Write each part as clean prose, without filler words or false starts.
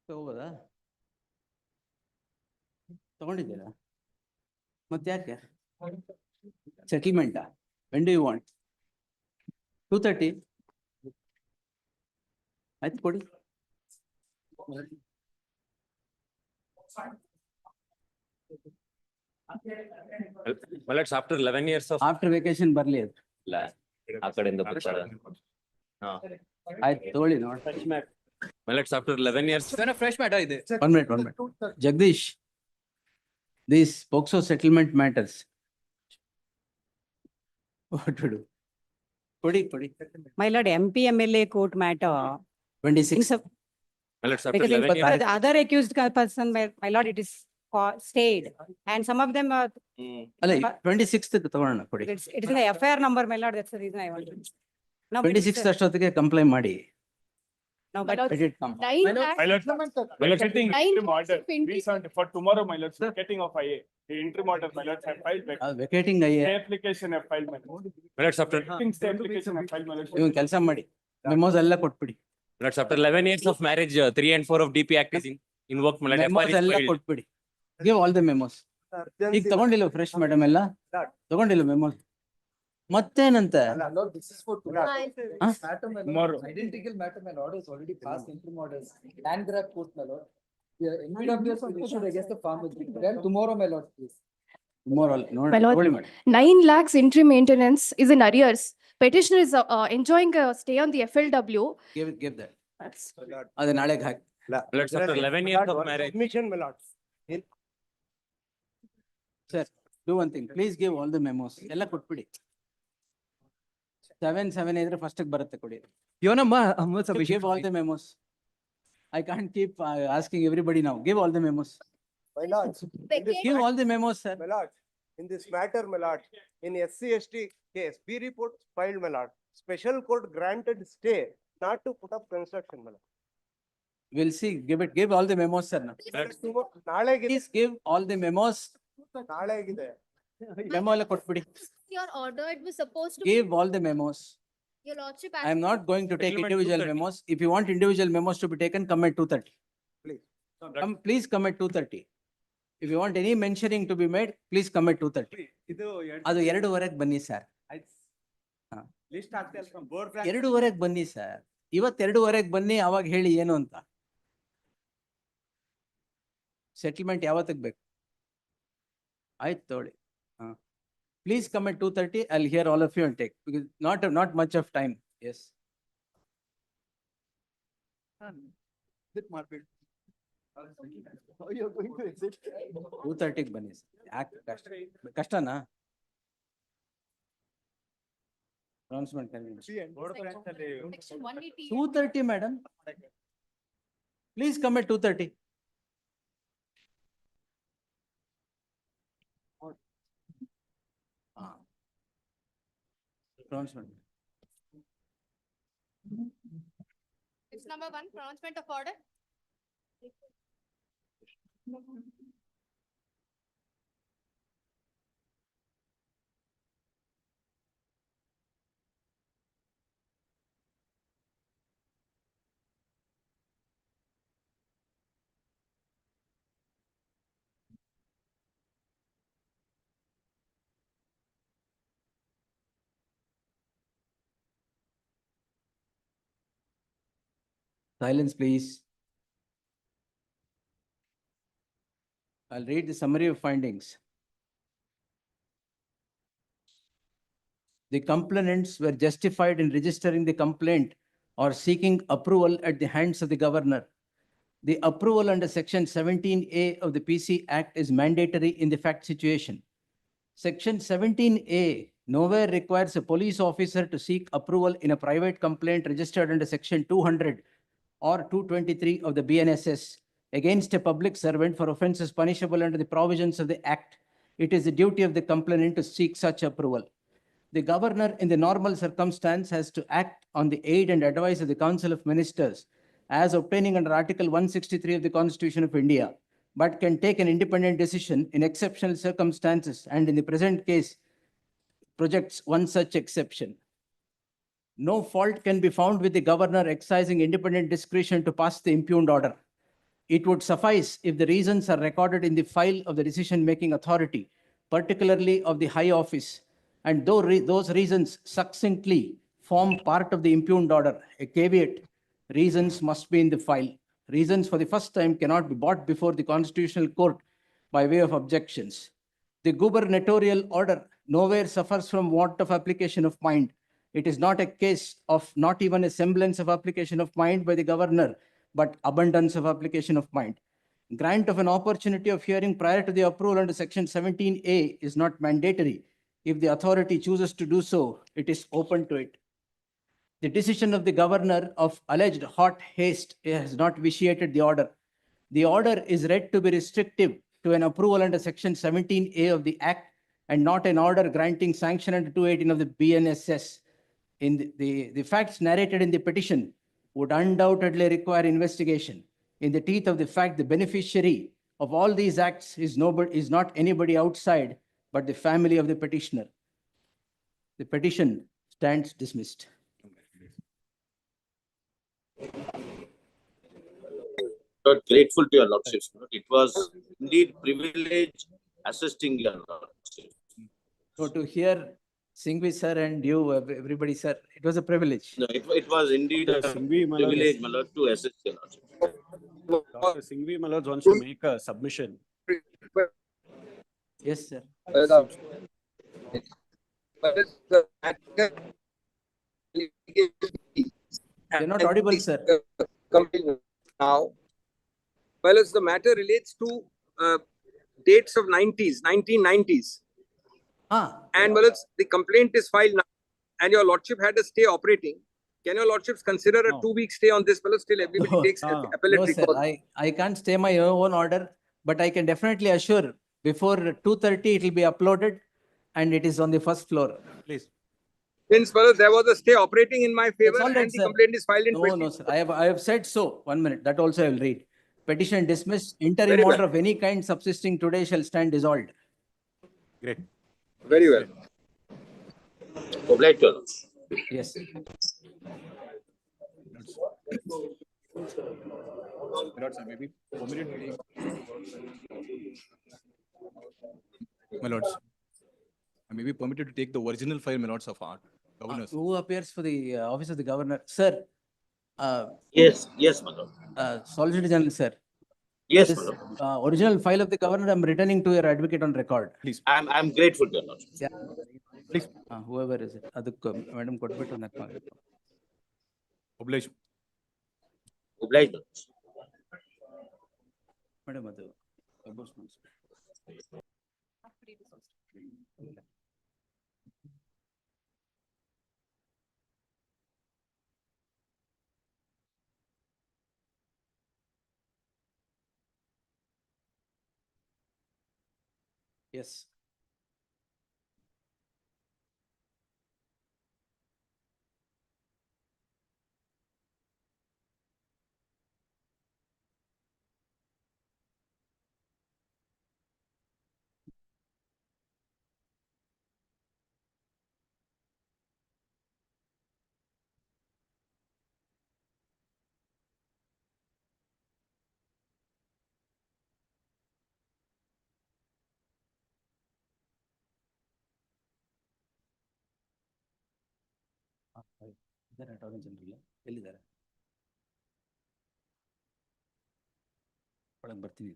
ತಗೋಬೋದಾ? ತಗೊಂಡಿದ್ದೀರಾ? ಮತ್ತೆ ಯಾಕೆ ಸೆಟಲ್ಮೆಂಟಾ? When do you want? 2:30 ಆಯ್ತು ಕೊಡಿ. Well, it's after 11 years of after vacation ಬರ್ಲಿ ಅದು. ಆ ಕಡೆಯಿಂದ ಬರ್ತಾರೆ. ಆಯ್ತು ತಗೊಳ್ಳಿ ನೋಡಿ. Well, it's after 11 years. Fresh matter ಇದೆ. One minute. Jagdish, these POCSO settlement matters. What to do? Pudi. My lord, MP MLA court matter. 26. Well, it's after Because 11 years. the other accused person, my lord, it is stayed. And some of them are, ಅಲ್ಲ 26th ತಗೊಳ್ಳೋಣ ಕೊಡಿ. it is in the FIR number, my lord, that's the reason I want to. No, but 26th ಅಷ್ಟೊತ್ತಿಗೆ complaint ಮಾಡಿ. No, but Let it come. Well, it's Getting interim order recent for tomorrow, my lord, getting of IA. The interim order, my lord, have filed back. ವೆಕೇಟಿಂಗ್ Stay application have filed, my lord. well, it's after Stay application have filed, my lord. ನೀವು ಕೆಲಸ ಮಾಡಿ ಮೆಮೋಸ್ ಎಲ್ಲ ಕೊಟ್ಬಿಡಿ. well, it's after 11 years of marriage. 3 and 4 of DP Act is invoked. My lord, FIR ಮೆಮೋಸ್ is ಎಲ್ಲ filed. ಕೊಟ್ಬಿಡಿ. Give all the ಮೆಮೋಸ್. ಈಗ ತಗೊಂಡಿಲ್ಲ fresh madam ಎಲ್ಲ ತಗೊಂಡಿಲ್ಲ ಮೆಮೋಸ್. ಮತ್ತೇನಂತೆ? Lord, this is for tomorrow. Huh? Matter, my lord. Tomorrow. Identical matter, my lord, is already passed interim orders. Land grab court, my lord. The NPWS will issue against the farm agreement. Then tomorrow, my lord, please. Tomorrow ನೋಡಿ My lord, ತಗೊಳ್ಳಿ ಮಾಡಿ. 9 lakhs interim maintenance is in arrears. Petitioner is enjoying a stay on the FLW. Give that. ಅದು ನಾಳೆಗೆ ಹಾಕಿ. Well, it's after 11 years of marriage. Submission, my lord. Sir, do one thing. Please give all the memos. ಎಲ್ಲ ಕೊಟ್ಬಿಡಿ. 7 ಇದ್ರೆ first ಬರುತ್ತೆ ಕೊಡಿ. ಯೋನಮ್ಮ Give all the memos. I can't keep asking everybody now. Give all the memos. My lord, Give all the memos, sir. my lord, in this matter, my lord, in SC/ST case, B report filed, my lord. Special court granted stay not to put up construction, my lord. We'll see. Give all the memos, sir. Now. ನಾಳೆಗಿದೆ, Please give all the memos. ನಾಳೆಗಿದೆ. Memo ಎಲ್ಲ ಕೊಟ್ಬಿಡಿ. Your order, it was supposed to. Give all the memos. Your lordship. I am not going to take Settlement individual 2:30. memos. If you want individual memos to be taken, come at 2:30. Please. Please come at 2:30. If you want any mentioning to be made, please come at 2:30. ಅದು 2:15 ಬನ್ನಿ sir. List ಆಗ್ತಾ board 2:15 ಬನ್ನಿ sir. ಇವತ್ತು 2:15 ಬನ್ನಿ, ಅವಾಗ ಹೇಳಿ ಏನು ಅಂತ. ಸೆಟಲ್ಮೆಂಟ್ ಯಾವತ್ತಿಗೆ ಬೇಕು? ಆಯ್ತು ತಗೊಳ್ಳಿ. Please come at 2:30. I'll hear all of you and take, because not much of time. Yes. Exit ಮಾಡ್ಬೇಡಿ. How you are going to exit? 2:30 ಬನ್ನಿ ಸರ್. ಯಾಕೆ ಕಷ್ಟನಾ? Announcement Section 180. 2:30 madam. Please come at 2:30. Announcement. It's number 1, pronouncement of order. Silence, please. I'll read the summary of findings. The complainants were justified in registering the complaint or seeking approval at the hands of the governor. The approval under Section 17A of the PC Act is mandatory in the fact situation. Section 17A nowhere requires a police officer to seek approval in a private complaint registered under Section 200 or 223 of the BNSS against a public servant for offences punishable under the provisions of the Act. It is the duty of the complainant to seek such approval. The governor, in the normal circumstance, has to act on the aid and advice of the Council of Ministers as obtaining under Article 163 of the Constitution of India, but can take an independent decision in exceptional circumstances, and in the present case projects one such exception. No fault can be found with the governor exercising independent discretion to pass the impugned order. It would suffice if the reasons are recorded in the file of the decision-making authority, particularly of the high office, and though those reasons succinctly form part of the impugned order. A caveat: reasons must be in the file. Reasons for the first time cannot be brought before the Constitutional Court by way of objections. The gubernatorial order nowhere suffers from want of application of mind. It is not a case of not even a semblance of application of mind by the governor, but abundance of application of mind. Grant of an opportunity of hearing prior to the approval under section 17A is not mandatory. If the authority chooses to do so, it is open to it. The decision of the governor of alleged hot haste has not vitiated the order. The order is read to be restrictive to an approval under section 17A of the Act and not an order granting sanction under 218 of the BNSS. In the facts narrated in the petition would undoubtedly require investigation. In the teeth of the fact, the beneficiary of all these acts is not anybody outside, but the family of the petitioner. The petition stands dismissed. Not grateful to your lordships. It was indeed privilege assisting your lordships. So to hear Singhvi sir and you, everybody sir, it was a privilege. No, it was indeed a Singhvi, my lord. privilege, my lord, to assist your lordships. Dr. Singhvi, my lord, wants to make a submission. Yes, sir. You're not audible, sir. Now, well, as the matter relates to dates of 1990s, and well, the complaint is filed now, and your lordship had a stay operating. Can your lordships consider a No. 2-week stay on this? Well, still everybody takes No, appellate sir, recourse. I can't stay my own order, but I can definitely assure before 2:30 it will be uploaded and it is on the first floor. Please. Since well, there was a stay operating in my favor, all right, and the sir. complaint is filed in No, sir. I have said so. 1 minute. That also I will read. Petition dismissed. Interim Very well. order of any kind subsisting today shall stand dissolved. Great. Very well. Obliged, your lord. Yes. My lords, I may be permitted to take the original file, my lords, of our governors. Who appears for the office of the governor? Sir, Yes, my lord. Solicitor General, sir. Yes, This my lord. original file of the governor, I'm returning to your advocate on record. Please, I'm grateful to your lord. Yeah. please, Whoever is it. Madam ಕೊಟ್ಬಿಟ್ಟು ನಾನು oblige. Obliged, my lord. Madam ಅದು Yes. ಇದ್ದಾರೆ attorney general ಎಲ್ಲಿದ್ದಾರೆ ಒಳಗೆ ಬರ್ತೀನಿ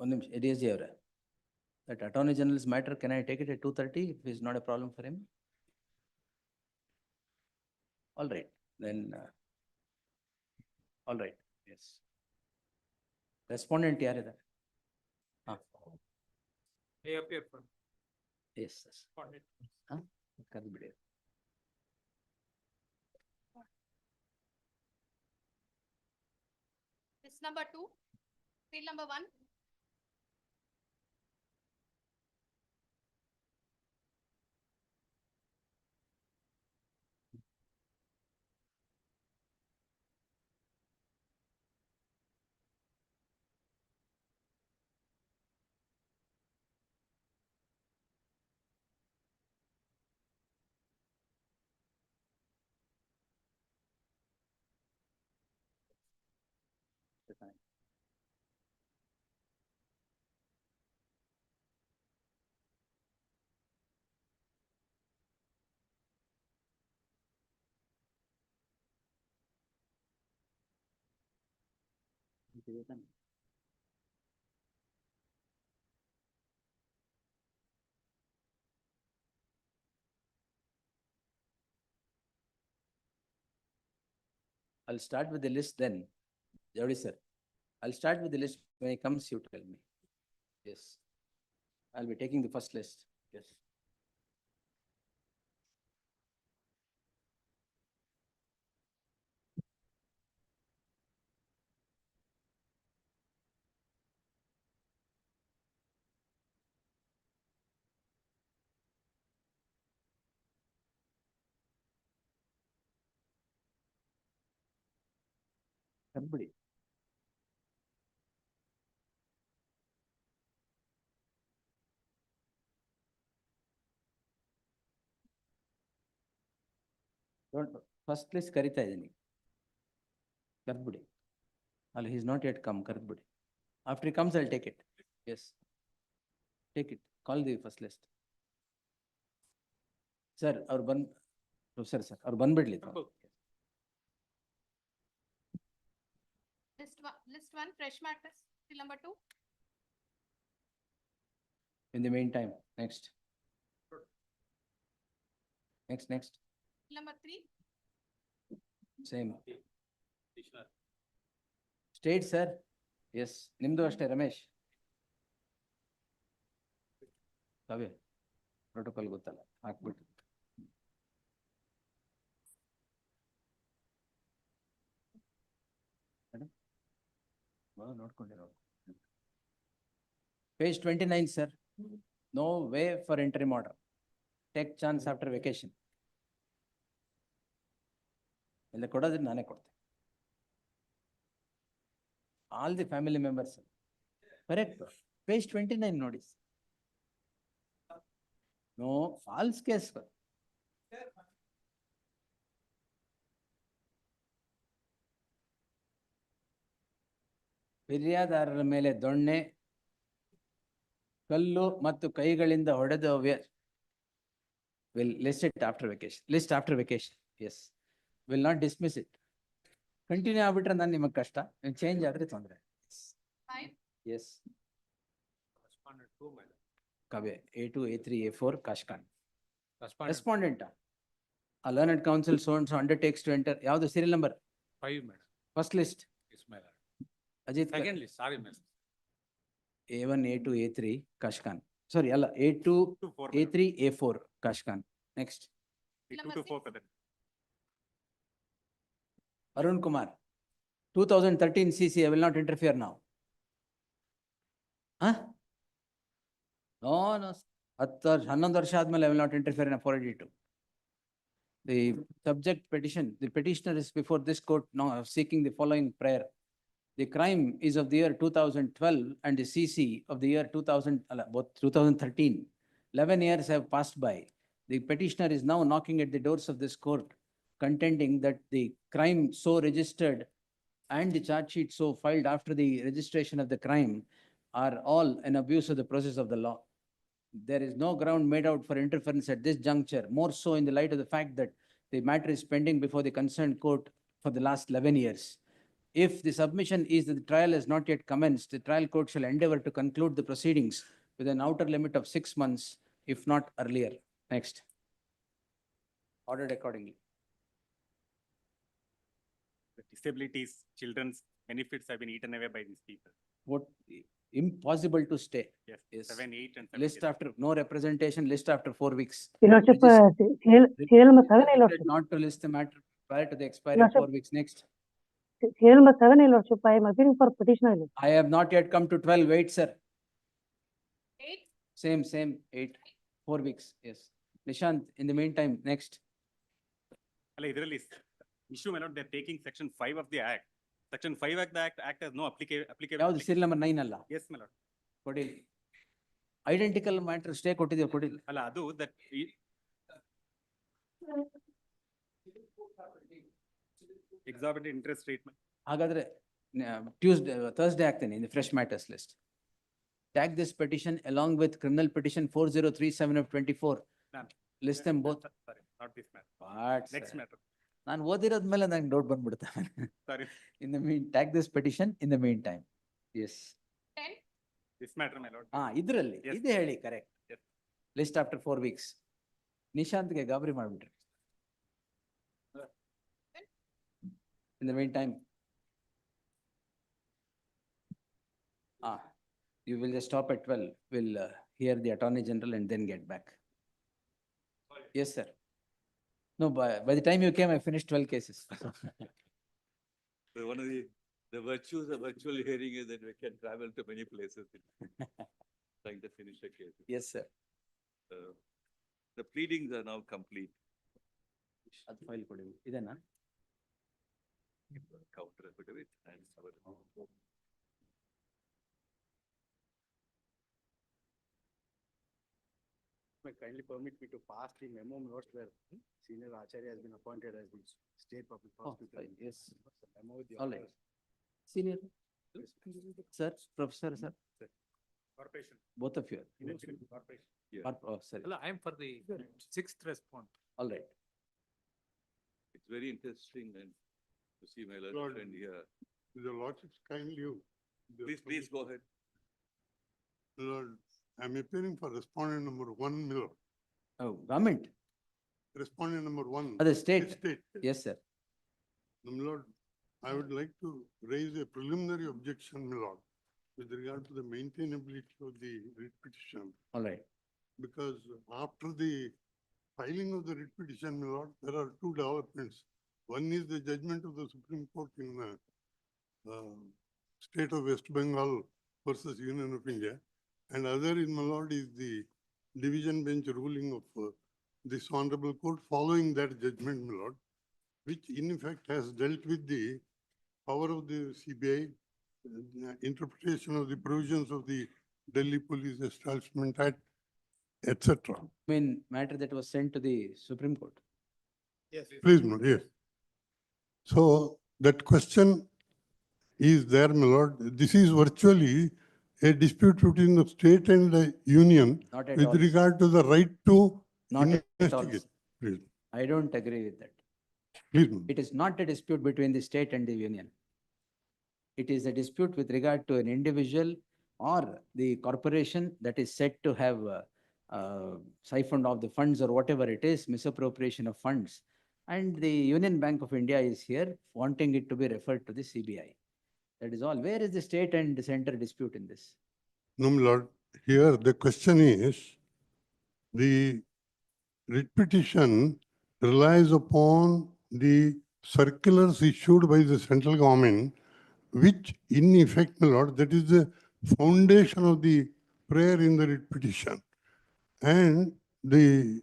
ಒಂದು ನಿಮಿಷ ADS G ಅವರೇ that attorney general's matter, can I take it at 2:30 if it's not a problem for him? All right, then all right, yes. Respondent ಯಾರಿದ್ದಾರೆ? Yes, yes. ಕರೆದ್ಬಿಡಿ. This number 2, field number 1. I'll start with the list then. Jodi sir, I'll start with the list. When it comes, you tell me. Yes. I'll be taking the first list. Yes. Everybody. Don't, first list ಕರಿತಾ ಇದ್ದೀನಿ. ಕರ್ದ್ಬಿಡಿ. ಅಲ್ಲ, he's not yet come, ಕರ್ದ್ಬಿಡಿ. After he comes, I'll take it. Yes. Take it. Call the first list. Sir, ಅವ್ರು ಬಂದ್, sir ಅವ್ರು ಬಂದ್ಬಿಡ್ಲಿ. List one, fresh matters, till number 2. In the meantime, next. Next. Till number 3. Same. State, sir. Yes. ನಿಮ್ದು ಅಷ್ಟೇ, ರಮೇಶ್. ಕಾವ್ಯ, protocol ಗೊತ್ತಲ್ಲ, ಹಾಕ್ಬಿಟ್ಟು. ನೋಡ್ಕೊಂಡಿರೋ. Page 29, sir. No way for interim order. Take chance after vacation. ಇಲ್ಲ ಕೊಡೋದ್ರೆ ನಾನೇ ಕೊಡ್ತೇನೆ. All the family members. Correct. Page 29 ನೋಡಿ. No false case. ಫಿರ್ಯಾದಾರರ ಮೇಲೆ ದೊಣ್ಣೆ, ಕಲ್ಲು ಮತ್ತು ಕೈಗಳಿಂದ ಹೊಡೆದ will list it after vacation. List after vacation. Yes. Will not dismiss it. Continue ಆಗ್ಬಿಟ್ರೆ ನಾನು ನಿಮಗೆ ಕಷ್ಟ. ಚೇಂಜ್ ಆದ್ರೆ ತೊಂದರೆ. 5. Yes. Kavya, A2, A3, A4, Kashkan. Respondent. A learned counsel so and so undertakes to enter. ಯಾವುದು serial number? 5, madam. First list. Yes, madam. Ajit. Second list, sorry, madam. A1, A2, A3, Kashkan. Sorry, alla, A2, A3, A4, Kashkan. Next. Number 2 to 4, 6. brother. Arun Kumar. 2013 CC, I will not interfere now. Huh? No. 11 ವರ್ಷ ಆದ್ಮೇಲೆ I will not interfere in 482. The subject petition, the petitioner is before this court now seeking the following prayer. The crime is of the year 2012 and the CC of the year 2013. 11 years have passed by. The petitioner is now knocking at the doors of this court, contending that the crime so registered and the charge sheet so filed after the registration of the crime are all an abuse of the process of the law. There is no ground made out for interference at this juncture, more so in the light of the fact that the matter is pending before the concerned court for the last 11 years. If the submission is that the trial has not yet commenced, the trial court shall endeavor to conclude the proceedings with an outer limit of 6 months, if not earlier. Next. Ordered accordingly. The disabilities, children's benefits have been eaten away by these people. What, impossible to stay. Yes, Yes. 7, 8 and 7. List after, no representation, list after 4 weeks. Your Lordship, Regis- serial number 7, Your Requested Lordship. not to list the matter prior to the expiry of Lordship. 4 weeks. Next. Serial number 7, Your Lordship. I am appearing for petitioner. I have not yet come to 12. Wait, sir. 8. Same, 8, 4 weeks. Yes. Nishant, in the meantime, next. Idರಲ್ಲಿ issue my lord, they're taking section 5 of the act. Section 5 of the act has no applicable. ಯಾವ್ದು serial number 9 ಅಲ್ಲ? Yes, my lord. ಕೊಡಿ. Identical matter stay ಕೊಟ್ಟಿದ್ದೀವಿ, ಕೊಡಿ. ಅಲ್ಲ, ಅದು that exorbitant interest rate. ಹಾಗಾದ್ರೆ Thursday ಆಗ್ತೇನೆ in the fresh matters list. Tag this petition along with criminal petition 4037 of 24. None. List them both. Sorry, not this matter. What? Next matter. ನಾನು ಓದಿರೋದ್ಮೇಲೆ ನಂಗೆ doubt ಬಂದ್ಬಿಡ್ತಾರೆ. Sorry, In the tag this petition in the meantime. Yes. this matter, my lord. ಇದ್ರಲ್ಲಿ Yes. ಇದೆ ಹೇಳಿ correct. Yes. List after 4 weeks. ನಿಶಾಂತ್ಗೆ ಗಾಬರಿ ಮಾಡ್ಬಿಟ್ರಿ. In the meantime. You will just stop at 12. We'll hear the Attorney General and then get back. Yes, sir. No, by the time you came, I finished 12 cases. So one of the virtues of virtual hearing is that we can travel to many places trying to finish a case. Yes, sir. The pleadings are now complete. ಅದು file ಕೊಡಿ. ಇದೆನಾ? Counter affidavit and our. May kindly permit me to pass the memo notes where senior Acharya has been appointed as the state public prosecutor. Fine, yes. Memo with the All right. authors. Senior. Sir, Professor, sir, Corporation. both of you. Corporation. Sorry. I am for the sixth response. All right. It's very interesting and to see my Lord. learned friend here. The lordship's kindly you. Please go ahead. Lord, I'm appearing for respondent number 1, my lord. Oh, government. Respondent number 1. Other state. State. Yes, sir. My lord, I would like to raise a preliminary objection, my lord, with regard to the maintainability of the writ petition. All right. Because after the filing of the writ petition, my lord, there are two developments. One is the judgment of the Supreme Court in the state of West Bengal versus Union of India. And other in my lord is the division bench ruling of this honorable court following that judgment, my lord, which in effect has dealt with the power of the CBI, interpretation of the provisions of the Delhi Police Establishment Act, etc. I mean, matter that was sent to the Supreme Court. Yes. Please, my lord, yes. So that question is there, my lord. This is virtually a dispute between the state and the union Not at with all. regard to the right to Not at all. investigate. Please, I don't agree with that. please, my lord. It is not a dispute between the state and the union. It is a dispute with regard to an individual or the corporation that is said to have siphoned off the funds or whatever it is, misappropriation of funds. And the Union Bank of India is here wanting it to be referred to the CBI. That is all. Where is the state and the center dispute in this? No, my lord, here the question is, the writ petition relies upon the circulars issued by the central government, which in effect, my lord, that is the foundation of the prayer in the writ petition. And the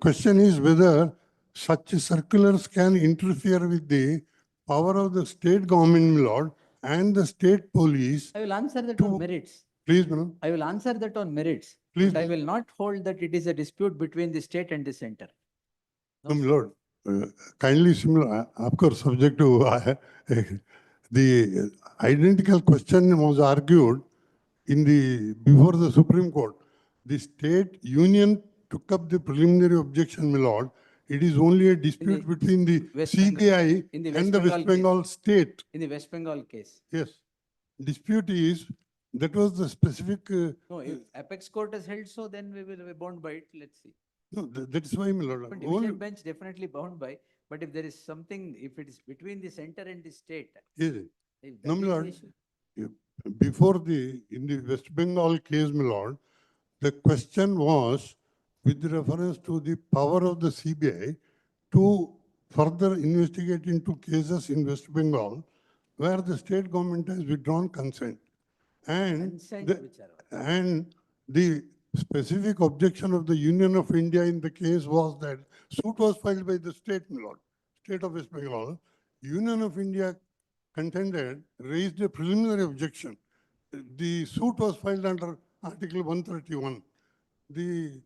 question is whether such circulars can interfere with the power of the state government, my lord, and the state police. I will answer that on To- merits. Please, madam. I will answer that on merits. Please. But I will not hold that it is a dispute between the state and the center. No, my lord, kindly similar, of course, subject to the identical question was argued in the, before the Supreme Court. The state union took up the preliminary objection, my lord. It is only a dispute the between the West Bengal- CBI in the and West the West Bengal case. Bengal state. In the West Bengal case. Yes. Dispute is, that was the specific, No, if Apex Court has held so, then we will be bound by it. Let's see. no, that is why, my lord. But Only- division bench definitely bound by, but if there is something, if it is between the center and the state. Yes. if No, that my is the lord. issue- Before in the West Bengal case, my lord, the question was with reference to the power of the CBI to further investigate into cases in West Bengal where the state government has withdrawn consent. And Consent, the, whichever. and the specific objection of the Union of India in the case was that suit was filed by the state, my lord, state of West Bengal. Union of India contended, raised a preliminary objection. The suit was filed under Article 131. The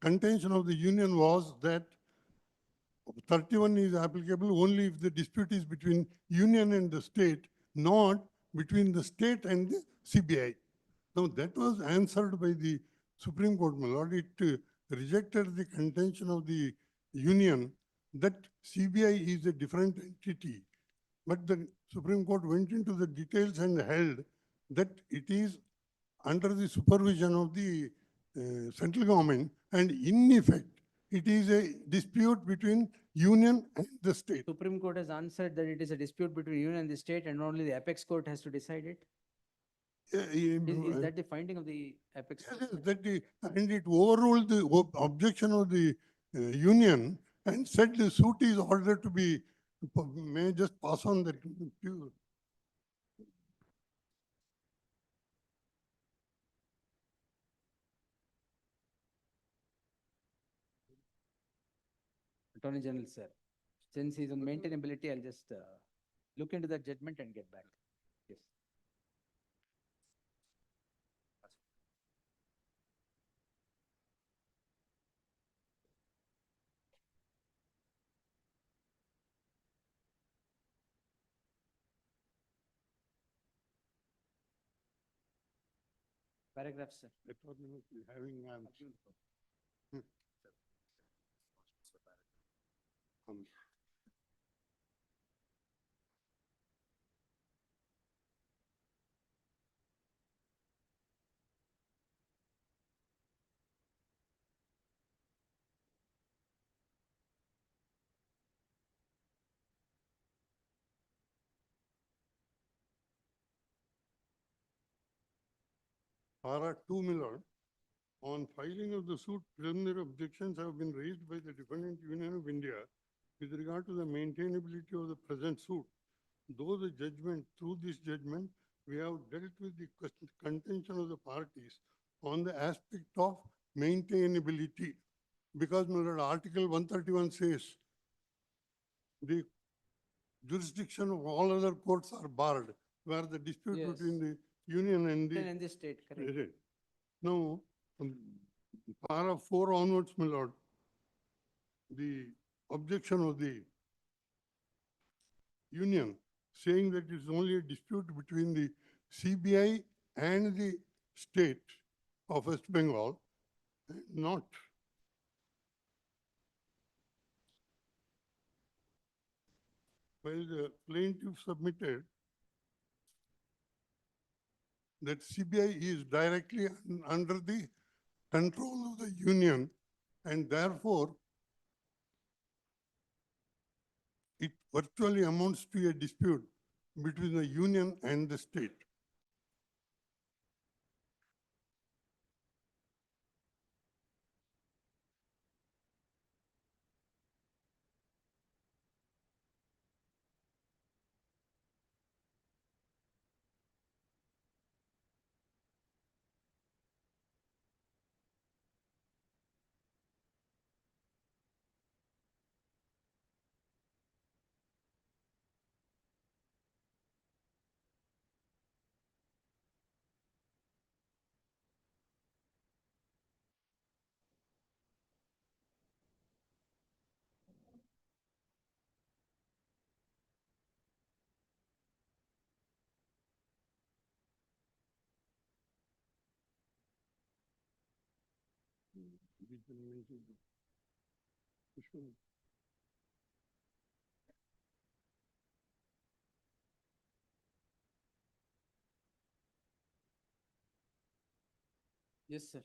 contention of the union was that 31 is applicable only if the dispute is between union and the state, not between the state and the CBI. Now, that was answered by the Supreme Court, my lord. It rejected the contention of the union that CBI is a different entity. But the Supreme Court went into the details and held that it is under the supervision of the central government, and in effect, it is a dispute between union and the state. Supreme Court has answered that it is a dispute between union and the state and only the apex court has to decide it. Is that the finding of the apex? Yes, court? yes, that the, and it overruled the objection of the union and said the suit is ordered to be, may I just pass on that. Attorney General, sir. Since he's on maintainability, I'll just look into that judgment and get back. Yes. Paragraph, sir. I thought we were having, Para 2, my lord. On filing of the suit, preliminary objections have been raised by the Defendant Union of India with regard to the maintainability of the present suit. Though the judgment, through this judgment, we have dealt with the contention of the parties on the aspect of maintainability. Because, my lord, Article 131 says the jurisdiction of all other courts are barred, where the dispute Yes. between the union and Union the. and the state, correct. Right. Now, para 4 onwards, my lord, the objection of the union saying that it's only a dispute between the CBI and the state of West Bengal, not. While the plaintiff submitted that CBI is directly under the control of the union, and therefore it virtually amounts to a dispute between the union and the state. Yes, sir.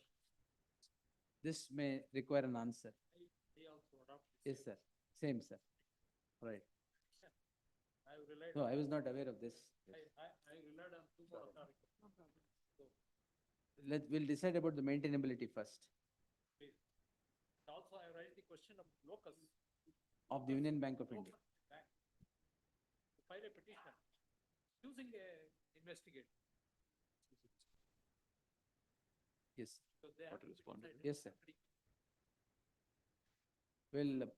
This may require an answer. Yes, sir. Same, sir. Right. No, I was not aware of this. We'll decide about the maintainability first. Also, I raised the question of locus. Of the Union Bank of India. To file a petition, using a investigator. Yes. So they have to respond. decide. Yes, sir. We'll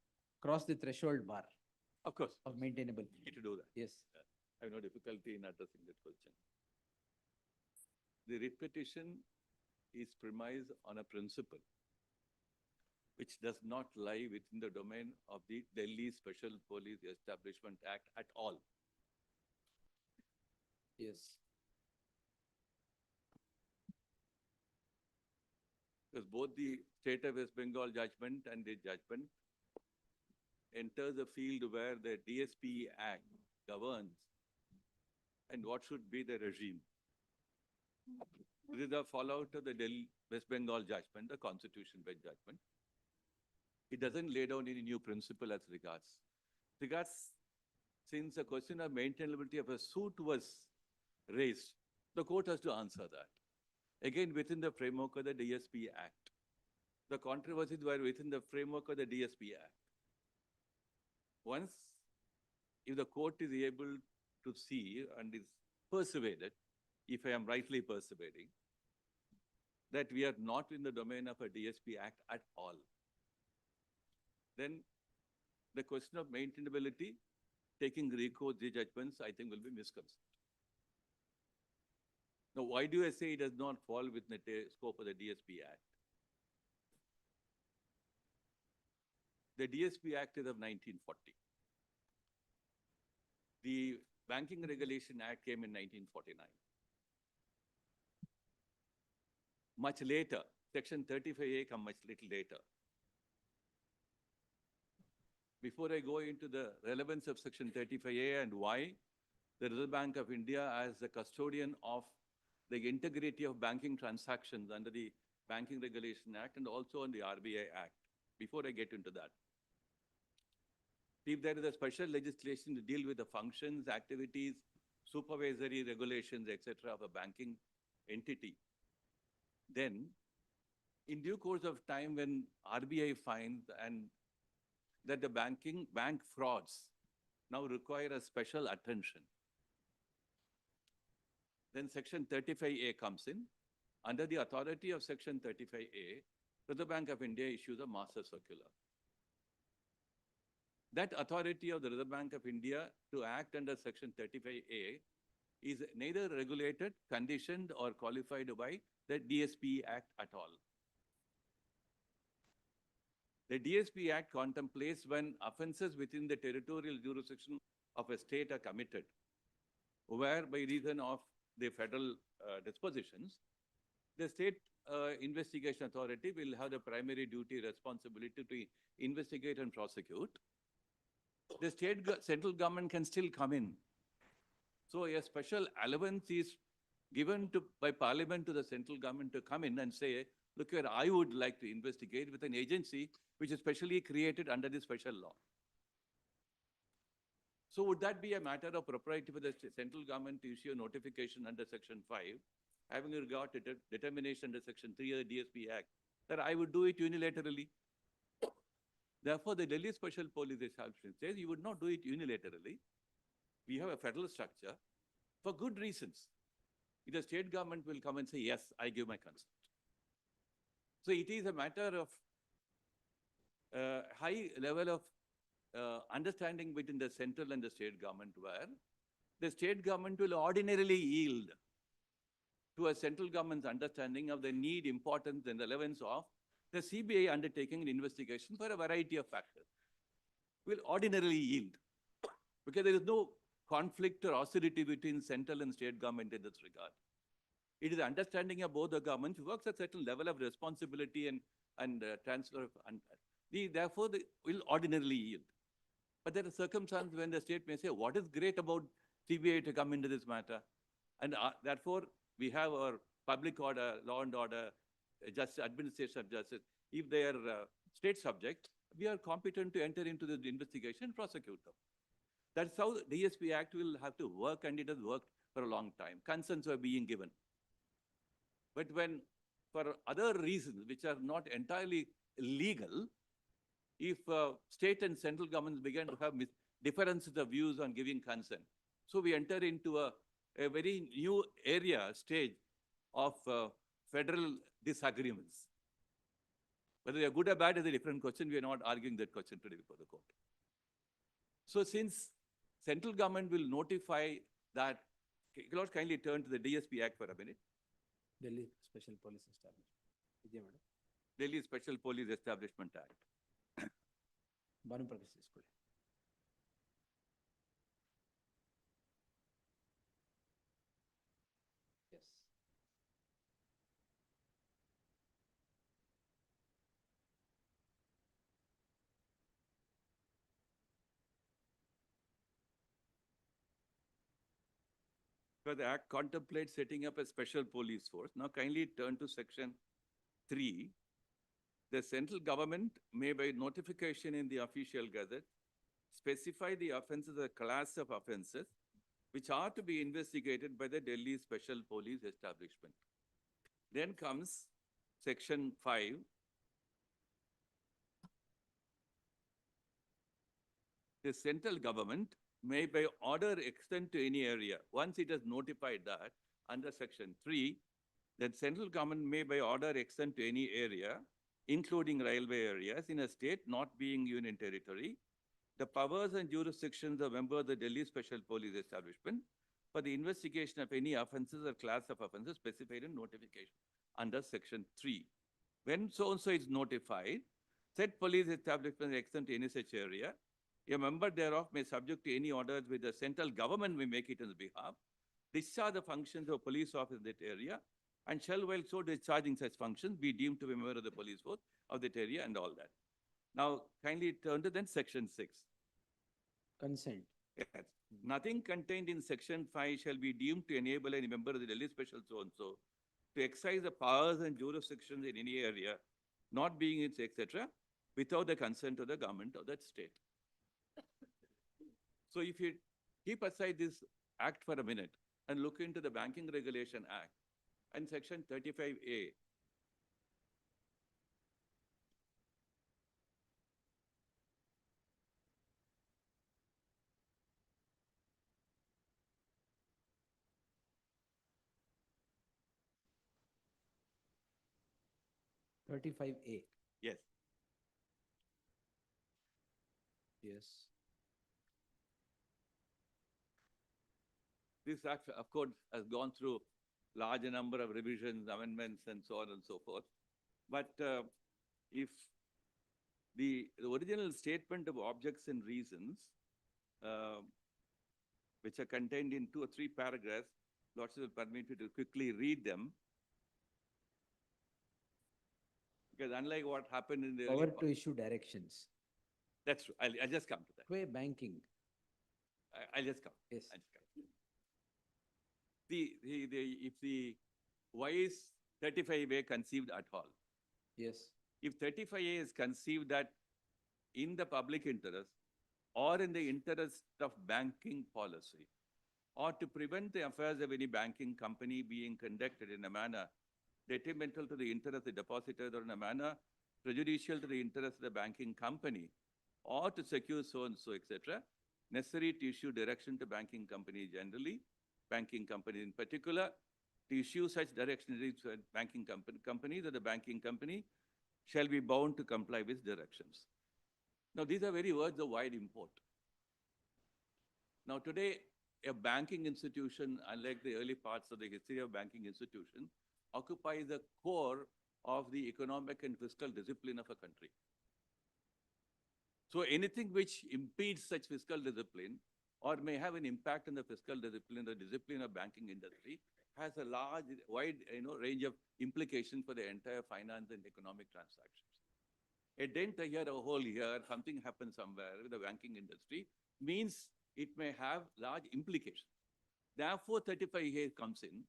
cross the threshold bar Of course, of maintainable. need to do that. Yes. I have no difficulty in addressing that question. The writ petition is premised on a principle which does not lie within the domain of the Delhi Special Police Establishment Act at all. Yes. Because both the state of West Bengal judgment and the judgment enters a field where the DSP Act governs and what should be the regime. This is the fallout of the Delhi West Bengal judgment, the constitution bench judgment. It doesn't lay down any new principle as regards. Since the question of maintainability of a suit was raised, the court has to answer that. Again, within the framework of the DSP Act. The controversies were within the framework of the DSP Act. Once, if the court is able to see and is persuaded, if I am rightly persuading, that we are not in the domain of a DSP Act at all, then the question of maintainability, taking recourse the judgments, I think will be misconceived. Now, why do I say it does not fall within the scope of the DSP Act? The DSP Act is of 1940. The Banking Regulation Act came in 1949. Much later, Section 35A come much little later. Before I go into the relevance of Section 35A and why the Reserve Bank of India as the custodian of the integrity of banking transactions under the Banking Regulation Act and also on the RBI Act, before I get into that. If there is a special legislation to deal with the functions, activities, supervisory regulations, etc. of a banking entity, then in due course of time when RBI finds and that the bank frauds now require a special attention, then Section 35A comes in. Under the authority of Section 35A, Reserve Bank of India issues a master circular. That authority of the Reserve Bank of India to act under Section 35A is neither regulated, conditioned, or qualified by the DSP Act at all. The DSP Act contemplates when offences within the territorial jurisdiction of a state are committed, where by reason of the federal dispositions, the state investigation authority will have the primary duty responsibility to investigate and prosecute. The central government can still come in. So a special allowance is given by Parliament to the central government to come in and say, look here, I would like to investigate with an agency which is specially created under this special law. So would that be a matter of propriety for the central government to issue a notification under Section 5, having regard to determination under Section 3 of the DSP Act, that I would do it unilaterally? Therefore, the Delhi Special Police Establishment says you would not do it unilaterally. We have a federal structure for good reasons. The state government will come and say, yes, I give my consent. So it is a matter of high level of understanding between the central and the state government, where the state government will ordinarily yield to a central government's understanding of the need, importance, and relevance of the CBI undertaking an investigation for a variety of factors. Will ordinarily yield, because there is no conflict or hostility between central and state government in this regard. It is understanding of both the governments works at a certain level of responsibility and transfer of, therefore they will ordinarily yield. But there are circumstances when the state may say, what is great about CBI to come into this matter? And therefore, we have our public order, law and order, administration of justice. If they are state subject, we are competent to enter into the investigation and prosecute them. That's how the DSP Act will have to work, and it has worked for a long time. Consents were being given. But when, for other reasons which are not entirely legal, if state and central governments began to have differences of views on giving consent, so we enter into a very new stage of federal disagreements. Whether they are good or bad is a different question. We are not arguing that question today before the court. So since central government will notify that, can you kindly turn to the DSP Act for a minute? Delhi Special Police Establishment. Delhi Special Police Establishment Act. Because the Act contemplates setting up a special police force. Now kindly turn to section 3. The central government may by notification in the official gazette specify the offences or class of offences which are to be investigated by the Delhi Special Police Establishment. Then comes section 5. The central government may by order extend to any area. Once it has notified that under section 3, that central government may by order extend to any area, including railway areas in a state not being union territory, the powers and jurisdictions of members of the Delhi Special Police Establishment for the investigation of any offences or class of offences specified in notification under section 3. When so-and-so is notified, said police establishment extend to any such area, a member thereof may subject to any orders which the central government may make it on his behalf, discharge the functions of police officer in that area, and shall while so discharging such functions be deemed to be a member of the police force of that area and all that. Now, kindly turn to then section 6. Consent. Yes. Nothing contained in section 5 shall be deemed to enable any member of the Delhi Special so-and-so to exercise the powers and jurisdictions in any area, not being its, etc., without the consent of the government of that state. So if you keep aside this act for a minute and look into the Banking Regulation Act and section 35A, A. yes, Yes. this act, of course, has gone through large number of revisions, amendments, and so on and so forth. But if the original statement of objects and reasons, which are contained in 2 or 3 paragraphs, Lordship will permit me to quickly read them. Because unlike what happened in the Power early to issue directions. that's true. I'll just come to that. Way banking. I'll just come. Yes. I'll just come. If the why is 35A conceived at all? Yes. If 35A is conceived that in the public interest or in the interest of banking policy, or to prevent the affairs of any banking company being conducted in a manner detrimental to the interest of the depositor or in a manner prejudicial to the interest of the banking company, or to secure so-and-so, etc., necessary to issue direction to banking companies generally, banking companies in particular, to issue such direction to banking companies or the banking company shall be bound to comply with directions. Now, these are very words of wide import. Now, today, a banking institution, unlike the early parts of the history of banking institution, occupies the core of the economic and fiscal discipline of a country. So anything which impedes such fiscal discipline or may have an impact on the fiscal discipline, the discipline of banking industry, has a large, wide range of implications for the entire finance and economic transactions. A dent here, a hole here, something happens somewhere with the banking industry means it may have large implications. Therefore, 35A comes in,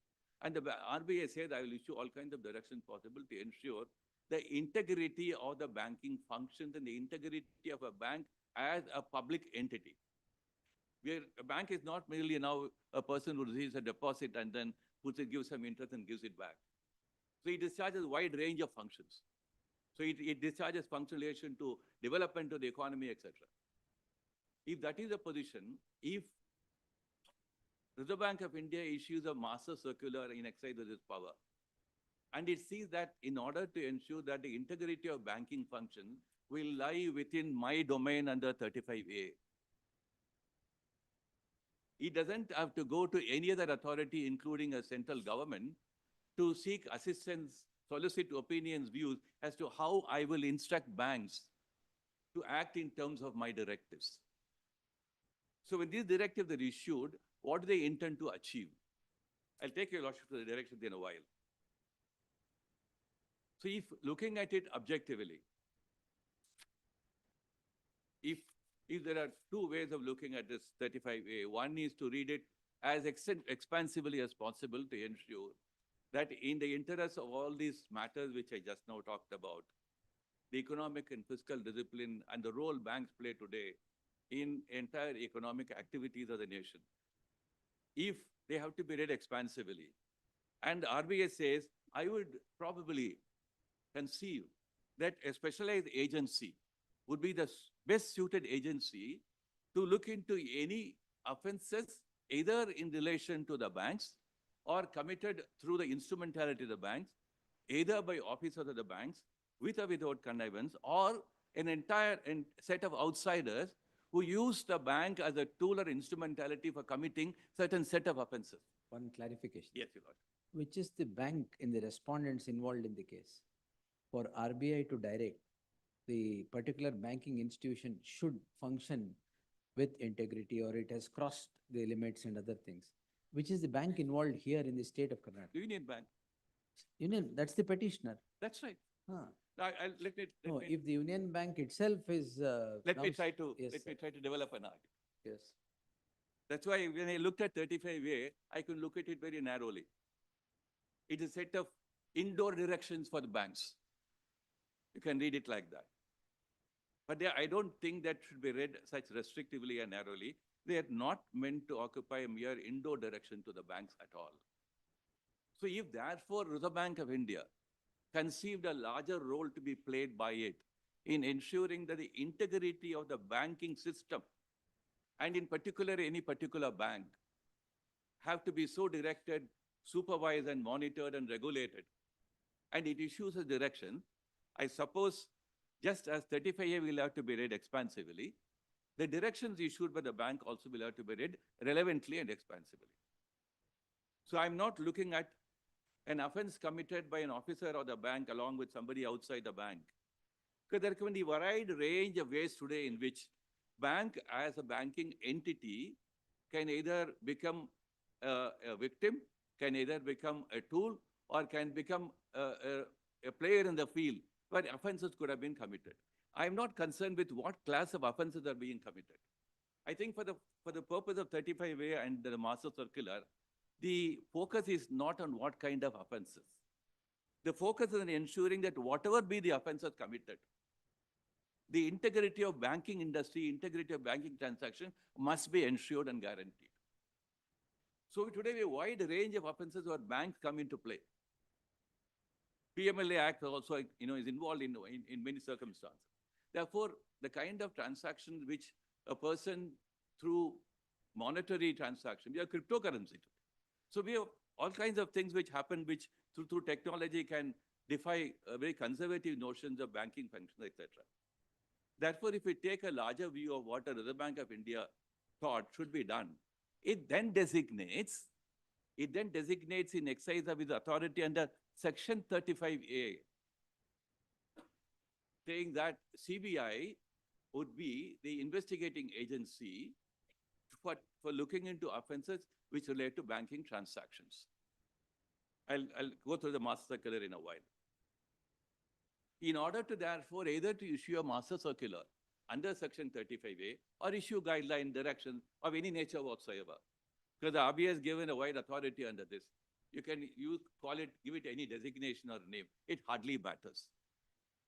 and the RBI says, I will issue all kinds of directions possible to ensure the integrity of the banking functions and the integrity of a bank as a public entity. Where a bank is not merely now a person who receives a deposit and then gives some interest and gives it back. So it discharges a wide range of functions. So it discharges function relation to development of the economy, etc. If that is the position, if Reserve Bank of India issues a master circular in exercise of its power, and it sees that in order to ensure that the integrity of banking function will lie within my domain under 35A, it doesn't have to go to any other authority, including a central government, to seek assistance, solicit opinions, views as to how I will instruct banks to act in terms of my directives. So when these directives are issued, what do they intend to achieve? I'll take your lordship to the directions in a while. So if looking at it objectively, if there are 2 ways of looking at this 35A, one is to read it as expansively as possible to ensure that in the interest of all these matters which I just now talked about, the economic and fiscal discipline and the role banks play today in entire economic activities of the nation, if they have to be read expansively. And RBI says, I would probably conceive that a specialized agency would be the best suited agency to look into any offenses, either in relation to the banks or committed through the instrumentality of the banks, either by officers of the banks, with or without connivance, or an entire set of outsiders who use the bank as a tool or instrumentality for committing certain set of offenses. One clarification. Yes, Your Lord. Which is the bank in the respondents involved in the case? For RBI to direct, the particular banking institution should function with integrity, or it has crossed the limits and other things. Which is the bank involved here in the state of Karnataka? Union Bank. Union, that's the petitioner. That's right. Huh. Let me If the Union Bank itself is. let me now- try to Yes, let me sir. try to develop an argument. Yes. That's why when I looked at 35A, I can look at it very narrowly. It is a set of indoor directions for the banks. You can read it like that. But I don't think that should be read such restrictively and narrowly. They are not meant to occupy a mere indoor direction to the banks at all. So if therefore Reserve Bank of India conceived a larger role to be played by it in ensuring that the integrity of the banking system, and in particular any particular bank, have to be so directed, supervised and monitored and regulated, and it issues a direction, I suppose just as 35A will have to be read expansively, the directions issued by the bank also will have to be read relevantly and expansively. So I'm not looking at an offense committed by an officer of the bank along with somebody outside the bank. Because there can be a wide range of ways today in which bank as a banking entity can either become a victim, can either become a tool, or can become a player in the field where offenses could have been committed. I'm not concerned with what class of offenses are being committed. I think for the purpose of 35A and the Master Circular, the focus is not on what kind of offenses. The focus is on ensuring that whatever be the offenses committed, the integrity of banking industry, integrity of banking transaction must be ensured and guaranteed. So today a wide range of offenses where banks come into play. PMLA Act also, is involved in many circumstances. Therefore, the kind of transactions which a person through monetary transaction, we have cryptocurrency today. So we have all kinds of things which happen, which through technology can defy very conservative notions of banking functions, etc. Therefore, if we take a larger view of what the Reserve Bank of India thought should be done, it then designates in exercise of its authority under Section 35A, saying that CBI would be the investigating agency for looking into offenses which relate to banking transactions. I'll go through the Master Circular in a while. In order to therefore either to issue a Master Circular under Section 35A or issue guideline directions of any nature whatsoever, because the RBI has given a wide authority under this. You can give it any designation or name. It hardly matters.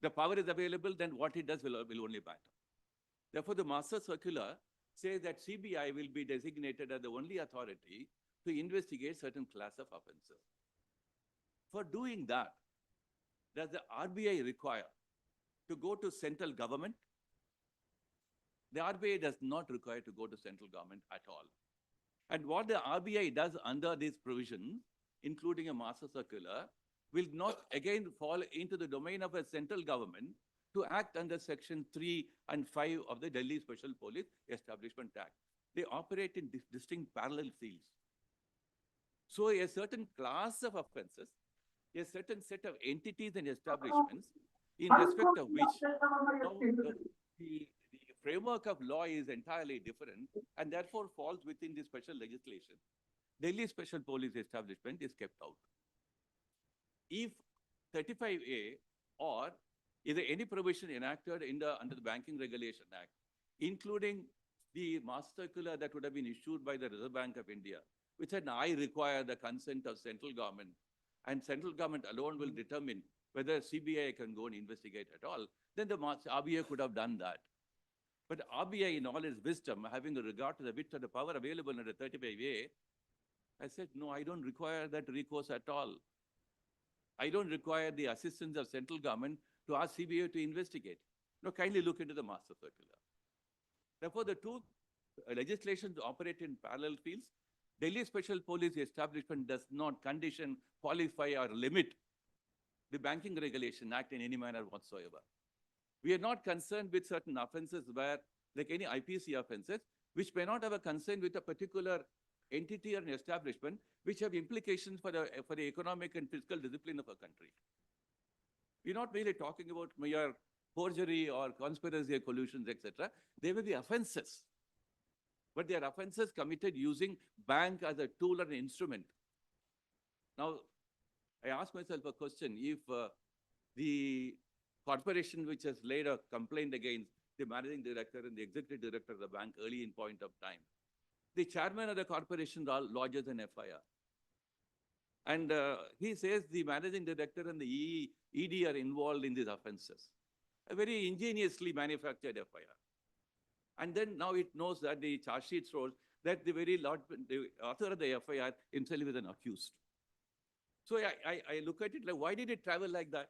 The power is available, then what it does will only matter. Therefore, the Master Circular says that CBI will be designated as the only authority to investigate certain class of offenses. For doing that, does the RBI require to go to central government? The RBI does not require to go to central government at all. And what the RBI does under this provision, including a Master Circular, will not again fall into the domain of a central government to act under Section 3 and 5 of the Delhi Special Police Establishment Act. They operate in distinct parallel fields. So a certain class of offenses, a certain set of entities and establishments in respect of which the framework of law is entirely different and therefore falls within the special legislation. Delhi Special Police Establishment is kept out. If 35A or is there any provision enacted under the Banking Regulation Act, including the Master Circular that would have been issued by the Reserve Bank of India, which said, I require the consent of central government, and central government alone will determine whether CBI can go and investigate at all, then the RBI could have done that. But RBI, in all its wisdom, having a regard to the width of the power available under 35A, I said, no, I don't require that recourse at all. I don't require the assistance of central government to ask CBI to investigate. No, kindly look into the master circular. Therefore, the two legislations operate in parallel fields. Delhi Special Police Establishment does not condition, qualify, or limit the Banking Regulation Act in any manner whatsoever. We are not concerned with certain offenses where, like any IPC offenses, which may not have a concern with a particular entity or an establishment, which have implications for the economic and fiscal discipline of a country. We're not really talking about mere forgery or conspiracy or collusions, etc. They will be offenses. But they are offenses committed using bank as a tool or an instrument. Now, I ask myself a question. If the corporation which has laid a complaint against the managing director and the executive director of the bank early in point of time, the chairman of the corporation lodges an FIR. And he says the managing director and the ED are involved in these offenses. A very ingeniously manufactured FIR. And then now it knows that the charge sheet shows that the author of the FIR himself is an accused. So I look at it like, why did it travel like that?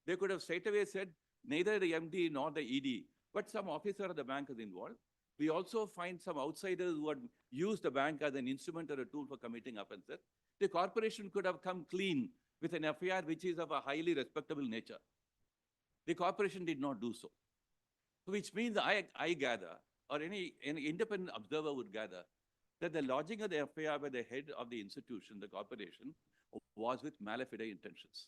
They could have straight away said, neither the MD nor the ED, but some officer of the bank is involved. We also find some outsiders who had used the bank as an instrument or a tool for committing offenses. The corporation could have come clean with an FIR which is of a highly respectable nature. The corporation did not do so. Which means I gather, or any independent observer would gather, that the lodging of the FIR by the head of the institution, the corporation, was with malafide intentions.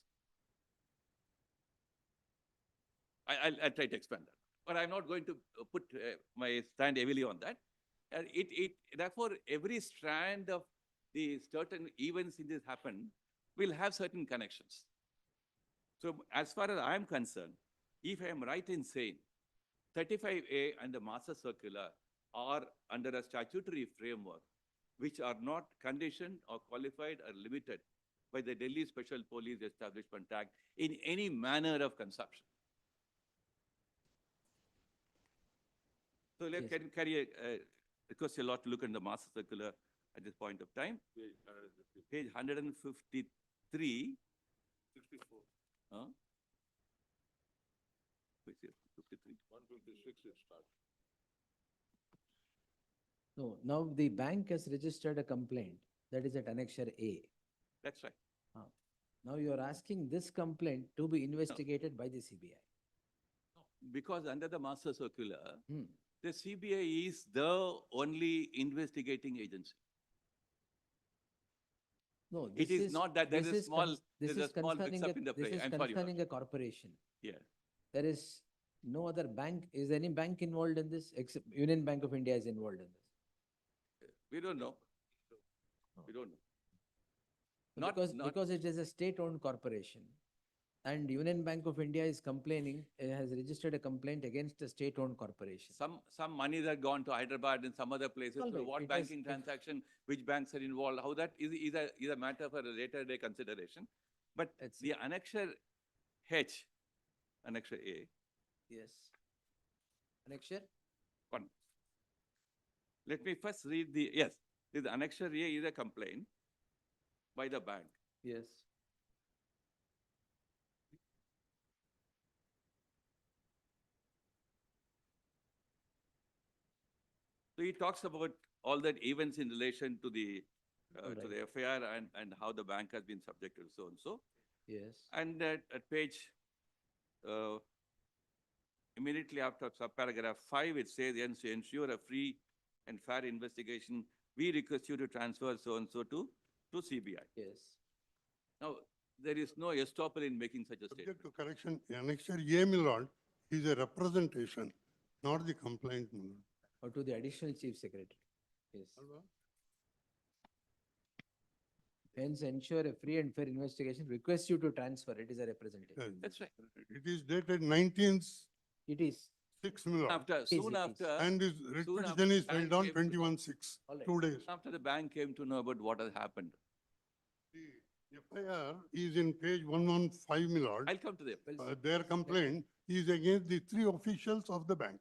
I'll try to expand that. But I'm not going to put my stand heavily on that. Therefore, every strand of the certain events in this happen will have certain connections. So as far as I'm concerned, if I am right in saying 35A and the Master Circular are under a statutory framework which are not conditioned or qualified or limited by the Delhi Special Police Establishment Act in any manner of consumption. So let's request a lot to look at the Master Circular at this point of time. Page 153. 64. Huh? 53. 156 it starts. No, now the bank has registered a complaint. That is at Annexure A. That's right. Now you are asking this complaint to be investigated by the CBI. Because under the Master Circular, the CBI is the only investigating agency. No, it is not that there is a small mix-up in the play. This is concerning a corporation. Yeah. There is no other bank. Is any bank involved in this? Except Union Bank of India is involved in this. We don't know. We don't know. Because it is a state-owned corporation. And Union Bank of India is complaining, has registered a complaint against a state-owned corporation. Some money that gone to Hyderabad and some other places. All right. What banking transaction, which banks are involved, how that is a matter for a later day consideration. But the Annexure H, Annexure A. Yes. Annexure? One. Let me first read the Annexure A is a complaint by the bank. Yes. So he talks about all that events in relation to the FIR and how the bank has been subjected so and so. Yes. And at page immediately after subparagraph 5, it says, to ensure a free and fair investigation, we request you to transfer so and so to CBI. Yes. Now, there is no estoppel in making such a statement. Subject to correction, Annexure A, my lord, is a representation, not the complaint, my lord. Or to the Additional Chief Secretary. Yes. Hence, ensure a free and fair investigation. Request you to transfer. It is a representation. That's right. It is dated 19th. It is. my lord. Soon after. And this writ soon after petition is the bank filed on came to know- 21/6, All right. 2 days. After the bank came to know about what has happened. The FIR is in page 115, my lord. I'll come to them. Their complaint is against the 3 officials of the bank.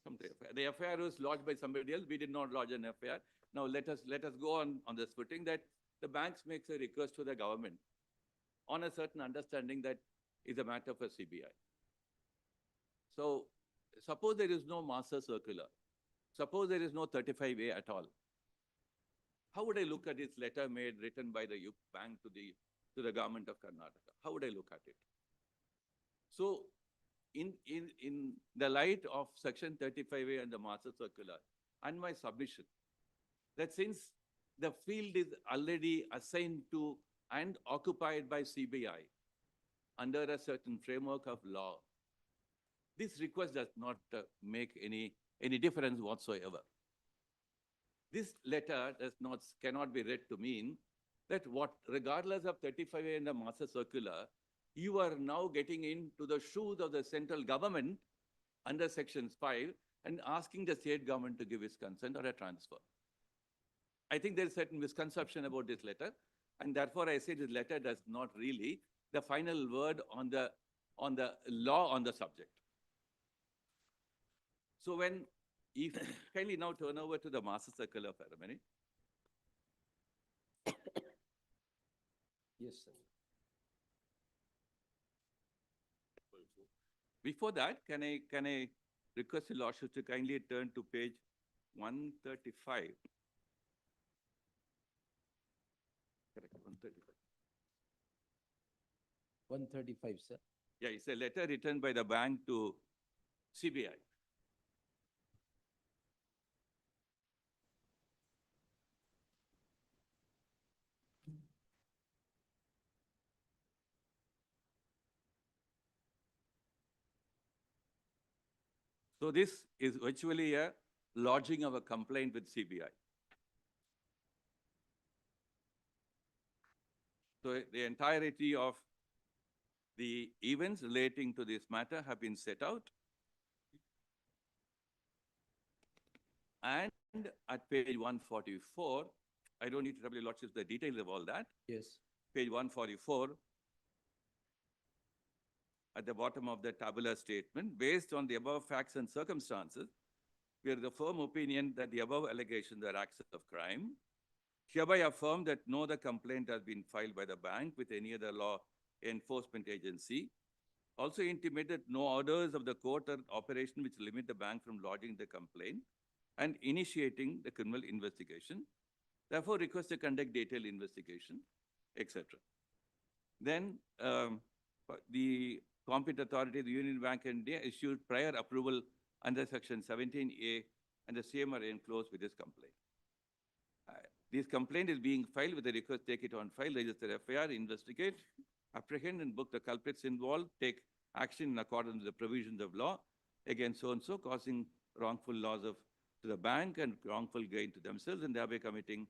Come to FIR. The FIR was lodged by somebody else. We did not lodge an FIR. Now let us go on this footing that the banks makes a request to the government on a certain understanding that is a matter for CBI. So suppose there is no master circular. Suppose there is no 35A at all. How would I look at this letter written by the bank to the government of Karnataka? How would I look at it? So in the light of section 35A and the master circular and my submission, that since the field is already assigned to and occupied by CBI under a certain framework of law, this request does not make any difference whatsoever. This letter cannot be read to mean that regardless of 35A and the master circular, you are now getting into the shoes of the central government under section 5 and asking the state government to give its consent or a transfer. I think there is certain misconception about this letter, and therefore I say this letter does not really the final word on the law on the subject. So if kindly now turn over to the master circular for a minute. Yes, sir. Before that, can I request the lordship to kindly turn to page 135? Correct, 135. 135, sir. Yeah, it's a letter written by the bank to CBI. So this is virtually a lodging of a complaint with CBI. So the entirety of the events relating to this matter have been set out. And at page 144, I don't need to tell you lots of the details of all that. Yes. Page 144, at the bottom of the tabular statement, based on the above facts and circumstances, we are the firm opinion that the above allegations are acts of crime. Hereby affirm that no other complaint has been filed by the bank with any other law enforcement agency. Also intimate that no orders of the court or operation which limit the bank from lodging the complaint and initiating the criminal investigation. Therefore, request to conduct detailed investigation, etc. Then the competent authority, the Union Bank of India, issued prior approval under section 17A, and the same are enclosed with this complaint. This complaint is being filed with a request, take it on file, register FIR, investigate, apprehend and book the culprits involved, take action in accordance with the provisions of law against so-and-so, causing wrongful loss to the bank and wrongful gain to themselves, and thereby committing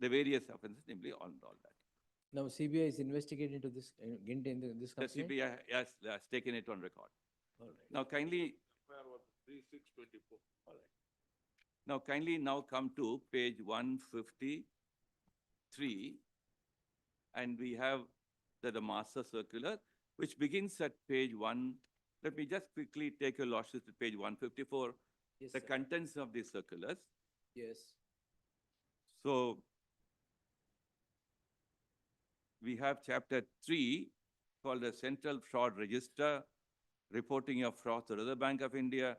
the various offenses, namely all that. Now CBI is investigating into this, this The complaint? CBI has taken it on record. All right. Now kindly, 3624. all right. Now kindly come to page 153, and we have the master circular, which begins at page 1. Let me just quickly take your lordship to page 154, Yes, the sir. contents of these circulars. Yes. So we have chapter 3 called the Central Fraud Register, reporting of frauds to the Reserve Bank of India.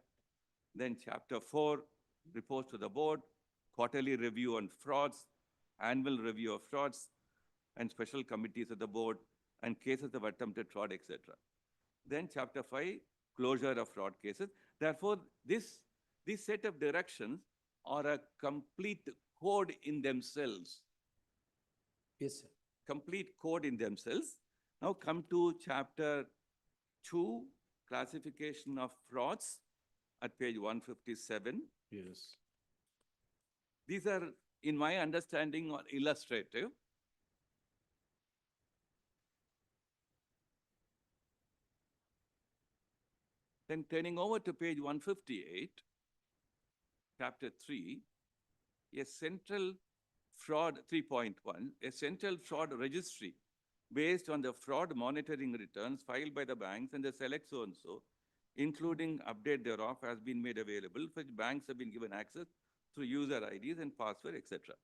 Then chapter 4, reports to the board, quarterly review on frauds, annual review of frauds, and special committees of the board, and cases of attempted fraud, etc. Then chapter 5, closure of fraud cases. Therefore, this set of directions are a complete code in themselves. Yes, sir. Complete code in themselves. Now come to chapter 2, classification of frauds at page 157. Yes. These are, in my understanding, are illustrative. Then turning over to page 158, chapter 3, a central fraud 3.1, a central fraud registry based on the fraud monitoring returns filed by the banks and the select so-and-so, including update thereof, has been made available, which banks have been given access through user IDs and password, etc.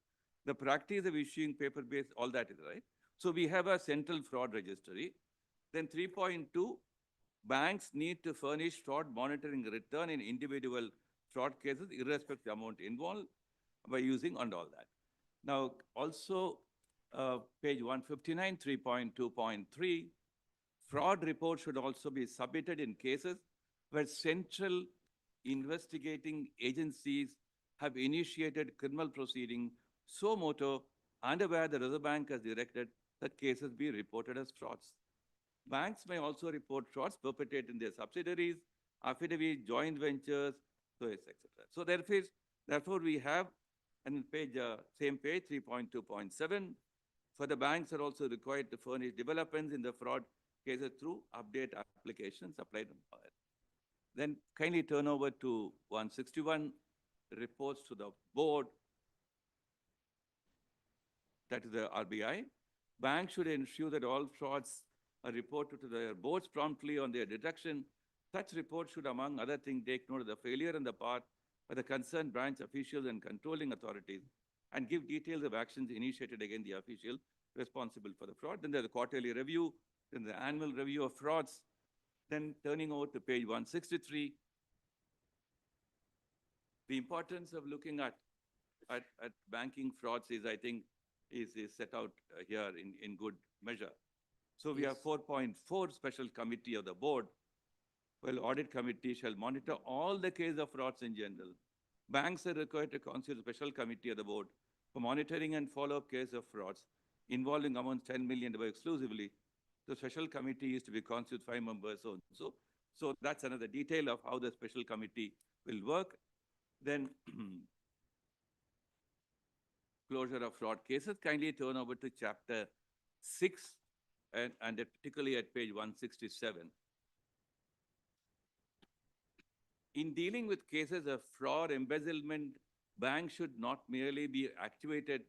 The practice of issuing paper-based, all that is right. So we have a central fraud registry. Then 3.2, banks need to furnish fraud monitoring return in individual fraud cases, irrespective of the amount involved, by using and all that. Now, also, page 159, 3.2.3, fraud reports should also be submitted in cases where central investigating agencies have initiated criminal proceeding so moto and where the Reserve Bank has directed that cases be reported as frauds. Banks may also report frauds perpetrated in their subsidiaries, affidavits, joint ventures, so etc. So therefore, we have, and page same page 3.2.7, for the banks are also required to furnish developments in the fraud cases through update applications applied. Then kindly turn over to 161, reports to the board, that is the RBI. Banks should ensure that all frauds are reported to their boards promptly on their detection. Such reports should, among other things, take note of the failure on the part of the concerned branch officials and controlling authorities and give details of actions initiated against the official responsible for the fraud. Then there's the quarterly review, then the annual review of frauds. Then turning over to page 163, the importance of looking at banking frauds is, I think, is set out here in good measure. So we have 4.4 special committee of the board. Well, audit committee shall monitor all the cases of frauds in general. Banks are required to constitute a special committee of the board for monitoring and follow-up cases of frauds involving amounts 10 million exclusively. The special committee is to be constituted 5 members. So that's another detail of how the special committee will work. Then closure of fraud cases. Kindly turn over to chapter 6 and particularly at page 167. In dealing with cases of fraud, embezzlement, banks should not merely be actuated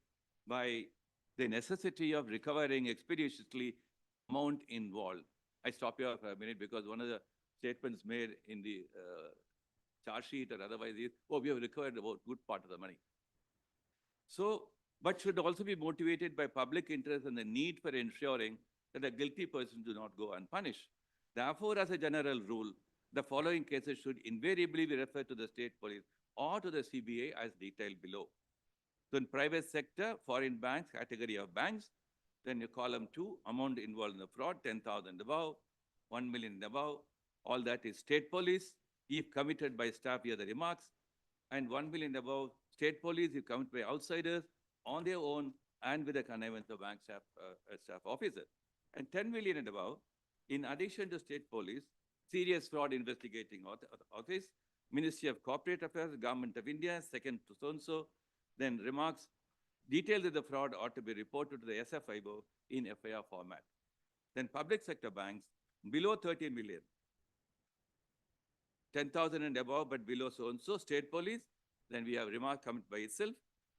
by the necessity of recovering expeditiously amount involved. I stop here for a minute because one of the statements made in the charge sheet or otherwise is, oh, we have recovered about good part of the money. So, but should also be motivated by public interest and the need for ensuring that a guilty person do not go unpunished. Therefore, as a general rule, the following cases should invariably be referred to the state police or to the CBI as detailed below. So in private sector, foreign banks, category of banks, then you column 2, amount involved in the fraud, 10,000 above, 1 million above, all that is state police, if committed by staff, here the remarks, and 1 million above, state police, if committed by outsiders, on their own, and with the connivance of bank staff, staff officer. And 10 million and above, in addition to state police, serious fraud investigating office, Ministry of Corporate Affairs, Government of India, second to so-and-so, then remarks, details of the fraud ought to be reported to the SFIO in FIR format. Then public sector banks, below 30 million, 10,000 and above, but below so-and-so, state police, then we have remark coming by itself.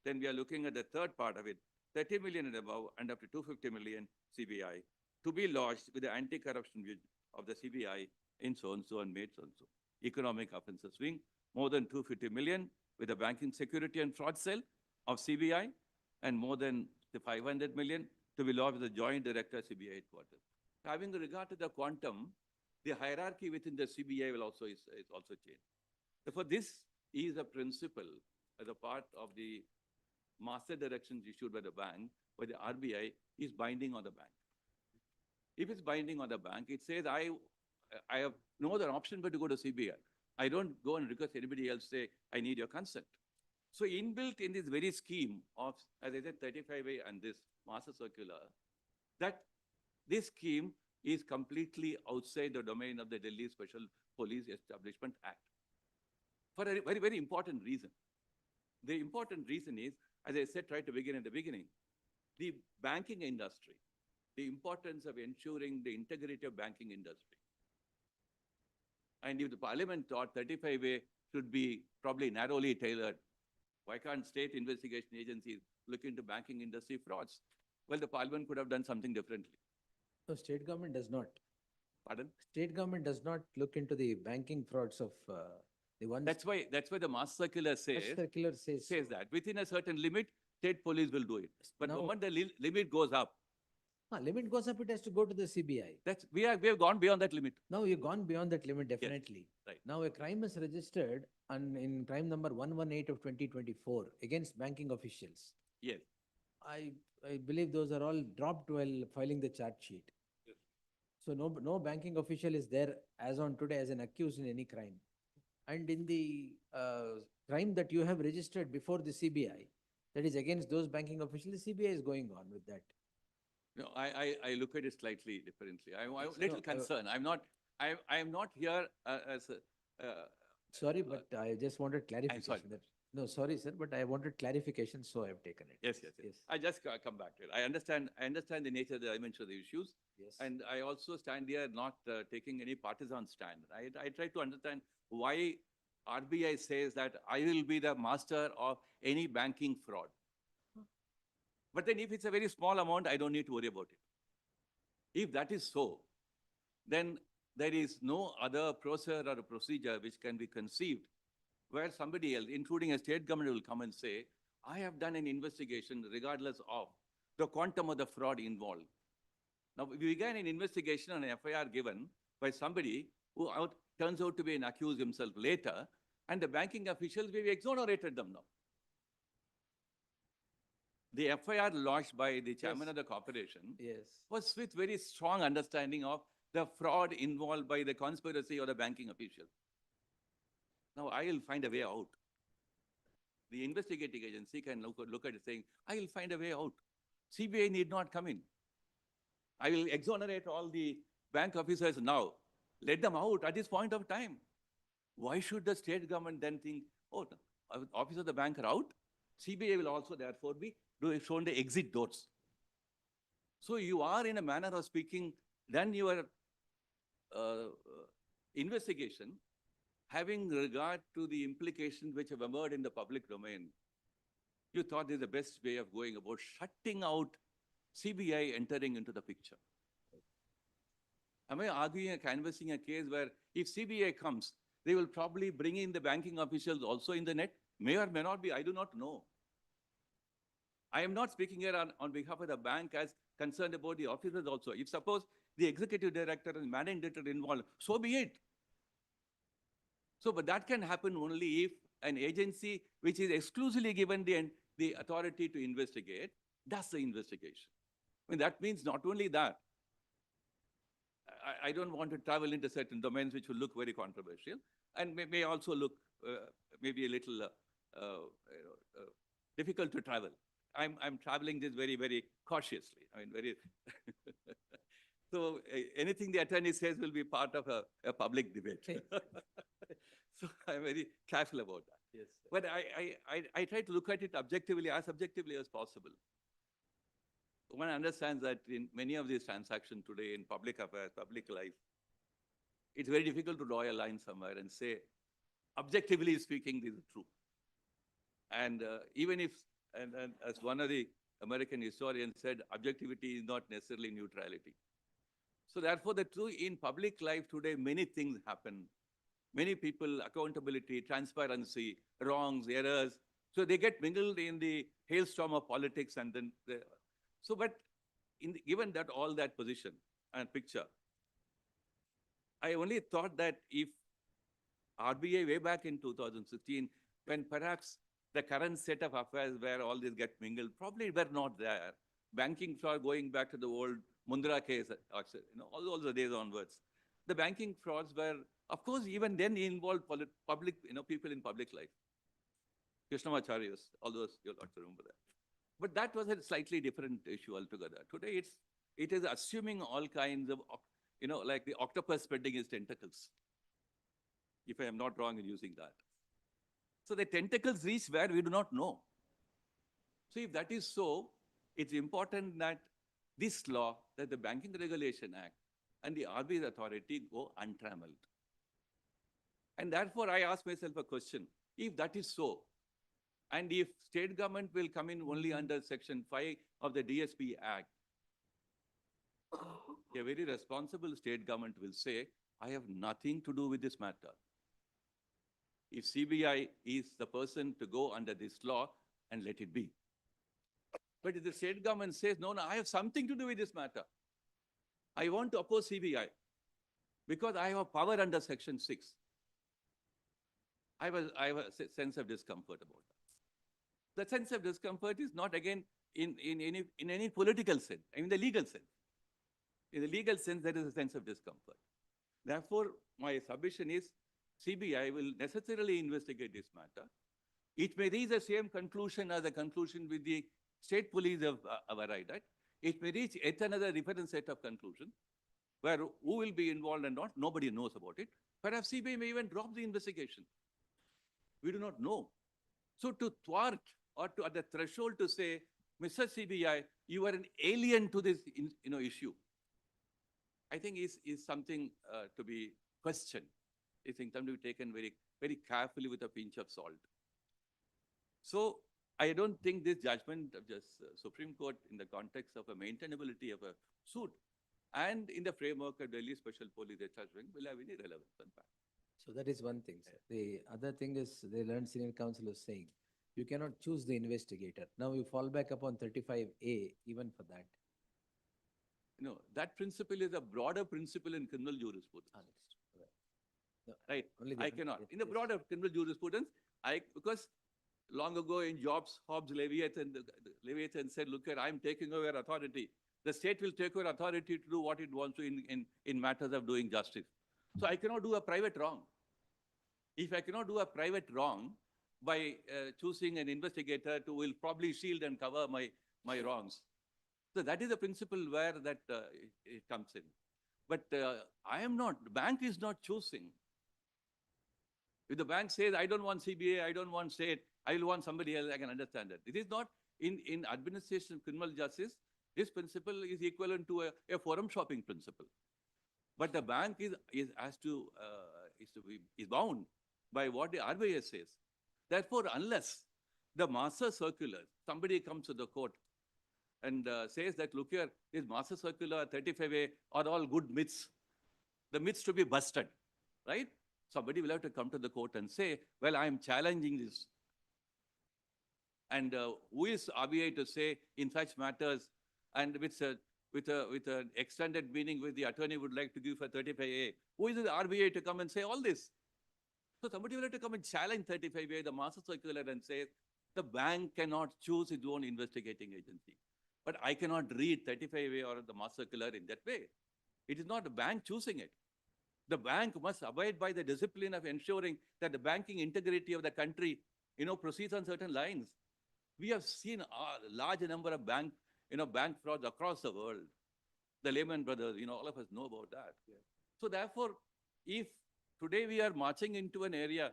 Then we are looking at the third part of it, 30 million and above, and up to 250 million CBI, to be lodged with the anti-corruption of the CBI in so-and-so and made so-and-so. Economic offences wing, more than 250 million with the banking security and fraud cell of CBI, and more than the 500 million to be lodged with the joint director CBI headquarters. Having regard to the quantum, the hierarchy within the CBI will also is also changed. Therefore, this is a principle as a part of the master directions issued by the bank, by the RBI, is binding on the bank. If it's binding on the bank, it says, I have no other option but to go to CBI. I don't go and request anybody else say, I need your consent. So inbuilt in this very scheme of, as I said, 35A and this master circular, that this scheme is completely outside the domain of the Delhi Special Police Establishment Act. For a very, very important reason. The important reason is, as I said right to begin at the beginning, the banking industry, the importance of ensuring the integrity of banking industry. And if the parliament thought 35A should be probably narrowly tailored, why can't state investigation agencies look into banking industry frauds? Well, the parliament could have done something differently. No, state government does not. Pardon? State government does not look into the banking frauds of the ones. That's why the mass circular says, Circular says that within a certain limit, state police will do it. But the Now- moment the limit goes up, limit goes up, it has to go to the CBI. we have gone beyond that limit. Now you've gone beyond that limit, definitely. right. Now a crime is registered in crime number 118 of 2024 against banking officials. Yes. I believe those are all dropped while filing the charge sheet. Yes. So no banking official is there as on today as an accused in any crime. And in the crime that you have registered before the CBI, that is against those banking officials, the CBI is going on with that. No, I look at it slightly differently. I'm Yes, little no, concerned. I'm not here as a, Sorry, but I just wanted clarification. sorry. No, sorry, sir, but I wanted clarification, so I have taken it. yes. I just come back to it. I understand the nature, the dimension of the issues. Yes. And I also stand here not taking any partisan stand. I try to understand why RBI says that I will be the master of any banking fraud. But then if it's a very small amount, I don't need to worry about it. If that is so, then there is no other process or a procedure which can be conceived where somebody else, including a state government, will come and say, I have done an investigation regardless of the quantum of the fraud involved. Now, we began an investigation on an FIR given by somebody who turns out to be an accused himself later, and the banking officials, we exonerated them now. The FIR lodged by the chairman of the corporation was with very strong understanding of the fraud involved by the conspiracy or the banking official. Now, I will find a way out. The investigating agency can look at it saying, I will find a way out. CBI need not come in. I will exonerate all the bank officers now. Let them out at this point of time. Why should the state government then think, oh, officers of the bank are out? CBI will also therefore be shown the exit doors. So you are, in a manner of speaking, done your investigation having regard to the implications which have emerged in the public domain. You thought this is the best way of going about shutting out CBI entering into the picture. Am I arguing canvassing a case where if CBI comes, they will probably bring in the banking officials also in the net? May or may not be, I do not know. I am not speaking here on behalf of the bank as concerned about the officers also. If suppose the executive director and managing director involved, so be it. So, but that can happen only if an agency which is exclusively given the authority to investigate does the investigation. I mean, that means not only that. I don't want to travel into certain domains which will look very controversial and may also look maybe a little difficult to travel. I'm traveling this very, very cautiously. I mean, very. So anything the attorney says will be part of a public debate. So I'm very careful about that. Yes. But I try to look at it objectively as possible. One understands that in many of these transactions today in public affairs, public life, it's very difficult to draw a line somewhere and say, objectively speaking, this is true. And even if, and as one of the American historians said, objectivity is not necessarily neutrality. So therefore, the truth in public life today, many things happen. Many people, accountability, transparency, wrongs, errors. So they get mingled in the hailstorm of politics and then, but given that all that position and picture, I only thought that if RBI way back in 2016, when perhaps the current set of affairs where all this get mingled, probably were not there. Banking fraud going back to the old Mundra case, all the days onwards. The banking frauds were, of course, even then involved public, people in public life. Krishnamacharyas, all those, you'll have to remember that. But that was a slightly different issue altogether. Today, it is assuming all kinds of, like the octopus spreading its tentacles. If I am not wrong in using that. So the tentacles reach where we do not know. So if that is so, it's important that this law, that the Banking Regulation Act and the RBI authority go untrammeled. And therefore, I ask myself a question. If that is so, and if state government will come in only under Section 5 of the DSP Act, a very responsible state government will say, I have nothing to do with this matter. If CBI is the person to go under this law, and let it be. But if the state government says, no, I have something to do with this matter. I want to oppose CBI because I have a power under Section 6. I have a sense of discomfort about that. The sense of discomfort is not again in any political sense, in the legal sense. In the legal sense, there is a sense of discomfort. Therefore, my submission is CBI will necessarily investigate this matter. It may reach the same conclusion as the conclusion with the state police have arrived at. It may reach yet another different set of conclusions where who will be involved and not, nobody knows about it. Perhaps CBI may even drop the investigation. We do not know. So to thwart or to at the threshold to say, Mr. CBI, you are an alien to this issue, I think is something to be questioned. It's something to be taken very, very carefully with a pinch of salt. So I don't think this judgment of just Supreme Court in the context of a maintainability of a suit and in the framework of Delhi Special Police judgment will have any relevance on that. So that is one thing, sir. The other thing is the learned senior counsel was saying, you cannot choose the investigator. Now you fall back upon 35A even for that. No, that principle is a broader principle in criminal jurisprudence. No, right? only I cannot. In the broader criminal jurisprudence, because long ago in Hobbes Leviathan said, look here, I'm taking over authority. The state will take over authority to do what it wants to in matters of doing justice. So I cannot do a private wrong. If I cannot do a private wrong by choosing an investigator who will probably shield and cover my wrongs. So that is the principle where that it comes in. But the bank is not choosing. If the bank says, I don't want CBA, I don't want state, I will want somebody else, I can understand that. It is not in administration criminal justice, this principle is equivalent to a forum shopping principle. But the bank is bound by what the RBI says. Therefore, unless the master circular, somebody comes to the court and says that, look here, this master circular 35A are all good myths. The myths to be busted, right? Somebody will have to come to the court and say, well, I am challenging this. And who is RBI to say in such matters and with an extended meaning which the attorney would like to give for 35A? Who is the RBI to come and say all this? So somebody will have to come and challenge 35A, the master circular, and say, the bank cannot choose its own investigating agency. But I cannot read 35A or the master circular in that way. It is not the bank choosing it. The bank must abide by the discipline of ensuring that the banking integrity of the country, proceeds on certain lines. We have seen a large number of bank frauds across the world. The Lehman Brothers, all of us know about that. Yeah. So therefore, if today we are marching into an area,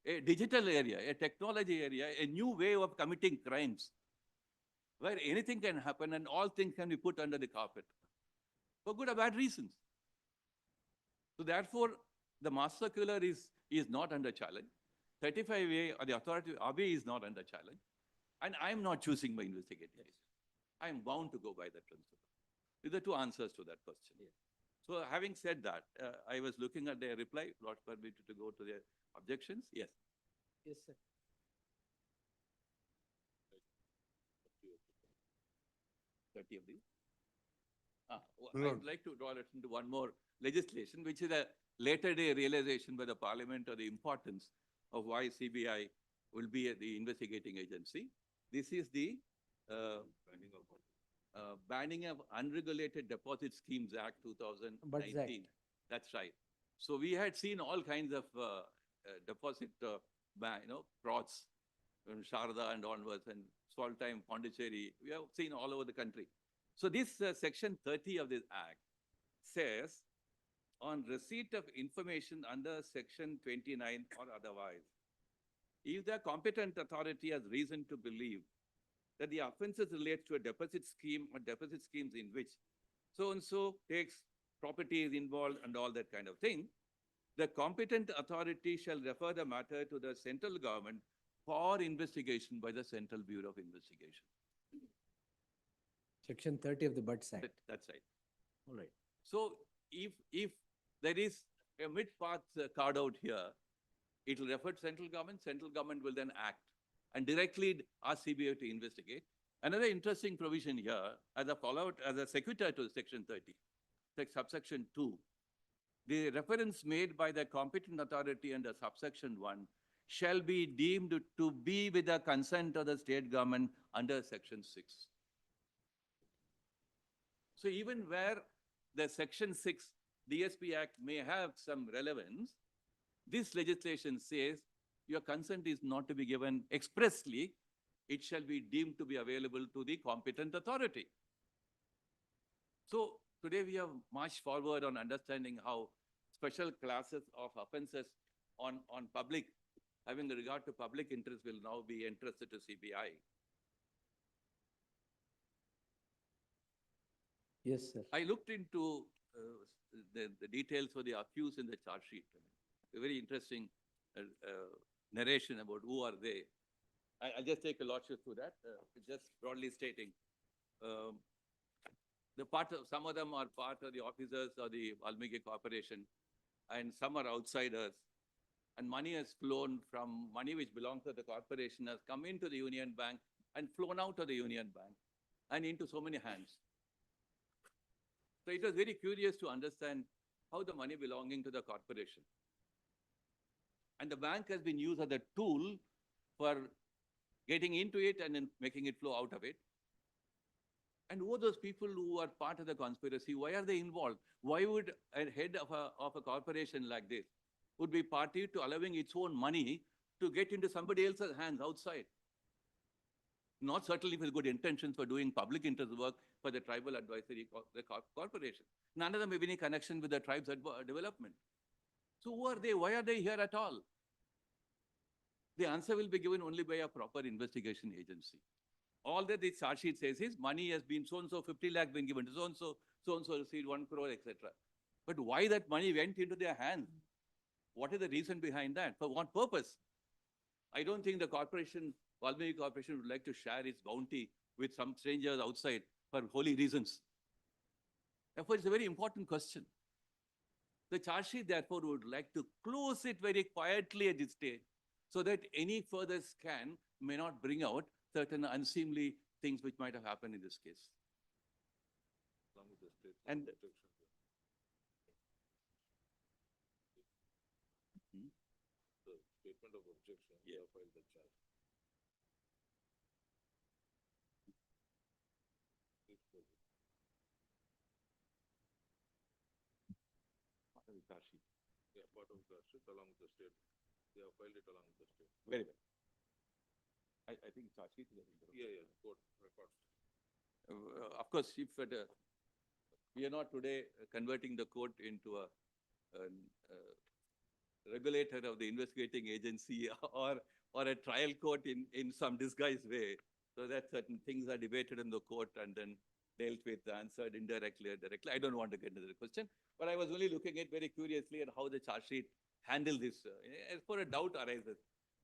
a digital area, a technology area, a new way of committing crimes, where anything can happen and all things can be put under the carpet for good or bad reasons. So therefore, the master circular is not under challenge. 35A or the authority RBI is not under challenge. And I'm not choosing my investigating agent. I'm bound to go by that principle. These are two answers to that question. Yeah. So having said that, I was looking at their reply, not permitted to go to their objections. Yes. Yes, sir. 30 of these. I would like to draw attention to one more legislation, which is a later day realization by the Parliament of the importance of why CBI will be the investigating agency. This is the Banning of Unregulated Deposit Schemes Act 2019. That's right. So we had seen all kinds of deposit frauds from Sharda and onwards and small time Pondicherry. We have seen all over the country. So this section 30 of this act says, on receipt of information under section 29 or otherwise, if the competent authority has reason to believe that the offenses relate to a deposit scheme or deposit schemes in which so-and-so takes property is involved and all that kind of thing, the competent authority shall refer the matter to the central government for investigation by the Central Bureau of Investigation. Section 30 of the Butts Act. That's right. All right. So if there is a mid-path carved out here, it will refer to central government will then act and directly ask CBI to investigate. Another interesting provision here, as a follow-out, as a sequitur to section 30, like subsection 2, the reference made by the competent authority under subsection 1 shall be deemed to be with the consent of the state government under section 6. So even where the section 6 DSP Act may have some relevance, this legislation says your consent is not to be given expressly. It shall be deemed to be available to the competent authority. So today we have marched forward on understanding how special classes of offenses on public, having regard to public interest, will now be entrusted to CBI. Yes, sir. I looked into the details for the accused in the charge sheet. A very interesting narration about who are they. I'll just take a lordship through that, just broadly stating. Some of them are part of the officers of the Valmiki Corporation, and some are outsiders. And money has flown from money which belongs to the corporation has come into the Union Bank and flown out of the Union Bank and into so many hands. So it was very curious to understand how the money belonging to the corporation. And the bank has been used as a tool for getting into it and then making it flow out of it. And who are those people who are part of the conspiracy? Why are they involved? Why would a head of a corporation like this would be party to allowing its own money to get into somebody else's hands outside? Not certainly with good intentions for doing public interest work for the tribal advisory corporation. None of them have any connection with the tribe's development. So who are they? Why are they here at all? The answer will be given only by a proper investigation agency. All that the charge sheet says is money has been so-and-so, 50 lakh been given to so-and-so received 1 crore, etc. But why that money went into their hands? What is the reason behind that? For what purpose? I don't think the corporation, Valmiki Corporation, would like to share its bounty with some strangers outside for holy reasons. Therefore, it's a very important question. The charge sheet, therefore, would like to close it very quietly at this stage so that any further scan may not bring out certain unseemly things which might have happened in this case. And the statement of objection, you have filed the charge. Part of the charge sheet. Yeah, part of the charge sheet along with the state. They have filed it along with the state. Very well. I think charge sheet is Yeah, court records. of course, if we are not today converting the court into a regulator of the investigating agency or a trial court in some disguised way, so that certain things are debated in the court and then dealt with, answered indirectly or directly. I don't want to get into the question, but I was only looking at very curiously at how the charge sheet handled this. As for a doubt arises,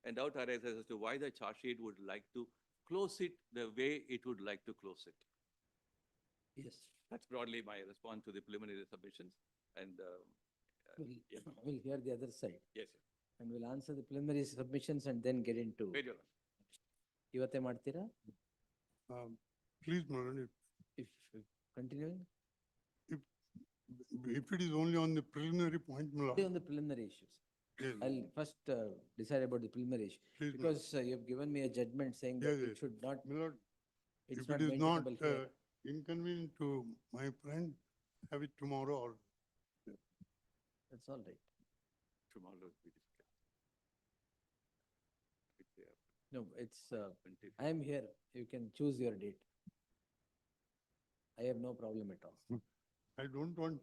and doubt arises as to why the charge sheet would like to close it the way it would like to close it. Yes. That's broadly my response to the preliminary submissions. And We'll hear the other side. yes, sir. And we'll answer the preliminary submissions and then get into. Very well. Ivatte ಮಾಡ್ತೀರಾ? Please, Madam, If continuing? if it is only on the preliminary point, my lord. Only on the preliminary issues. Yes. I'll first decide about the preliminary issue. Please, Because you have given me a judgment saying that Yes, it should not, My lord, it's if not it is not maintainable here. inconvenient to my friend, have it tomorrow or. That's all right. Tomorrow we discuss. No, it's, I am here. You can choose your date. I have no problem at all. I don't want,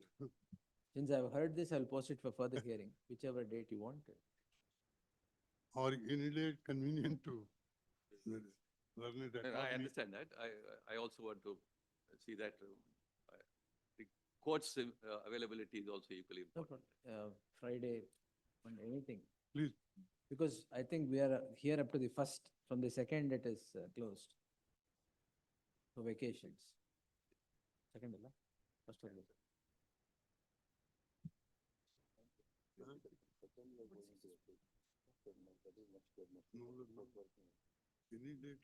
Since I've heard this, I'll post it for further hearing, whichever date you want. or any day convenient to learn it. I understand that. I also want to see that the court's availability is also equally No important. problem. Friday, on anything. Please. Because I think we are here up to the first, from the second it is closed. For vacations. Second, Allah? First of all. Any date?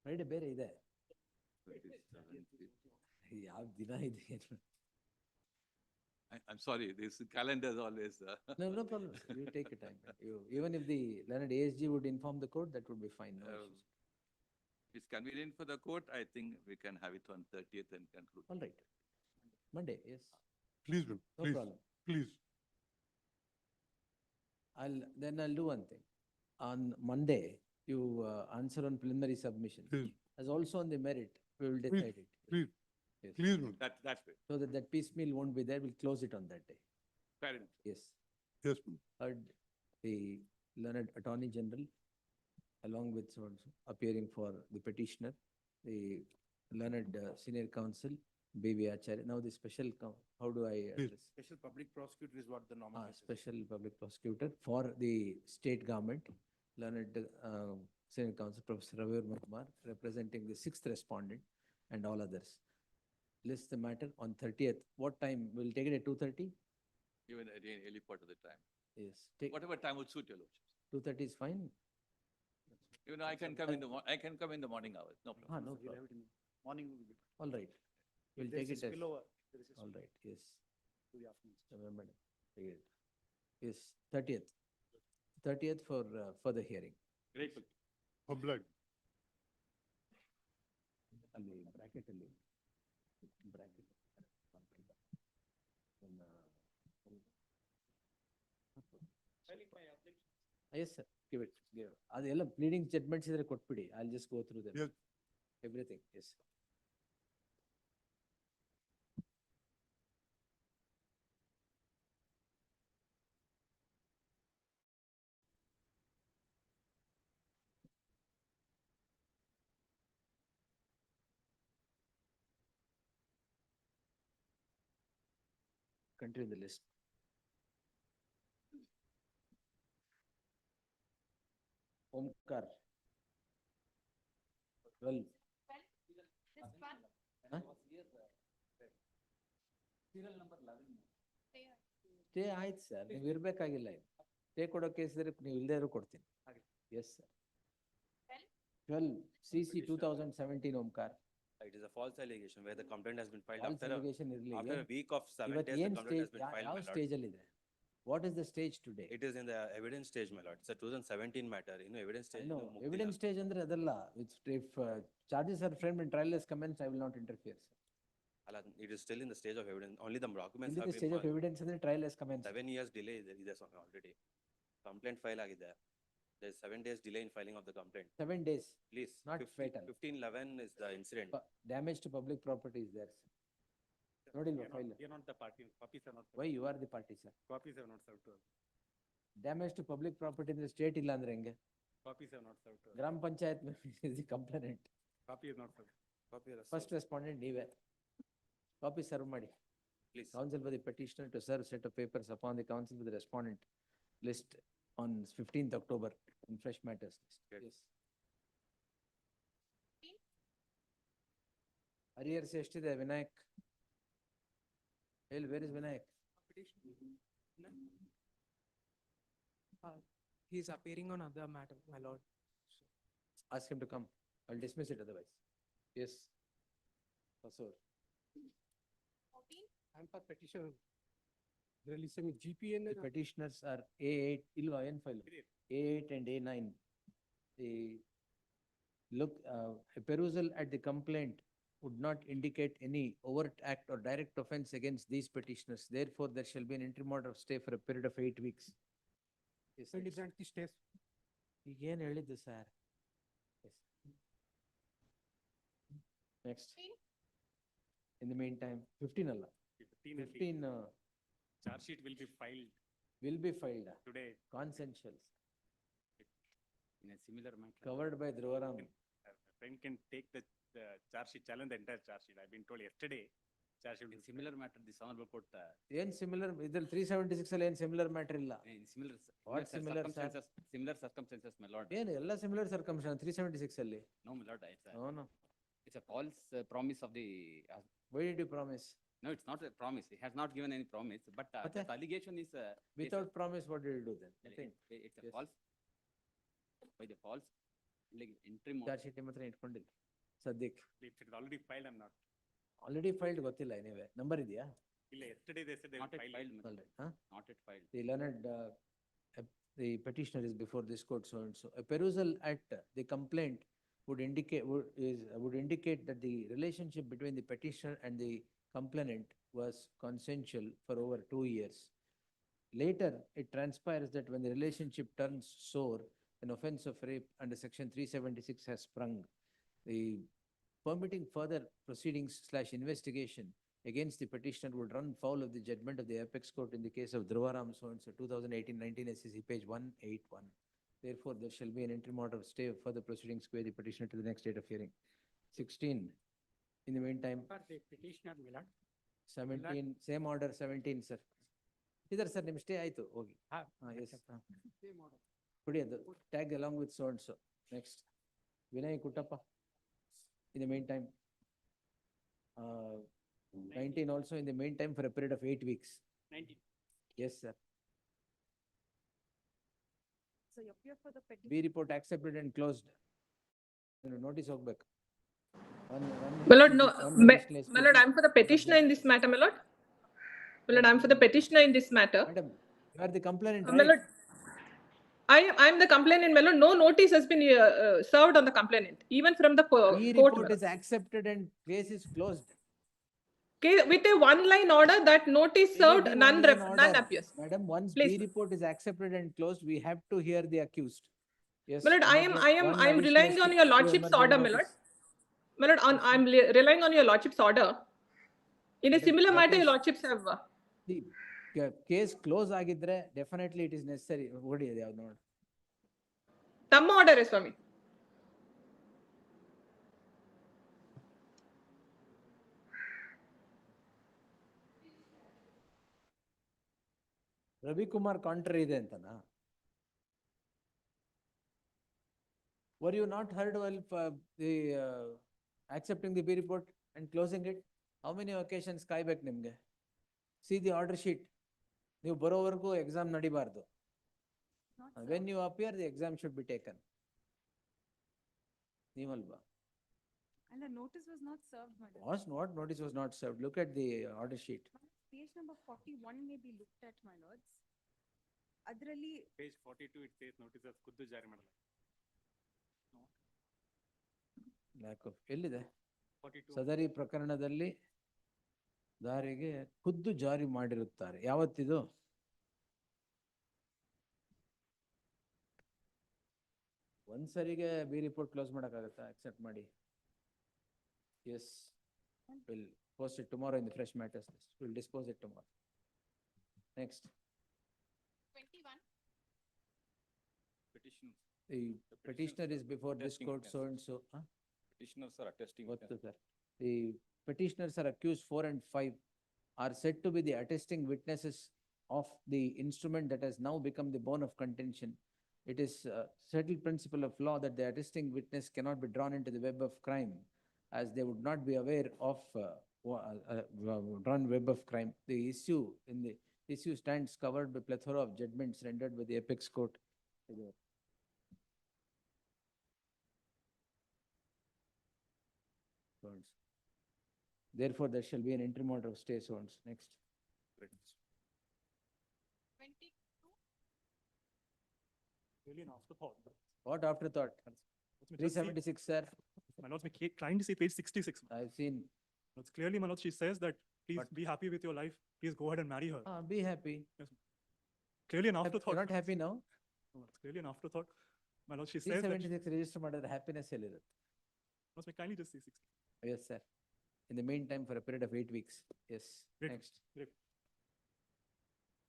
Friday ಬೇರೆ ಇದೆ. ಯಾವ ದಿನ ಇದೆ? I'm sorry, this calendar is always. No problem. You take your time. Even if the learned ASG would inform the court, that would be fine. No issues. It's convenient for the court. I think we can have it on 30th and conclude. All right. Monday, yes. Please, No please, problem. please. I'll do one thing. On Monday, you answer on preliminary submission. Please. As also on the merit, we will Please, decide it. please, Yes. please, ma'am. That's good. So that piecemeal won't be there, we'll close it on that day. Fair enough. Yes. Yes, ma'am. Heard the learned Attorney General, along with so and so, appearing for the petitioner, the learned Senior Counsel, B.V. Acharya. Now the special, how do I Please. address? Special public prosecutor is what the nomenclature is. Special Public Prosecutor for the state government, learned Senior Counsel, Professor Ravi Kumar, representing the sixth respondent and all others. List the matter on 30th. What time? We'll take it at 2:30? Even at the early part of the time. Yes. Take Whatever time would suit your lordship. 2:30 is fine? You know, I can come in the, I can come in the morning hours, no problem. No We'll problem. have it in the morning will be. All right. We'll There's take a it as, spillover. There is a all spillover right, yes. to the afternoon. Madam, take it. Yes, 30th. 30th for the hearing. Grateful. Public. ಅಲ್ಲಿ bracket ಅಲ್ಲಿ bracket. Yes, sir. Give it. ಅದೆಲ್ಲ pleading judgments ಇದ್ರೆ ಕೊಟ್ಬಿಡಿ. I'll just go through them. Yes. Everything, yes. Continue the list. Omkar. 12. Huh? Stay ಆಯ್ತು sir, ನೀವು ಇರ್ಬೇಕಾಗಿಲ್ಲ. Stay ಕೊಡೋ case ಇದ್ರೆ ನೀವು ಇಲ್ಲದೆ ಇರೋ ಕೊಡ್ತೀನಿ. Yes, sir. 12 CC 2017 Omkar. It is a false allegation where the complaint has been filed False allegation ಇರ್ಲಿ. after a week of 7 ಇವತ್ತು days, the ಏನ್ complaint has stage, been filed, ಯಾವ my lord. ಸ್ಟೇಜ್ ಅಲ್ಲಿ ಇದೆ? What is the stage today? It is in the evidence stage, my lord. It's a 2017 matter, evidence stage. No, evidence stage ಅಂದ್ರೆ ಅದಲ್ಲ. If charges are framed and trial has commenced, I will not interfere, sir. It is still in the stage of evidence. Only the documents In have the been stage of filed. evidence ಅಂದ್ರೆ trial has commenced. 7 years delay ಇದೆ already. Complaint file ಆಗಿದೆ. There is 7 days delay in filing of the complaint. 7 days. Please. Not fatal. 15/11 is the incident. Damage to public property is there, sir. ನೋಡಿಲ್ವಾ file? We are not the party. Copies are not. Why you are the party, sir? Copies have not served to us. Damage to public property ಅಂದ್ರೆ state ಇಲ್ಲ ಅಂದ್ರೆ ಹೆಂಗೆ? Copies have not served to us. ಗ್ರಾಮ panchayat is the complainant. Copy is not served. Copy is First respondent ನೀವೇ. Copy serve ಮಾಡಿ. Please. Counsel for the petitioner to serve set of papers upon the counsel for the respondent list on 15th October in fresh matters list. Yes. Arrears ಎಷ್ಟಿದೆ Vinayak? Where is Vinayak? He is appearing on other matter, my lord. Ask him to come. I'll dismiss it otherwise. Yes. Pasur. I'm for petition. Releasing GPN. The petitioners are A8, ilva ಏನ್ file? A8 and A9. The look, a perusal at the complaint would not indicate any overt act or direct offense against these petitioners. Therefore, there shall be an interim order of stay for a period of 8 weeks. Yes, sir. Exactly stays. ಈಗೇನ್ ಹೇಳಿದ್ದು sir? Next. In the meantime, 15 ಅಲ್ಲ. 15 charge sheet will be filed will be filed. today Consensual. in a similar matter. Covered by Dhruvaram. friend can take the charge sheet, challenge the entire charge sheet. I've been told yesterday, charge sheet. In similar matter, this honorable court, ಏನ್ similar, ಇದ್ರಲ್ಲಿ 376 ಅಲ್ಲಿ ಏನ್ similar matter ಇಲ್ಲ. In similar. What similar, sir? Similar circumstances, my lord. ಏನು ಎಲ್ಲ similar circumstance 376 ಅಲ್ಲಿ. No, my lord, No, no. it's a false promise of the. Why did you promise? No, it's not a promise. He has not given any promise, but Okay. the allegation is. Without promise, what did you do then? Nothing. It's a Yes. false. By the false, like interim. Charge sheet ಮಾತ್ರ ಇಟ್ಕೊಂಡಿಲ್ಲ ಸದ್ಯಕ್ಕೆ. It's already filed, I'm not. Already filed ಗೊತ್ತಿಲ್ಲ ಏನಿವೆ number ಇದೆಯಾ? ಇಲ್ಲ, yesterday they said they Not yet filed. filed, Already, huh? Not yet filed. The learned, the petitioner is before this court, so and so. A perusal at the complaint would indicate that the relationship between the petitioner and the complainant was consensual for over 2 years. Later, it transpires that when the relationship turns sour, an offense of rape under section 376 has sprung. The permitting further proceedings / investigation against the petitioner would run foul of the judgment of the apex court in the case of Dhruvaram so and so 2018-19 SCC page 181. Therefore, there shall be an interim order of stay of further proceedings where the petitioner to the next date of hearing. 16. In the meantime, For the petitioner, my lord. 17, same order 17, sir. Idhar sir, nim stay ಆಯ್ತು ಹೋಗಿ. Yes. ಕೊಡಿ ಅದು tag along with so and so. Next. Vinay Kuttappa. In the meantime, 19 also in the meantime for a period of 8 weeks. 19. Yes, sir. So you appear for the petition. B report accepted and closed. Notice ಹೋಗ್ಬೇಕು. My lord, no, my lord, I'm for the petitioner in this matter, my lord. My lord, I'm for the petitioner in this matter. Madam, you are the complainant, My right? lord, I am the complainant, my lord. No notice has been served on the complainant, even from the B court. report my is accepted and case is closed. Okay, with a one-line order that notice served, Any none one-line order. none appears. Madam, once Please. B report is accepted and closed, we have to hear the accused. Yes. My lord, I am one additional relying on your step to lordship's emergency order, my lord. notice. My lord, I'm relying on your lordship's order. In a Madam, similar that matter, your is- lordships have. The case close ಆಗಿದ್ರೆ definitely it is necessary. What is ಯಾವ್ದು ನೋಡಿ? ತಮ್ಮ order, Swami. Ravikumar country ಇದೆ ಅಂತನಾ? Were you not heard while the accepting the B report and closing it? How many occasions ಕಾಯ್ಬೇಕು ನಿಮ್ಗೆ? See the order sheet. ನೀವು ಬರೋವರೆಗೂ exam ನಡಿಬಾರ್ದು. When you appear, the exam should be taken. ನೀವಲ್ವಾ? And the notice was not served, madam. What notice was not served? Look at the order sheet. Page number 41 may be looked at, my lords. Adralli, Page 42, it says notices ಖುದ್ದು ಜಾರಿ ಮಾಡಲ್ಲ. Lack of, ಎಲ್ಲಿದೆ? 42. ಸದರಿ ಪ್ರಕರಣದಲ್ಲಿ ದಾರಿಗೆ ಖುದ್ದು ಜಾರಿ ಮಾಡಿರುತ್ತಾರೆ. ಯಾವತ್ತಿದು? ಒಂದ್ಸರಿಗೆ ಬಿ ರಿಪೋರ್ಟ್ ಕ್ಲೋಸ್ ಮಾಡಕ್ಕಾಗತ್ತಾ? ಅಕ್ಸೆಪ್ಟ್ ಮಾಡಿ. Yes, we'll post it tomorrow in the fresh matters list. We'll dispose it tomorrow. Next, 21. Petitions. the petitioner is before this attesting court, so and so. Huh? Petitioners are attesting. What sir? The petitioners are accused 4 and 5 are said to be the attesting witnesses of the instrument that has now become the bone of contention. It is a settled principle of law that the attesting witness cannot be drawn into the web of crime, as they would not be aware of drawn web of crime. The issue stands covered by plethora of judgments rendered by the apex court. Therefore, there shall be an interim order of stay. So on. Next. 22. Really an afterthought. What afterthought? 376, sir. My lords, we're trying to see page 66. I've seen. It's clearly, my lords, she says that please But- be happy with your life. Please go ahead and marry her. Be happy. Clearly an You're afterthought. not happy now? No, it's clearly an afterthought. My lord, she says that. 376 register ಮಾಡಿದ್ರೆ happiness ಎಲ್ಲಿರುತ್ತೆ? Lords, may kindly just see 60. Yes, sir. In the meantime, for a period of 8 weeks. Yes. Great. Next. Great.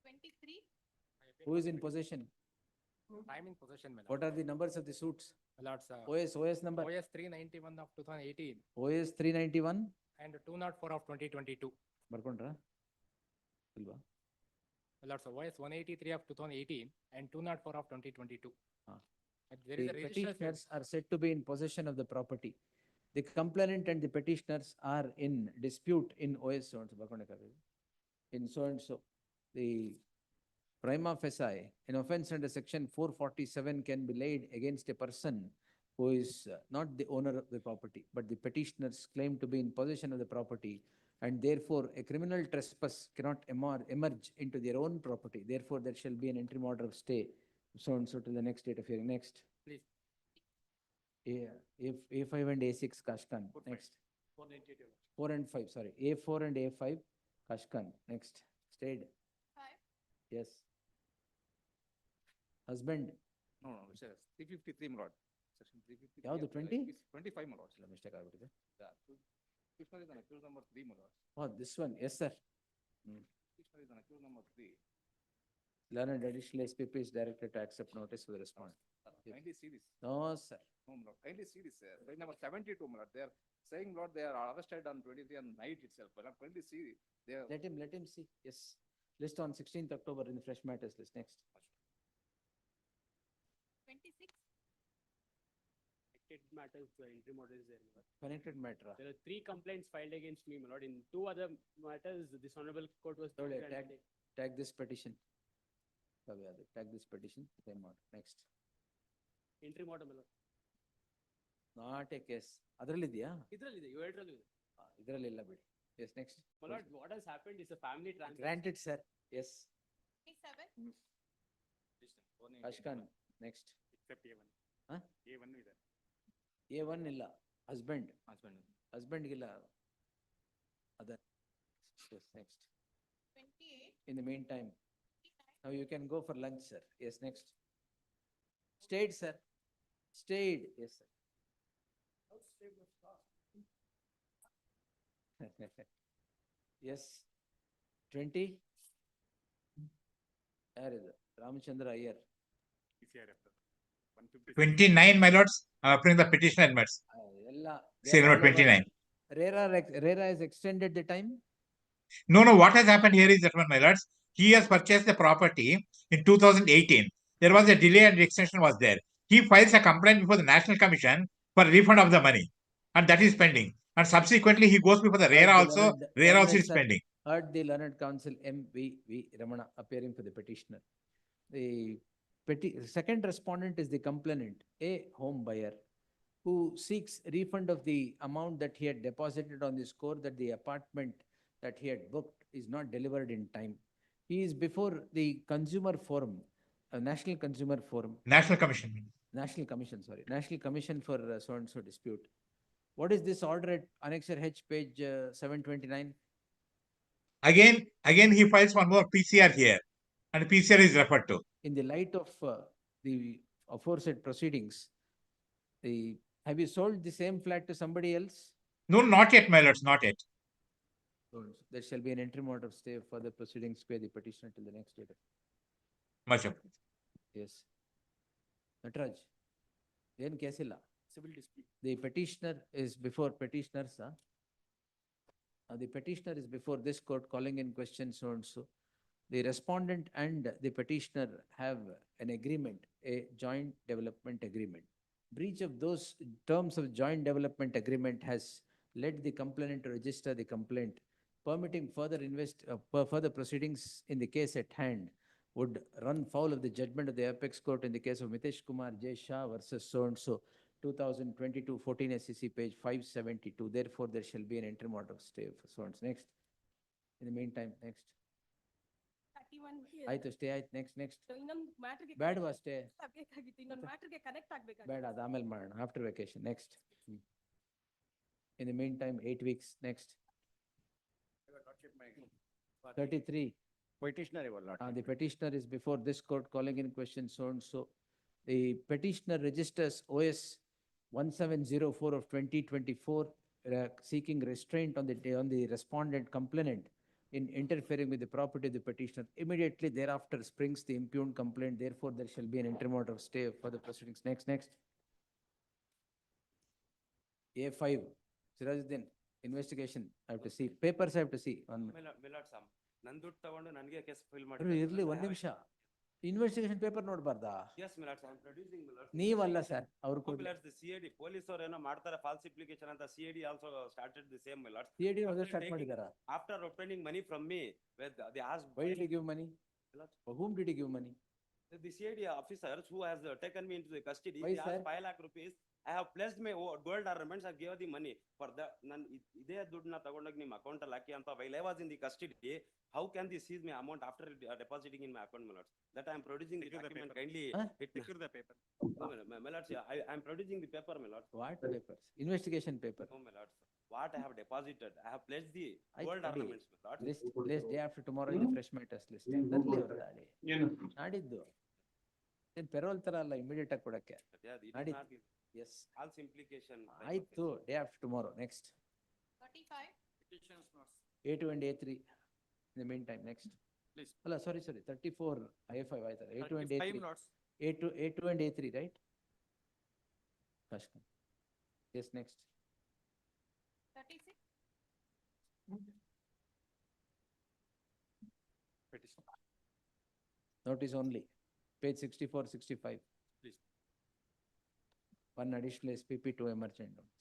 23. Who is in possession? Time in possession, my lord. What are the numbers of the suits? My lords, OS number? OS 391 of 2018 OS 391? and 204 of 2022. ಬರ್ಕೊಂಡ್ರಾ? ಇಲ್ವಾ? My lords, OS 183 of 2018 and 204 of 2022. Ah. There is The a registration. petitioners are said to be in possession of the property. The complainant and the petitioners are in dispute in OS so and so, ಬರ್ಕೊಂಡಕ್ಕಾಗಲ್ಲ? In so and so. The prima facie, an offense under section 447 can be laid against a person who is not the owner of the property, but the petitioners claim to be in possession of the property, and therefore a criminal trespass cannot emerge into their own property. Therefore, there shall be an interim order of stay, so and so till the next date of hearing. Next. Please. A5 and A6 Kashkan. Next. 4 and 5, sorry. A4 and A5 Kashkan. Next. Stayed. Yes. Husband. No, it's 353, my lord. Section 353. ಯಾವ್ದು 20? 25, my lord. Mistake ಆಗ್ಬಿಟ್ಟಿದೆ. Petitioner is on accused number 3, my lord. Oh, this one. Yes, sir. Petitioner is on accused number 3. Learned additional SP is directed to accept notice for the response. Kindly see this. No, sir. No, my lord. Kindly see this. Page number 72, my lord. They are saying, Lord, they are arrested on 23 on night itself. But kindly see. They are. Let him see. Yes. List on 16th October in the fresh matters list. Next. 26. Connected matters, interim order is there, my lord. Connected matter. There are 3 complaints filed against me, my lord. In 2 other matters, this honorable court was. Tag this petition. Tag this petition. Same order. Next. Interim order, my lord. Not a case. ಅದರಲ್ಲಿದೆಯಾ? ಇದ್ರಲ್ಲಿದೆ, ಇವೆರಡರಲ್ಲೂ ಇದೆ. ಇದರಲ್ಲಿಲ್ಲ ಬಿಡಿ. Yes, next. My lord, what has happened is a family transaction. Granted, sir. Yes. 27. Ashkan. Next. Except A1. Huh? A1 ಇದೆ. A1 ಇಲ್ಲ. Husband. Husband ಇಲ್ಲ. Other. Yes, next. 28. In the meantime, now you can go for lunch, sir. Yes, next. Stayed, sir. Stayed. Yes, sir. Yes. 20. ಯಾರಿದು? Ramachandra Iyer. 29, my lords, bring the petition admits. ಎಲ್ಲ. Serial number 29. RERA has extended the time. No, what has happened here is that one, my lords, he has purchased the property in 2018. There was a delay and extension was there. He files a complaint before the National Commission for refund of the money, and that is pending. And subsequently, he goes before the RERA also. RERA also is pending. Heard the learned counsel M.V.V. Ramana appearing for the petitioner. The second respondent is the complainant, a home buyer, who seeks refund of the amount that he had deposited on the score that the apartment that he had booked is not delivered in time. He is before the consumer forum, National Consumer Forum. National Commission. National Commission for so and so dispute. What is this order at Annexure H, page 729? Again, he files one more PCR here, and PCR is referred to. In the light of the aforesaid proceedings, have you sold the same flat to somebody else? No, not yet, my lords, not yet. There shall be an interim order of stay for the proceedings by the petitioner till the next date. Much of it. Yes. Nataraj, ಏನು ಕೇಸಿಲ್ಲ. Civil dispute. The petitioner is before petitioners. The petitioner is before this court calling in question so and so. The respondent and the petitioner have an agreement, a joint development agreement. Breach of those terms of joint development agreement has led the complainant to register the complaint, permitting further proceedings in the case at hand would run foul of the judgment of the apex court in the case of Mitesh Kumar J. Shah versus so and so, 2022 14 SCC page 572. Therefore, there shall be an interim order of stay for so and so. Next. In the meantime, next. 31. ಆಯ್ತು stay ಆಯ್ತು. Next ಇನ್ನೊಂದು ಮ್ಯಾಟರ್ಗೆ ಬೇಡವಾ stay? ಬೇಕಾಗಿತ್ತು, ಇನ್ನೊಂದು ಮ್ಯಾಟರ್ಗೆ connect ಆಗ್ಬೇಕಾಗಿತ್ತು. ಬೇಡ, ಅದು ಆಮೇಲೆ ಮಾಡೋಣ after vacation. Next. In the meantime, 8 weeks. Next. 33. Petitioner, The petitioner is before this court calling in question so and so. The petitioner registers OS 1704 of 2024 seeking restraint on the respondent complainant in interfering with the property of the petitioner. Immediately thereafter springs the impugned complaint. Therefore, there shall be an interim order of stay for the proceedings. Next. A5, Sirajuddin, investigation. I have to see. Papers I have to see. ಮಿಲಾಟ್ ಸಾಮ್ ನನ್ ದುಡ್ಡು ತಗೊಂಡು ನನಗೆ case file ಇರ್ಲಿ ಒಂದ್ ನಿಮಿಷ. Investigation paper ನೋಡ್ಬಾರ್ದಾ? Yes, my lords, I am producing, my lords. ನೀವಲ್ಲ ಸರ್, ಅವ್ರು No, my lords, the CID, police ಅವ್ರು ಏನೋ ಮಾಡ್ತಾರೆ falsification ಅಂತ CID also started the same, my lords. CID After also start taking- ಮಾಡಿದಾರಾ? After obtaining money from me, where they asked. Why did he give money? For whom did he give money? The CID officers who has taken me into the custody, Why, they asked sir? 5 lakh rupees. I have pledged my gold ornaments, I gave the money for the, ಇದೇ ದುಡ್ಡನ್ನ ತಗೊಂಡೋಗಿ ನಿಮ್ಮ account ಅಲ್ಲಿ ಹಾಕಿ ಅಂತ while I was in the custody, how can they seize my amount after depositing in my account, my lords? That I am producing the Secure the document, paper. kindly. Huh? Secure the paper. No, my lords, I am producing the paper, my lords. What papers? Investigation paper. No, my lords. What I have deposited, I have pledged the I gold study. ornaments, my lords. List day after tomorrow in the fresh matters list. ತರ್ಲಿ ಅವ್ರು ದಾಳಿ. ನಾಡಿದ್ದು. ಏನ್ payroll ತರ ಅಲ್ಲ immediate ಆಗಿ ಕೊಡಕ್ಕೆ. Yeah, it is ನಾಡಿದ್ದು. not the Yes. false implication. ಆಯ್ತು, day after tomorrow. Next. 35. Petitions notes. A2 and A3. In the meantime, next. Please. ಅಲ್ಲ, sorry, 34, I5 ಆಯ್ತಲ್ಲ. A2 and 35 A3. notes. A2 and A3, right? Kashka. Yes, next. 36. Petition. Notice only. Page 64, 65. Please. One additional SPP, 2 emergent notice.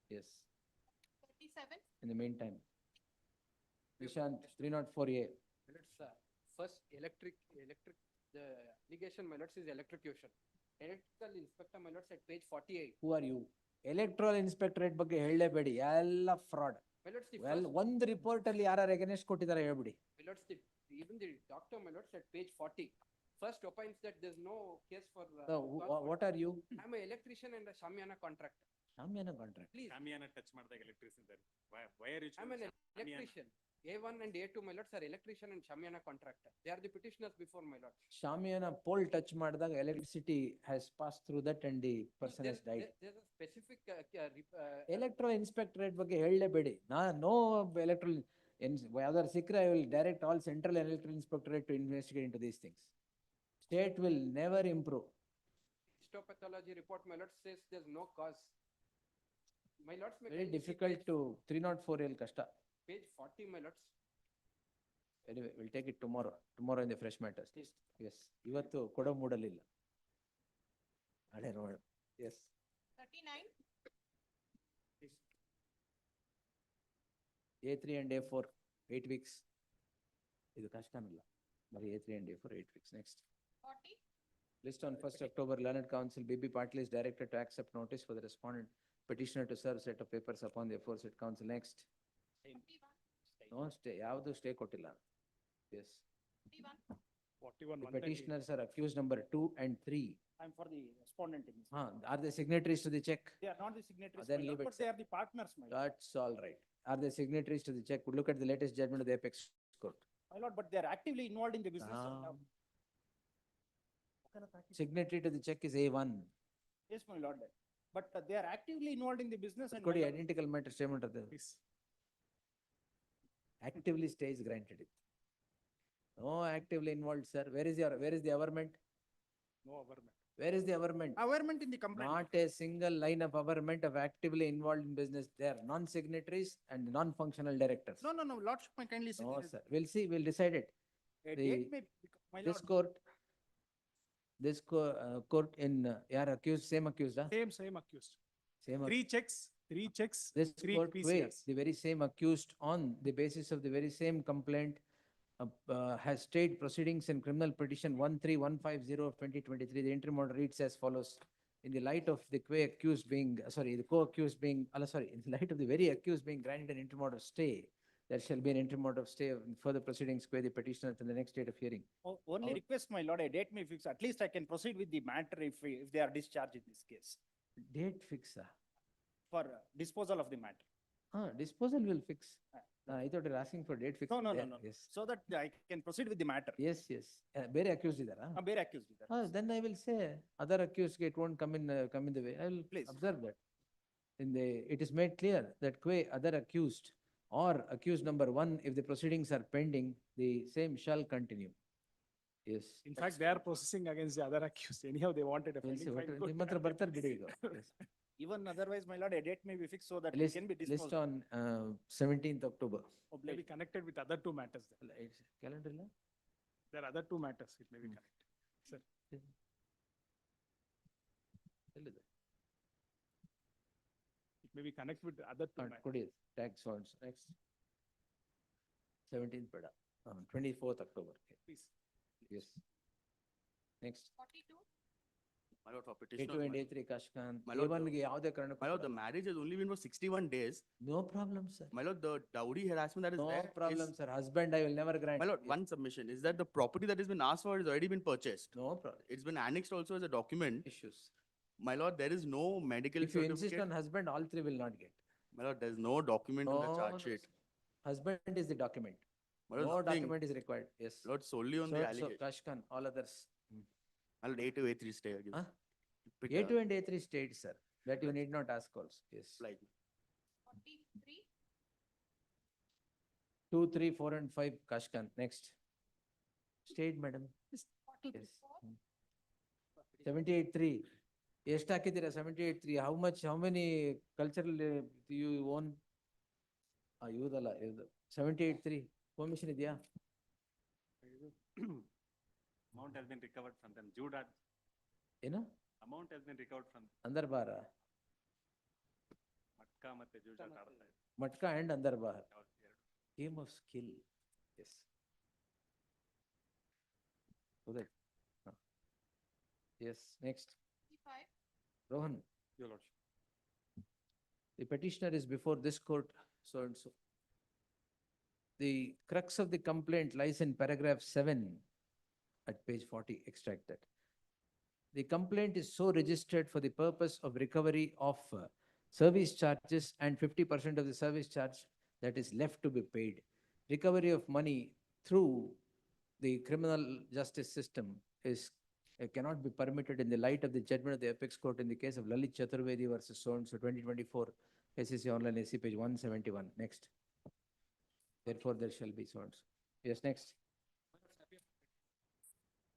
Yes. 37. In the meantime. Nishant, 304A. First, the allegation, my lords, is electrocution. Electrical inspector, my lords, at page 48. Who are you? Electoral inspectorate ಬಗ್ಗೆ ಹೇಳಲೇಬೇಡಿ, ಎಲ್ಲ fraud. My lords, the Well, first, ಒಂದು report ಅಲ್ಲಿ ಯಾರು against ಕೊಟ್ಟಿದ್ದಾರೆ ಹೇಳ್ಬಿಡಿ. my lords, even the doctor, my lords, at page 40. First opines that there's no case for. So, what are you? I'm an electrician and a Shamiana contractor. Shamiana contract. Please, Shamiana touch ಮಾಡಿದಾಗ electricity there. Why are you I'm an choosing Shamiana? electrician. A1 and A2, my lords, are electrician and Shamiana contractor. They are the petitioners before, my lords. Shamiana pole touch ಮಾಡಿದಾಗ electricity has passed through that and the person has died. There's a specific, Electoral inspectorate ಬಗ್ಗೆ ಹೇಳಲೇಬೇಡಿ. No electoral, ಯಾವ್ದಾರು ಸಿಕ್ಕರೆ I will direct all central electoral inspectorate to investigate into these things. State will never improve. histopathology report, my lords, says there's no cause. My lords, may Very kindly see difficult page- to 304L ಕಷ್ಟ. Page 40, my lords. Anyway, we'll take it tomorrow in the fresh matters. Yes, ಇವತ್ತು ಕೊಡೋ ಮೂಡಲಿಲ್ಲ. ನಾಳೆ ನೋಡ. Yes. 39. A3 and A4, 8 weeks. ಇದು ಕಷ್ಟನಲ್ಲ. ಬರೀ A3 and A4, 8 weeks. Next. 40. List on 1st October, Learned Council, BB Patil is directed to accept notice for the respondent petitioner to serve set of papers upon the aforesaid council. Next. 41. No stay, ಯಾವುದು stay ಕೊಟ್ಟಿಲ್ಲ. Yes. 41. 41, The petitioners are accused number 2 and 3. I'm for the respondent in this. Are they signatories to the check? They are not the signatories, Then my leave lord, it, but they are the partners, my lord. That's all right. Are they signatories to the check? Look at the latest judgment of the apex court. My lord, but they are actively involved in the business. Ah. Signatory to the check is A1. Yes, my lord, but they are actively involved in the business and. ಕೊಡಿ my lord- identical matter statement of the. Actively stay is granted it. No actively involved, sir. Where is the averment? No averment. Where is the averment? Averment in the complaint. Not a single line of averment of actively involved in business. They are non-signatories and non-functional directors. No, lordship, may kindly see. No, sir. We'll see, we'll decide it. A The- date may, my This lord, court in, yaar accused, same accused, huh? same accused. Same. Three checks, This three court, wait, PCRs. the very same accused on the basis of the very same complaint has stayed proceedings in criminal petition 13150 of 2023. The interim order reads as follows. In the light of the co-accused being, in the light of the very accused being granted an interim order of stay, there shall be an interim order of stay of further proceedings by the petitioner till the next date of hearing. Only Our- request, my lord, a date may fix. At least I can proceed with the matter if they are discharged in this case Date fix, for disposal of the matter. disposal will fix. I thought you were asking for date fix. No. Yes. So that I can proceed with the matter. Yes. ಬೇರೆ accused ಇದ್ದಾರಾ? Bare accused. with that. Then I will say other accused it won't come in the way. I will Please. observe that. It is made clear that other accused or accused number 1, if the proceedings are pending, the same shall continue. Yes. In fact, they are processing against the other accused. Anyhow, they wanted a We'll pending see what- file court. ನಿಮ್ಮ ಹತ್ರ ಬರ್ತಾರೆ ಬಿಡಿ ಈಗ. Yes. Even otherwise, my lord, a date may be fixed so that it List, can be list disposed. on 17th October. Or maybe connected with other two matters. then. ಅಲ್ಲ, it's calendar ಇಲ್ಲ? There are other two matters. It may be connected. Sir, ಎಲ್ಲಿದೆ? it may be connected with other two matters. ಕೊಡಿ, tax on next. 17th ಬೇಡ. 24th October. Please. Yes. Next. 42. My lord, for A2 petitioner, and A3 Kashkant. My lord, A1 ಗೆ ಯಾವುದೇ ಕಾರಣಕ್ಕೂ my lord, the marriage has only been for 61 days. No problem, sir. My lord, the dowry harassment that is No there. problem, is- sir. Husband, I will never grant. My lord, one submission is that the property that has been asked for has already been purchased. No problem. It's been annexed also as a document. Issues. My lord, there is no medical If you insist certificate. on husband, all three will not get. My lord, there is no document in the No, charge sheet. Husband is the document. My lord, No nothing. document is required. Yes. Lord, solely on the So allegation. Kashkan, all others. My lord, A2, A3 stay again. Huh? A2 and A3 stayed, sir. That you need not ask also. Yes. Like, 43. 2, 3, 4 and 5 Kashkan. Next. Stayed, madam. 44. Yes. 78.3. ಎಷ್ಟು ಹಾಕಿದ್ದೀರಾ 78.3? How much, how many cultural do you own? ಇವುದಲ್ಲ, ಇದು 78.3. Permission ಇದೆಯಾ? Amount has been recovered from them. Jude, ಏನು? amount has been recovered from ಅಂದರ್ಬಾರ. ಮಟ್ಕಾ ಮತ್ತೆ ಜೂಜ್ ಆಟ ಆಡ್ತಾ ಇದ್ರು. ಮಟ್ಕಾ and ಅಂದರ್ಬಾರ್. ಯಾವ್ದು ಎರಡು? Game of skill. Yes. Correct. Yes, next. 55. Rohan, Your lordship. the petitioner is before this court, so and so. The crux of the complaint lies in paragraph 7 at page 40, extracted. The complaint is so registered for the purpose of recovery of service charges and 50% of the service charge that is left to be paid. Recovery of money through the criminal justice system is cannot be permitted in the light of the judgment of the apex court in the case of Lalit Chaturvedi versus so and so 2024 SEC online AC page 171. Next. Therefore, there shall be so and so. Yes, next.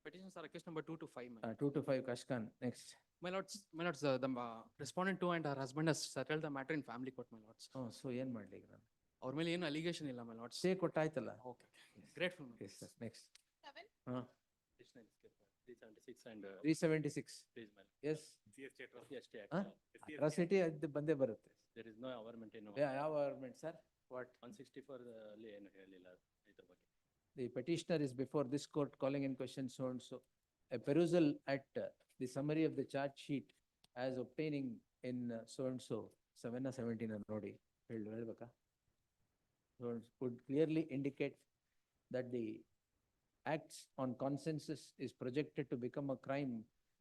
Petitions are case number 2 to 5. 2 to 5 Kashkan. Next. My lords, the respondent 2 and her husband has settled the matter in family court, my lords. Oh, so ಏನ್ ಮಾಡ್ಲಿ ಈಗ ನಾನು? ಅವ್ರ ಮೇಲೆ ಏನು allegation ಇಲ್ಲ, my lords. Stay ಕೊಟ್ಟಾಯ್ತಲ್ಲ? Okay. Grateful. Yes, sir. Next. 7. Huh? 376 and 376. please, man. Yes. SC Act. Huh? Atrocity ಅದು ಬಂದೇ ಬರುತ್ತೆ. There is no government in. ಯಾವ ಗವರ್ಮೆಂಟ್ ಸರ್? What? 164 ಅಲ್ಲಿ ಏನು ಹೇಳಿಲ್ಲ ಇದ್ರ ಬಗ್ಗೆ. The petitioner is before this court calling in question so and so. A perusal at the summary of the charge sheet as obtaining in so and so 7/17 ನೋಡಿ ಹೇಳ್ಬೇಕಾ? So would clearly indicate that the acts on consensus is projected to become a crime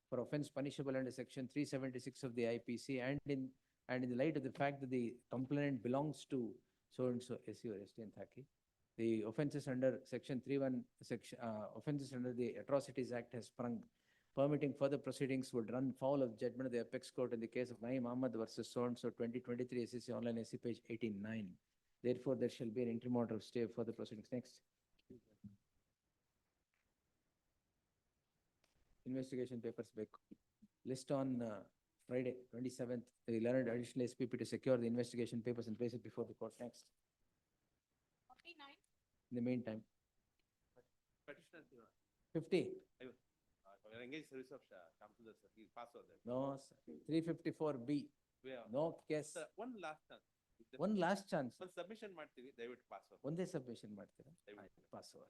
for offense punishable under section 376 of the IPC and in the light of the fact that the complainant belongs to so and so SC or ST and Thaki. The offenses under section 31 section offenses under the Atrocities Act has sprung. Permitting further proceedings would run foul of judgment of the apex court in the case of Naeem Ahmad versus so and so 2023 SEC online SC page 89. Therefore, there shall be an interim order of stay of further proceedings. Next. Investigation papers back. List on Friday, 27th. The learned additional SPP to secure the investigation papers and place it before the court. Next. 49. In the meantime. Petitioner. 50. Engage service of come to the password. No, sir. 354B. Where? No case. Sir, one last chance. One last chance. ಒಂದು submission ಮಾಡ್ತೀವಿ ದಯವಿಟ್ಟು password. ಒಂದೇ submission ಮಾಡ್ತೀರಾ? ದಯವಿಟ್ಟು. Password.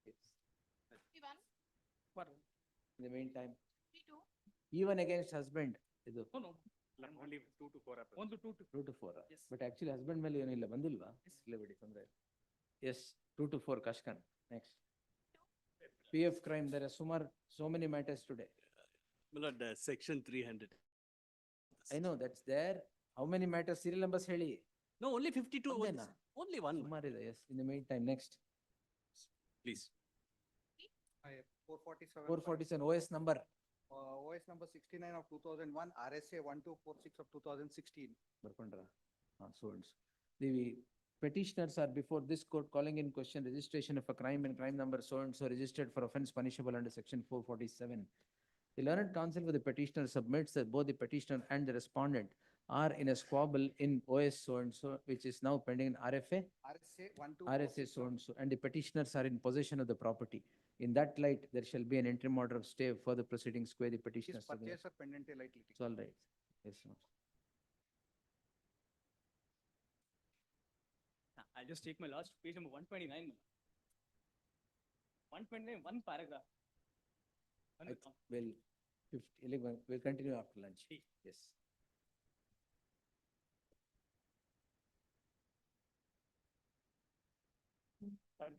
Yes. 51. In the meantime. 52. Even against husband. ಇದು. No, no. Only 2 to 4 happen. 1 to 2 to 2 to 4. Yes. But actually husband ಮೇಲೆ ಏನಿಲ್ಲ ಬಂದಿಲ್ವಾ? ಇಲ್ಲ ಬಿಡಿ ತೊಂದ್ರೆ ಇಲ್ಲ. Yes, 2 to 4 Kashkan. Next. PF crime, there are so many matters today. Milord, section 300. I know that's there. How many matters? Serial numbers ಹೇಳಿ. No, only 52. ಒಂದೇನಾ? Only one. ಸುಮಾರಿದೆ. Yes, in the meantime, next. Please. 447. 447 OS number. OS number 69 of 2001, RSA 1246 of 2016. ಬರ್ಕೊಂಡ್ರ? So and so. The petitioners are before this court calling in question registration of a crime and crime number so and so registered for offence punishable under section 447. The learned counsel for the petitioner submits that both the petitioner and the respondent are in a squabble in OS so and so, which is now pending in RFA. RSA so and so, and the petitioners are in possession of the property. In that light, there shall be an interim order of stay for the proceedings where the petitioners. Purchase or pendente light litigation. It's all right. Yes, no. I'll just take my last page number 129. 129, one paragraph. We'll continue after lunch. Yes.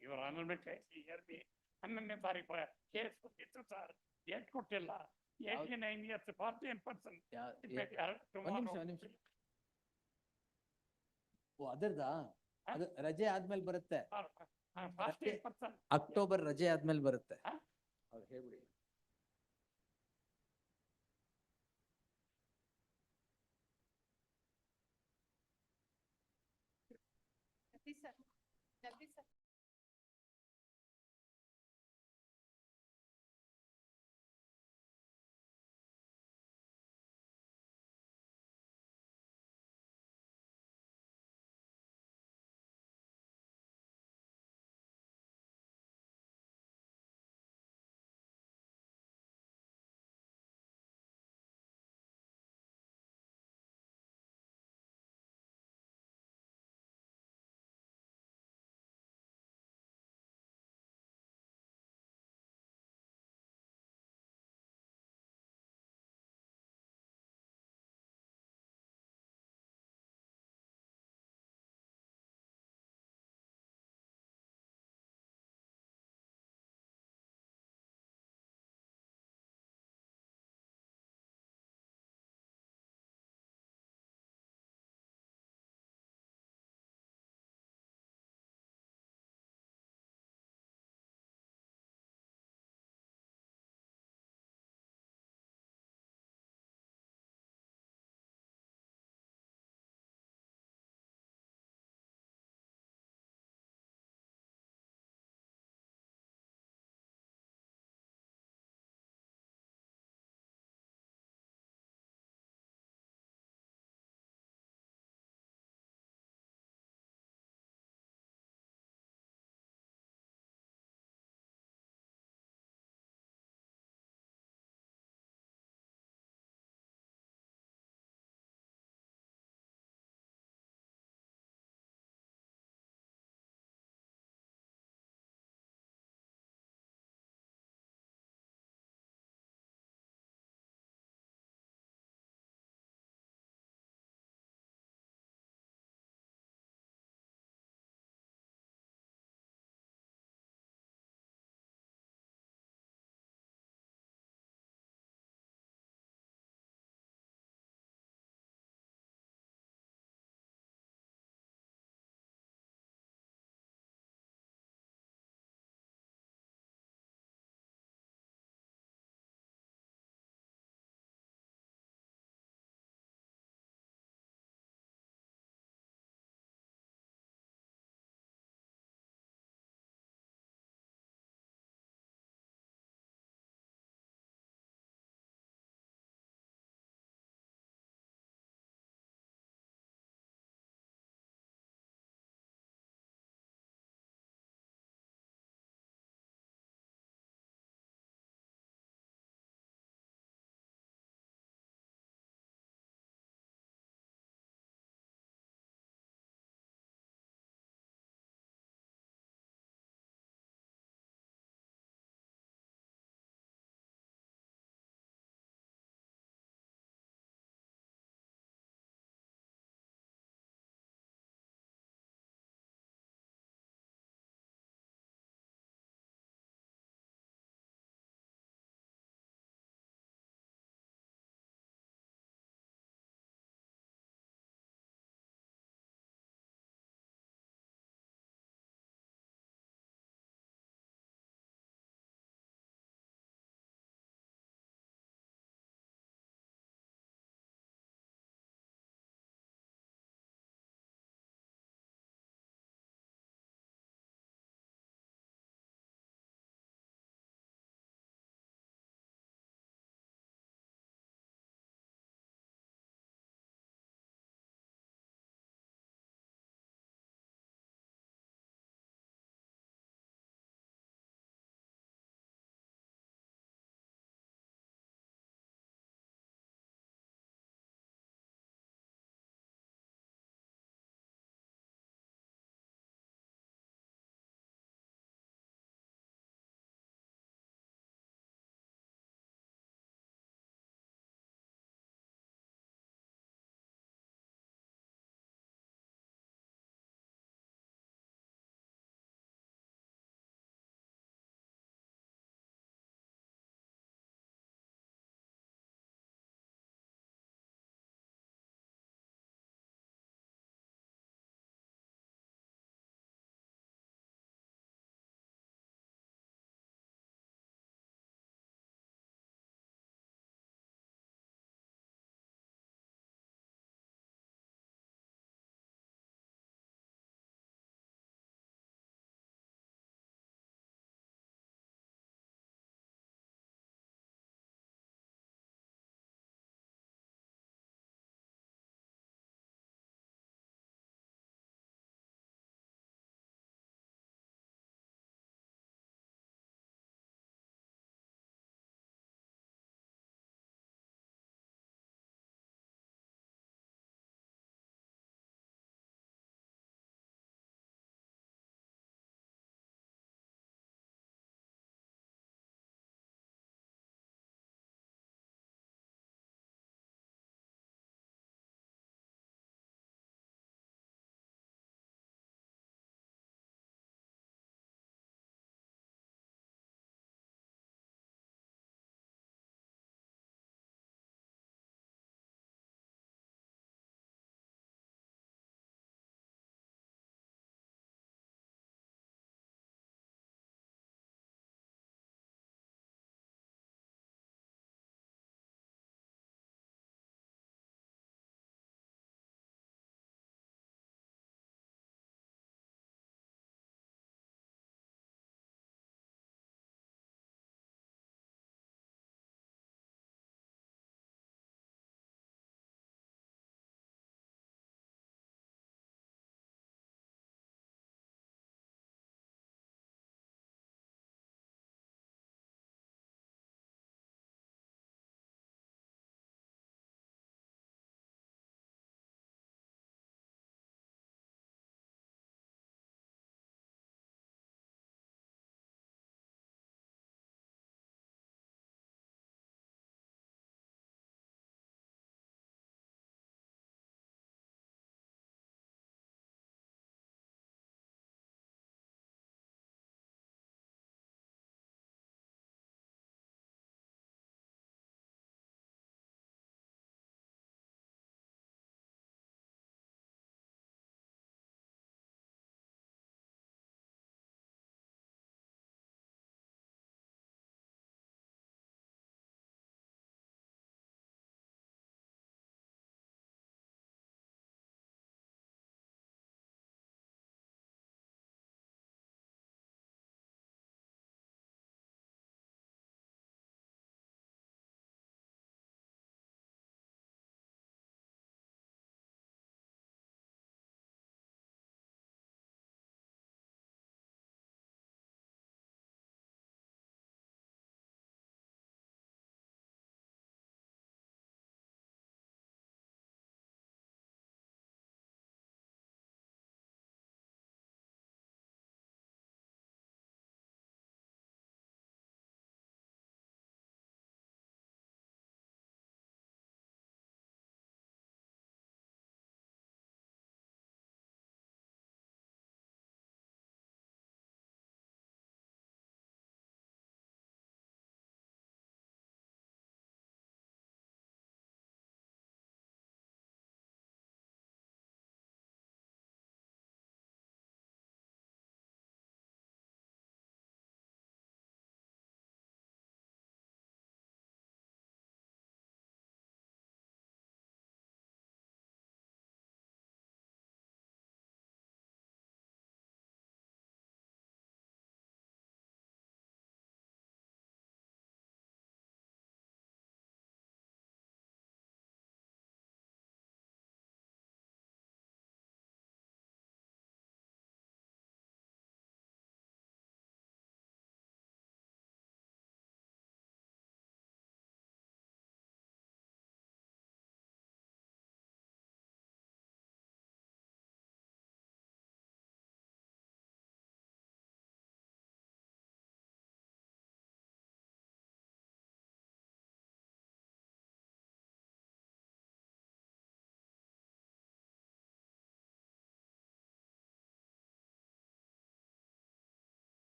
Your Honor, hear me. ಹನ್ನೊಂದನೇ ತಾರೀಕು case ಕೊಟ್ಟಿತ್ತು sir eight ಕೊಟ್ಟಿಲ್ಲ 89 years 48%. ಒಂದ್ ನಿಮಿಷ ಓ ಅದರ್ದಾ ಅದು ರಜೆ ಆದ್ಮೇಲೆ ಬರುತ್ತೆ ಅಕ್ಟೋಬರ್ ರಜೆ ಆದ್ಮೇಲೆ ಬರುತ್ತೆ ಅವ್ರು ಹೇಳ್ಬಿಡಿ. जल्दी sir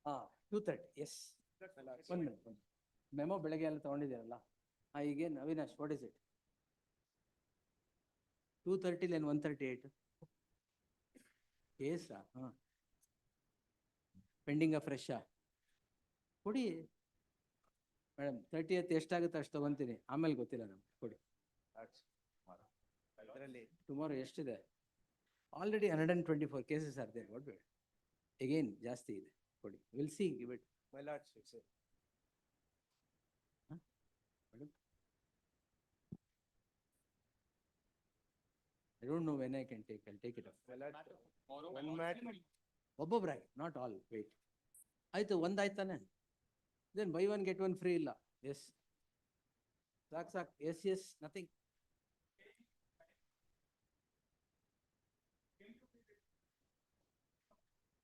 2:30, yes. One minute. Memo ಬೆಳಗ್ಗೆ ಎಲ್ಲ ತಗೊಂಡಿದ್ದೀರಲ್ಲ? ಈಗೇನು Avinash, what is it? 2:30 and 1:38. Yes, pending fresh ಕೊಡಿ ಮೇಡಮ್. 30th ಎಷ್ಟಾಗುತ್ತೆ ಅಷ್ಟು ತಗೊಂತೀನಿ, ಆಮೇಲೆ ಗೊತ್ತಿಲ್ಲ ನಮ್ಗೆ. ಕೊಡಿ. ಟುಮಾರೋ ಎಷ್ಟಿದೆ? Already 124 cases are there. What? Again ಜಾಸ್ತಿ ಇದೆ. ಕೊಡಿ. We'll see. Give it. My lord, sir. Madam? I don't know when I can take. I'll take it off. My lord, one matter. ಒಬ್ಬೊಬ್ರಾಗಿ, not all. Wait. ಆಯ್ತು, ಒಂದಾಯ್ತಾನೆ. Then buy one get one free ಇಲ್ಲ. Yes. ಸಾಕು. Yes, nothing.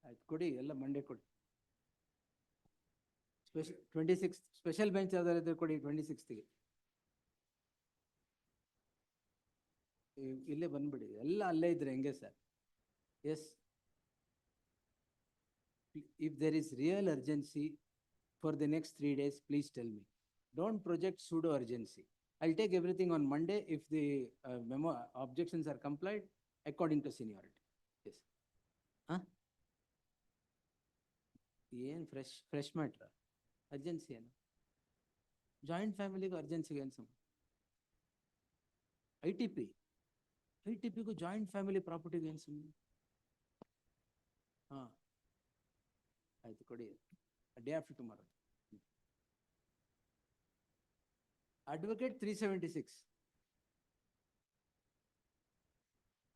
ಆಯ್ತು, ಕೊಡಿ ಎಲ್ಲ Monday ಕೊಡಿ. 26 special bench ಯಾವ್ದಾದ್ರು ಕೊಡಿ 26ಗೆ. ಇಲ್ಲೇ ಬಂದ್ಬಿಡಿ, ಎಲ್ಲ ಅಲ್ಲೇ ಇದ್ರೆ ಹೆಂಗೆ sir? Yes. If there is real urgency for the next 3 days, please tell me. Don't project pseudo urgency. I'll take everything on Monday if the memo objections are complied according to seniority. Yes. ಏನು fresh ಮ್ಯಾಟ್ರ? Urgency ಏನು? Joint ಫ್ಯಾಮಿಲಿಗೂ ಅರ್ಜೆನ್ಸಿಗೆ ಏನು ಸಂಬಂಧ? ಐ.ಟಿ.ಪಿಗೂ joint family ಪ್ರಾಪರ್ಟಿಗೆ ಏನು ಸಂಬಂಧ? ಆಯ್ತು, ಕೊಡಿ. Day after tomorrow. Advocate 376.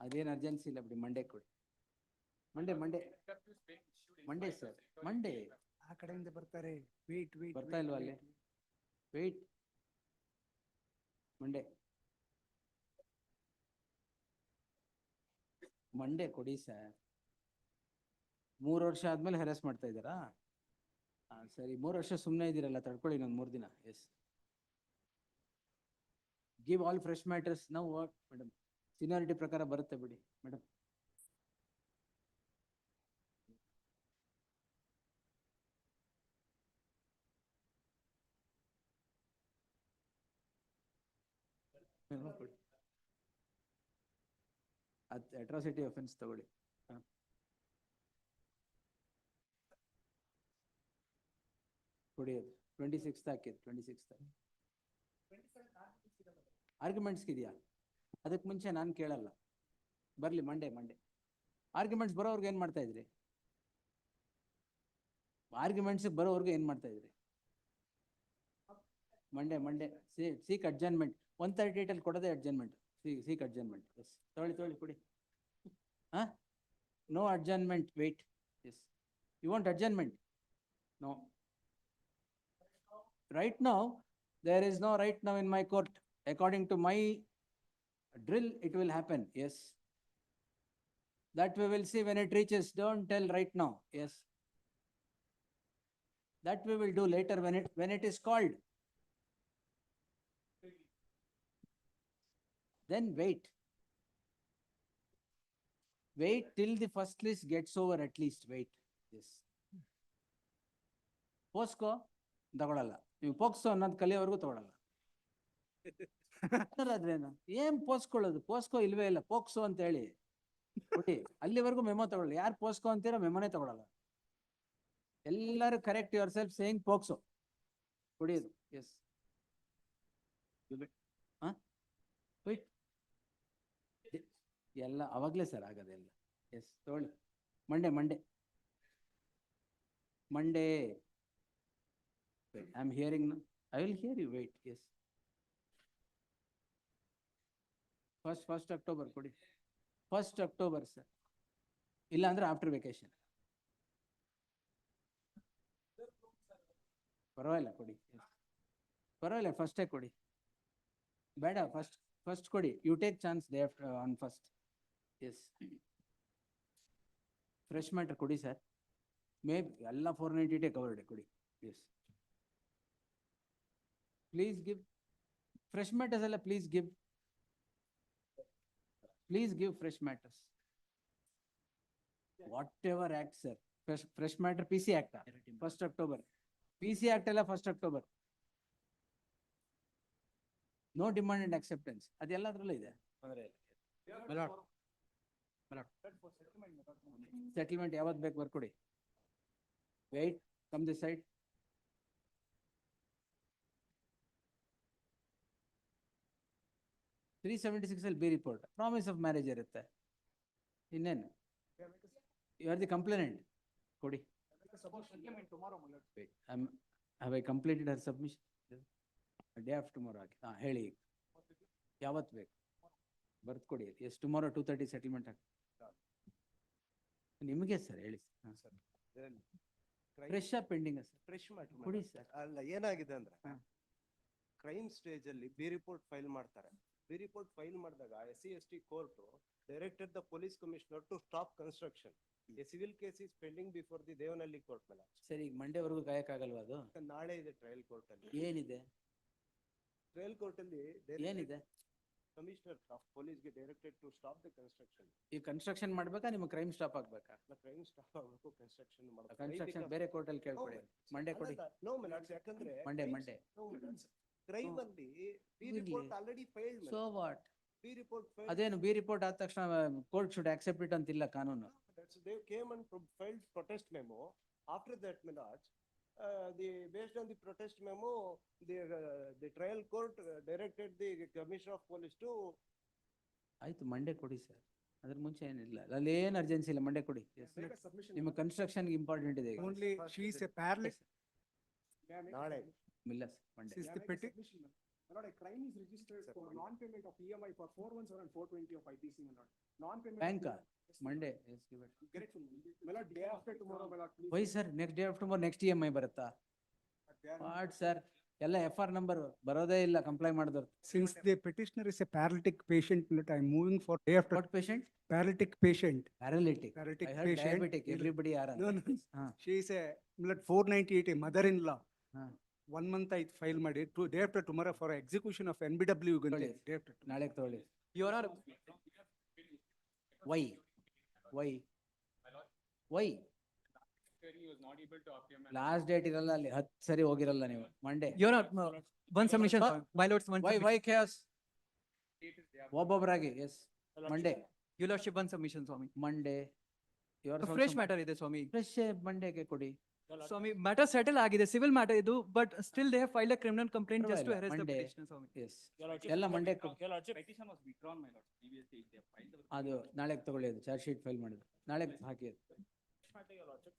ಅದೇನು urgency ಇಲ್ಲ ಬಿಡಿ, ಮಂಡೇ ಕೊಡಿ. Monday sir, Monday. ಆ ಕಡೆಯಿಂದ ಬರ್ತಾರೆ. ಬರ್ತಾ ಇಲ್ವಾ ಅಲ್ಲಿ? ವೇಟ್. ಮಂಡೇ ಕೊಡಿ ಸರ್. 3 ವರ್ಷ ಆದ್ಮೇಲೆ ಹೆರಾಸ್ ಮಾಡ್ತಾ ಇದ್ದಾರಾ? ಸರಿ, 3 ವರ್ಷ ಸುಮ್ಮನೆ ಇದ್ದೀರಲ್ಲ, ತಡ್ಕೊಳ್ಳಿ ಇನ್ನೊಂದು 3 ದಿನ. Yes. Give all fresh matters. ನಾವು ಮೇಡಮ್ ಸೀನಿಯಾರಿಟಿ ಪ್ರಕಾರ ಬರುತ್ತೆ ಬಿಡಿ ಮೇಡಮ್. ಅಟ್ರಾಸಿಟಿ ಅಫೆನ್ಸ್ ತಗೊಳ್ಳಿ. ಕೊಡಿ. ಅದು 26th ಹಾಕಿದ್ದು. 26th ಆರ್ಗ್ಯುಮೆಂಟ್ಸ್ಗೆ ಇದೆಯಾ? ಅದಕ್ಕೆ ಮುಂಚೆ ನಾನು ಕೇಳಲ್ಲ. ಬರಲಿ ಮಂಡೇ. ಆರ್ಗ್ಯುಮೆಂಟ್ಸ್ ಬರೋರ್ಗೆ ಏನು ಮಾಡ್ತಾ ಇದ್ರಿ? ಆರ್ಗ್ಯುಮೆಂಟ್ಸಿಗೆ ಬರೋರ್ಗೆ ಏನು ಮಾಡ್ತಾ ಇದ್ರಿ? Monday seek adjournment. 138 ಅಲ್ಲಿ ಕೊಡೋದೇ ಅಡ್ಜರ್ನ್ಮೆಂಟ್. Seek adjournment. ಎಸ್, ತೊಗೊಳ್ಳಿ ಕೊಡಿ. No adjournment. Wait. Yes. You want adjournment? No. Right now, there is no right now in my court. According to my drill, it will happen. Yes. That we will see when it reaches. Don't tell right now. Yes. That we will do later when it is called. Then wait. Wait till the first list gets over at least. Wait. Yes. Posko ತಗೊಳಲ್ಲ. ನೀವು POCSO ಅನ್ನೋದು ಕಲಿಯೋವರೆಗೂ ತಗೊಳಲ್ಲ. ಅದ್ರೇನು ಏನ್ ಪೋಸ್ಕೊಳ್ಳೋದು? POCSO ಇಲ್ವೇ ಇಲ್ಲ. POCSO ಅಂತ ಹೇಳಿ ಕೊಡಿ, ಅಲ್ಲಿವರೆಗೂ ಮೆಮೊ ತಗೊಳ್ಳಿ. ಯಾರು ಪೋಸ್ಕೋ ಅಂತೀರೋ ಮೆಮೊನೇ ತಗೊಳಲ್ಲ. ಎಲ್ಲರೂ correct your self saying POCSO. ಕುಡಿಯೋದು. ಎಸ್. ಎಲ್ಲ ಅವಾಗಲೇ ಸರ್ ಆಗೋದೆಲ್ಲ. ಎಸ್, ತಗೊಳ್ಳಿ. Monday. Wait, I'm hearing now. I will hear you. Wait. Yes. First October ಕೊಡಿ. 1st October sir. ಇಲ್ಲ ಅಂದ್ರೆ ಆಫ್ಟರ್ ವೆಕೇಶನ್. ಪರವಾಗಿಲ್ಲ ಕೊಡಿ. ಪರವಾಗಿಲ್ಲ, ಫಸ್ಟೇ ಕೊಡಿ. ಬೇಡ, ಫಸ್ಟ್ ಕೊಡಿ. You take chance day after on first. Yes. Fresh matter ಕೊಡಿ ಸರ್. ಎಲ್ಲ 498 ಕವರ್ಡ್ ಕೊಡಿ. Yes. Please give fresh matters. Please give fresh matters. Whatever act, sir. fresh matter PC Act, 1st October. PC Act ಎಲ್ಲ 1st October. No demand and acceptance. ಅದೆಲ್ಲದ್ರಲ್ಲೂ ಇದೆ. Settlement ಯಾವತ್ತು ಬೇಕು ಬರ್ಕೊಡಿ. Wait, come this side. $376 ಅಲ್ಲಿ B report, promise of marriage ಇರುತ್ತೆ. ಇನ್ನೇನು? You are the complainant. ಕೊಡಿ. Wait, have I completed her submission? Day after tomorrow ಹಾಕಿ. ಹೇಳಿ ಯಾವತ್ತು ಬೇಕು ಬರ್ದು ಕೊಡಿ. ಎಸ್ ಟುಮಾರೋ 2:30 ಸೆಟಲ್ಮೆಂಟ್ ಹಾಕಿ. ನಿಮಗೆ ಸರ್ ಹೇಳಿ sir. Fresh pending sir. Fresh matter ಕೊಡಿ ಸರ್. ಅಲ್ಲ, ಏನಾಗಿದೆ ಅಂದ್ರೆ ಕ್ರೈಮ್ ಸ್ಟೇಜ್ ಅಲ್ಲಿ ಬಿ ರಿಪೋರ್ಟ್ ಫೈಲ್ ಮಾಡ್ತಾರೆ. ಬಿ ರಿಪೋರ್ಟ್ ಫೈಲ್ ಮಾಡಿದಾಗ SC/ST court directed the police commissioner to stop construction. A civil case is pending before the Devanahalli court ಮೇಲೆ. Sir, ಈಗ ಮಂಡೇವರೆಗೂ ಕಾಯಕ್ಕಾಗಲ್ವಾ ಅದು? ನಾಳೆ ಇದೆ ಟ್ರಯಲ್ ಕೋರ್ಟ್ ಅಲ್ಲಿ. ಏನಿದೆ ಟ್ರಯಲ್ ಕೋರ್ಟ್ ಅಲ್ಲಿ ಏನಿದೆ? ಕಮಿಷನರ್ ಆಫ್ ಪೊಲೀಸ್ಗೆ directed to stop the construction. ಈ ಕನ್ಸ್ಟ್ರಕ್ಷನ್ ಮಾಡ್ಬೇಕಾ ನಿಮ್ಮ ಕ್ರೈಮ್ ಸ್ಟಾಪ್ ಆಗ್ಬೇಕಾ? ಕ್ರೈಮ್ ಸ್ಟಾಪ್ ಆಗಬೇಕು, ಕನ್ಸ್ಟ್ರಕ್ಷನ್ ಮಾಡಬೇಕು. ಕನ್ಸ್ಟ್ರಕ್ಷನ್ ಬೇರೆ ಕೋರ್ಟ್ ಅಲ್ಲಿ ಕೇಳ್ಕೊಡಿ. ಮಂಡೇ ಕೊಡಿ. ನೋ ಮಿಲಾಟ್ಸ್, ಯಾಕಂದ್ರೆ ಮಂಡೇ ಕ್ರೈಮ್ ಅಲ್ಲಿ B report already filed. So what? B report ಅದೇನು ಬಿ ರಿಪೋರ್ಟ್ ಆದ ತಕ್ಷಣ ಕೋರ್ಟ್ ಶುಡ್ ಆಕ್ಸೆಪ್ಟ್ ಇಟ್ ಅಂತಿಲ್ಲ ಕಾನೂನು. they came and filed protest memo. After that, my lords, based on the protest memo, the trial court directed the commissioner of police to. ಆಯ್ತು, Monday ಕೊಡಿ sir. ಅದ್ರ ಮುಂಚೆ ಏನಿಲ್ಲ, ಅಲ್ಲಿ ಏನು ಅರ್ಜೆನ್ಸಿ ಇಲ್ಲ. ಮಂಡೇ ಕೊಡಿ. ನಿಮ್ಮ ಕನ್ಸ್ಟ್ರಕ್ಷನ್ ಇಂಪಾರ್ಟೆಂಟ್ ಇದೆ. Only she is a paralytic. ನಾಳೆ ಇಲ್ಲ Monday. Since the petition, my lord, a crime is registered for non-payment of EMI for 417 and 420 of IPC, my lord. Non-payment. Bank Monday. Get it from me. My lord, day after tomorrow, my lord. Y sir, next day after tomorrow next EMI ಬರುತ್ತಾ? What sir, ಎಲ್ಲ FR number ಬರೋದೇ ಇಲ್ಲ comply ಮಾಡಿದ್ರು. Since the petitioner is a paralytic patient, I am moving for day after. What patient? Paralytic patient. Paralytic. Paralytic I heard patient. diabetic. Everybody are. No, no. She is a 498, a mother-in-law. 1 month I file ಮಾಡಿ day after tomorrow for execution of NBW. Day after ನಾಳೆ ತಗೊಳ್ಳಿ. Your Honor. Why? Last date ಇರಲ್ಲ ಅಲ್ಲಿ, 10 ಸರಿ ಹೋಗಿರಲ್ಲ ನೀವು. Monday. Your Honor, one submission, my lords, one. Why chaos? ಒಬ್ಬೊಬ್ಬರಾಗಿ. Yes Monday. Your Lordship, one submission, Swami. Monday. Fresh matter ಇದೆ ಸ್ವಾಮಿ. Fresh ಮಂಡೇಗೆ ಕೊಡಿ. ಸ್ವಾಮಿ, ಮ್ಯಾಟರ್ ಸೆಟಲ್ ಆಗಿದೆ, ಸಿವಿಲ್ ಮ್ಯಾಟರ್ ಇದು, but still they have filed a criminal complaint just to harass the petitioner, swami. Yes, ಎಲ್ಲ Monday. Petition was withdrawn, my lord. Previously, they have filed the. ಅದು ನಾಳೆ ತಗೊಳ್ಳಿ. ಅದು ಚಾರ್ಜ್ ಶೀಟ್ ಫೈಲ್ ಮಾಡಿದ್ರು, ನಾಳೆ ಹಾಕಿ.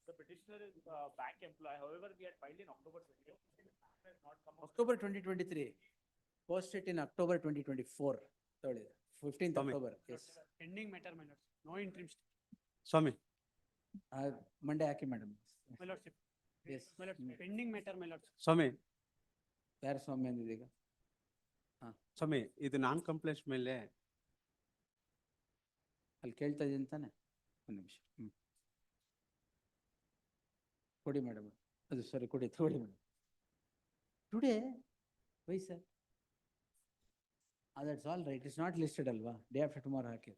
The petitioner is bank employee, however, we had filed in October 20. October 2023. Post it in October 2024. ತಗೊಳ್ಳಿ, 15th October. Yes. Pending matter, my lord. No interim. ಸ್ವಾಮಿ, Monday ಹಾಕಿ madam. My lordship. Yes. My lord, pending matter, my lord. ಸ್ವಾಮಿ, ಯಾರು ಸ್ವಾಮಿ ಅಂದಿದೆ ಈಗ? ಸ್ವಾಮಿ, ಇದು ನಾನ್ complaint ಮೇಲೆ ಅಲ್ಲಿ ಕೇಳ್ತಾ ಇದ್ದೀನಿ ತಾನೆ? ಒಂದು ನಿಮಿಷ. ಕೊಡಿ ಮೇಡಮ್. ಅದು ಸರಿ, ಕೊಡಿ, ತಗೊಳ್ಳಿ madam. Today why sir? That's all right. It's not listed ಅಲ್ವಾ? ಡೇ ಆಫ್ಟರ್ ಟುಮಾರೋ ಹಾಕಿ.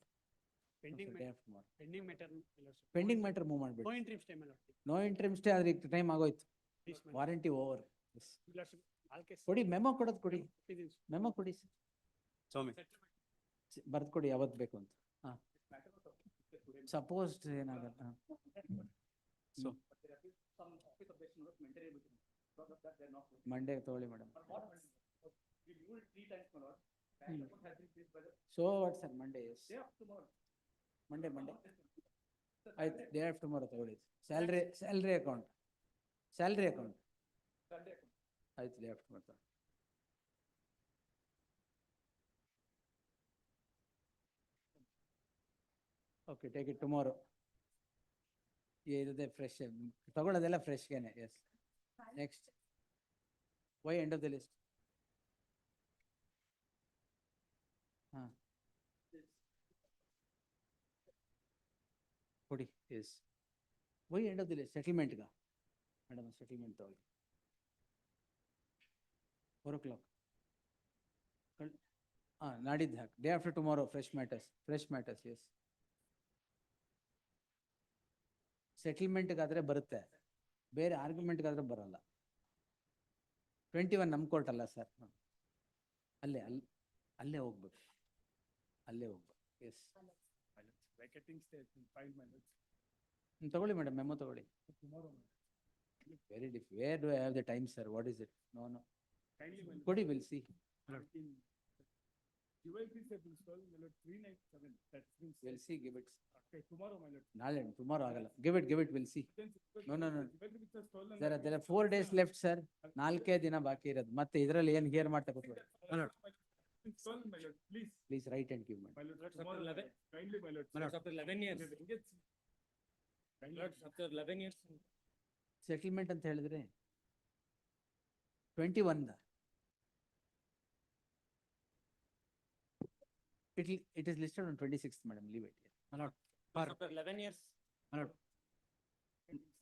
Pending day matter. After tomorrow. Pending matter, my lord. Pending matter move ಮಾಡ್ಬಿಡಿ. No interim stay, my lord. No interim stay ಆದ್ರೆ ಈಗ time ಆಗೋಯ್ತು. Please, my lord. Warranty over. My lordship, all case. ಕೊಡಿ, memo ಕೊಡೋದು ಕೊಡಿ. Proceedings. Memo ಕೊಡಿ sir. ಸ್ವಾಮಿ, ಬರ್ದು ಕೊಡಿ ಯಾವತ್ತು ಬೇಕು ಅಂತ. ಸಪೋಸ್ ಏನಾಗಲ್ಲ. So. ಮಂಡೇ ತಗೊಳ್ಳಿ madam. We viewed 3 times, my lord. So what sir? Monday. Monday ಆಯ್ತು. ಡೇ ಆಫ್ಟರ್ ಟುಮಾರೋ ತಗೊಳ್ಳಿ. ಸ್ಯಾಲ್ರಿ ಅಕೌಂಟ್ ಆಯ್ತು. Day after tomorrow. Okay, take it tomorrow. ಇರದೆ ಫ್ರೆಶ್ ತಗೊಳ್ಳೋದೆಲ್ಲ ಫ್ರೆಶ್ಗೆನೆ. Yes. Next. Why end of the list? ಹಾಂ ಕೊಡಿ. Yes. Why end of the list? ಸೆಟಲ್ಮೆಂಟ್ಗ madam, settlement ತಗೊಳ್ಳಿ. 4 o'clock. ನಾಡಿದ್ದು ಹಾಕಿ. Day after tomorrow fresh matters. Yes. ಸೆಟಲ್ಮೆಂಟ್ಗಾದ್ರೆ ಬರುತ್ತೆ, ಬೇರೆ ಆರ್ಗ್ಯುಮೆಂಟ್ಗಾದ್ರೆ ಬರಲ್ಲ. 21 ನಮ್ಮ ಕೋರ್ಟ್ ಅಲ್ಲ ಸರ್, ಅಲ್ಲೇ ಹೋಗ್ಬೇಕು, ಅಲ್ಲೇ ಹೋಗ್ಬೇಕು. ಎಸ್ ತಗೊಳ್ಳಿ ಮೇಡಮ್, ಮೆಮೊ ತಗೊಳ್ಳಿ. Very diff, where do I have the time sir, what is it? No ಕೊಡಿ, will see. We'll see, give it. ನಾಳೆ, tomorrow ಆಗಲ್ಲ. Give it, we'll see. No. There are 4 days left, sir. 4 ದಿನ ಬಾಕಿ ಇರೋದು. ಮತ್ತೆ ಇದರಲ್ಲಿ ಏನು ಹಿಯರ್ ಮಾಡ್ತಾ ಕೂತ್ಕೊಳ್ಳಿ. Please write and give me. After 11 years. After 11 years. Settlement ಅಂತ ಹೇಳಿದ್ರೆ 21. It is listed on 26th, madam. Leave it. After 11 years.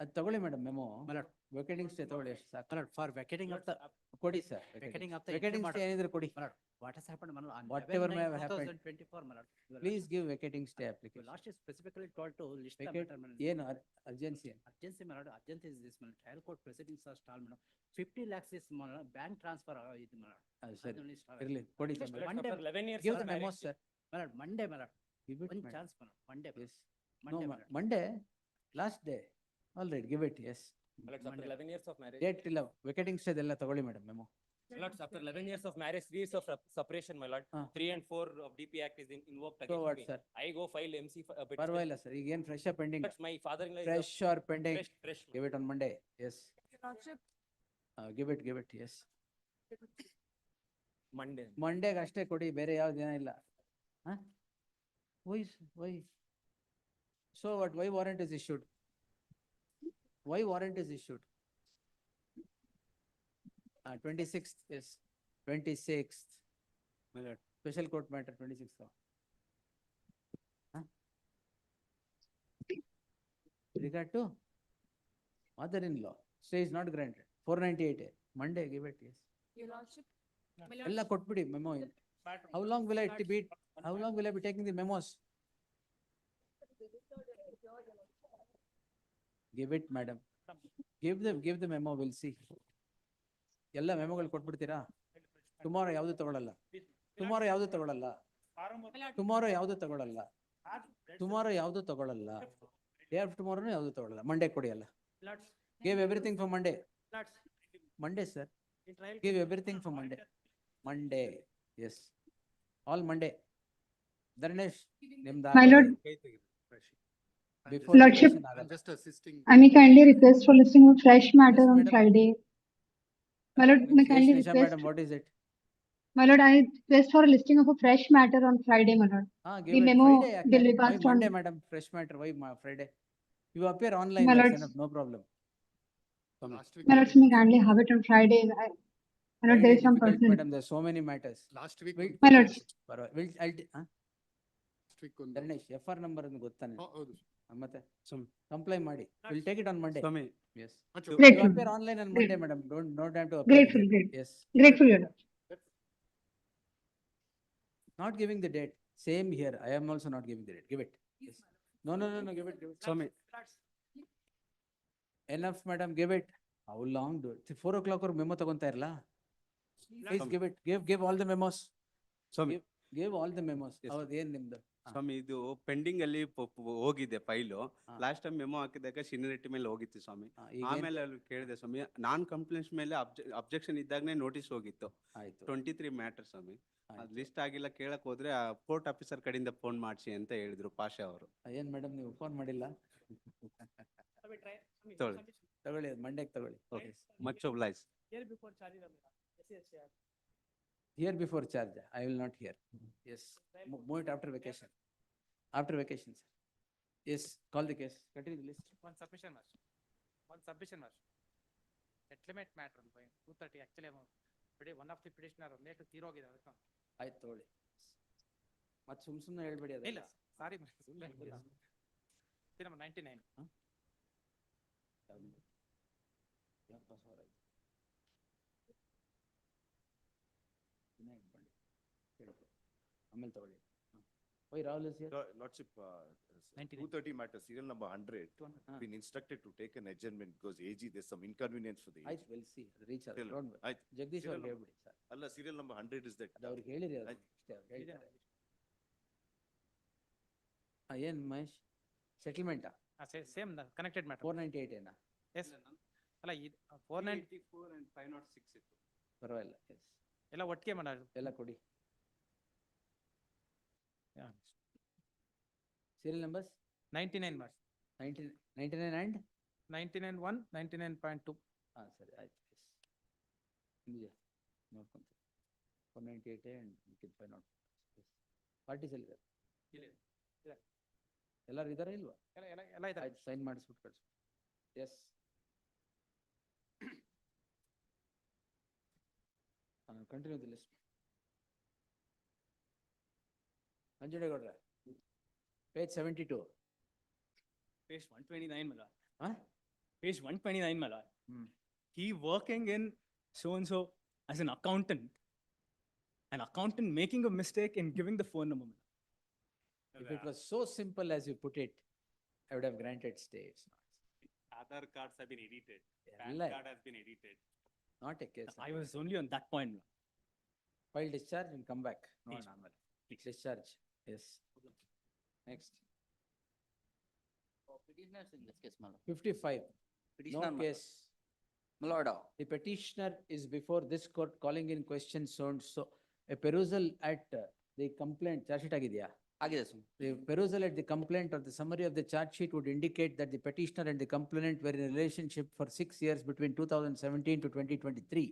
ಅದು ತಗೊಳ್ಳಿ ಮೇಡಮ್, ಮೆಮೊ. ವೆಕೇಟಿಂಗ್ ಸ್ಟೇ ತಗೊಳ್ಳಿ, ಎಷ್ಟು ಸಾಕು. For vacating of the. ಕೊಡಿ sir, Vacating of the. Vacating stay ಏನಿದ್ರೆ ಕೊಡಿ. What has happened on Whatever may have 2024, my lord. Please give vacating stay application. Last is specifically told to list the Vacate, matter, my lord. ಏನು urgency? Urgency, my lord. Urgency is this, my lord. Trial court proceedings are stalled, my lord. 50 lakhs is, my lord. Bank transfer, ಇದು, my lord. ಸರಿ, Only stall. ಇರಲಿ, ಕೊಡಿ. Monday, 11 years. Give the memo, sir. My lord, Monday, my lord. Give it, One madam. chance, my lord. Monday. Yes. Monday, No, my lord. Monday, last day. All right, give it, yes. My lord, after 11 years of marriage. Date ಇಲ್ಲ, ವೆಕೇಟಿಂಗ್ stay ಎಲ್ಲ ತಗೊಳ್ಳಿ madam, memo. My lord, after 11 years of marriage, 3 years of separation, my lord. 3 and 4 of DP Act is invoked So against what, me. sir? I go file MC petition. ಪರವಾಗಿಲ್ಲ sir, ಈಗ ಏನು fresh pending? But my father-in-law is Fresh or pending? fresh. Give it on Monday, yes. Give it, yes. Monday. ಮಂಡೇಗೆ ಅಷ್ಟೇ ಕೊಡಿ, ಬೇರೆ ಯಾವ ದಿನ ಇಲ್ಲ. Why? So what, why warrant is issued? Why warrant is issued? 26th, yes. 26th. My lord. Special court matter 26th. Regard to mother-in-law, stay is not granted. 498A, Monday, give it, yes. Your lordship. ಎಲ್ಲ ಕೊಟ್ಬಿಡಿ memo. How long will I be taking the memos? Give it, madam. Give the memo, we'll see. ಎಲ್ಲ ಮೆಮೊಗಳು ಕೊಟ್ಬಿಡ್ತೀರಾ? Tomorrow ಯಾವುದು ತಗೊಳ್ಳಲ್ಲ. Tomorrow ಯಾವುದು ತಗೊಳ್ಳಲ್ಲ. Day after tomorrow ಯಾವುದು ತಗೊಳ್ಳಲ್ಲ. Monday ಕೊಡಿ ಅಲ್ಲ. Give everything for Monday. Monday, sir. Give everything for Monday. Monday, yes. All Monday. Dhanesh, My lord. Before Lordship, vacation ಆಗಲ್ಲ. Just assisting. I may kindly request for listing of fresh matter Yes, on madam. Friday. My lord, may Yes, kindly Nisha request. madam, what is it? My lord, I request for a listing of a fresh matter on Friday, my lord. Give The it memo Friday. will be Why passed on. Monday, madam? Fresh matter. Why Friday? You appear online, My that's lords. enough, no problem. Last week. My lord, may kindly have it on Friday. My lord, there Friday is some difficult, person. madam. There's so many matters. Last week. My lords. Last week ಒಂದು. Dharanesh, FR number ಅನ್ನು ಗೊತ್ತಾನೆ? ಹೌದು. ಮತ್ತೆ comply ಮಾಡಿ. We'll take it on Monday. Yes. You Grateful. appear online on Monday, madam. No time to appear. Grateful, here. grateful. Yes. Grateful, your lord. Not giving the date. Same here. I am also not giving the date. Give it. Yes. No. Give it. Swami. Enough, madam. Give it. How long do it? 4 o'clock or memo ತಗೊಂತಾ ಇರಲ್ಲ? Please give it. Give all the memos. Swami, Give all the memos. ಏನ್ ನಿಮ್ದು? ಸ್ವಾಮಿ, ಇದು pending ಅಲ್ಲಿ ಹೋಗಿದೆ file. Last time memo ಹಾಕಿದಾಗ ಸಿನಿರಿಟಿ ಮೇಲೆ ಹೋಗಿತ್ತು ಸ್ವಾಮಿ. ಆಮೇಲೆ ಅಲ್ಲಿ ಕೇಳಿದೆ ಸ್ವಾಮಿ, ನಾನ್ ಕಂಪ್ಲೇಂಟ್ಸ್ ಮೇಲೆ ಅಬ್ಜೆಕ್ಷನ್ ಇದ್ದಾಗನೇ ನೋಟಿಸ್ ಹೋಗಿತ್ತು. 23 ಮ್ಯಾಟರ್ ಸ್ವಾಮಿ. ಅದ್ ಲಿಸ್ಟ್ ಆಗಿಲ್ಲ, ಕೇಳಕ್ ಹೋದ್ರೆ ಕೋರ್ಟ್ ಆಫೀಸರ್ ಕಡೆಯಿಂದ ಫೋನ್ ಮಾಡಿಸಿ ಅಂತ ಹೇಳಿದ್ರು ಪಾಷಾ ಅವರು. ಏನ್ ಮೇಡಮ್, ನೀವು ಫೋನ್ ಮಾಡಿಲ್ಲ? ತಗೊಳ್ಳಿ, ಮಂಡೇಗೆ ತಗೊಳ್ಳಿ. Much obliged. Here before charge. I will not hear. Yes. Move it after vacation. After vacation, sir. Yes. Call the case. Continue the list. One submission, settlement matter 230 actually today one of the petitioner late ತೀರೋಗಿದೆ ಅದಕ್ಕೆ. ಆಯ್ತು ತಗೊಳ್ಳಿ. ಮತ್ತೆ ಸುಮ್ನೆ ಹೇಳ್ಬೇಡಿ ಅದು. ಇಲ್ಲ, ಸಾರಿ number 99. ಆಮೇಲೆ ತಗೊಳ್ಳಿ. Why Rahul is here? Lordship, 99. 230 matter, serial number 100, been instructed to take an adjournment because AG, there's some inconvenience for the AG. ಆಯ್ತು we'll see, reach out, Tell him. don't worry. ಆಯ್ತು. Jagadish Serial ಅವ್ರಿಗೆ number- ಹೇಳ್ಬಿಡಿ sir, ಅಲ್ಲ, serial number 100 is that. ಅದು ಅವ್ರಿಗೆ ಹೇಳಿರಿ ಅದು ಆಯ್ತು. ಅಷ್ಟೇ ಅವ್ರು ಹೇಳ್ತಾರೆ. ಏನ್ ಮಹೇಶ್, ಸೆಟಲ್ಮೆಂಟಾ Same, connected matter. 498 ಏನಾ? Yes. ಅಲ್ಲ, 490 84 and 506 ಇತ್ತು. ಪರವಾಗಿಲ್ಲ, ಎಸ್ ಎಲ್ಲ ಒಟ್ಟಿಗೆ ಮಾಡೋದು. ಎಲ್ಲ ಕೊಡಿ. ಸೀರಿಯಲ್ ನಂಬರ್ಸ್ 99 ಮಾಡಿ. 99 and 99.1, 99.2. ಹಾಂ ಸರಿ ಆಯ್ತು, ಎಸ್ ನಿಜ ನೋಡ್ಕೊಂತ 498 and 506 ಪಾರ್ಟೀಸ್ ಎಲ್ಲಿದ್ದಾರೆ? ಎಲ್ಲರೂ ಇದಾರೆ ಇಲ್ವಾ? ಎಲ್ಲ ಇದೆ. ಆಯ್ತು, ಸೈನ್ ಮಾಡಿಸ್ಬಿಟ್ಟು ಕಳಿಸ್ಬಿಟ್ಟು. Yes continue the list. ನಂಜುಂಡೇಗೌಡ್ರೆ, page 72. Page 129, my lord. Huh? Page 129, my lord. Hmm. He working in so-and-so as an accountant making a mistake in giving the phone number. If it was so simple as you put it, I would have granted stay. It's not. Aadhaar cards have been edited. PAN ಎಲ್ಲ card has been edited. not a case. I was only on that point. File discharge and come back. No, Please. normal. Discharge, yes. Next. Petitioners in this case, my lord. 55, Petitioner, no my case. My lord, The petitioner is before this court calling in question so and so. A perusal at the complaint, charge sheet ಆಗಿದೆಯಾ? ಆಗಿದೆ sir. The perusal at the complaint or the summary of the charge sheet would indicate that the petitioner and the complainant were in a relationship for 6 years between 2017 to 2023.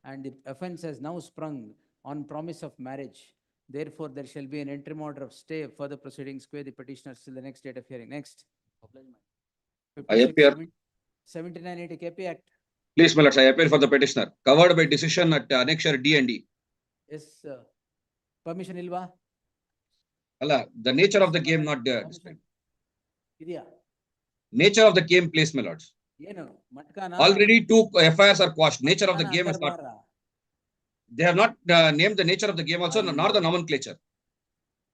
And the offence has now sprung on promise of marriage. Therefore, there shall be an interim order of stay of further proceedings, where the petitioner till the next date of hearing. Next. Oblige, my lord. 56, appear. 7980 KP Act. Please, my lords, I appear for the petitioner, covered by decision at annexure D and D. Yes, permission ilva? Allah, the nature of the game not Permission ಇದೆಯಾ? nature of the game, please, my lords. ಏನು ಮಟ್ಕಾನ? Already 2 FIRs are quashed. Nature of the game is not. ಅಂದರ್ಬಾರ. They have not named the nature of the game also, nor the nomenclature.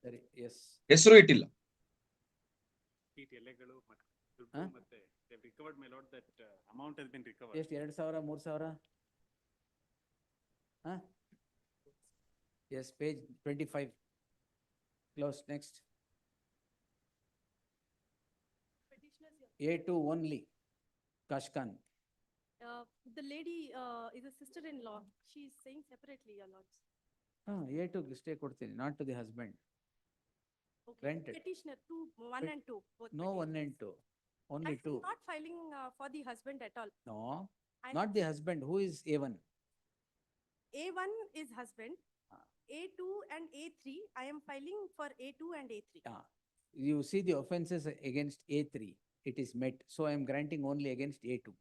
ಸರಿ, yes. ಹೆಸರು ಇಟ್ಟಿಲ್ಲ. ಚೀಟಿ ಎಲೆಗಳು ಮತ್ತು ದುಡ್ಡು Huh? ಮತ್ತೆ they've recovered, my lord, that amount has been recovered. ಎಷ್ಟು 2000 3000? Huh? Yes, page 25. Close, next. A2 only. Kashkan. The lady is a sister-in-law. She is saying separately, your lords. A2 stay ಕೊಡ್ತೀನಿ, not to the husband. Okay. Granted. Petitioner 2, 1 and 2. both No 1 and 2, only I'm 2. not filing for the husband at all. No, I'm- not the husband. Who is A1? A1 is husband. Ah. A2 and A3, I am filing for A2 and A3. Ah, you see the offenses against A3, it is met. So I am granting only against A2.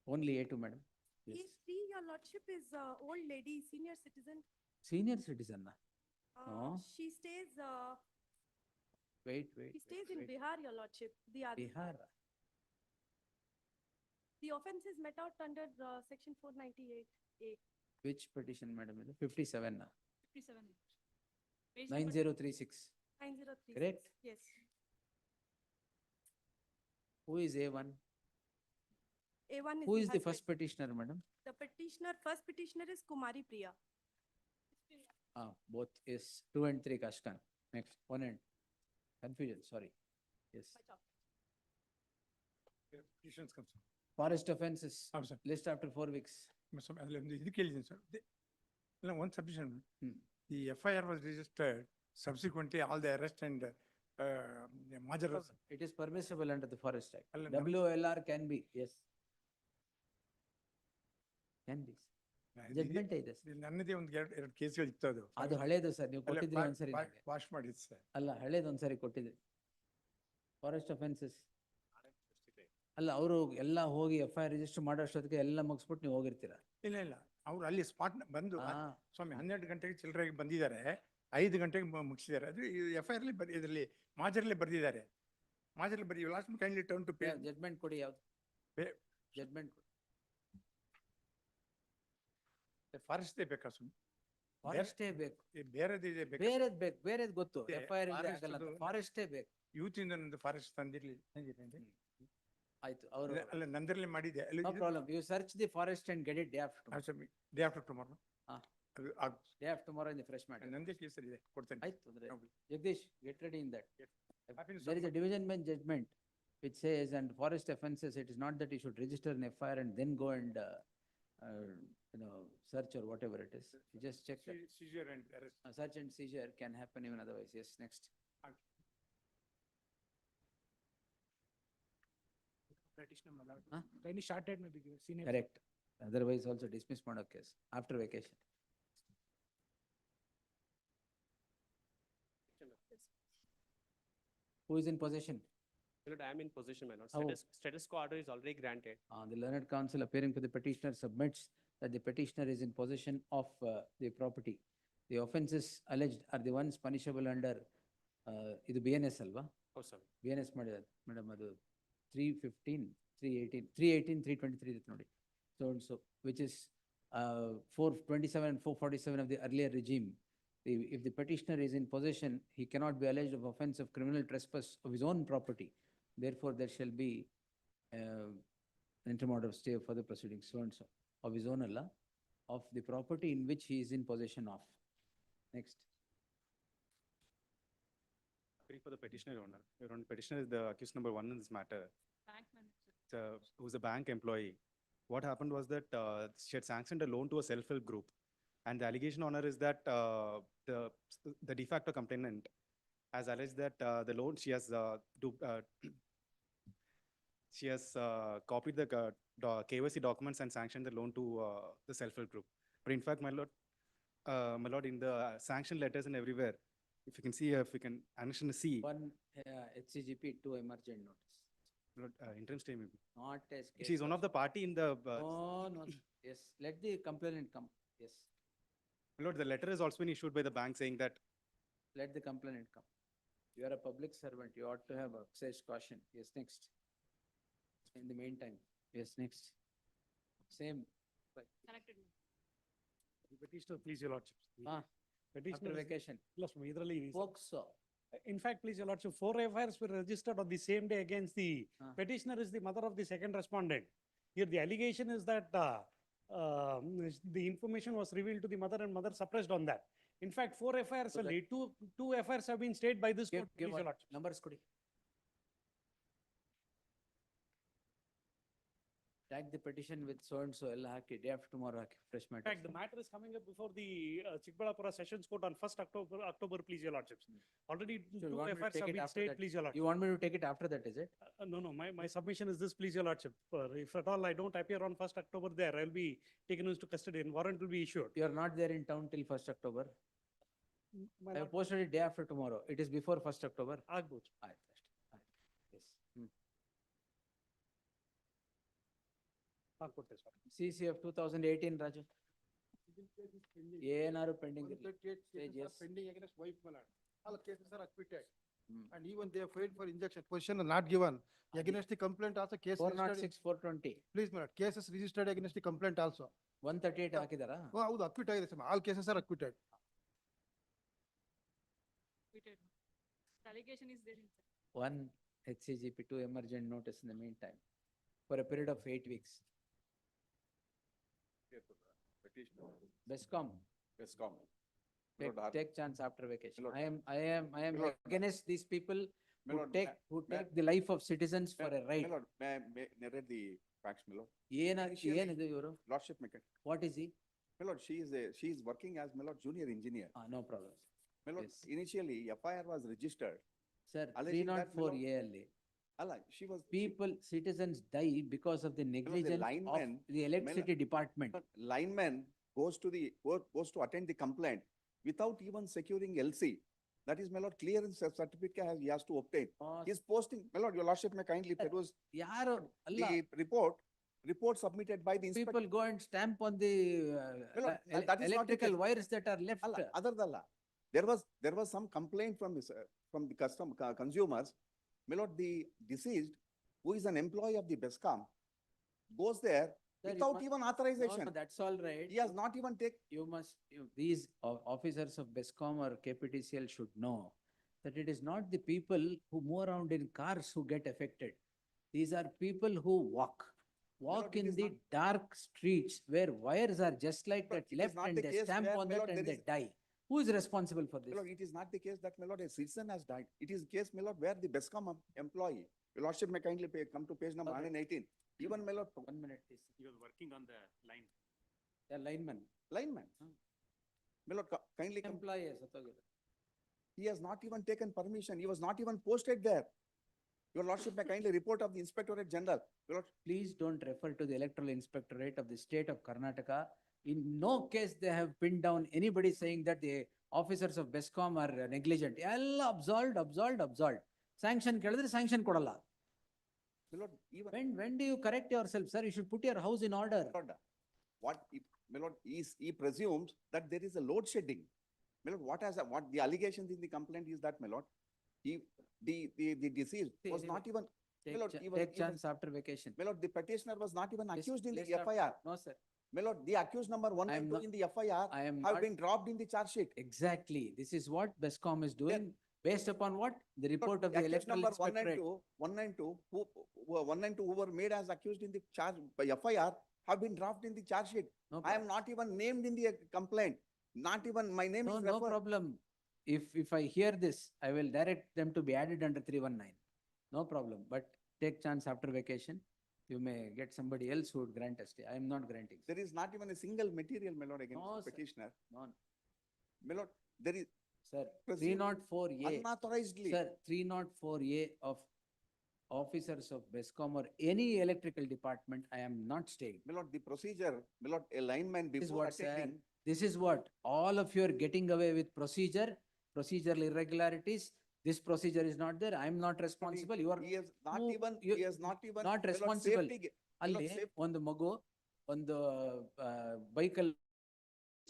Only A2, madam. Yes. A3, your lordship, is old lady, senior citizen. Senior citizen. Na? No. She stays, Wait. she stays in Bihar, your lordship. The other, Bihar. the offense is met out under section 498A. Which petition, madam? 57. Na? 57. Page number 9036. 9036. Correct? Yes. Who is A1? A1 is Who is the husband. first petitioner, madam? The petitioner, first petitioner is Kumari Priya. Both is 2 and 3 Kashkan. Next, 1 and confusion, sorry. Yes. Petitions comes. Forest offenses, ಹೌದು sir. list after 4 weeks. ಅಲ್ಲಿ ಒಂದು ಇದು ಕೇಳಿದ್ದೀನಿ sir. ಇಲ್ಲ, ಒಂದು submission. Hmm. The FIR was registered, subsequently all the arrest and major. It is permissible under the Forest Act. ಅಲ್ಲ, ನಮ್ಮ- WLR can be, yes. Can be. Judgment ಇದೆ sir. ನನ್ನದೇ ಒಂದು ಎರಡು ಕೇಸ್ಗಳು ಇತ್ತು ಅದು. ಅದು ಹಳೇದು ಸರ್, ನೀವು ಕೊಟ್ಟಿದ್ರಿ ಒಂದ್ಸರಿ ನನಗೆ. ವಾಶ್ ಮಾಡಿದ್ದು ಸರ್. ಅಲ್ಲ, ಹಳೇದು ಒಂದ್ಸರಿ ಕೊಟ್ಟಿದ್ರಿ. Forest offences. ಅಲ್ಲ, ಅವರು ಎಲ್ಲ ಹೋಗಿ FIR ರಿಜಿಸ್ಟರ್ ಮಾಡೋ ಅಷ್ಟೊತ್ತಿಗೆ ಎಲ್ಲ ಮುಗಿಸ್ಬಿಟ್ಟು ನೀವು ಹೋಗಿರ್ತೀರಾ. ಇಲ್ಲ, ಅವ್ರು ಅಲ್ಲಿ ಸ್ಪಾಟ್ ಬಂದು ಸ್ವಾಮಿ 12 ಗಂಟೆಗೆ ಚಿಲ್ಲರೆಗೆ ಬಂದಿದ್ದಾರೆ, 5 ಗಂಟೆಗೆ ಮುಗಿಸಿದ್ದಾರೆ. ಅದು FIR ಇದರಲ್ಲಿ ಮಾಜರ್ಲಿ ಬರ್ದಿದ್ದಾರೆ. ಮಾಜರ್ಲಿ ಬರೀ last kindly turn to page. Judgment ಕೊಡಿ, ಯಾವ್ದು ಜಡ್ಮೆಂಟ್ ಕೊಡಿ. ಫಾರೆಸ್ಟ್ದೇ ಬೇಕಾ ಸುಮ್ಮನೆ? ಫಾರೆಸ್ಟೇ ಬೇಕು. ಬೇರೆದಿದೆ ಬೇಕು. ಬೇರೆದ್ ಗೊತ್ತು. ಇದೆ, FIR ಇಲ್ಲದೆ forest ಆಗಲ್ಲ. ಅದು- ಫಾರೆಸ್ಟೇ ಬೇಕು. ಯೂತ್ ಇಂದ ನಂದು ಫಾರೆಸ್ಟ್ ತಂದಿರ್ಲಿ. ಆಯ್ತು. ಅವರು ಅಲ್ಲ ನಂದರಲ್ಲಿ ಮಾಡಿದ್ದೆ. No problem. You search the forest and get it day after day after tomorrow. Day after tomorrow in the fresh matter. ನಂದೇ ಕೇಸ್ ಇದೆ, ಕೊಡ್ತೇನೆ. ಆಯ್ತು. ಅಂದ್ರೆ Jagadish, get ready in that. There is a division bench judgment which says, and forest offenses, it is not that you should register an FIR and then go and search or whatever it is. You just check that. Seizure and arrest. Search and seizure can happen even otherwise. Yes, next. Petitioner, my lord. Any short date may be given. Senior. Correct. Otherwise also dismiss Mondo case after vacation. Who is in possession? My lord, I am in possession, my lord. How? Status quo order is already granted. The learned counsel appearing for the petitioner submits that the petitioner is in possession of the property. The offences alleged are the ones punishable under ಇದು BNS ಅಲ್ವಾ? Oh, sir. BNS ಮಾಡಿದ್ದಾರೆ madam, ಅದು 315, 318, 318, 323 ಇರುತ್ತೆ ನೋಡಿ. So which is 427 and 447 of the earlier regime. If the petitioner is in possession, he cannot be alleged of offense of criminal trespass of his own property. Therefore, there shall be interim order of stay of further proceedings, so and so, of his own Allah, of the property in which he is in possession of. Next. For the petitioner, Your Honor. Your Honor, petitioner is the accused number 1 in this matter. Bank manager. Who's a bank employee. What happened was that she had sanctioned a loan to a self-help group. And the allegation, Honor, is that the de facto complainant has alleged that the loan she has copied the KYC documents and sanctioned the loan to the self-help group. But in fact, my lord, in the sanction letters and everywhere, if you can see, if you can annex C. 1 HCGP, 2 emergent notice. Lord, interim stay maybe. Not as case. She is one of the party in the. No. Yes, let the complainant come. Yes. My lord, the letter has also been issued by the bank saying that. Let the complainant come. You are a public servant. You ought to have exercise caution. Yes, next. In the meantime, yes, next. Same. Connected. Petitioner, please, your lordship. After Petitioner. vacation. ಇದರಲ್ಲಿ Folks. In fact, please, your lordship, 4 FIRs were registered on the same day against the petitioner is the mother of the second respondent. Here, the allegation is that the information was revealed to the mother and mother suppressed on that. In fact, 4 FIRs only, two FIRs have been stayed by this court, please, your lordship. Numbers kodi. Tag the petition with so and so, ella haki, day after tomorrow haki, fresh matter. In fact, the matter is coming up before the Chikbalapura Sessions Court on 1st October, please, your lordships. Already So you 2 want me to FIRs take have it been after stayed, that? please, your lordship. You want me to take it after that, is it? No, my submission is this, please, your lordship. If at all I don't appear on 1st October there, I'll be taken into custody and warrant will be issued. You are not there in town till 1st October. I have posted it day after tomorrow. It is before 1st October. Agbochu. Yes. CC of 2018, Raju. ಏನಾದ್ರು pending Pending against wife, my lord. All cases are acquitted. And even they have filed for injunction, position not given. Against the complaint also case. 406, 420. Please, my lord, cases registered against the complaint also. 138 ಹಾಕಿದಾರಾ? ಹೌದು, acquit ಆಗಿದೆ sir. All cases are acquitted. The allegation is there inside. 1 HCGP, 2 emergent notice in the meantime for a period of 8 weeks. Petitioner. Bescom. Bescom. Take chance after vacation. Lord. I am Lord. against these people who Lord, take the life of citizens for a ride. My lord, may I narrate the facts, my lord? ಏನಿದೆ ಇವರು? Lordship, my lord. What is he? My lord, she is working as my lord junior engineer. No problem. My lord, Yes. initially FIR was registered. Sir, alleging that, my 304 lord, A ಅಲ್ಲಿ. She was. Citizens die because of the negligence of lineman, the electricity department. Lineman goes to attend the complaint without even securing LC. That is, my lord, clearance certificate he has to obtain. His posting, my lord, your lordship may kindly peruse ಯಾರು ಅಲ್ಲ. the report submitted by the inspector. People go and stamp on the that is not the electrical case. wires that are left. Other there was some complaint from the consumers. My lord, the deceased, who is an employee of the Bescom, goes there Sir, you without must- even No, authorization. no, that's all right. He has not even take, You must, these officers of BESCOM or KPTCL should know that it is not the people who move around in cars who get affected. These are people who walk it in is the not- dark streets where wires are just like But that it is left not and the they case stamp where, on my that lord, and there they is- die. Who is responsible for this? my lord, it is not the case that, my lord, a citizen has died. It is case, my lord, where the BESCOM employee, your lordship may kindly come to page number Okay. 118. Even, my lord, 1 minute, please. He was working on the line. The lineman, lineman. My lord, kindly come. employee, Satogir. He has not even taken permission. He was not even posted there. Your lordship may kindly report of the Inspectorate General. Your lord, Please don't refer to the Electoral Inspectorate of the state of Karnataka. In no case they have pinned down anybody saying that the officers of BESCOM are negligent. All absolved. Sanction kedidre sanction kodalla. my lord, even. When do you correct yourself, sir? You should put your house in order. Lord, my lord, he presumes that there is a load shedding. My lord, what the allegations in the complaint is that, my lord, the deceased See, was anyway, not even, my lord, Take chance after vacation. my lord, the petitioner was not even accused in the List of- FIR. No, sir. My lord, the accused number one I am and two not- in the FIR I am have not- been dropped in the charge sheet. Exactly. This is what BESCOM is doing. Based upon what? The report of the Accused Electoral number one and Inspectorate. two, who were made as accused in the charge by FIR have been dropped in the charge sheet. No I am not even named in the complaint. Not even my name No, is no referred. problem. If I hear this, I will direct them to be added under 319. No problem, but take chance after vacation. You may get somebody else who would grant a stay. I am not granting. There is not even a single material, my lord, against No, the sir. petitioner. No, My lord, there is sir, presumed 304A. unauthorizedly. Sir, 304A of officers of BESCOM or any electrical department, I am not staying. My lord, the procedure, my lord, a lineman This is before what, sir, attending. this is what, all of you are getting away with procedural irregularities. This procedure is not there. I am not responsible. You are. He is not who- even, you- he is not even. not my lord, responsible. safety my ಅಲ್ಲಿ lord, safe- ಒಂದು ಮಗು ಒಂದು vehicle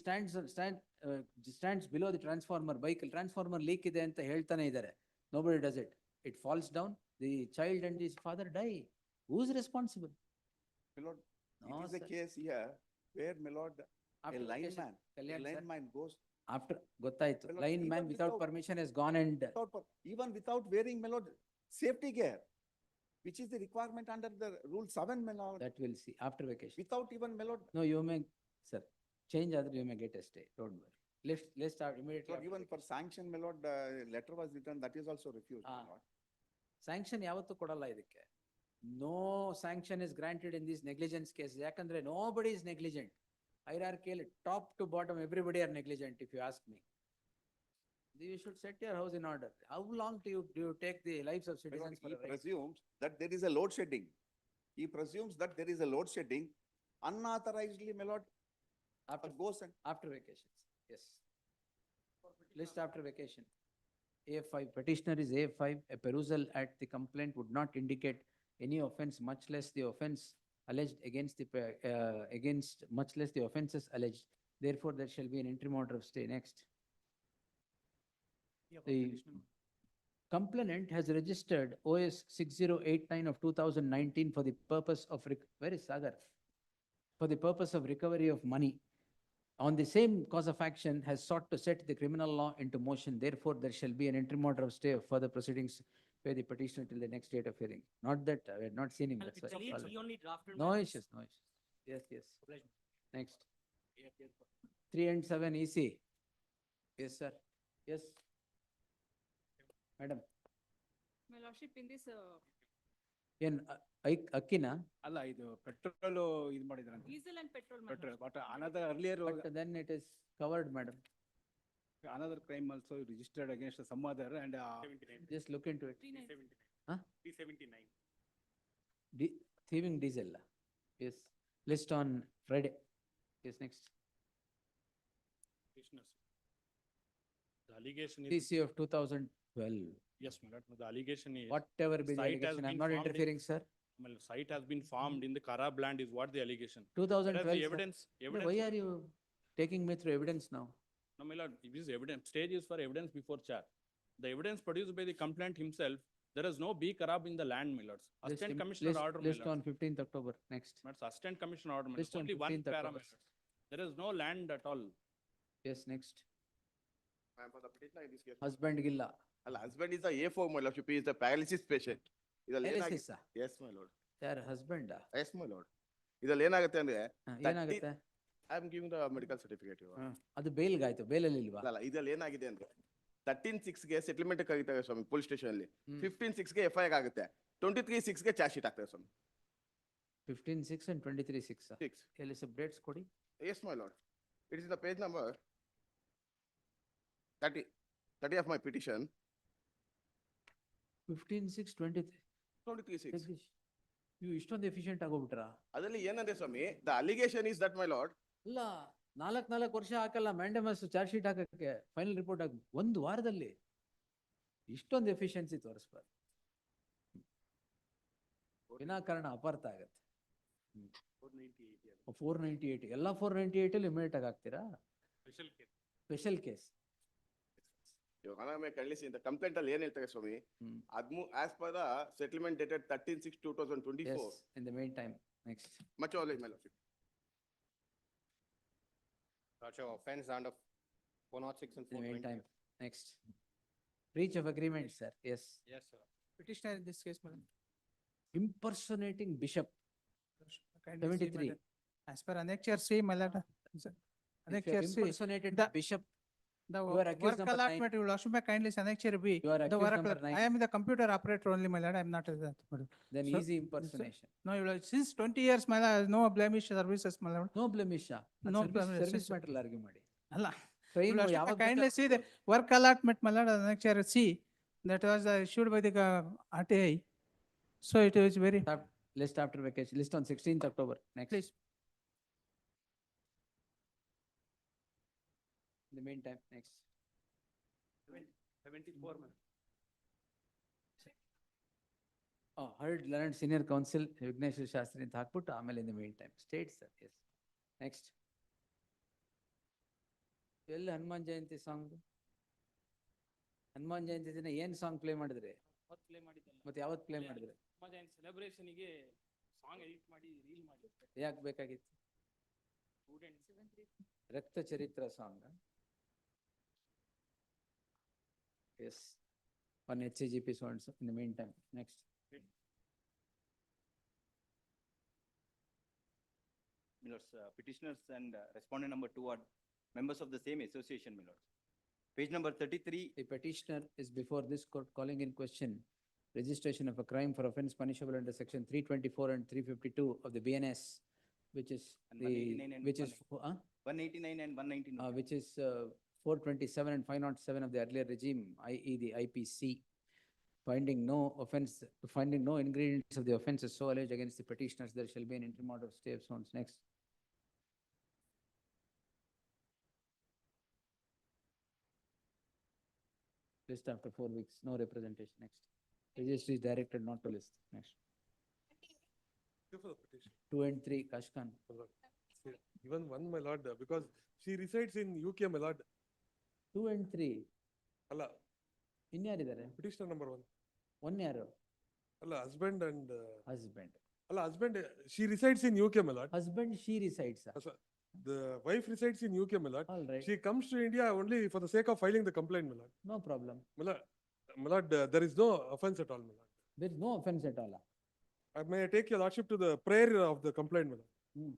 stands below the transformer, vehicle transformer leak ಇದೆ ಅಂತ ಹೇಳ್ತಾನೆ ಇದ್ದಾರೆ. Nobody does it. It falls down, the child and his father die. Who is responsible? My lord, No, it is a sir. case here where, my lord, a After vacation, lineman, Kalyan, sir. goes. After ಗೊತ್ತಾಯ್ತು, My lord, line man even without without- permission has gone and Even without wearing, my lord, safety gear, which is the requirement under the rule 7, my lord, that will see after vacation. without even, my lord, No, you may, sir, change other, you may get a stay. Don't worry. Let's start immediately. Lord, after even for vacation. sanction, my lord, letter was written, that is also refused, my Ah. lord. Sanction ಯಾವತ್ತೂ ಕೊಡಲ್ಲ ಇದಕ್ಕೆ. No sanction is granted in these negligence cases. ಯಾಕಂದ್ರೆ nobody is negligent. Hierarchical, top to bottom, everybody are negligent, if you ask me. You should set your house in order. How long do you take the lives of My lord, citizens for he a ride? presumes that there is a load shedding. He presumes that there is a load shedding unauthorizedly, my lord, goes and. After vacations, yes. List after vacation. A5, petitioner is A5, a perusal at the complaint would not indicate any offense, much less the offense alleged against much less the offenses alleged. Therefore, there shall be an interim order of stay. Next. The complainant has registered OS 6089 of 2019 for the purpose of, where is Sagar? For the purpose of recovery of money. On the same cause of action has sought to set the criminal law into motion. Therefore, there shall be an interim order of stay of further proceedings by the petitioner till the next date of hearing. Not that, I had not seen him. That's why. He only drafted. No issues, no issues. Yes, yes. Next. 3 and 7 EC. Yes, sir. Yes. Madam, My lordship, in this ಏನ್ ಅಕ್ಕಿನ? ಅಲ್ಲ ಇದು petrol ಇದು ಮಾಡಿದ್ರಂತೆ. diesel and petrol. Petrol, but another earlier, But then it is covered, madam. another crime also registered against some other and. 79. Just look into it. 379. Huh? 379. Thieving diesel. Yes. List on Friday. Yes, next. Petitioners. The allegation is. CC of 2012. Yes, my lord. The allegation is. Whatever be the site has allegation, I'm been not formed in- interfering, sir. Well, site has been formed in the Karab land is what the allegation. 2012, Whereas the sir. evidence, Why evidence. are you taking me through evidence now? No, my lord, this is evidence, stage is for evidence before charge. The evidence produced by the complainant himself There is no B Karab in the land, my lords. List Assistant im- Commissioner list- order, my List lords. on 15th October, next. My lords, Assistant Commissioner order, my List lords. on Only one 15th para, October. my lords. There is no land at all. Yes, next. I am for the petitioner in this case. Husband Gilla. Well, husband is the A4, my lordship, he is the paralysis patient. Paralysis ಆ? Yes, my lord. ಯಾರ husband? Yes, my lord. ಇದ್ರಲ್ಲಿ ಏನಾಗುತ್ತೆ ಅಂದ್ರೆ ಏನಾಗುತ್ತೆ? I am giving the medical certificate. ಅದು ಬೇಲ್ಗಾಯ್ತು, ಬೇಲಲ್ಲಿ ಇಲ್ವಾ? ಅಲ್ಲ ಇದ್ರಲ್ಲಿ ಏನಾಗಿದೆ ಅಂದ್ರೆ 13/6 ಸೆಟಲ್ಮೆಂಟ್ ಕರೀತಾರೆ ಸ್ವಾಮಿ ಪೊಲೀಸ್ ಸ್ಟೇಷನ್ ಅಲ್ಲಿ. 15/6 FIR ಆಗುತ್ತೆ. 23/6 ಚಾರ್ಜ್ ಶೀಟ್ ಆಗ್ತದೆ ಸ್ವಾಮಿ. 15/6 and 23/6. 6. ಎಲ್ಲಿ ಸಬ್ ಡೇಟ್ಸ್ ಕೊಡಿ. Yes, my lord. It is the page number 30 of my petition. 15/6/23. 23/6. ನೀವು ಇಷ್ಟೊಂದು ಎಫಿಷಿಯಂಟ್ ಆಗೋಗ್ಬಿಟ್ರಾ? ಅದರಲ್ಲಿ ಏನಂದ್ರೆ ಸ್ವಾಮಿ, the allegation is that my lord. ಇಲ್ಲ, 4 ವರ್ಷ ಹಾಕಲ್ಲ ಮ್ಯಾಂಡಮಸ್ ಚಾರ್ಜ್ ಶೀಟ್ ಹಾಕಕ್ಕೆ, ಫೈನಲ್ ರಿಪೋರ್ಟ್ ಹಾಕಿ 1 ವಾರದಲ್ಲಿ ಇಷ್ಟೊಂದು ಎಫಿಷಿಯನ್ಸಿ ತೋರಿಸ್ಬಾರ್ದು. ವಿನಾಕಾರಣ ಅಪಾರ್ಥ ಆಗತ್ತೆ. 498 ಎಲ್ಲ 498 ಅಲ್ಲಿ ಇಮಿಡಿಯೇಟ್ ಆಗಿ ಹಾಕ್ತೀರಾ? Special case. ಇವಾಗ ಕಳಿಸಿ ಅಂತ ಕಂಪ್ಲೇಂಟ್ ಅಲ್ಲಿ ಏನ್ ಹೇಳ್ತಾರೆ ಸ್ವಾಮಿ, as per the settlement dated 13/6/2024. Yes, in the meantime, next. Much all my lordship. Offense under 406 and In the 420. meantime, next. Breach of agreement, sir. Yes. Yes, sir. Petitioner in this case, madam. Impersonating bishop. Kindly see, 73. madam. As per Annexure C, my lord. If you Annexure have C. impersonated the- the bishop, The you are accused work number 9. allotment, you will also make kindly Annexure B. You are The accused work number 9. I am the computer operator only, my lord. I am not that, madam. Then So- easy impersonation. No, you will, since 20 years, my lord, no blemish services, my lord. No blemish. No blemish, Service yes, matter argue ಮಾಡಿ. Allah. Crime You will also ಯಾವಾಗ kindly see the work allotment, my lord, Annexure C. That was issued by the RTI. So it is very. List after vacation, list on 16th October, next. Please. In the meantime, next. 74, man. Heard Learned Senior Counsel, Vignesh Shastri ಅಂತ ಹಾಕ್ಬಿಟ್ಟು ಆಮೇಲೆ in the meantime, states, sir, yes. Next. ಎಲ್ಲಿ Hanuman Jayanti song? Hanuman Jayanti ದಿನ ಏನ್ song play ಮಾಡಿದ್ರಿ? Play ಮಾಡಿದ್ದಲ್ಲ. ಮತ್ತೆ ಯಾವತ್ ಪ್ಲೇ ಮಾಡಿದ್ರಿ? ಸೆಲೆಬ್ರೇಷನ್ ಗೆ ಸಾಂಗ್ ಎಡಿಟ್ ಮಾಡಿ ರೀಲ್ ಮಾಡಿ. ಯಾಕೆ ಬೇಕಾಗಿತ್ತು? ರಕ್ತ ಚರಿತ್ರ song. Yes. On HCGP so and so in the meantime, next. Milords, petitioners and respondent number 2 are members of the same association, Milords. Page number 33. The petitioner is before this court calling in question registration of a crime for offense punishable under section 324 and 352 of the BNS, which is And the, 189 and which is, 189 and 119. which is 427 and 507 of the earlier regime, i.e. the IPC, finding no ingredients of the offenses so alleged against the petitioners, there shall be an interim order of stay of sounds. Next. List after 4 weeks, no representation. Next. Registry is directed not to list. Next. 2 and 3, Kashkan. Even one, my lord, because she resides in UK, my lord. 2 and 3. Alla. ಇನ್ಯಾರಿದ್ದಾರೆ? Petitioner number 1. 1 ಯಾರು? Alla, husband and. Husband. Alla, husband, she resides in UK, my lord. Husband, she resides. The wife resides in UK, my lord. All right. She comes to India only for the sake of filing the complaint, my lord. No problem. My lord, there is no offense at all, my lord. There is no offense at all. May I take your lordship to the prayer of the complaint, my lord?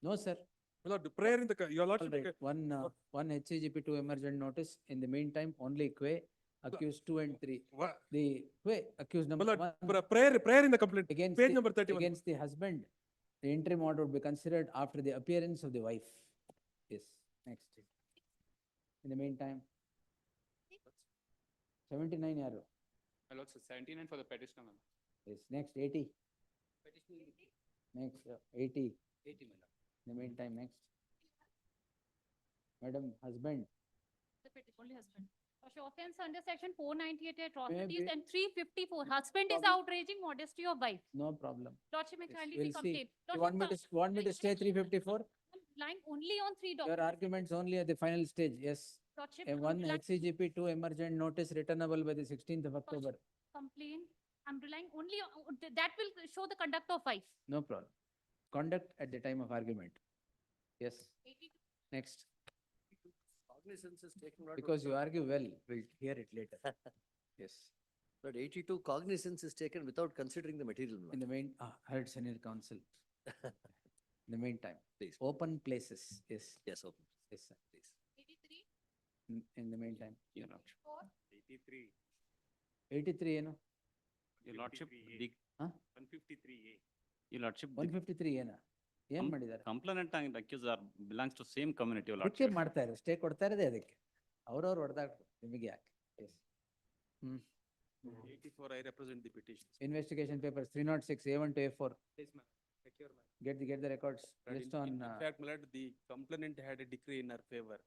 No, sir. My lord, the prayer in the, your All lordship. right. One HCGP 2 emergent notice. In the meantime, only Kwe accused 2 and 3. The Kwe accused number My lord, 1 prayer in the complaint. against Page the, number 31. against the husband. The interim order would be considered after the appearance of the wife. Yes. Next. In the meantime, 79 yaru. Hello, sir, 79 for the petitioner, ma'am. Yes. Next, 80. Next, 80. 80, my lord. In the meantime, next. Madam, husband. Only husband. Offense under section 498 atrocities Maybe. and 354. Husband is outraging modesty of wife. No problem. Lordship may Yes, kindly we'll see see. complaint. You want me to stay 354? Lying only on 3 Your documents. arguments only at the final stage. Yes. Lordship, A I would one like HCGP, two emergent notice returnable by the 16th of October. complaint. I'm relying only on, that will show the conduct of wife. No problem. Conduct at the time of argument. Yes. Next. Cognizance is taken. not Because you without- argue well, we'll hear it later. Yes. But 82 cognizance is taken without considering the material. In the main, heard senior counsel. In the meantime, Please. open places. Yes. Yes, open. Yes, sir. Please. 83, In the meantime. 84, 83. 83 ಏನು? Your Lordship, the Huh? 153A. Your Lordship, 153 ಏನ? ಏನ್ ಮಾಡಿದ್ದಾರೆ? complainant and accuser belongs to same community, Your ಅದಕ್ಕೆ Lordship. ಮಾಡ್ತಾ ಇದ್ದಾರೆ, stay ಕೊಡ್ತಾ ಇರೋದೇ ಅದಕ್ಕೆ. ಅವ್ರವ್ರು ಹೊಡೆದಾಗ ನಿಮಗೆ ಯಾಕೆ? Yes. 84, I represent the petition. Investigation papers 306, A1 to A4. Yes, ma'am. Secure, ma'am. Get the records. But List in on, fact, my lord, the complainant had a decree in her favor.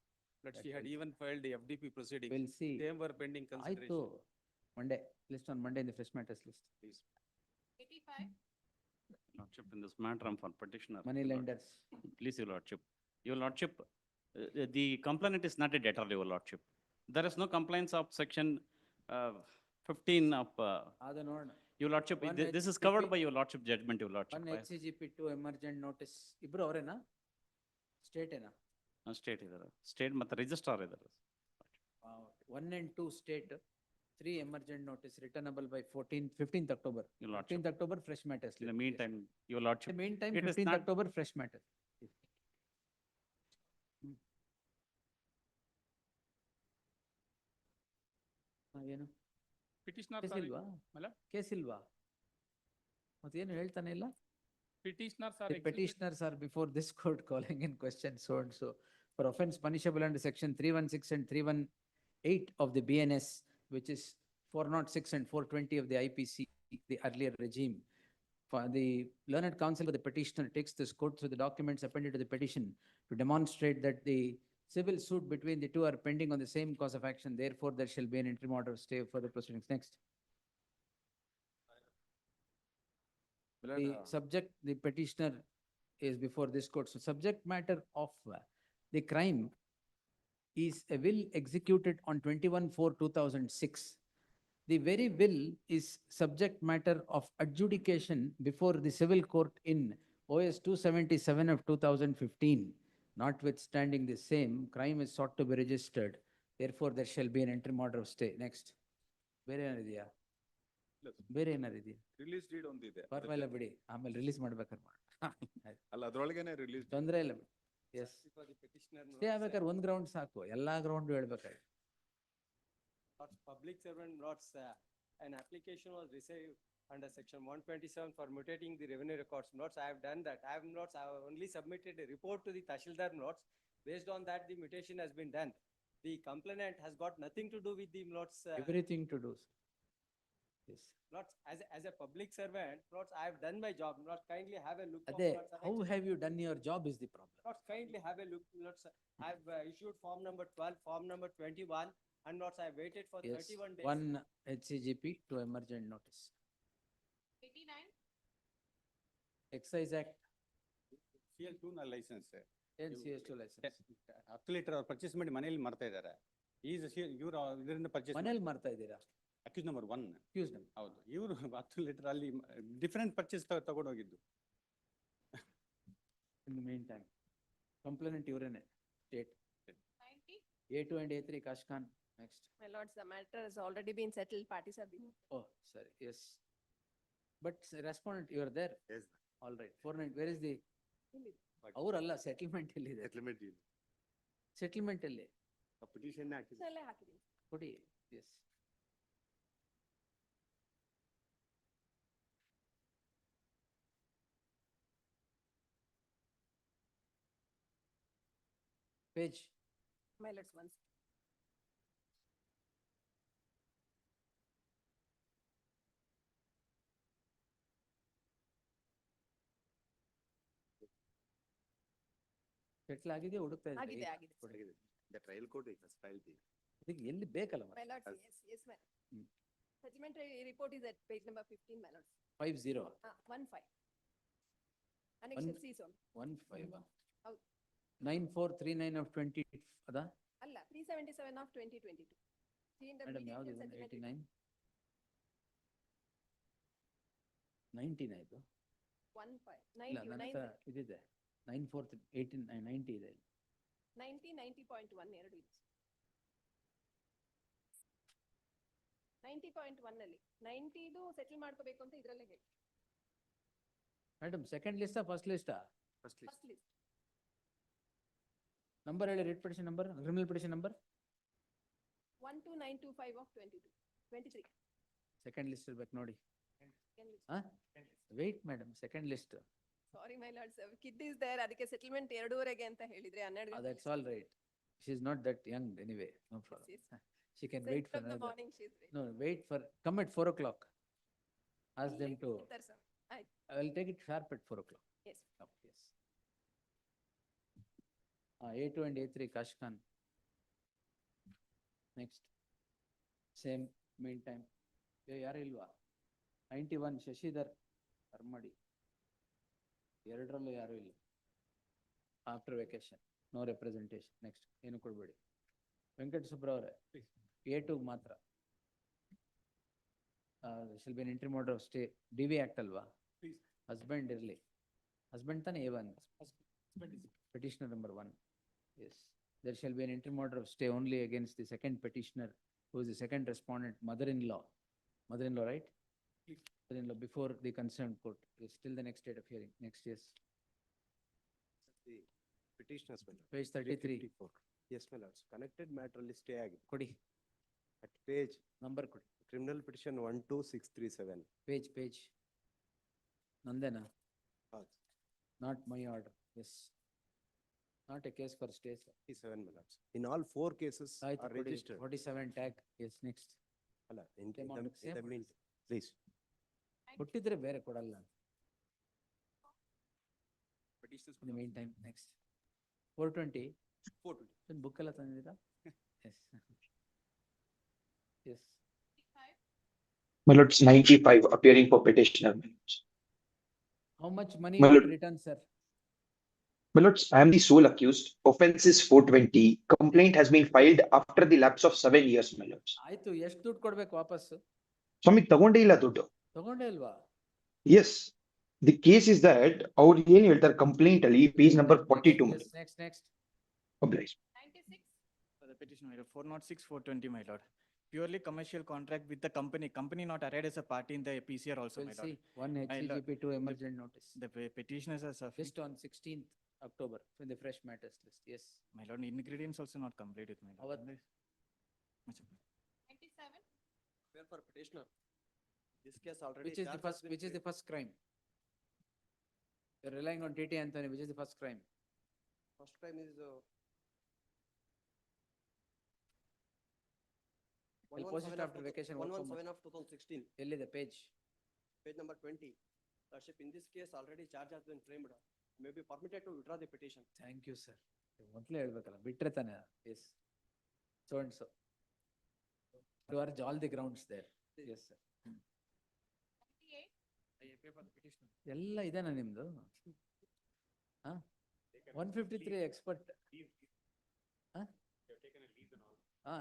But she had even filed the FDP proceedings. we'll see. They were pending ಆಯ್ತು. consideration. Monday, list on Monday in the fresh matters list. Please. 85, Lordship, in this matter, I'm for petitioner. Money Your Lord- lenders. Please, Your Lordship. Your Lordship, the complainant is not a debtor, Your Lordship. There is no complaints of section 15 of, ಅದು ನೋಡೋಣ. Your Lordship, One this is covered HCP by Your Lordship judgment, Your Lordship. One HCGP, two emergent notice. ಇಬ್ರು ಅವರೇನಾ? State ಏನಾ? State ಇದ್ದಾರೆ. State ಮತ್ತೆ registrar ಇದ್ದಾರೆ. 1 and 2 state, 3 emergent notice returnable by 15th October. Your Lordship. 15th October, fresh matters. In the list. meantime, Your In the Lordship, meantime, it is 15th not- October, fresh matters. ಏನು? Petitioner, case sorry. ಇಲ್ವಾ? Mala? Case ಇಲ್ವಾ? ಮತ್ತೇನು ಹೇಳ್ತಾನೆ ಇಲ್ಲ? Petitioners are The petitioners are before this court calling in question so and so for offense punishable under section 316 and 318 of the BNS, which is 406 and 420 of the IPC, the earlier regime. For the learned counsel of the petitioner takes this court through the documents appended to the petition to demonstrate that the civil suit between the two are pending on the same cause of action. Therefore, there shall be an interim order of stay of further proceedings. Next. The subject, the petitioner is before this court. So subject matter of the crime is a will executed on 21/4/2006. The very will is subject matter of adjudication before the civil court in OS 277 of 2015. Notwithstanding the same, crime is sought to be registered. Therefore, there shall be an interim order of stay. Next. ಬೇರೆ ಏನಿದೆಯಾ? ಬೇರೆ ಏನಾರಿದೆಯಾ? Release deed ಒಂದಿದೆ. ಪರವಾಗಿಲ್ಲ ಬಿಡಿ, ಆಮೇಲೆ release ಮಾಡ್ಬೇಕಾದ್ರೆ ಅಲ್ಲ ಅದ್ರೊಳಗೇನೆ release. ತೊಂದ್ರೆ ಇಲ್ಲ ಬಿಡಿ. ಎಸ್ ಸ್ಟೇ ಆಗ್ಬೇಕಾದ್ರೆ ಒಂದ್ ಗ್ರೌಂಡ್ ಸಾಕು, ಎಲ್ಲಾ ಗ್ರೌಂಡ್ ಹೇಳ್ಬೇಕಾದ್ರೆ. Public servant notes, an application was received under section 127 for mutating the revenue records notes. I have done that. I have notes, I have only submitted a report to the Tashildar notes. Based on that, the mutation has been done. The complainant has got nothing to do with the notes. Everything to do. Yes. Notes, as a public servant, notes, I have done my job. Notes, kindly have a look. of ಅದೇ, notes. how have you done your job is the problem. Notes, kindly have a look. Notes, I have issued form number 12, form number 21, and notes, I have waited for Yes, 31 days. one HCGP to emergent notice. 89, Excise Act, CL2 ನ license. ಏನ್ CS2 license. ಹತ್ತು litre ಅವ್ರು purchase ಮಾಡಿ ಮನೇಲಿ ಮಾಡ್ತಾ ಇದ್ದಾರೆ. ಇವರು ಇದರಿಂದ ಪರ್ಚೇಸ್ ಮನೇಲಿ ಮಾಡ್ತಾ ಇದ್ದೀರಾ? Accuse number 1. Accused number. ಹೌದು, ಇವರು 10 ಲೀಟರ್ ಅಲ್ಲಿ ಡಿಫರೆಂಟ್ ಪರ್ಚೇಸ್ ತಗೊಂಡು ಹೋಗಿದ್ದು. In the meantime, complainant ಇವರೇನೆ, state. 90, A2 and A3 Kashkan. Next. My lords, the matter has already been settled, parties have been. Oh, sorry, yes. But respondent, you are there? Yes. All right, 49, where is the? ಅವರಲ್ಲ, settlement ಎಲ್ಲಿದೆ? Settlement ಇದೆ. Settlement ಎಲ್ಲಿ? Petition ಹಾಕಿದೆ. ಅಲ್ಲೇ ಹಾಕಿದ್ದೀನಿ. ಕೊಡಿ, yes. Page. My lords, once. Settle ಆಗಿದೆಯಾ, ಹುಡುಕ್ತಾ ಆಗಿದೆ, ಇದ್ದೀರಾ? ಆಗಿದೆ. ಕೊಡಿ. The trial court is filed. ಇದಕ್ಕೆ ಎಲ್ಲಿ ಬೇಕಲ್ಲ My ಮತ್ತೆ? lords, yes, my. Hmm. Settlement report is at page number 15, my lords. 50. 15. Annexure C zone. 15. ಹೌದು. 9439 of 20 ಅದಾ? ಅಲ್ಲ, 377 27 of 2022. See in the Madam, mediation ಯಾವ್ದು settlement 89? 19 ಆಯ್ತು. 15, ಇಲ್ಲ 90, ನನ್ನ 90, ಹತ್ರ ಇದಿದೆ 94 18 90 ಇದೆ. 90.1 ಎರಡು ಇದೆ. 90.1 ಅಲ್ಲಿ 90ದು ಸೆಟಲ್ ಮಾಡ್ಕೋಬೇಕು ಅಂತ ಇದ್ರಲ್ಲೇ ಹೇಳಿ. ಮೇಡಮ್ ಸೆಕೆಂಡ್ ಲಿಸ್ಟಾ ಫಸ್ಟ್ ಲಿಸ್ಟಾ? ಫಸ್ಟ್ ಲಿಸ್ಟ್ ನಂಬರ್ ಹೇಳಿ, writ petition number, criminal petition number. 12925 of 22, 23. Second list ಇರ್ಬೇಕು ನೋಡಿ. Second list. Wait madam, second list. Sorry my lord, sir. Kid is there, ಅದಕ್ಕೆ ಸೆಟಲ್ಮೆಂಟ್ 2:30 ಅಂತ ಹೇಳಿದ್ರೆ 12 ಗಂಟೆ. That's all right. She is not that young anyway, no problem. Yes, yes. She can Six wait for of the another. morning she is ready. No, wait for, come at 4 o'clock. Ask them to, ಇರ್ತಾರೆ sir. ಆಯ್ತು. I will take it sharp at 4 o'clock. Yes. Oh, yes. A2 and A3 Kashkan. Next. Same meantime. ಯಾರು ಇಲ್ವಾ? 91 ಶಶಿಧರ್ ಕರ್ಮಡಿ. ಎರಡರಲ್ಲೂ ಯಾರು ಇಲ್ಲ. After vacation, no representation. Next ಏನು ಕೊಡ್ಬೇಡಿ. ವೆಂಕಟ ಸುಬ್ರವರೇ, A2 ಮಾತ್ರ. Shall be interim order of stay. DV act ಅಲ್ವಾ? ಹಸ್ಬೆಂಡ್ ಇರಲಿ. ಹಸ್ಬೆಂಡ್ ತಾನೆ A1. Petitioner number 1. Yes. There shall be an interim order of stay only against the second petitioner, who is the second respondent, mother-in-law. Mother-in-law, right? Mother-in-law before the concerned court. Yes, till the next date of hearing. Next, yes. The petitioners, my lord. Page 33. 354. Yes, my lords. Connected matter ಅಲ್ಲಿ stay ಆಗಿದೆ. ಕೊಡಿ. At page Number ಕೊಡಿ. criminal petition 12637. Page. ನಂದೇನಾ? ಹೌದು. Not my order. Yes. Not a case for stay, sir. 37, my lords. In all 4 cases ಆಯ್ತು are ಕೊಡಿ. registered. 47 tag. Yes, next. ಅಲ್ಲ, in Same the- order, in same the order. mean, please. ಕೊಟ್ಟಿದ್ರೆ ಬೇರೆ ಕೊಡಲ್ಲ. Petitions. In the meantime, next. 420. 420. Book ಎಲ್ಲ ತಂದಿದ್ದೀರಾ? Yes. Yes. My lords, 95 appearing for petitioner. My lords. How much money My you lord. have returned, sir? My lords, I am the sole accused. Offense is 420. Complaint has been filed after the lapse of 7 years, my lords. ಆಯ್ತು, ಎಷ್ಟು ದುಡ್ಡು ಕೊಡ್ಬೇಕು ವಾಪಸ್? ಸ್ವಾಮಿ ತಗೊಂಡೇ ಇಲ್ಲ ದುಡ್ಡು. ತಗೊಂಡೇ ಇಲ್ವಾ? Yes. The case is that ಅವ್ರು ಏನ್ ಹೇಳ್ತಾರೆ ಕಂಪ್ಲೇಂಟ್ ಅಲ್ಲಿ page number 42. Yes, next. Oblige. 96. For the petition, my lord, 406, 420, my lord. Purely commercial contract with the company not arrayed as a party in the PCR also, We'll my lord. see. 1 HCGP 2 emergent notice. The petitioners are sufficient. Just on 16th October, in the fresh matters list. Yes. My lord, ingredients also not complete with my lord. ಅವತ್ತು 97. Where for petitioner? This case already. Which is the first crime? You're relying on TT Anthony, which is the first crime? First crime is. I'll post it after vacation. 117 of 2016, ಎಲ್ಲಿದೆ page? page number 20. Lordship, in this case already charge has been framed. May be permitted to withdraw the petition. Thank you, sir. ಮೊದಲೇ ಹೇಳ್ಬೇಕಲ್ಲ, ಬಿಟ್ರೆ ತಾನೆ. Yes. So and so. To urge all the grounds there. Yes, sir. 98. ಎಲ್ಲ ಇದೆನಾ ನಿಮ್ದು? 153 expert.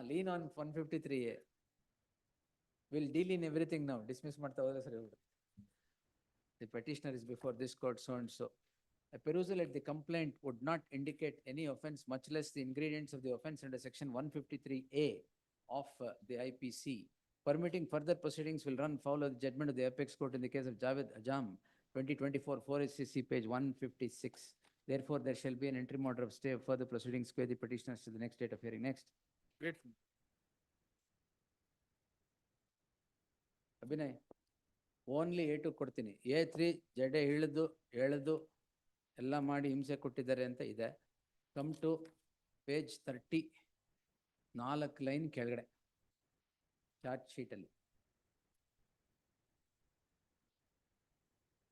Lean on 153A. We'll deal in everything now. Dismiss ಮಾಡ್ತಾ ಹೋದ್ರೆ ಸರಿ ಹೋಗ್ಬಿಡುತ್ತೆ. The petitioner is before this court so and so. A perusal at the complaint would not indicate any offense, much less the ingredients of the offense under section 153A of the IPC. Permitting further proceedings will run foul of the judgment of the apex court in the case of Javed Ajam, 2024, 4 SCC, page 156. Therefore, there shall be an interim order of stay of further proceedings, square the petitioners to the next date of hearing. Next. Great. Abhinay, only A2 ಕೊಡ್ತೀನಿ. A3 ಜಡೆ ಎಳೆದು ಎಲ್ಲ ಮಾಡಿ ಹಿಂಸೆ ಕೊಟ್ಟಿದ್ದಾರೆ ಅಂತ ಇದೆ. Come to page 30, 4 line ಕೆಳಗಡೆ ಚಾರ್ಜ್ ಶೀಟಲ್ಲಿ.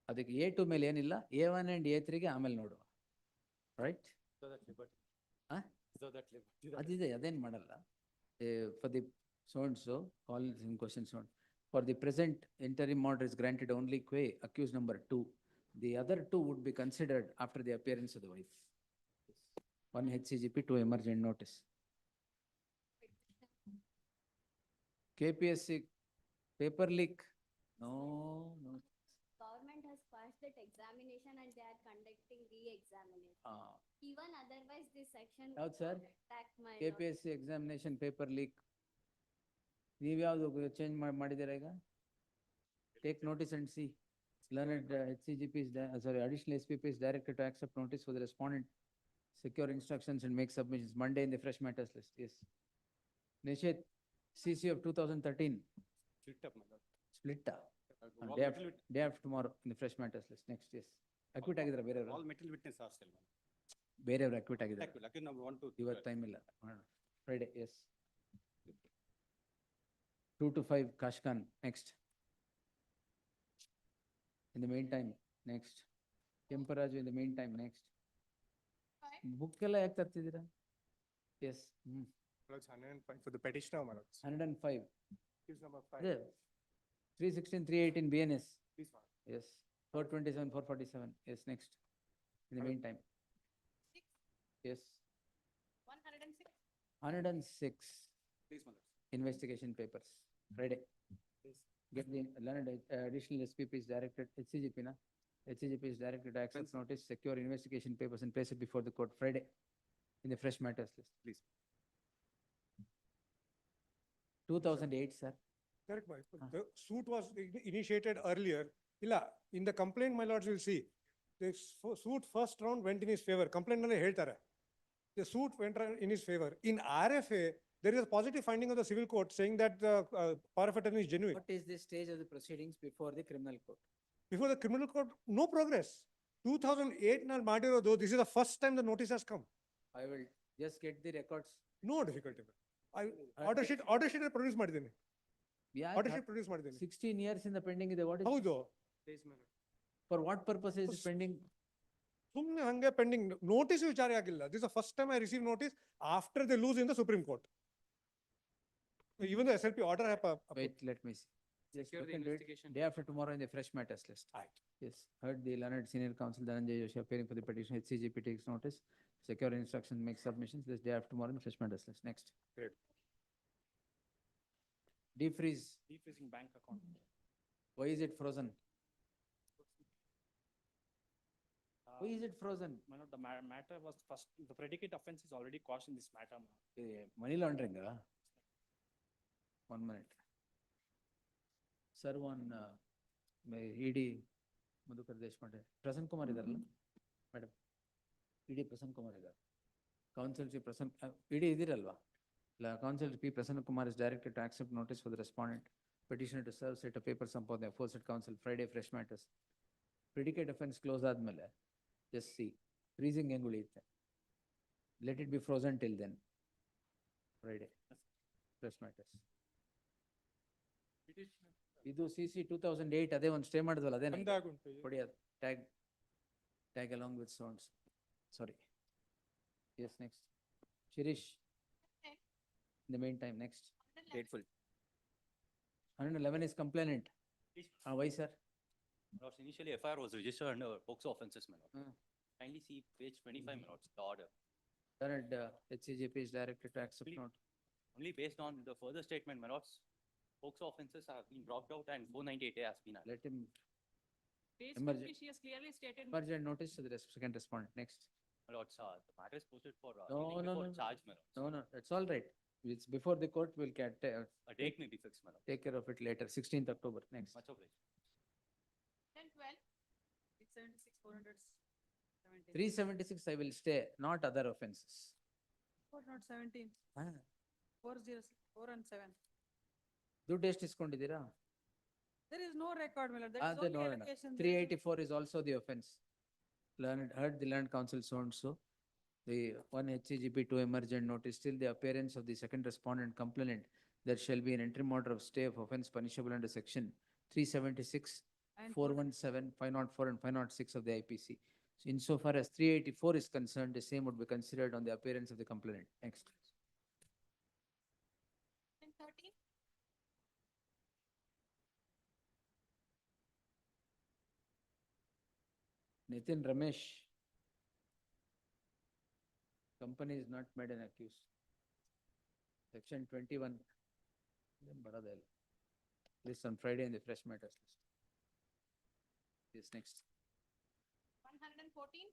ಅದಕ್ಕೆ A2 ಮೇಲೆ ಏನಿಲ್ಲ, A1 and A3ಗೆ ಆಮೇಲೆ ನೋಡುವ. ರೈಟ್? ಅದಿದೆ, ಅದೇನು ಮಾಡಲ್ಲ. For the so and so, call in question so. For the present, interim order is granted only qua accused number 2. The other 2 would be considered after the appearance of the wife. 1 HCGP 2 emergent notice. KPSC paper leak. No, no. Government has passed that examination and they are conducting re-examination. Ah, Even otherwise, this section ಯಾವ್ದು would sir? not attack my lord. KPSC examination paper leak. ನೀವ್ ಯಾವ್ದು change ಮಾಡಿದ್ದೀರಾ ಈಗ? Take notice and see. Learned HCGP is, additional SPP is directed to accept notice for the respondent, secure instructions and make submissions Monday in the fresh matters list. Yes. Nishit, CC of 2013, Split up, my lord. split up. All Day metal day after tomorrow in the fresh matters list. Next, yes. Acquit ಆಗಿದ್ರ ಬೇರೆಯವರು? all metal witness are still. ಬೇರೆಯವರು acquit ಆಗಿದ್ದಾರೆ. Lucky number 1 to. ಇವತ್ತು time ಇಲ್ಲ. Friday, yes. 2 to 5 Kashkan, next. In the meantime, next. Kemparaju in the meantime, next. Book ಎಲ್ಲ ಯಾಕೆ ತರ್ತಿದ್ದೀರಾ? Yes. Lords, 105 for the petitioner, my lords. 105. Case number 5. There. 316, 318 BNS. Please, my lord. Yes. 427, 447. Yes, next. In the meantime. Yes. 106. 106 Please, my lord. investigation papers. Friday. Get the learned additional SPP is directed, HCGP na? HCGP is directed to accept notice, secure investigation papers and place it before the court Friday in the fresh matters list. Please. 2008, sir. Correct, my lord. The suit was initiated earlier. Illa, in the complaint, my lords will see, the suit first round went in his favor. Complaint nalli ಹೇಳ್ತಾರೆ. The suit went in his favor. In RFA, there is a positive finding of the civil court saying that the power of attorney is genuine. What is the stage of the proceedings before the criminal court? Before the criminal court, no progress. 2008 nal ಮಾಡಿರೋದು, this is the first time the notice has come. I will just get the records. No difficulty. Order sheet produce ಮಾಡಿದ್ದೀನಿ. Yeah, Order sheet produce ಮಾಡಿದ್ದೀನಿ. 16 years in the pending ಇದೆ. What is? ಹೌದು. Please, my lord. For what purpose is it pending? ಸುಮ್ಮನೆ ಹಂಗೆ pending notice ವಿಚಾರ ಆಗಿಲ್ಲ. This is the first time I received notice after they lose in the Supreme Court. Even the SLP order have Wait, let me see. Just Secure the look into it. investigation. Day after tomorrow in the fresh matters list. Right. Yes, heard the learned senior counsel Dhananjay Joshi appearing for the petition. HCGP takes notice. Secure instructions, make submissions. This day after tomorrow in the fresh matters list. Next. Great. Defreeze. Defreezing bank account. Why is it frozen? Why is it frozen? My lord, the matter was first, the predicate offense is already caused in this matter. Money laundering, One minute. Serve on ED Madhukar Deshpande. Prasanna Kumar idaralla? Madam. ED Prasanna Kumar idar. Counsel Chief Prasanna, ED idiralva? Counsel P. Prasanna Kumar is directed to accept notice for the respondent. Petitioner to serve set of papers upon the aforesaid counsel Friday fresh matters. Predicate offense close ಆದ್ಮೇಲೆ just see. Freezing ಹೆಂಗ್ ಉಳಿಯುತ್ತೆ? Let it be frozen till then. Friday. Fresh matters. ಇದು CC 2008 ಅದೇ ಒಂದು stay ಮಾಡಿದ್ವಲ್ಲ ಅದೇ ಕೊಡಿ ಅದು tag along with sounds. Sorry. Yes, next. Shirish. In the meantime, next. Grateful. 111 is complainant. Why, sir? Lords, initially FIR was registered under POCSO offenses, my lord. Kindly see page 25, my lords, the order. Third, HCGP is directed to accept note. Only based on the further statement, my lords, POCSO offenses have been dropped out and 498A has been added. Let him Page Emergent. 50, she has clearly stated. emergent notice to the second respondent. Next. My lords, the matter is posted for No, no, for no. charge, my lords. No, no, that's all right. It's before the court will A date may be fixed, my lord. take care of it later. 16th October. Next. Much obliged. 10, 12. 676, 417. 376 I will stay, not other offenses. 417. Ah. 404 and 7. ದುಡ್ಡು ಎಷ್ಟು ಇಸ್ಕೊಂಡಿದ್ದೀರಾ? There is no record, my lord. That is ಅದೇ only ನೋಡೋಣ. allegation. 384 is also the offense. Heard the learned counsel so and so. The one HCGP 2 emergent notice, till the appearance of the second respondent complainant, there shall be an interim order of stay of offense punishable under section 376, And 417, 504 and 506 of the IPC. So insofar as 384 is concerned, the same would be considered on the appearance of the complainant. Next. 13. Nitin Ramesh. Company is not made an accused. Section 21. ಬರೋದೇ ಇಲ್ಲ. This on Friday in the fresh matters list. Yes, next. 114.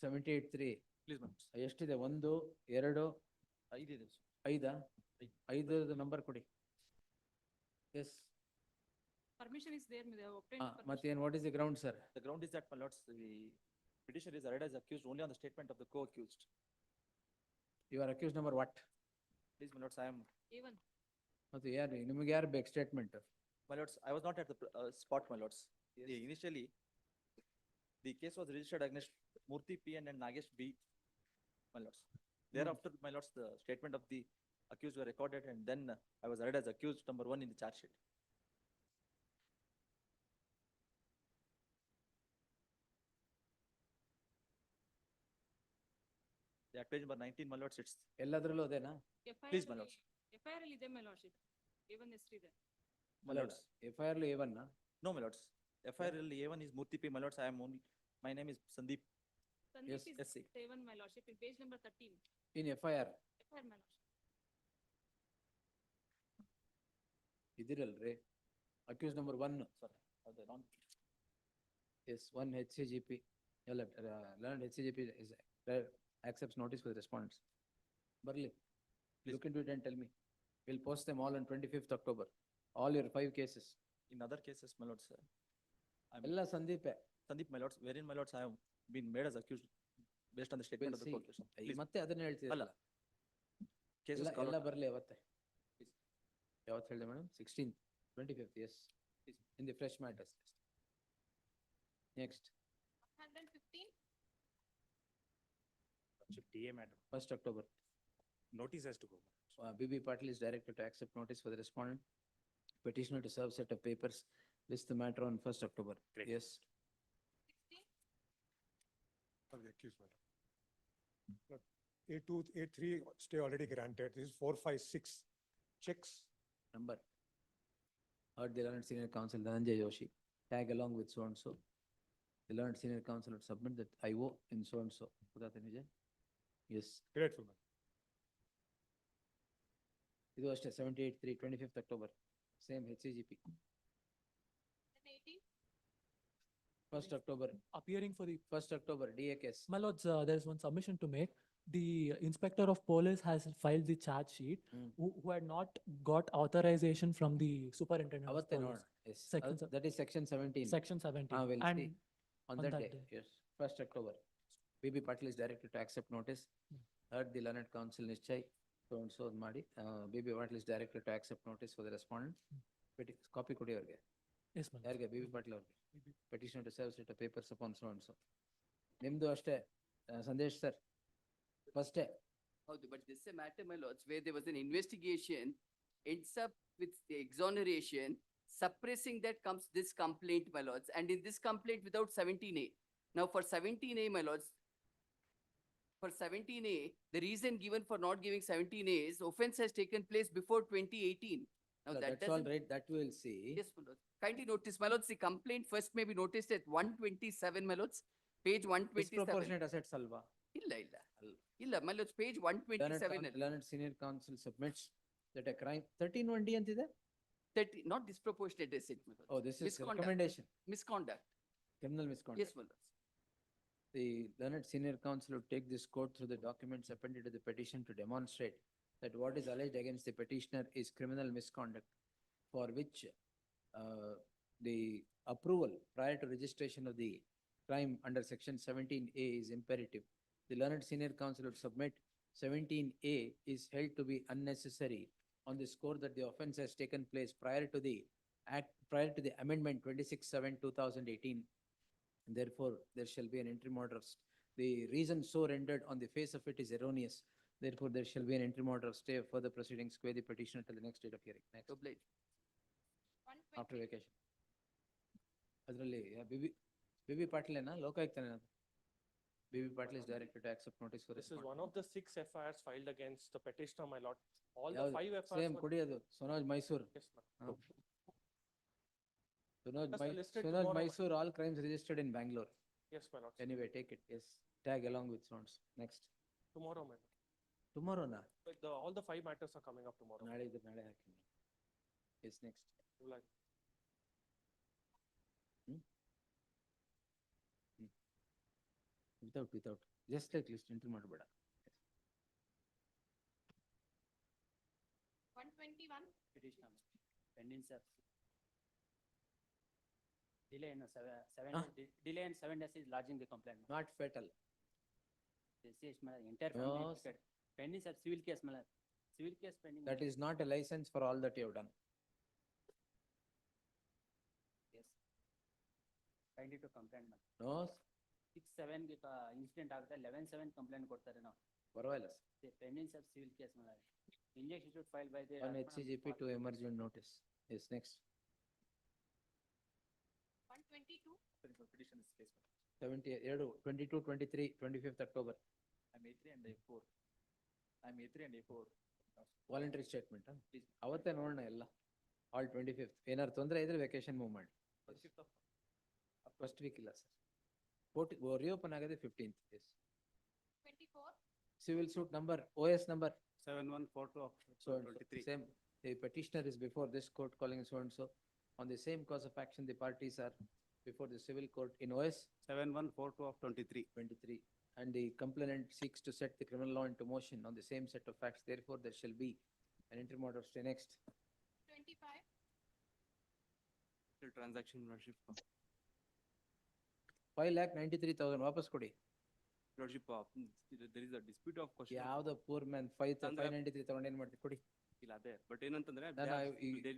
78-3. Please, madam. ಎಷ್ಟಿದೆ? 1, 2, ಐದಿದೆ. 5? 5 number ಕೊಡಿ. Yes. Permission is there, they have obtained permission. ಮತ್ತೇನು, what is the ground, sir? The ground is that, my lords, the petitioner is arraigned as accused only on the statement of the co-accused. You are accused number what? Please, my lords, I am, A1. ಮತ್ತೆ ಯಾರು ನಿಮಗೆ ಯಾರು ಬೇಕು statement? my lords, I was not at the spot, my lords. Initially, the case was registered against Murthy P and Nagesh B, my lords. Thereafter, my lords, the statement of the accused were recorded, and then I was arraigned as accused number 1 in the charge sheet. At page number 19, my lords, it's, ಎಲ್ಲದರಲ್ಲೂ ಅದೇನಾ? please, my lords. FIR ಅಲ್ಲಿ ಇದೆ, my lordship. A1 ಎಷ್ಟಿದೆ? My lords. FIR A1 ನಾ? No, my lords. FIR A1 is Murthy P, my lords. I am only, my name is Sandeep. Sandeep Yes. is SC. A1, my lordship, in page number 13. In FIR FIR, my lordship. ಇದಿರಲ್ರಿ, accused number 1. Sorry, the wrong. Yes, 1 HCGP. Learned HCGP is accepts notice for the respondents. Barli, look into it and tell me. We'll post them all on 25th October. All your 5 cases. In other cases, my lords, I'm ಎಲ್ಲ ಸಂದೀಪೆ. Sandeep, my lords, wherein, my lords, I have been made as accused based on the statement We'll of the see. co-accused. Please, ಮತ್ತೆ ಅದನ್ನ ಹೇಳ್ತಿರಲ್ಲ. cases called ಎಲ್ಲ out. ಬರ್ಲಿ ಅವತ್ತೆ. ಯಾವತ್ತು ಹೇಳಿದೆ madam? 16th, 25th, yes. In the fresh matters list. Next, 115. DA, madam. 1st October. Notice has to go. BB Patil is directed to accept notice for the respondent. Petitioner to serve set of papers. List the matter on 1st October. Great. Yes. 16. For the accused, madam. But A2, A3 stay already granted. This is 4, 5, 6 checks. Number. Heard the learned senior counsel Dhananjay Joshi tag along with so and so. The learned senior counsel would submit that IO in so and so. Yes. Grateful, madam. ಇದು ಅಷ್ಟೇ 78-3, 25th October. Same HCGP. 118. 1st October. Appearing for the, 1st October, DA case. my lords, there is one submission to make. The inspector of police has filed the charge sheet, who had not got authorization from the superintendent of ಅವತ್ತೇ police. ನೋಡೋಣ. Yes. Section se- That is section 17. Section 17. We'll And see. On that day, yes, 1st October. BB Patil is directed to accept notice. Heard the learned counsel Nischay, so and so ಮಾಡಿ. BB Patil is directed to accept notice for the respondent. Copy ಕೊಡಿ ಅವ್ರಿಗೆ. Yes, ma'am. ಯಾರಿಗೆ? BB Patil ಅವ್ರಿಗೆ. Petitioner to serve set of papers upon so and so. ನಿಮ್ದು ಅಷ್ಟೇ Sandesh sir. First ಹೌದು, but this is a matter, my lords, where there was an investigation, ends up with the exoneration, suppressing that comes this complaint, my lords, and in this complaint without 17A. Now for 17A, my lords, for 17A, the reason given for not giving 17A is offense has taken place before 2018. Now that that's all doesn't. right, that we will see. Yes, my lords. Kindly notice, my lords, the complaint first may be noticed at 127, my lords, page 127. Disproportionate assets ಅಲ್ವಾ? ಇಲ್ಲ, my lords, page 127. Learned senior counsel submits that a crime 13(1)D ಅಂತಿದೆ. 30, not disproportionate asset, my lords. Oh, this is Misconduct. recommendation. Misconduct. Criminal misconduct. Yes, my lords. The learned senior counsel would take this court through the documents appended to the petition to demonstrate that what is alleged against the petitioner is criminal misconduct, for which the approval prior to registration of the crime under section 17A is imperative. The learned senior counsel would submit 17A is held to be unnecessary on the score that the offense has taken place prior to the amendment 26/7/2018. Therefore, there shall be an interim order. The reason so rendered on the face of it is erroneous. Therefore, there shall be an interim order of stay of further proceedings, quay the petitioner till the next date of hearing. Next. Obliged. After vacation. ಅದರಲ್ಲಿ BB Patil ಏನಾ ಲೋಕಾಯುಕ್ತನೇ ಅದು? BB Patil is directed to accept notice for This is respondent. one of the 6 FIRs filed against the petitioner, my lord. All the ಯಾವ್ದು? 5 FIRs. Same ಕೊಡಿ ಅದು. Sonoj Mysore. Yes, ma'am. listed Sonoj tomorrow, Mysore, all crimes registered in Bangalore. Yes, my lord. Anyway, take it. Yes. Tag along with Sonoj. Next. Tomorrow, my lord. Tomorrow na? But all the 5 matters are coming up tomorrow. ನಾಳೆ ಇದು ನಾಳೆ ಹಾಕಿನಿ. Yes, next. Like, Without. Just like list entry ಮಾಡಬೇಡ. 121. Petitioner, pending steps. Delay in 7 Huh? days, delay in 7 days is lodging the complaint. Not fatal. This is my entire No, family sir. affected. Pending steps, civil case, civil case pending. That is not a license for all that you have done. Yes. Kindly to complaint, madam. No, 6-7 incident ಆಗುತ್ತೆ 11-7 complaint ಕೊಡ್ತಾರೆ ನಾವು. ಪರವಾಗಿಲ್ಲ. Pending steps, civil case, madam. Injunction should file by the. On HCGP to emergent notice. Yes, next. 122. Petition is case. 22, 23, 25th October. I'm A3 and A4. I'm A3 and A4. Voluntary statement. ಅವತ್ತೇ ನೋಡೋಣ ಎಲ್ಲ. All 25th. ಏನಾರು ತೊಂದರೆ ಇದ್ರೆ vacation move ಮಾಡಿ. First week ಇಲ್ಲ sir. Court reopen ಆಗೋದೇ 15th. Yes. 24. Civil suit number, OS number. 7142 of So 23. same, the petitioner is before this court calling so and so. On the same cause of action, the parties are before the civil court in OS 7142 of 23. 23. And the complainant seeks to set the criminal law into motion on the same set of facts. Therefore, there shall be an interim order stay. Next. 25. Transaction lordship. 5,93,000 ವಾಪಸ್ ಕೊಡಿ. Lordship, there is a dispute of question. ಯಾವ್ದೋ poor man 593 ತಗೊಂಡು ಏನ್ ಮಾಡ್ತೀವಿ ಕೊಡಿ. ಇಲ್ಲ ಅದೇ but ಏನಂತಂದ್ರೆ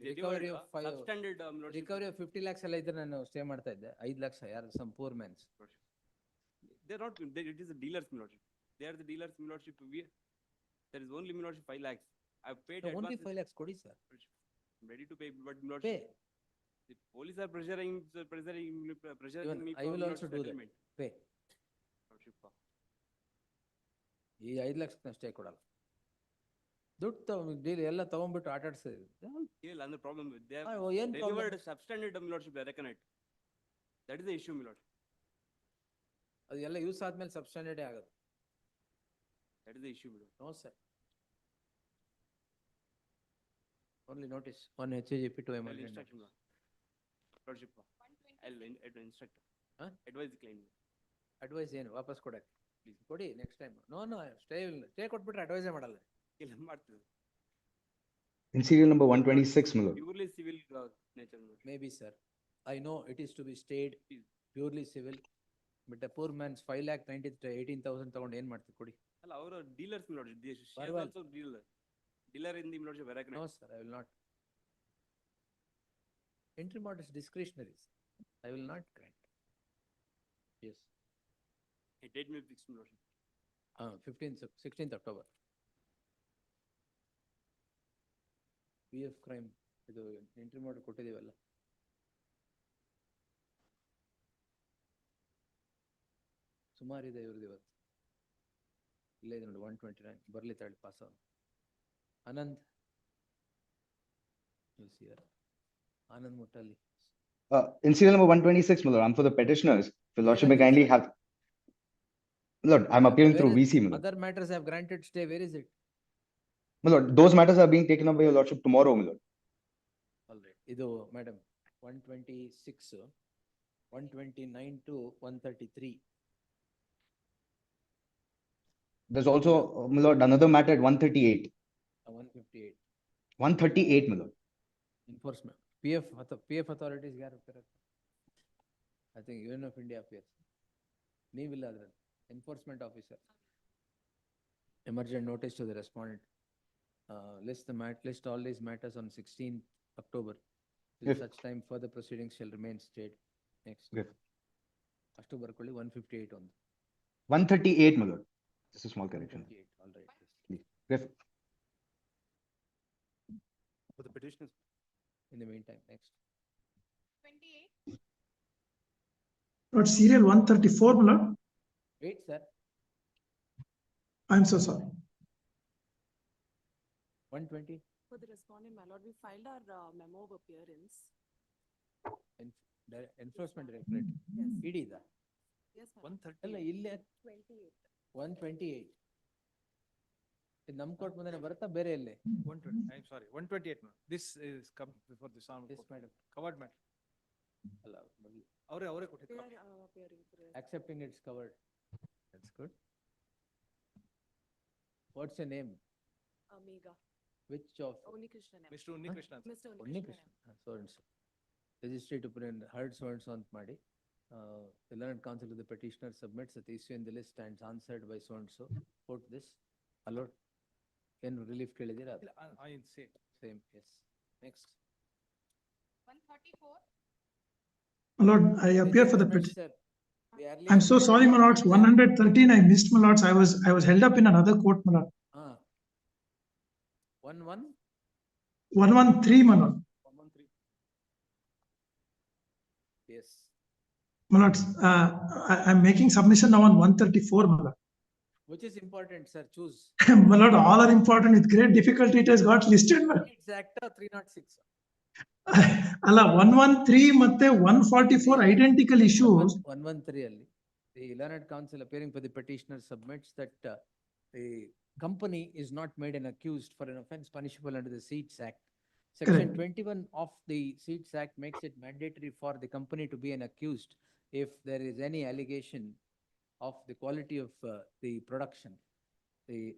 recovery of substandard recovery of 50 lakhs ಎಲ್ಲ ಇದ್ರೆ ನಾನು ಸ್ಟೇ ಮಾಡ್ತಾ ಇದ್ದೆ. 5 ಲಕ್ಷ ಯಾರು some poor man's. they're not it is the dealers lordship. They are the dealers lordship. There is only lordship 5 lakhs. I've paid Only advance. 5 lakhs ಕೊಡಿ sir. I'm ready to pay but lordship. Pay. The police are pressuring Even me I for will lordship also do that. settlement. Pay. Lordship. ಈ 5 lakh stay ಕೊಡಲ್ಲ. ದುಡ್ಡು deal ಎಲ್ಲ ತಗೊಂಡ್ಬಿಟ್ಟು ಆಟ ಆಡ್ಸಿದ್ರು. ಇಲ್ಲ ಅಂದ್ರೆ problem they have ಏನ್ delivered substandard lordship they reckon it. That is the issue lord. ಅದು ಎಲ್ಲ ಯೂಸ್ ಆದ್ಮೇಲೆ ಸಬ್ಸ್ಟ್ಯಾಂಡರ್ಡೇ ಆಗೋದು. That is the issue lord. No sir. Only notice one HCGP to emergent Instruction notice. lordship. I'll instruct. Huh? Advise the claim. Advise ಏನು ವಾಪಸ್ ಕೊಡಕ್ಕೆ please ಕೊಡಿ next time. No stay ಕೊಟ್ಬಿಟ್ರೆ ಅಡ್ವೈಸೇ ಮಾಡಲ್ಲ. ಇಲ್ಲ ಮಾಡ್ತೀವಿ. In serial number 126, my lord. Purely civil nature. Maybe sir. I know it is to be stayed purely civil, but a poor man's 5,18,000 ತಗೊಂಡು ಏನ್ ಮಾಡ್ತೀವಿ ಕೊಡಿ. ಅಲ್ಲ ಅವರು dealers lord. She is Parval. also dealer in the lordship I reckon. No sir, I will not. Interim order is discretionary. I will not grant. Yes. A date may fix lordship. 16th October. PF crime ಇದು entry ಮಾಡಿ ಕೊಟ್ಟಿದ್ದೀವಲ್ಲ. ಸುಮಾರಿದೆ ಇವ್ರದ್ದು ಇವತ್ತು. ಇಲ್ಲೇ ಇದೆ ನೋಡಿ 129 ಬರ್ಲಿ ತಳಿ pass ಆಗ. ಆನಂದ್ ಆನಂದ್ ಮುಟ್ಟಲ್ಲಿ. In serial number 126, my lord, I'm for the petitioners. If your lordship may kindly have. My lord, I'm appealing through VC, my lord. Other matters have granted stay. Where is it? My lord, those matters are being taken up by your lordship tomorrow, my lord. All right. ಇದು madam 126, 129 to 133. There's also, my lord, another matter at 138. 158. 138, my lord. Enforcement. PF authorities ಯಾರು correct? I think UN of India appears. ನೀವಿಲ್ಲ ಅದ್ರಲ್ಲಿ. Enforcement officer. Emergent notice to the respondent. List all these matters on 16th October. Till Yes. such time further proceedings shall remain stayed. Next. Yes. ಅಷ್ಟು ಬರ್ಕೊಳ್ಳಿ 158 ಒಂದು. 138, my lord. Just a small correction. 158, all right. Please. Yes. For the petitioners. In the meantime, next. 28. Lord, serial 134, my lord. Wait, sir. I'm so sorry. 120. For the respondent, my lord, we filed our memo of appearance. Enforcement Directorate. Yes. ED da. Yes, my lord. 130. ಅಲ್ಲ ಇಲ್ಲೇ 28. 128. ಇದು ನಮ್ court ಮುಂದೆ ಬರುತ್ತಾ ಬೇರೆ ಎಲ್ಲಿ? 120, I'm sorry, 128. This is come before this honorable This court. madam. Covered matter. ಅಲ್ಲ, ಅವರೇ They ಕೊಟ್ಟಿದ್ದು. are appearing for us. accepting it's covered. That's good. What's your name? Mega. Which of? Only Krishna. Mr. Unni Krishna. Mr. Only Krishna. So and so. Registry to put in heard so and so ಅಂತ ಮಾಡಿ. The learned counsel of the petitioner submits that the issue in the list stands answered by so and so. Quote this. Allowed. ಏನು relief ಕೇಳಿದ್ದೀರಾ? I say. Same, yes. Next. 134. My lord, I appear for the Minutes, petition. sir. We earlier I'm so made sorry, my lords, 113, I missed, my lords. I was held up in another court, my lord. 1-1. 113, my lord. 113. Yes. My lords, I'm making submission now on 134, my lord. Which is important, sir? Choose. My lord, all are important. With great difficulty, it has got listed, my lord. It's Act 306. ಅಲ್ಲ 113 ಮತ್ತೆ 144 identical issues. 113 ಅಲ್ಲಿ. The learned counsel appearing for the petitioner submits that the company is not made an accused for an offence punishable under the Seats Act. Section 21 of the Seats Act makes it mandatory for the company to be an accused if there is any allegation of the quality of the production.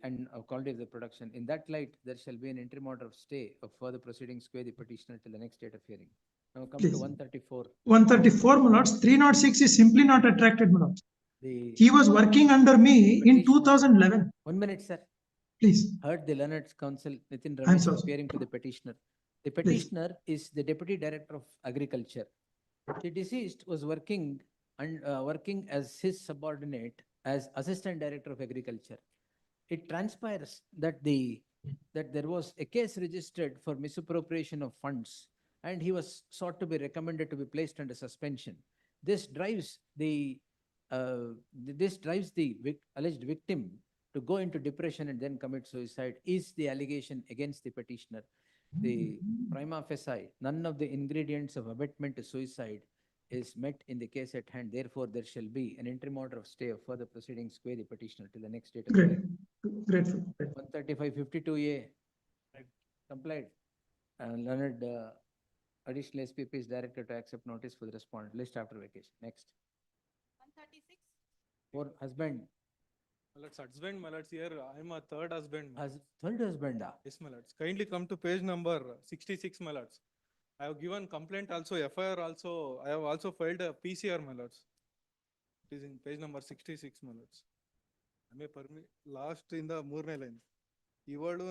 And of quality of the production. In that light, there shall be an interim order of stay of further proceedings by the petitioner till the next date of hearing. Now come to 134. 134, my lords. 306 is simply not attracted, my lords. The He was working under me in 2011. 1 minute, sir. Please. Heard the learned counsel Nitin I'm Ramesh sorry. appearing to the petitioner. The petitioner is the deputy director of agriculture. The deceased was working as his subordinate as assistant director of agriculture. It transpires that there was a case registered for misappropriation of funds, and he was sought to be recommended to be placed under suspension. This drives the alleged victim to go into depression and then commit suicide. Is the allegation against the petitioner? The prima facie, none of the ingredients of abetment to suicide is met in the case at hand. Therefore, there shall be an interim order of stay of further proceedings by the petitioner till the next date of Great. hearing. Grateful. 135-52A. Complied. Learned additional SPP is directed to accept notice for the respondent. List after vacation. Next. 136. For husband. My lords, husband, my lords, here I'm a third husband. Third husband. Yes, my lords. Kindly come to page number 66, my lords. I have given complaint also, FIR also. I have also filed a PCR, my lords. It is in page number 66, my lords. Last ಇಂದ 3ನೇ line. ಇವಳು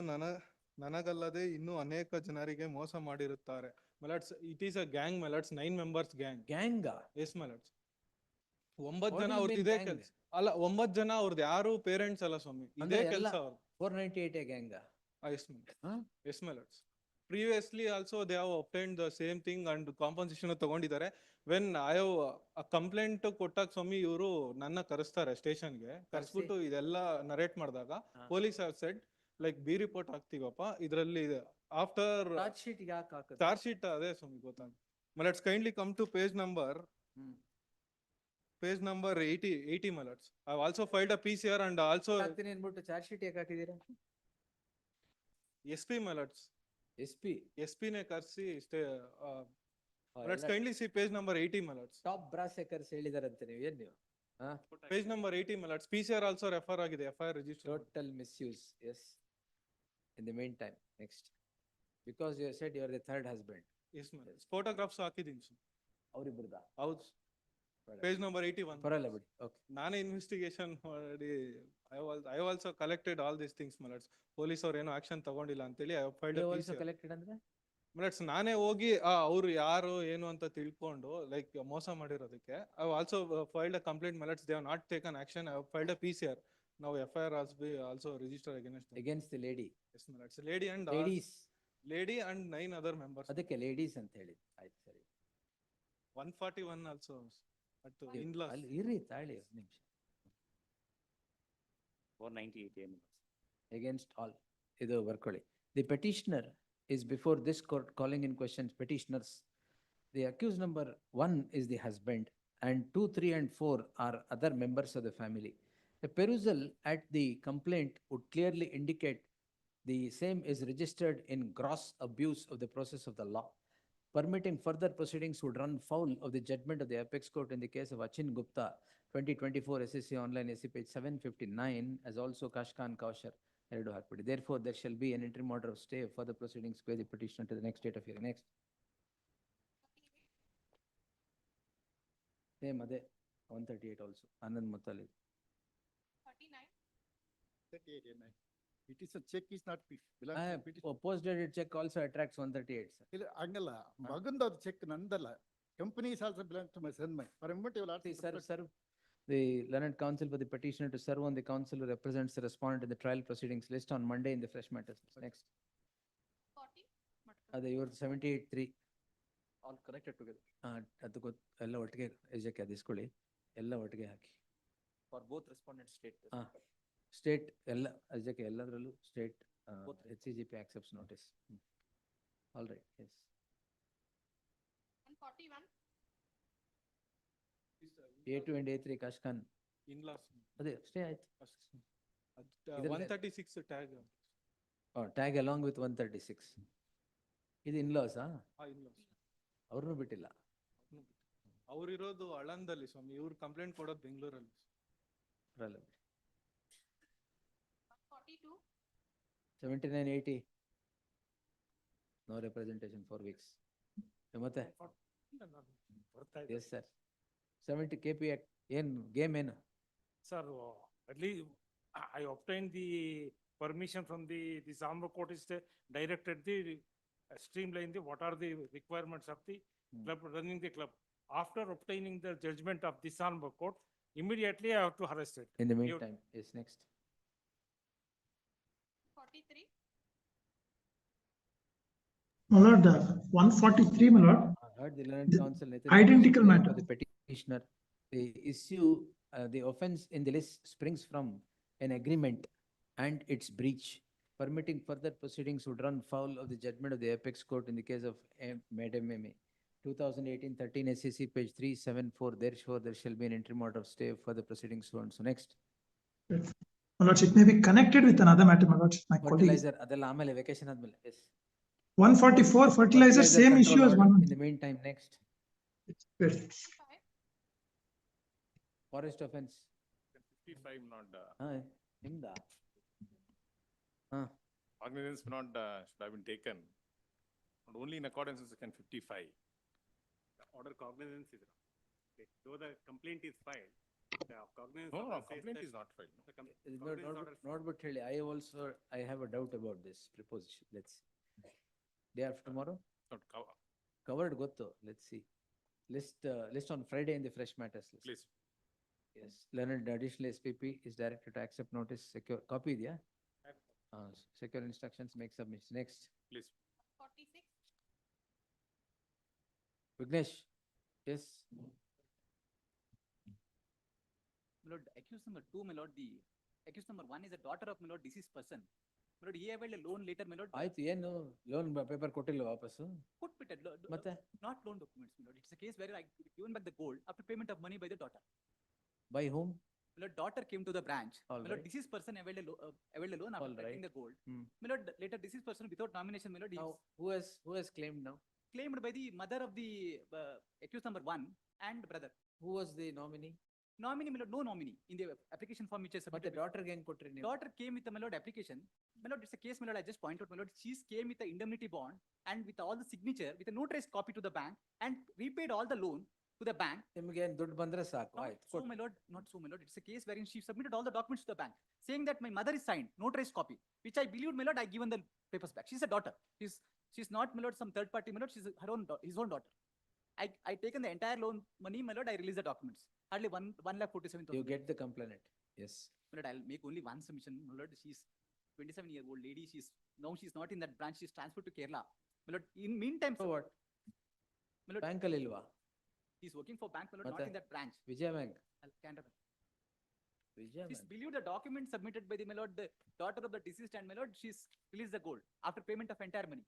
ನನಗಲ್ಲದೆ ಇನ್ನೂ ಅನೇಕ ಜನರಿಗೆ ಮೋಸ ಮಾಡಿರುತ್ತಾರೆ. My lords, it is a gang, my lords, 9 members gang. Gang? Yes, my lords. 9 ಜನ ಅವ್ರದ್ದು ಇದೇ ಕೆಲಸ ಅಲ್ಲ, 9 ಜನ ಅವ್ರದ್ದು ಯಾರು ಪೇರೆಂಟ್ಸ್ ಅಲ್ಲ ಸ್ವಾಮಿ, ಇದೇ ಕೆಲಸ ಅವ್ರು. 498 gang. Yes, yes, my lords. Previously also they have obtained the same thing and compensation ತಗೊಂಡಿದ್ದಾರೆ. When I have a complaint ಕೊಟ್ಟಾಗ ಸ್ವಾಮಿ ಇವರು ನನ್ನ ಕರೆಸ್ತಾರೆ ಸ್ಟೇಷನ್ಗೆ, ಕರೆಸ್ಬಿಟ್ಟು ಇದೆಲ್ಲ ನರೇಟ್ ಮಾಡಿದಾಗ police have said like B report ಹಾಕ್ತೀವಪ್ಪ ಇದ್ರಲ್ಲಿ ಆಫ್ಟರ್ ಚಾರ್ಜ್ ಶೀಟ್ ಅದೇ ಸ್ವಾಮಿ ಗೊತ್ತಾಗ. My lords, kindly come to page number 80, my lords. I have also filed a PCR and also charge sheet ಯಾಕೆ ಹಾಕಿದ್ದೀರಾ? SP, my lords. SP ನೇ ಕರ್ಸಿ ಇಷ್ಟೇ. Let's kindly see page number 80, my lords. Top brass ಕರ್ಸಿ ಹೇಳಿದಾರಂತೆ ನೀವು, ಏನ್ ನೀವು? Page number 80, my lords. PCR also refer ಆಗಿದೆ, FIR register. Total misuse, yes. In the meantime, next. Because you said you are the third husband. Yes, my lords. Photographs ಹಾಕಿದ್ದೀನಿ sir. ಅವರಿಬ್ಬರದಾ? ಹೌದು. Page number 81. ಪರಲ್ಲ ಬಿಡಿ. Okay. ನಾನೇ investigation ಮಾಡಿ I also collected all these things, my lords. Police ಅವ್ರು ಏನೋ action ತಗೊಂಡಿಲ್ಲ ಅಂತೇಳಿ I have filed a PCR. Collected ಅಂದ್ರೆ? My lords, ನಾನೇ ಹೋಗಿ ಅವ್ರು ಯಾರು ಏನು ಅಂತ ತಿಳ್ಕೊಂಡು ಲೈಕ್ ಮೋಸ ಮಾಡಿರೋದಕ್ಕೆ I have also filed a complaint, my lords. They have not taken action. I have filed a PCR. Now FIR has been also registered against the lady. Yes, my lords. Lady and ladies. Lady and 9 other members. ಅದಕ್ಕೆ ladies ಅಂತ ಹೇಳಿ. ಆಯ್ತು ಸರಿ. 141 also at in-laws. ಅಲ್ಲಿ ಇರಿ ತಾಳಿ ಒಂದು ನಿಮಿಷ. 498 against all. ಇದು ಬರ್ಕೊಳ್ಳಿ. The petitioner is before this court calling in questions petitioners. The accused number 1 is the husband and 2, 3 and 4 are other members of the family. A perusal at the complaint would clearly indicate the same is registered in gross abuse of the process of the law. Permitting further proceedings would run foul of the judgment of the apex court in the case of Achin Gupta, 2024 SSC online SC page 759, as also Kashkan Kaushar. Therefore, there shall be an interim order of stay of further proceedings by the petitioner to the next date of hearing. Next. Same other 138 also. Anand Mutali. 38, it is a check is not belongs to petition. Post-dated check also attracts 138, sir. ಇಲ್ಲ ಹಂಗಲ್ಲ ಮಗಂದ check ನಂದಲ್ಲ company is also belongs to my son. For a moment you will ask Serve the learned counsel for the petitioner to serve on the counsel who represents the respondent in the trial proceedings list on Monday in the fresh matters. Next. 40. Your 78-3. All connected together ಅದು ಗೊತ್ತು ಎಲ್ಲ ಒಟ್ಟಿಗೆ ಎಜಕ್ಕೆ ಅದಿಸ್ಕೊಳ್ಳಿ ಎಲ್ಲ ಒಟ್ಟಿಗೆ ಹಾಕಿ for both respondent state. State ಎಲ್ಲ ಅಜಕ್ಕೆ ಎಲ್ಲದರಲ್ಲೂ state HCGP accepts notice. All right, yes. 141. A2 and A3 Kashkan. In-laws. ಅದೇ stay ಆಯ್ತು. 136 tag. Tag along with 136. ಇದು in-laws In-laws. ಅವ್ರನ್ನೂ ಬಿಟ್ಟಿಲ್ಲ. ಅವ್ರು ಇರೋದು ಆಳಂದಲ್ಲಿ ಸ್ವಾಮಿ, ಇವ್ರು ಕಂಪ್ಲೇಂಟ್ ಕೊಡೋದು ಬೆಂಗಳೂರಲ್ಲಿ. 42. 79-80. No representation for weeks. ಮತ್ತೆ? Yes, sir. 70 KP Act. ಏನ್ ಗೇಮ್ ಏನು? Sir, at least I obtained the permission from the Zambro court is directed the streamline the what are the requirements of the club running the club. After obtaining the judgment of the Zambro court, immediately I have to arrest it. In the meantime, yes, next. 43. My lord, 143, my lord. Heard the learned counsel. Identical matter. For the petitioner, the issue, the offense in the list springs from an agreement and its breach. Permitting further proceedings would run foul of the judgment of the apex court in the case of Madam Meme. 2018-13 SCC page 374. Therefore, there shall be an interim order of stay for the proceedings so on. So next. My lord, it may be connected with another matter, my lord. My colleague. Fertilizer, adella amele vacation admele. Yes. 144 fertilizer, same issue as one. In the meantime, next. Good. Forest offense. 55 not. Himda. Cognizance not should have been taken, but only in accordance with section 55. The order cognizance is wrong. Okay. Though the complaint is filed, the cognizance. No, order says complaint that is not filed. the cognizance order- Not but really, I have a doubt about this preposition. Let's see. Day after tomorrow? Not cover. Covered gotto. Let's see. List on Friday in the fresh matters list. Please. Yes, learned additional SPP is directed to accept notice, secure, copy it, yeah? Secure instructions, make submission. Next. Please. 46. Vignesh, yes? My lord, accused number 2, my lord, the accused number 1 is a daughter of my lord deceased person. My lord, he availed a loan later, my lord. ಆಯ್ತು ಏನು loan paper ಕೊಟ್ಟಿಲ್ಲ ವಾಪಸ್ಸು Put ಮತ್ತೆ? not loan documents, my lord. It's a case where I given back the gold after payment of money by the daughter. By whom? My lord, daughter came to the branch. All My lord, right. deceased person availed a loan after All getting right. the gold. Hmm. My lord, later deceased person without nomination, my lord, he Now, is who has claimed now? claimed by the mother of the accused number 1 and brother. Who was the nominee? Nominee, my lord, no nominee in the application form which is ಮತ್ತೆ submitted. daughter ಗೆ ಹೆಂಗ್ ಕೊಟ್ರಿ ನೀವು? Daughter came with the my lord application. My lord, it's a case, my lord, I just point out, my lord, she came with the indemnity bond and with all the signature, with a notarized copy to the bank and repaid all the loan to the bank. ನಿಮ್ಗೆ ಏನ್ ದುಡ್ಡು ಬಂದ್ರೆ ಸಾಕು Not ಆಯ್ತು so, my lord, not so, my lord. It's a case wherein she submitted all the documents to the bank, saying that my mother is signed, notarized copy, which I believed, my lord, I given the papers back. She's a daughter. She's not, my lord, some third party, my lord. She's her own, his own daughter. I taken the entire loan money, my lord. I released the documents. Hardly 1,47,000. You get the complainant. Yes. My lord, I'll make only one submission, my lord. She's 27-year-old lady. She's not in that branch. She's transferred to Kerala. My lord, in meantime, So what? my lord, bank ಅಲ್ಲಿ ಇಲ್ವಾ? he's working for bank, my lord, not ಮತ್ತೆ? in that branch. Vijaya bank. Canada Bank. Vijaya She's bank. believed the document submitted by the my lord, the daughter of the deceased, and my lord, she's released the gold after payment of entire money.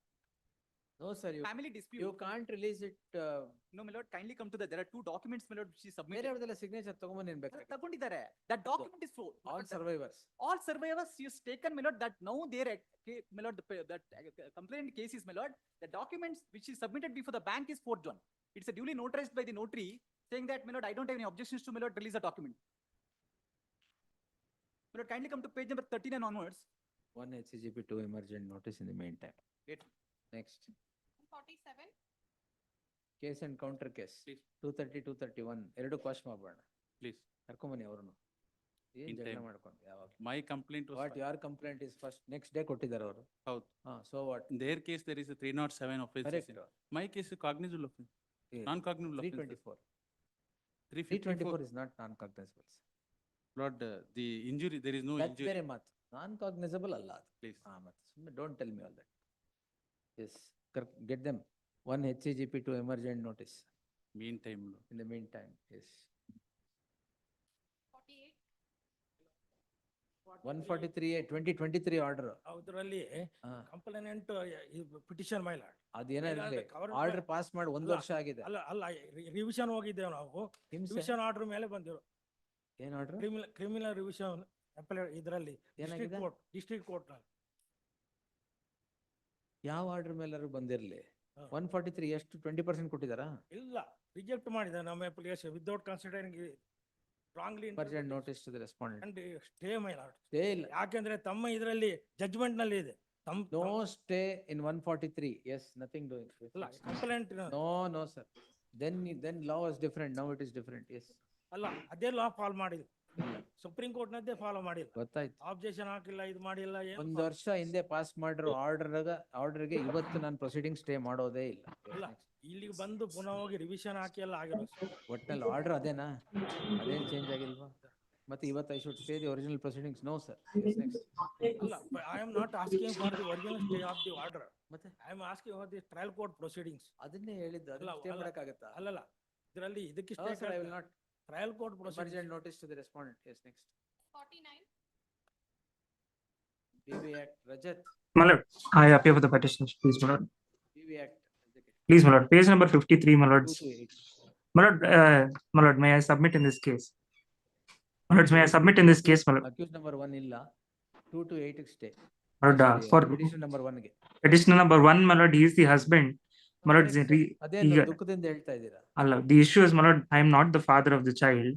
No, sir, family dispute. you can't release it. No, my lord, kindly come to the, there are two documents, my lord, which is submitted. ಬೇರೆಯವ್ರದೆಲ್ಲ signature ತಗೊಂಬಂದು ಏನ್ ಬೇಕಾಗಿತ್ತು? ತಗೊಂಡಿದ್ದಾರೆ. That document is full. All survivors. All survivors is taken, my lord, that now there, my lord, that complaint case is, my lord, the documents which is submitted before the bank is forged one. It's a duly notarized by the notary saying that, my lord, I don't have any objections to, my lord, release the document. My lord, kindly come to page number 39 onwards. 1 HCGP 2 emergent notice in the meantime. Wait. Next. 47. Case and counter case. Please. 230, 231. ಎರಡು quash ಮಾಡೋಣ. Please. ಕರ್ಕೊಂಬನ್ನಿ ಅವ್ರನ್ನು. ಏನ್ In ಜಗಳ time. ಮಾಡ್ಕೊಂಡು ಯಾವಾಗ? My complaint was. What your complaint is first, next day ಕೊಟ್ಟಿದ್ದಾರೆ ಅವರು. ಹೌದು. So what? In their case, there is a 307 offense. Correct. My case is cognizable offense. Non-cognizable offense. 324. 354. 324 is not non-cognizable. Lord, the injury, there is no That's injury. ಬೇರೆ ಮಾತು. Non-cognizable ಅಲ್ಲ ಅದು. Please. ಮತ್ತೆ ಸುಮ್ಮನೆ don't tell me all that. Yes, get them. 1 HCGP 2 emergent notice. Meantime. In the meantime, yes. 48. 143A 2023 order. ಅದರಲ್ಲಿ complainant petition my lord. ಅದೇನಿರಲಿ order pass ಮಾಡಿ 1 ವರ್ಷ ಆಗಿದೆ. ಅಲ್ಲ ರಿವಿಷನ್ ಹೋಗಿದ್ದೇವೆ ನಾವು. ರಿವಿಷನ್ ಆರ್ಡರ್ ಮೇಲೆ ಬಂದಿರೋ. ಏನ್ ಆರ್ಡರ್? ಕ್ರಿಮಿನಲ್ ರಿವಿಷನ್ ಇದರಲ್ಲಿ ಡಿಸ್ಟ್ರಿಕ್ಟ್ ಕೋರ್ಟ್ ನಲ್ಲಿ. ಯಾವ ಆರ್ಡರ್ ಮೇಲಾದ್ರು ಬಂದಿರಲಿ. 143 ಎಷ್ಟು 20% ಕೊಟ್ಟಿದಾರಾ? ಇಲ್ಲ, ರಿಜೆಕ್ಟ್ ಮಾಡಿದ ನಮ್ಮ application without considering wrongly emergent notice to the respondent. And stay my lord. Stay ಇಲ್ಲ. ಯಾಕೆಂದ್ರೆ ತಮ್ಮ ಇದರಲ್ಲಿ ಜಡ್ಜ್ಮೆಂಟ್ ನಲ್ಲಿ ಇದೆ. No stay in 143. Yes, nothing doing. Complaint. No, sir. Then law is different. Now it is different. Yes. ಅಲ್ಲ, ಅದೇ ಲಾ follow ಮಾಡಿಲ್ಲ. Supreme court ನದ್ದೇ follow ಮಾಡಿಲ್ಲ. ಗೊತ್ತಾಯ್ತು. ಆಬ್ಜೆಕ್ಷನ್ ಹಾಕಿಲ್ಲ, ಇದು ಮಾಡಿಲ್ಲ. 1 ವರ್ಷ ಹಿಂದೆ ಪಾಸ್ ಮಾಡಿರೋ ಆರ್ಡರ್ಗೆ ಇವತ್ತು ನಾನು ಪ್ರೊಸೀಡಿಂಗ್ ಸ್ಟೇ ಮಾಡೋದೇ ಇಲ್ಲ. ಅಲ್ಲ, ಇಲ್ಲಿಗೆ ಬಂದು ಪುನಃ ಹೋಗಿ ರಿವಿಷನ್ ಹಾಕಿ ಎಲ್ಲ ಆಗಿರೋ. ಒಟ್ಟಲ್ಲಿ ಆರ್ಡರ್ ಅದೇನಾ? ಅದೇನ್ ಚೇಂಜ್ ಆಗಿಲ್ವಾ? ಮತ್ತೆ ಇವತ್ತು I should stay the original proceedings. No sir. ಅಲ್ಲ, I am not asking for the original stay of the order. ಮತ್ತೆ I am asking for the trial court proceedings. ಅದನ್ನೇ ಹೇಳಿದ್ದು. ಅದನ್ನ ಸ್ಟೇ ಮಾಡಕ್ಕಾಗತ್ತಾ? ಅಲ್ಲಲ್ಲ, ಇದರಲ್ಲಿ ಇದಕ್ಕೆ stay. I will not. Trial court proceedings. Emergent notice to the respondent. Yes, next. 49. PV Act. Rajat. My lord, I appear for the petitions, please, my lord. PV Act. Please, my lord, page number 53, my lords. 228. My lord, may I submit in this case? My lords, may I submit in this case, my lord? Accused number 1 ಇಲ್ಲ. 2 to 8 ಗೆ stay. My lord, for petition number 1 ಗೆ. petition number 1, my lord, he is the husband. My lord, ಅದೇನು ದುಃಖದಿಂದ ಹೇಳ್ತಾ ಇದ್ದೀರಾ? Allah, the issue is, my lord, I am not the father of the child.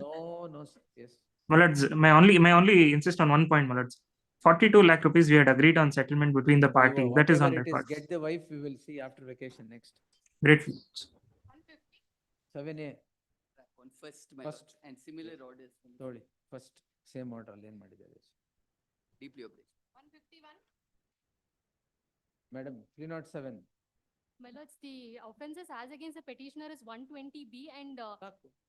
No, sir. Yes. My lords, may only insist on one point, my lords. 42 lakh rupees we had agreed on settlement between the parties. That is on record. Get the wife, we will see after vacation. Next. Grateful. 150. 7A. On first, my lord, and similar orders. ನೋಡಿ first same order ಅಲ್ಲಿ ಏನ್ ಮಾಡಿದ್ದಾರೆ? Deeply obliged. 151. Madam 307. My lords, the offences as against the petitioner is 120B and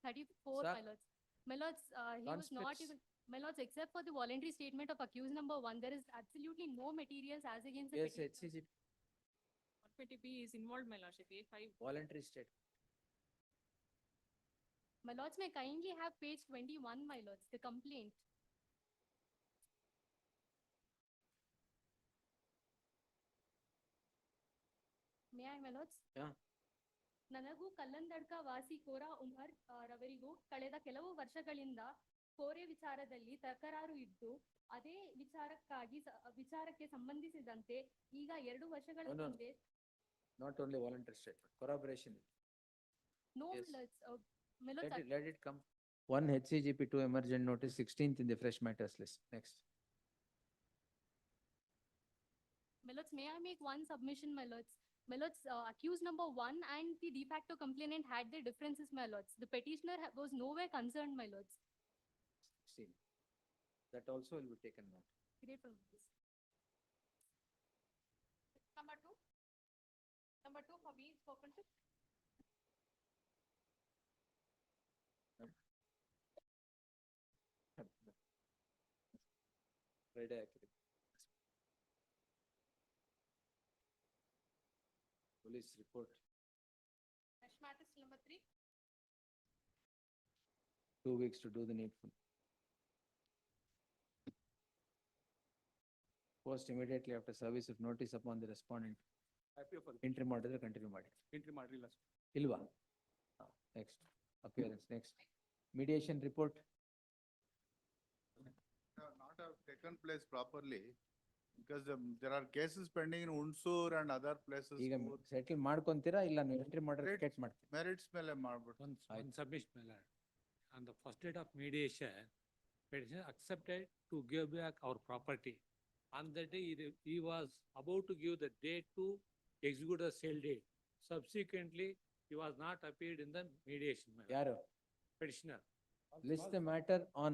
34, Sir. my lords. My lords, he was not Transcripts. even, my lords, except for the voluntary statement of accused number 1, there is absolutely no materials as against the Yes, petitioner. HCG 120B is involved, my lordship. A5. voluntary state. My lords, may kindly have page 21, my lords, the complaint. May I, my lords? Yeah. ನನಗೂ ಕಲ್ಲಂದಡ್ಕ ವಾಸಿ ಕೋರಾ ಉಮರ್ ರವರಿಗೂ ಕಳೆದ ಕೆಲವು ವರ್ಷಗಳಿಂದ ಕೋರೆ ವಿಚಾರದಲ್ಲಿ ತಕರಾರು ಇದ್ದು ಅದೇ ವಿಚಾರಕ್ಕೆ ಸಂಬಂಧಿಸಿದಂತೆ ಈಗ 2 ವರ್ಷಗಳ ಹಿಂದೆ Not only voluntary statement, corroboration. No, Yes. my lords, Let it come. 1 HCGP 2 emergent notice 16th in the fresh matters list. Next. my lords, may I make one submission, my lords? My lords, accused number 1 and the de facto complainant had their differences, my lords. The petitioner was nowhere concerned, my lords. 16. That also will be taken note. Grateful, my lords. Number 2. Number 2 for me spoken to. Friday accurate. Police report. Fresh matters number 3. 2 weeks to do the needful. Post immediately after service of notice upon the respondent appear for Interim ಮಾಡಿದ್ರೆ continue ಮಾಡಿ. interim ಮಾಡಿಲ್ಲ. ಇಲ್ವಾ? Next, appearance, next. Mediation report. Not have taken place properly because there are cases pending in Unsur and other places. ಈಗ settle ಮಾಡ್ಕೊಂತೀರಾ ಇಲ್ಲ ನೀವು entry ಮಾಡಿದ್ರೆ ticket ಮಾಡ್ತೀರಾ? Merits ಮೇಲೆ ಮಾಡ್ಬಿಟ್ಟು. One submission, my lord. On the first date of mediation, petitioner accepted to give back our property. On that day, he was about to give the date to execute the sale date. Subsequently, he was not appeared in the mediation, my lord. ಯಾರು? Petitioner. List the matter on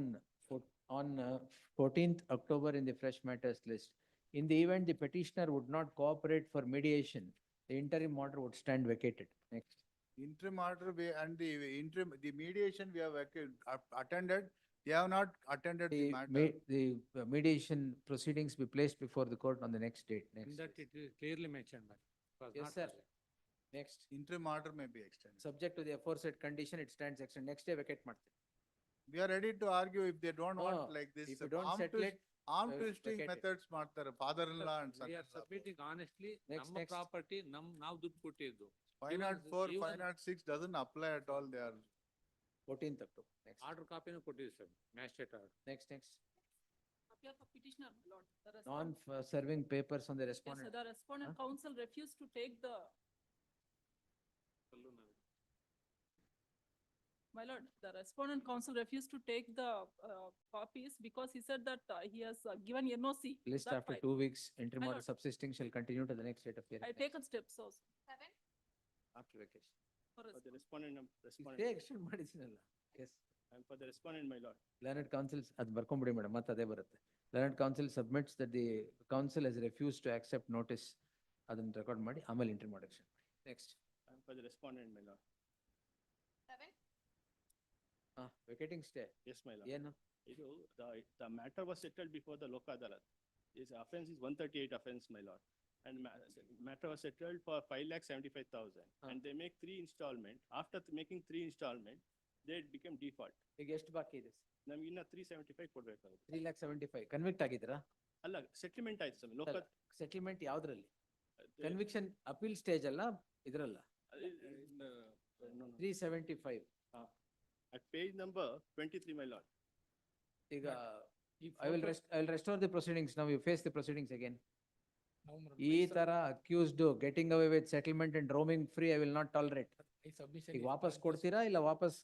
14th October in the fresh matters list. In the event the petitioner would not cooperate for mediation, the interim order would stand vacated. Next. Interim order and the interim, the mediation we have attended, they have not attended the matter. The mediation proceedings be placed before the court on the next date. In Next. that it is clearly mentioned, but it was Yes, not sir. present. Next. Interim order may be extended. Subject to the aforesaid condition, it stands extended. Next day vacate ಮಾಡ್ತೀವಿ. We are ready to argue if they don't want No, like this. if you don't arm settle twist- it, arm vacate twisting it. methods ಮಾಡ್ತಾರೆ, father-in-law and We are son-in-law. submitting honestly, Next, ನಮ್ಮ next. property, ನಾವು ದುಡ್ಡು ಕೊಟ್ಟಿದ್ದು. 504, even- 506 doesn't apply at all, they are. 14th October. Next. Order copyನು ಕೊಟ್ಟಿದ್ದೀವಿ sir, magistrate order. Next, next. Appear for petitioner, my lord. The respondent- Non-serving papers on the Yes, respondent. sir, the respondent counsel refused to take the, my lord, the respondent counsel refused to take the copies because he said that he has given NOC. List that after file. 2 weeks, interim My order lord. subsisting shall continue to the next date of hearing. I taken steps also. After vacation. For For the respondent, Stay extend ಮಾಡಿಸಿನಲ್ಲ. Yes. and for the respondent, my lord. Learned counsel, ಅದು ಬರ್ಕೊಂಬಿಡಿ madam, ಮತ್ತೆ ಅದೇ ಬರುತ್ತೆ. Learned counsel submits that the counsel has refused to accept notice. ಅದನ್ನ record ಮಾಡಿ ಆಮೇಲೆ interim order action ಮಾಡಿ. Next. And for the respondent, my lord. Vacating stay. Yes, my lord. ಏನು? ಇದು, the matter was settled before the Lok Adalat. This offense is 138 offense, my lord. And matter was settled for 5,75,000. And they make 3 installment. After making 3 installment, they became default. ಈಗ ಎಷ್ಟು ಬಾಕಿ ಇದೆ? ನಮ್ಗೆ ಇನ್ನ 375 ಕೊಡ್ಬೇಕಾಗುತ್ತೆ. 3,75,000. Convict ಆಗಿದ್ದೀರಾ? ಅಲ್ಲ, ಸೆಟ್ಲ್ಮೆಂಟ್ ಆಯ್ತು ಸ್ವಾಮಿ. ಲೋಕ ಸೆಟಲ್ಮೆಂಟ್ ಯಾವ್ದ್ರಲ್ಲಿ? ಕನ್ವಿಕ್ಷನ್ ಅಪೀಲ್ ಸ್ಟೇಜ್ ಅಲ್ಲ ಇದ್ರಲ್ಲ? 375. at page number 23, my lord. ಈಗ I will restore the proceedings. Now you face the proceedings again. ಈ ತರ accused getting away with settlement and roaming free, I will not tolerate. ಈಗ ವಾಪಸ್ ಕೊಡ್ತೀರಾ ಇಲ್ಲ ವಾಪಸ್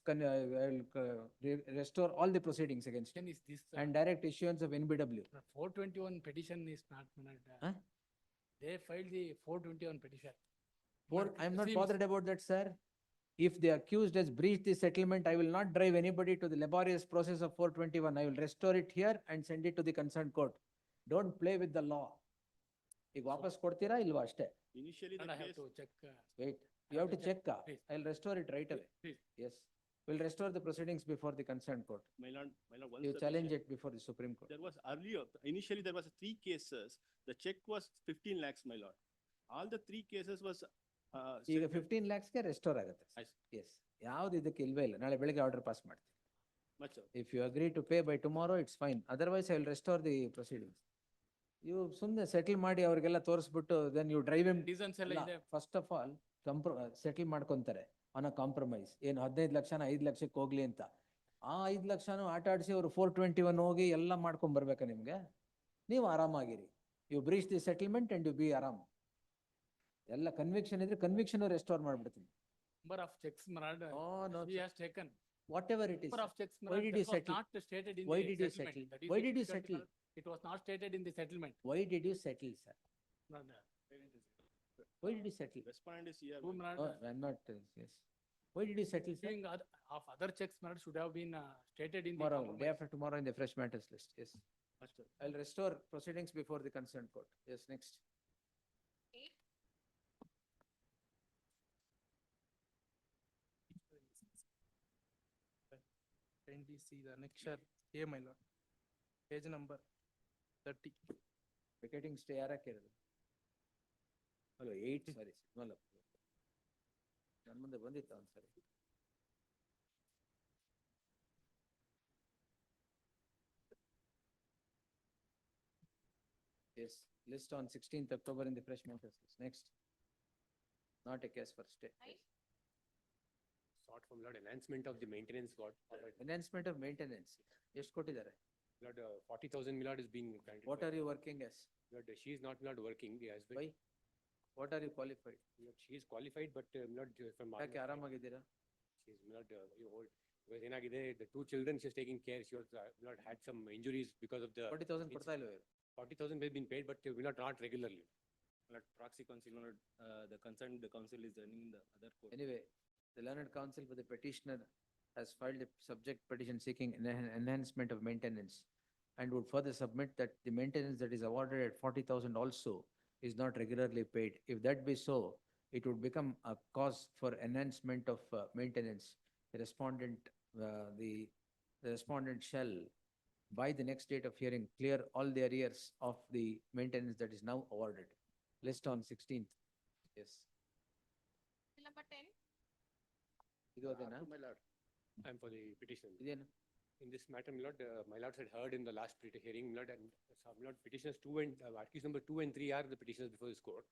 restore all the proceedings against him and direct issuance of NBW. 421 petition is not, Huh? they filed the 421 petition. I am not bothered about that, sir. If the accused has breached the settlement, I will not drive anybody to the laborious process of 421. I will restore it here and send it to the concerned court. Don't play with the law. ಈಗ ವಾಪಸ್ ಕೊಡ್ತೀರಾ ಇಲ್ವಾ ಅಷ್ಟೇ? Initially, And the I have case, to check. Wait, you have to check. Please. I'll restore it right away. Please. Yes, we'll restore the proceedings before the concerned court. my lord, one You challenge submission. it before the Supreme Court. There was earlier, initially there was 3 cases. The check was 15 lakhs, my lord. All the 3 cases was. ಈಗ settled. 15 lakhsಗೆ restore ಆಗುತ್ತೆ. I see. Yes, ಯಾವ್ದು ಇದಕ್ಕೆ ಇಲ್ವೇ ಇಲ್ಲ. ನಾಳೆ ಬೆಳಿಗ್ಗೆ order pass ಮಾಡ್ತೀನಿ. Much, sir. If you agree to pay by tomorrow, it's fine. Otherwise, I will restore the proceedings. You ಸುಮ್ನೆ ಸೆಟಲ್ ಮಾಡಿ ಅವ್ರಿಗೆಲ್ಲ ತೋರಿಸ್ಬಿಟ್ಟು then you drive him. Reasons ಎಲ್ಲ ಇದೆ. ಫಸ್ಟ್ ಆಫ್ ಆಲ್ ಸೆಟಲ್ ಮಾಡ್ಕೊಂತಾರೆ ಆನ್ ಅ ಕಾಂಪ್ರಮೈಸ್. ಏನು 15 ಲಕ್ಷನ 5 ಲಕ್ಷಕ್ಕೆ ಹೋಗ್ಲಿ ಅಂತ. ಆ 5 ಲಕ್ಷನೂ ಆಟ ಆಡಿಸಿ ಅವರು 421 ಹೋಗಿ ಎಲ್ಲ ಮಾಡ್ಕೊಂಡ್ ಬರ್ಬೇಕಾ ನಿಮ್ಗೆ? ನೀವು ಆರಾಮಾಗಿರಿ. You breach the settlement and you be ಆರಾಮ್. ಎಲ್ಲ ಕನ್ವಿಕ್ಷನ್ ಇದ್ರೆ ಕನ್ವಿಕ್ಷನ್ ರೆಸ್ಟೋರ್ ಮಾಡ್ಬಿಡ್ತೀನಿ. Number of checks, Marad. Oh, no, He sir. has taken. Whatever it is. Number of checks, Why Marad, did that you was settle? not stated in Why the did you settlement. settle? That is Why the did you difficulty, settle? Marad. It was not stated in the settlement. Why did you settle, sir? Marad. Why did you settle? Respondent is here. Who, my Marad? Oh, I'm not, yes. Why did you settle, sir? Doing of other checks, Marad, should have been stated in the Tomorrow, day compromise. after tomorrow in the fresh matters list, yes. lord. Sir. I'll restore proceedings before the concerned court. Yes, next. Kindly see the annexure A, my lord. Page number 30. Vacating stay ಯಾರಕ್ಕೆ ಇರೋದು? ಅಲ್ಲ 8 ಸಾರಿ ಅಲ್ಲ ನನ್ನ ಮುಂದೆ ಬಂದಿತ್ತು ಒಂದ್ಸರಿ. Yes, list on 16th October in the fresh matters list. Next. not a case for stay. Yes. Sought for Lord enhancement of the maintenance got. Enhancement of maintenance. ಎಷ್ಟು ಕೊಟ್ಟಿದ್ದಾರೆ? Lord, 40,000 Lord is being granted. What are you working as? Lord, she is not Lord working, the husband. Why? What are you qualified? Lord, she is qualified, but Lord, from. ಯಾಕೆ ಆರಾಮಾಗಿದ್ದೀರಾ? She is Lord, old. Because ಏನಾಗಿದೆ, the two children she is taking care, she was Lord had some injuries because of the. 40,000 ಕೊಡ್ತಾ ಇಲ್ವೇ? 40,000 has been paid, but not regularly. Lord, proxy counsel, Lord, the concerned counsel is earning in the other court. Anyway, the learned counsel for the petitioner has filed a subject petition seeking enhancement of maintenance and would further submit that the maintenance that is awarded at 40,000 also is not regularly paid. If that be so, it would become a cause for enhancement of maintenance. The respondent shall, by the next date of hearing, clear all the arrears of the maintenance that is now awarded. List on 16th. Yes. Number 10. ಇದು ಅದೇನಾ? My Lord, I am for the petition. ಇದೇನು? In this matter, my Lord, my Lord had heard in the last hearing, my Lord, and some Lord petitioners 2 and accused number 2 and 3 are the petitioners before this court.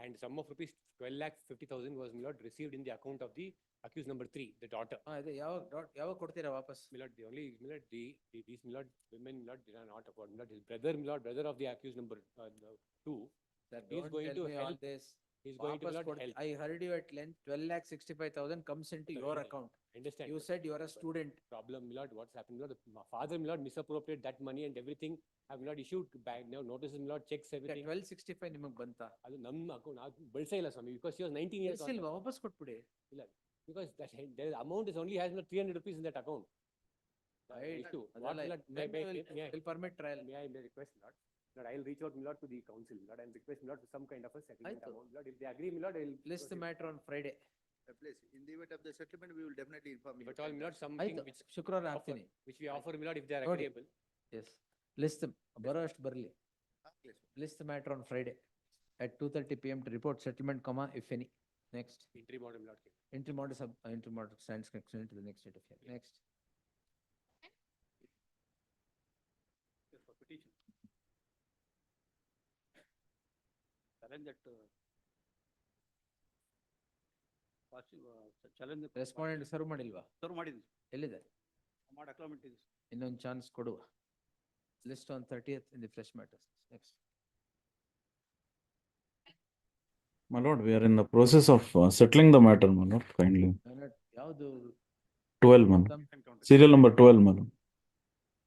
And sum of rupees 12,50,000 was, my Lord, received in the account of the accused number 3, the daughter. ಇದು ಯಾವಾಗ ಕೊಡ್ತೀರಾ ವಾಪಸ್? My Lord, the only, my Lord, these, my Lord, women, my Lord, did not afford, my Lord, his brother, my Lord, brother of the accused number 2. Sir, He is don't going tell to me all help. this. He is going to, my ವಾಪಸ್ Lord, ಕೊಡ್ತಿ- help. I heard you at length, 12,65,000 comes into Sir, your yeah, account. Understand. You said you are a student. Problem, my Lord, what's happened, my Lord, the father, my Lord, misappropriate that money and everything. Have, my Lord, issued back now notices, my Lord, checks everything. 1265 ನಿಮಗ್ ಬಂತ? ಅದು ನಮ್ಮ account ಬಳಸೇ ಇಲ್ಲ ಸ್ವಾಮಿ, because she was 19 years old. ಇಲ್ವಾ? ವಾಪಸ್ ಕೊಟ್ಬಿಡಿ. ಇಲ್ಲ, because the amount is only has 300 rupees in that account. Right. Issue. ಅದೆಲ್ಲ What, my Lord, may will permit trial. I request, Lord? Lord, I'll reach out, my Lord, to the council, Lord, and request, my Lord, for some kind of a settlement ಆಯ್ತು. amount. Lord, if they agree, my Lord, I'll. List the matter on Friday. Please, in the event of the settlement, we will definitely inform you. But all, my Lord, something ಆಯ್ತು, which ಶುಕ್ರವಾರ offer, ಹಾಕ್ತೀನಿ. which we offer, my Lord, if they are ನೋಡಿ. agreeable. Yes. List ಬರೋ ಅಷ್ಟು ಬರಲಿ. Please. List the matter on Friday at 2:30 PM to report settlement, if any. Next. Interim order, my Lord. Interim order stands concerned to the next date of hearing. Next. Yes, for petition. Challenge that. Challenge. Respondent serve ಮಾಡಿಲ್ವಾ? Serve ಮಾಡಿದ್ದೀನಿ. ಎಲ್ಲಿದೆ? ಮಾಡಿ ಅಕ್ಲಾಮೆಂಟ್ ಇದೆ. ಇನ್ನೊಂದು chance ಕೊಡುವ. List on 30th in the fresh matters. Next. My lord, we are in the process of settling the matter, my lord, kindly. ಯಾವುದು? 12, my lord. Serial number 12, my lord.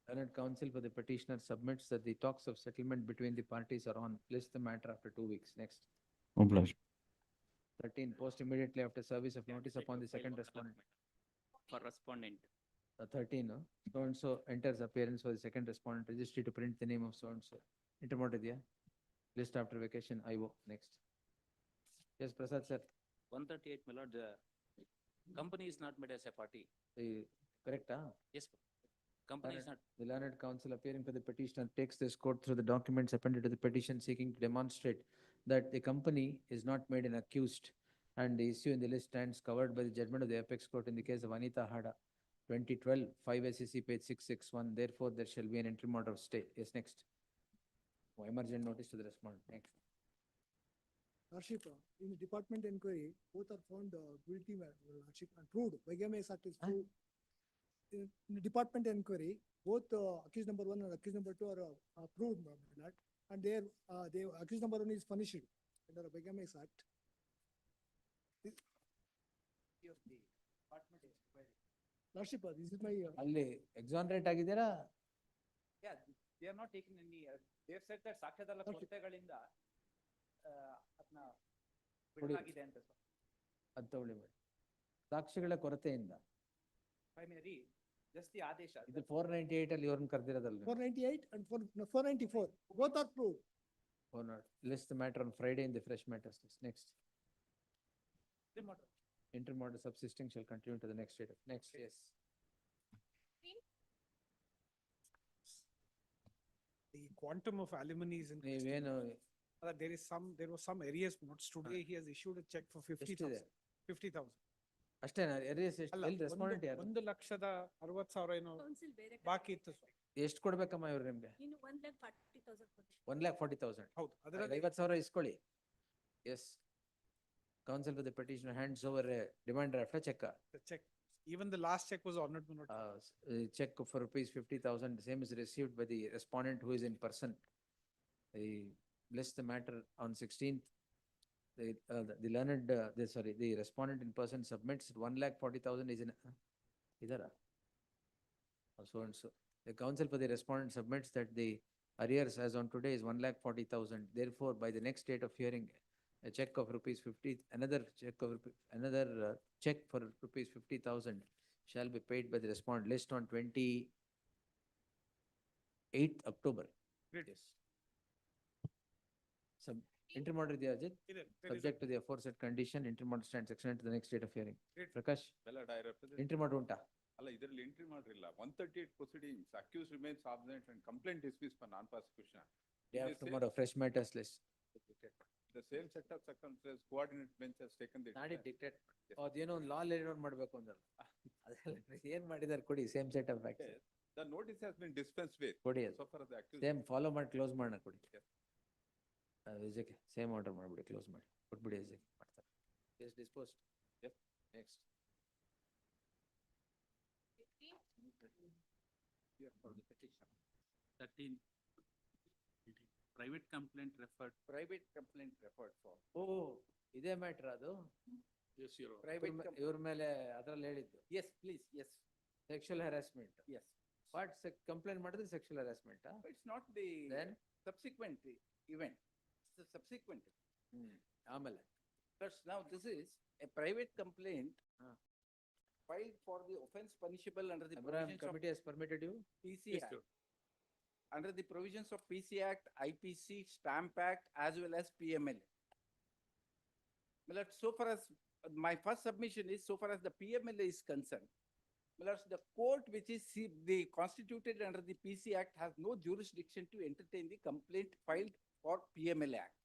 Learned counsel for the petitioner submits that the talks of settlement between the parties are on. List the matter after 2 weeks. Next. Obliged. 13, post immediately after service of notice upon the second respondent. For respondent. 13, so and so enters appearance for the second respondent, registry to print the name of so and so. Interim idea. List after vacation, IO. Next. Yes, Prasad sir. 138, my lord, the company is not made as a party. Correct, Yes, company is not. The learned counsel appearing for the petitioner takes this court through the documents appended to the petition seeking to demonstrate that the company is not made an accused and the issue in the list stands covered by the judgment of the apex court in the case of Anita Hada, 2012, 5 SEC page 661. Therefore, there shall be an interim order of stay. Yes, next. Emergent notice to the respondent. Next. Lordship, in the department inquiry, both are found guilty, Lordship, and proved. Bigamous act is proved. In the department inquiry, both accused number 1 and accused number 2 are proved, my lord, and they accused number 1 is punished under the Bigamous Act. Lordship, this is my. ಅಲ್ಲಿ exonerate ಆಗಿದ್ದೀರಾ? Yeah, they are not taking any, they have said that ಸಾಕ್ಷ್ಯಾಧಾರ ಕೊರತೆಗಳಿಂದ ಅದನ್ನ ಬಿಡಲಾಗಿದೆ ಅಂತ sir. ಅದು ತಗೊಳ್ಳಿ madam. ಸಾಕ್ಷಿಗಳ ಕೊರತೆಯಿಂದ. Primary, just the ಆದೇಶ. ಇದು 498 ಅಲ್ಲಿ ಇವ್ರನ್ನ ಕರೆದಿರೋದಲ್ಲ? 498 and 494, both are proved. Oh, not. List the matter on Friday in the fresh matters. Next. Interim order subsisting shall continue to the next date. Next, yes. The quantum of alimony is in. ನೀವೇನು? There was some arrears notes. Today he has issued a check for 50,000. 50,000. ಅಷ್ಟೇನಾ? arrears ಎಷ್ಟು? ಅಲ್ಲ, ಎಲ್ಲಿ respondent ಯಾರು? 1,60,000 ಏನೋ ಬಾಕಿ ಇತ್ತು sir. ಎಷ್ಟು ಕೊಡ್ಬೇಕಮ್ಮ ಇವ್ರು ನಿಮ್ಗೆ? ಇನ್ನು 1,40,000. 1,40,000. ಹೌದು, ಅದರಲ್ಲಿ 50,000 ಇಸ್ಕೊಳ್ಳಿ. S. counsel for the petitioner hands over a demand draft, a check. The check, even the last check was honored, my lord. A check for rupees 50,000, the same is received by the respondent who is in person. They list the matter on 16th. The learned, the respondent in person submits 1,40,000 is in, idara. So and so. The counsel for the respondent submits that the arrears as on today is 1,40,000. Therefore, by the next date of hearing, a check of rupees 50, another check for rupees 50,000 shall be paid by the respondent. List on 28th October. Great. Yes. Interim order idea, Ajit? Subject to the aforesaid condition, interim order stands extended to the next date of hearing. Great. Prakash, I represent. interim order unta? ಅಲ್ಲ ಇದರಲ್ಲಿ entry ಮಾಡಿರಲಿಲ್ಲ 138 proceedings accused remains absent and complaint dismissed for non-prosecution. Day after tomorrow, fresh matters list. The same set of circumstances coordinate bench has taken the. ನಾಡಿ dictate ಅದೇನೋ ಒಂದು ಲಾ layout ಮಾಡ್ಬೇಕು ಅಂದಲ್ಲ ಅದೆಲ್ಲ ಏನ್ ಮಾಡಿದಾರೆ ಕೊಡಿ same set of facts. The notice has been dispensed with. ಕೊಡಿ ಅದು So far as the accused. Same follow ಮಾಡಿ ಕ್ಲೋಸ್ ಮಾಡೋಣ ಕೊಡಿ. ವಿಜಯಕ್ಕೆ ಸೇಮ್ ಆರ್ಡರ್ ಮಾಡ್ಬಿಡಿ ಕ್ಲೋಸ್ ಮಾಡಿ ಕೊಟ್ಬಿಡಿ ವಿಜಯ್ ಮಾಡ್ತಾರೆ. Yes dispose. Yes. Next. Here for the petition. 13. Private complaint referred. Private complaint referred for. ಓ ಇದೇ ಮ್ಯಾಟ್ರ್ ಅದು. Yes, Your Honor. Private ಇವ್ರ ಮೇಲೆ ಅದ್ರಲ್ಲಿ ಹೇಳಿದ್ದು. Yes, please, yes. Sexual harassment. Yes. What complaint ಮಾಡಿದ್ರೆ sexual harassment. It's not the Then? subsequent event. It's the subsequent. ಆಮೇಲೆ. Because now this is a private complaint filed for the offense punishable under the Abraham provisions of committee has permitted you? PC Yes, Act. sir. Under the provisions of PC Act, IPC, Stamp Act, as well as PMLA. Well, so far as my first submission is, so far as the PMLA is concerned, well, the court which is the constituted under the PC Act has no jurisdiction to entertain the complaint filed for PMLA Act.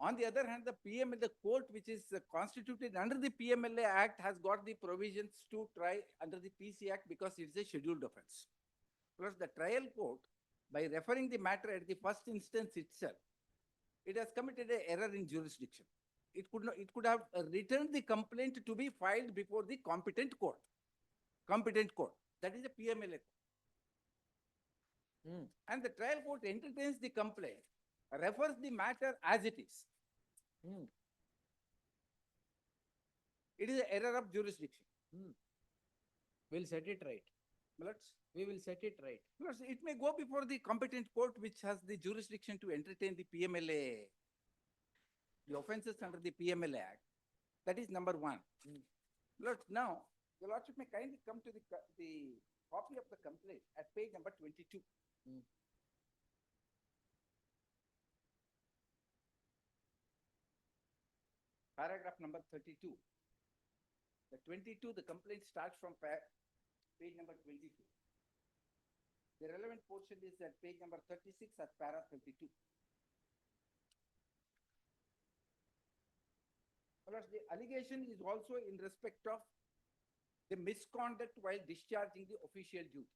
On the other hand, the PMLA court which is constituted under the PMLA Act has got the provisions to try under the PC Act because it's a scheduled offense. Plus the trial court, by referring the matter at the first instance itself, it has committed an error in jurisdiction. It could have returned the complaint to be filed before the competent court. Competent court, that is the PMLA court. And the trial court entertains the complaint, refers the matter as it is. It is an error of jurisdiction. We'll set it right. We will set it right. Because it may go before the competent court which has the jurisdiction to entertain the PMLA, the offenses under the PMLA Act. That is number one. Now, Your Lordship may kindly come to the copy of the complaint at page number 22. Paragraph number 32. The 22, the complaint starts from page number 22. The relevant portion is at page number 36 at para 32. The allegation is also in respect of the misconduct while discharging the official duty.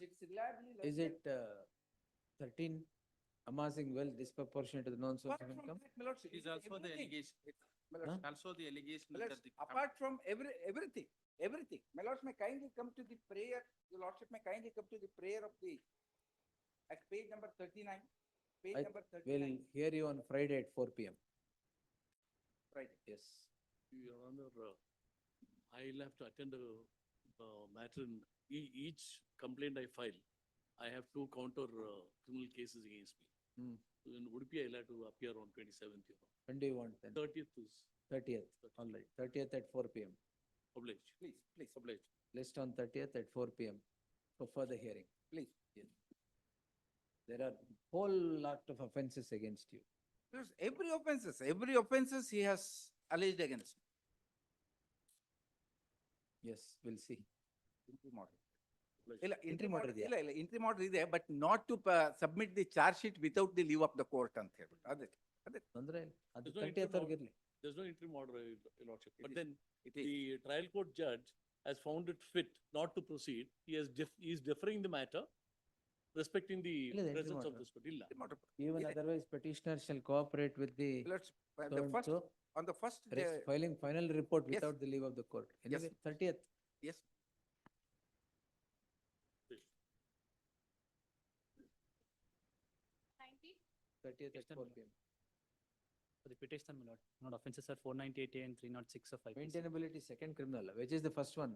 It's reliably. Is it 13 amassing wealth disproportionate to the non-source of income? It is also the allegation. Also the allegation under the. Apart from everything, my lords may kindly come to the prayer, your lordship may kindly come to the prayer of the, at page number 39, page number 39. We'll hear you on Friday at 4 p.m. Friday. Yes. Your Honor, I'll have to attend a matter in each complaint I file. I have two counter criminal cases against me. So in Udupi, I'll have to appear on 27th. When do you want then? 30th is. 30th. All right. 30th at 4 p.m. Obliged. Please. Obliged. List on 30th at 4 p.m. for further hearing. Please. Yes. There are whole lot of offenses against you. There's every offenses he has alleged against me. Yes, we'll see. Interim order. Interim order ಇದೆಯಾ? ಇಲ್ಲ interim order ಇದೆ, but not to submit the charge sheet without the leave of the court ಅಂತ ಹೇಳ್ಬಿಟ್ಟು. ಅದೇ. ತೊಂದ್ರೆ ಇಲ್ಲ. ಅದು There's no 30th interim ವರೆಗೆ ಇರ್ಲಿ. There's no interim order, Your Lordship. But is. then It is. the trial court judge has found it fit not to proceed. He is deferring the matter respecting the ಇಲ್ಲ, entry presence of ಮಾಡ್ತಾರೆ. this court. ಇಲ್ಲ. Even Is it- otherwise petitioner shall cooperate with the Let's, so the and first, so, on the first, filing final report Yes. without the leave of the court. Anyway, 30th. yes, 30th at 4 p.m. For the petitioner, my lord, not offenses are 498A and 306 of IPC. Maintainability second criminal, which is the first one?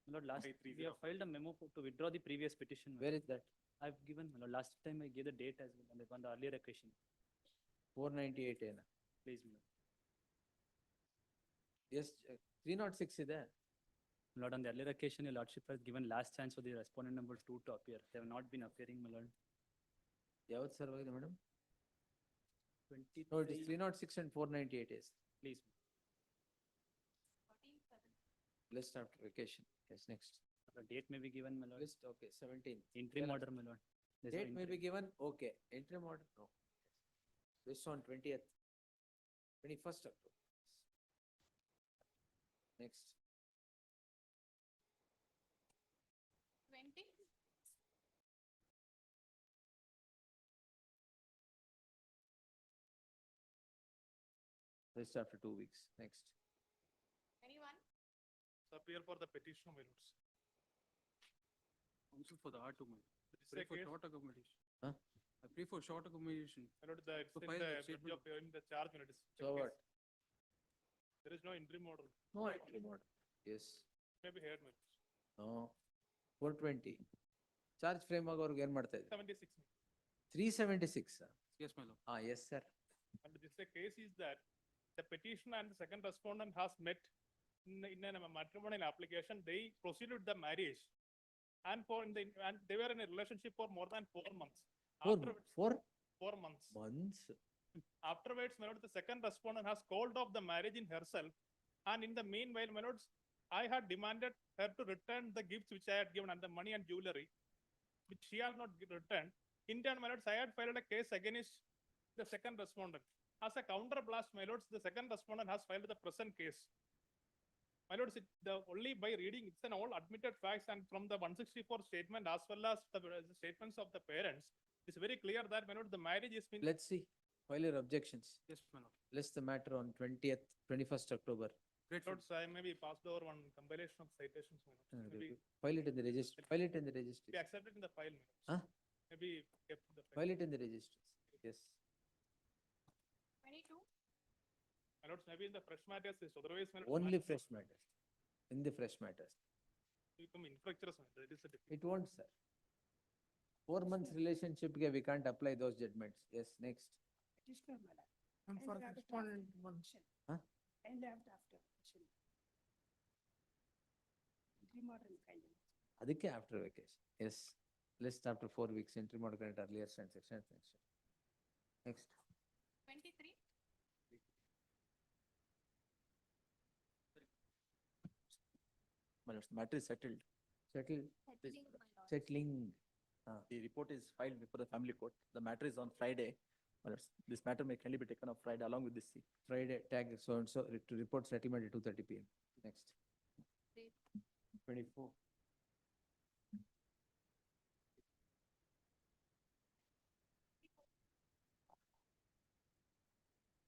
My lord, last, we have filed a memo to withdraw the previous petition. my Where lord. is that? I've given, my lord, last time I gave the date as well, on the earlier occasion. 498 ಏನ? Please, my lord. Yes, 306 ಇದೆ. My lord, on the earlier occasion, your lordship has given last chance for the respondent number 2 to appear. They have not been appearing, my lord. ಯಾವತ್ತು serve ಆಗಿದೆ madam? 23. No, it is 306 and 498 is. Please. List after vacation. Yes, next. The date may be given, my lord. List, okay, 17. Interim Tell us. order, my lord. There's no Date may be interim. given, okay. Interim order, no. This on 20th, 21st October. Next. 20? List after 2 weeks. Next. Anyone? Appear for the petition, my lords. Counsel for the R2, my. This is Pray a for case- short accommodation. Huh? I pray for short accommodation. My lord, the, it's To in file the, the bridge statement. of, in the charge, my lord, it's So case. what? There is no interim order, No interim order. Yes. maybe here, my lords. No. 420. Charge frame ಆಗೋರ್ಗೆ ಏನ್ ಮಾಡ್ತಾ ಇದ್ದೀರಿ? 76. 376. Yes, my lord. Yes, sir. And this the case is that the petitioner and the second respondent has met in a matrimonial application. They proceeded with the marriage. And and they were in a relationship for more than 4 months. Afterwards, 4 months. Months. Afterwards, my lord, the second respondent has called off the marriage in herself. And in the meanwhile, my lords, I had demanded her to return the gifts which I had given and the money and jewelry, which she has not returned. In turn, my lords, I had filed a case against the second respondent. As a counter blast, my lords, the second respondent has filed the present case. My lords, only by reading, it's an all admitted facts, and from the 164 statement as well as the statements of the parents, it's very clear that, my lord, the marriage is been. Let's see. File your objections. Yes, my lord. List the matter on 20th, 21st October. Grateful. Lords, I maybe passed over one compilation of citations, my lords. Maybe File it in the registry. File it in the be registry. accepted in the file, my lords. Huh? Maybe kept in the file. File it in the registries. Yes. 22? My lords, maybe in the fresh matters, is otherwise, my lords, Only fresh matters. In the fresh matters. become infructuous, my lord. That is the difference. It won't, sir. 4 months relationship, we can't apply those judgments. Yes, next. Petitioner, madam. And for after respondent one. Huh? And after petition. Interim order is kind of. ಅದಕ್ಕೆ after vacation. Yes. List after 4 weeks. Interim order granted earlier transaction. Next. 23? My lords, the matter is settled. Settled. Settling, my lord. Settling. The report is filed before the family court. The matter is on Friday. My lords, this matter may kindly be taken up Friday along with this. Friday, tag so and so to report settlement at 2:30 p.m. Next. Date. 24.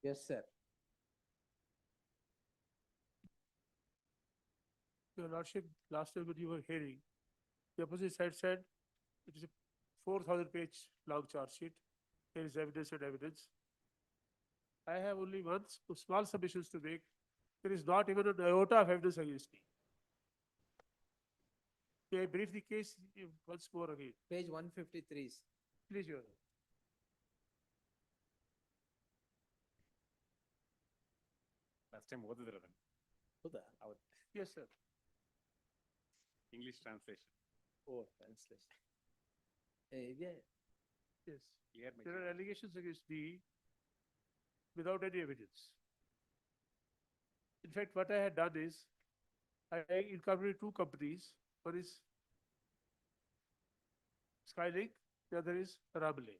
Yes, sir. Your lordship, last time when you were hearing, the opposite side said it is a 4,000-page long charge sheet. There is evidence and evidence. I have only one small submissions to make. There is not even an iota of evidence against me. May I brief the case once more again? Page 153. Please, Your Honor. Last time ಓದಿದ್ರ ಅದನ್ನ ಹೌದಾ? Yes, sir. English translation. Oh, translation. Yeah. Yes. Clear, my There are allegations against me without any evidence. In fact, what I had done is, I incorporated 2 companies. One is Skylink, the other is Ramle.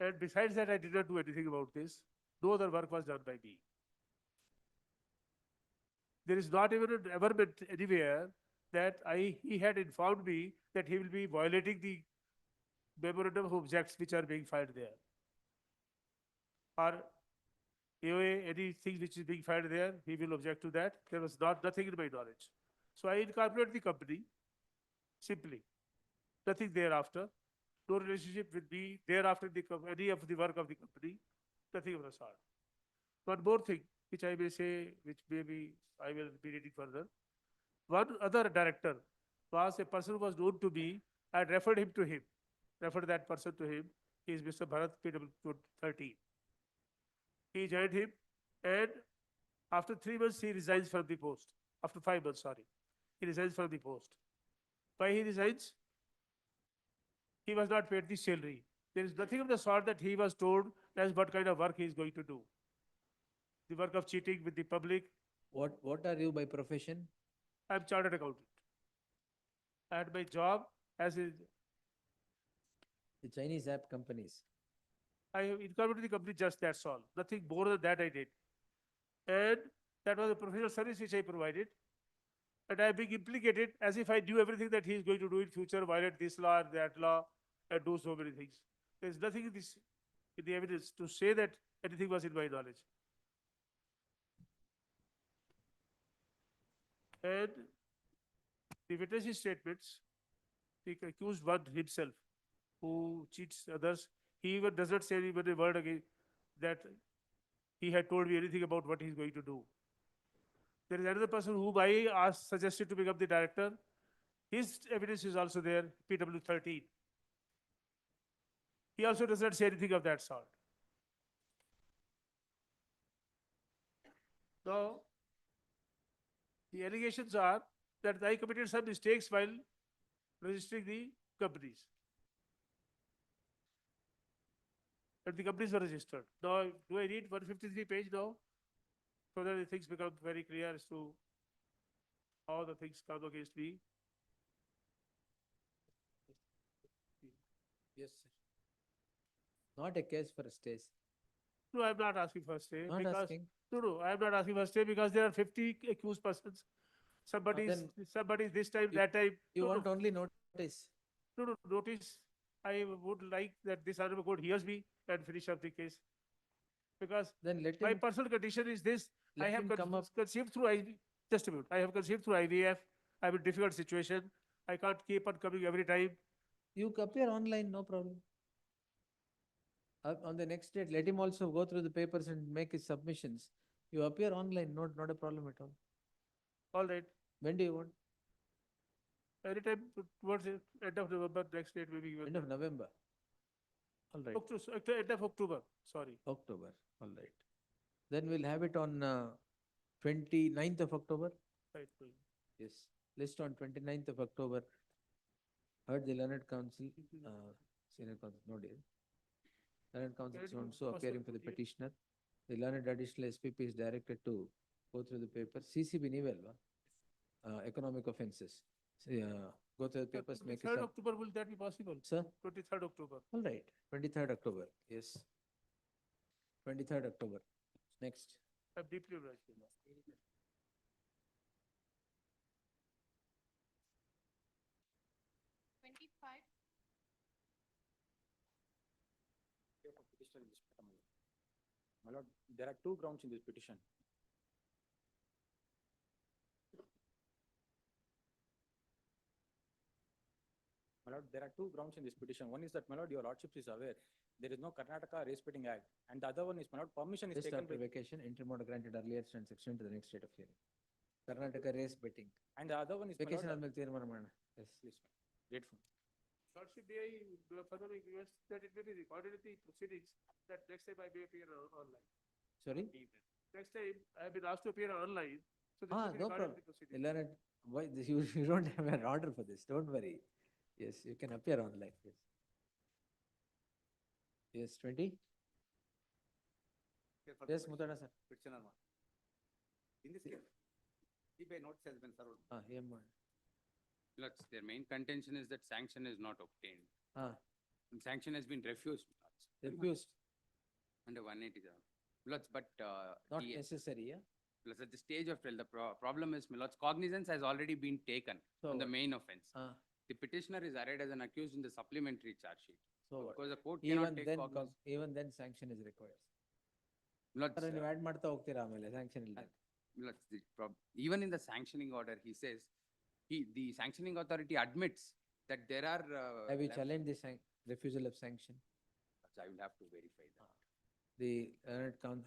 And besides that, I did not do anything about this. No other work was done by me. There is not even an ever meant anywhere that he had informed me that he will be violating the memorandum of objects which are being filed there. Or AOA, anything which is being filed there, he will object to that. There was nothing in my knowledge. So I incorporated the company, simply. Nothing thereafter. No relationship with me thereafter, any of the work of the company, nothing of the sort. One more thing, which I may say, which maybe I will be reading further. One other director was a person who was known to me. I had referred that person to him. He is Mr. Bharat, PW 13. He joined him, and after 3 months, he resigns from the post. After 5 months, sorry. He resigns from the post. Why he resigns? He was not paid the salary. There is nothing of the sort that he was told as what kind of work he is going to do. The work of cheating with the public. What are you by profession? I am chartered accountant. I had my job as a. The Chinese app companies. I incorporated the company, just that's all. Nothing more than that I did. And that was a professional service which I provided. And I am being implicated as if I knew everything that he is going to do in future, violate this law or that law, and do so many things. There is nothing in the evidence to say that anything was in my knowledge. And the witness statements, the accused one himself, who cheats others, he even does not say even a word again that he had told me anything about what he is going to do. There is another person whom I suggested to become the director. His evidence is also there, PW 13. He also does not say anything of that sort. Now, the allegations are that I committed some mistakes while registering the companies. But the companies were registered. Now, do I read 153 page now? So that the things become very clear as to how the things come against me. Yes, sir. Not a case for a stay. No, I'm not asking for a stay. Not because, asking. No, I'm not asking for a stay because there are 50 accused persons. Somebody this time, that time. You want only notice. No, notice. I would like that this honorable court hears me and finish up the case. Because then let my him, personal condition is this. I let have him come up. conceived through just a minute. I have conceived through IVF. I'm in a difficult situation. I can't keep on coming every time. You appear online, no problem. On the next date, let him also go through the papers and make his submissions. You appear online, not a problem at all. All right. When do you want? Anytime towards the end of November, next date maybe. End of November. All right. End of October, sorry. October, all right. Then we'll have it on 29th of October. Right. Yes, list on 29th of October. Heard the Learned Counsel, Senior Counsel, no deal. Learned Counsel so appearing for the petitioner. The Learned Additional SPP is directed to go through the paper. CCB Nivel, economic offences. Go through the papers, make a 23rd October, will that be possible? Sir? 23rd October. All right, 23rd October, yes. 23rd October, next. I'm deeply obliged. 25. My lord, there are two grounds in this petition. My lord, there are two grounds in this petition. One is that, my lord, your lordship is aware there is no Karnataka Race Betting Act, and the other one is, my lord, permission is Just taken after by. vacation, interim order granted earlier and section to the next date of hearing. Karnataka race betting. And the other one is, my Vacation lord, ಆದ್ಮೇಲೆ ತೀರ್ಮಾನ ಮಾಡೋಣ. Yes. please, grateful. Lordship, may I further request that it may be recorded in the proceedings that next time I may appear online. Sorry? Next time I have been asked to appear online. So this Ah, will be no recorded in problem. the proceedings. Learned, why, you don't have an order for this, don't worry. Yes, you can appear online, yes. Yes, 20? Yes, Mutana sir. Petitioner one. In this case, CBI notice has been served. Em ಮಾಡಿ. Lots, their main contention is that sanction is not obtained. And sanction has been refused. Refused. Under 180. Lots, but Not necessary, yeah? Plus at the stage of trial, the problem is, my lords, cognizance has already been taken So on the what? main offense. Ah, The petitioner is arraigned as an accused in the supplementary charge sheet. so what? Because the court cannot Even take then, cognizance. even then sanction is required. My lords, Sir, ನೀವು add ಮಾಡ್ತಾ ಹೋಗ್ತೀರಾ ಆಮೇಲೆ sanction ಇಲ್ದೆ. my lords, even in the sanctioning order, he says, the sanctioning authority admits that there are. Have you challenged the refusal of sanction? I will have to verify that. The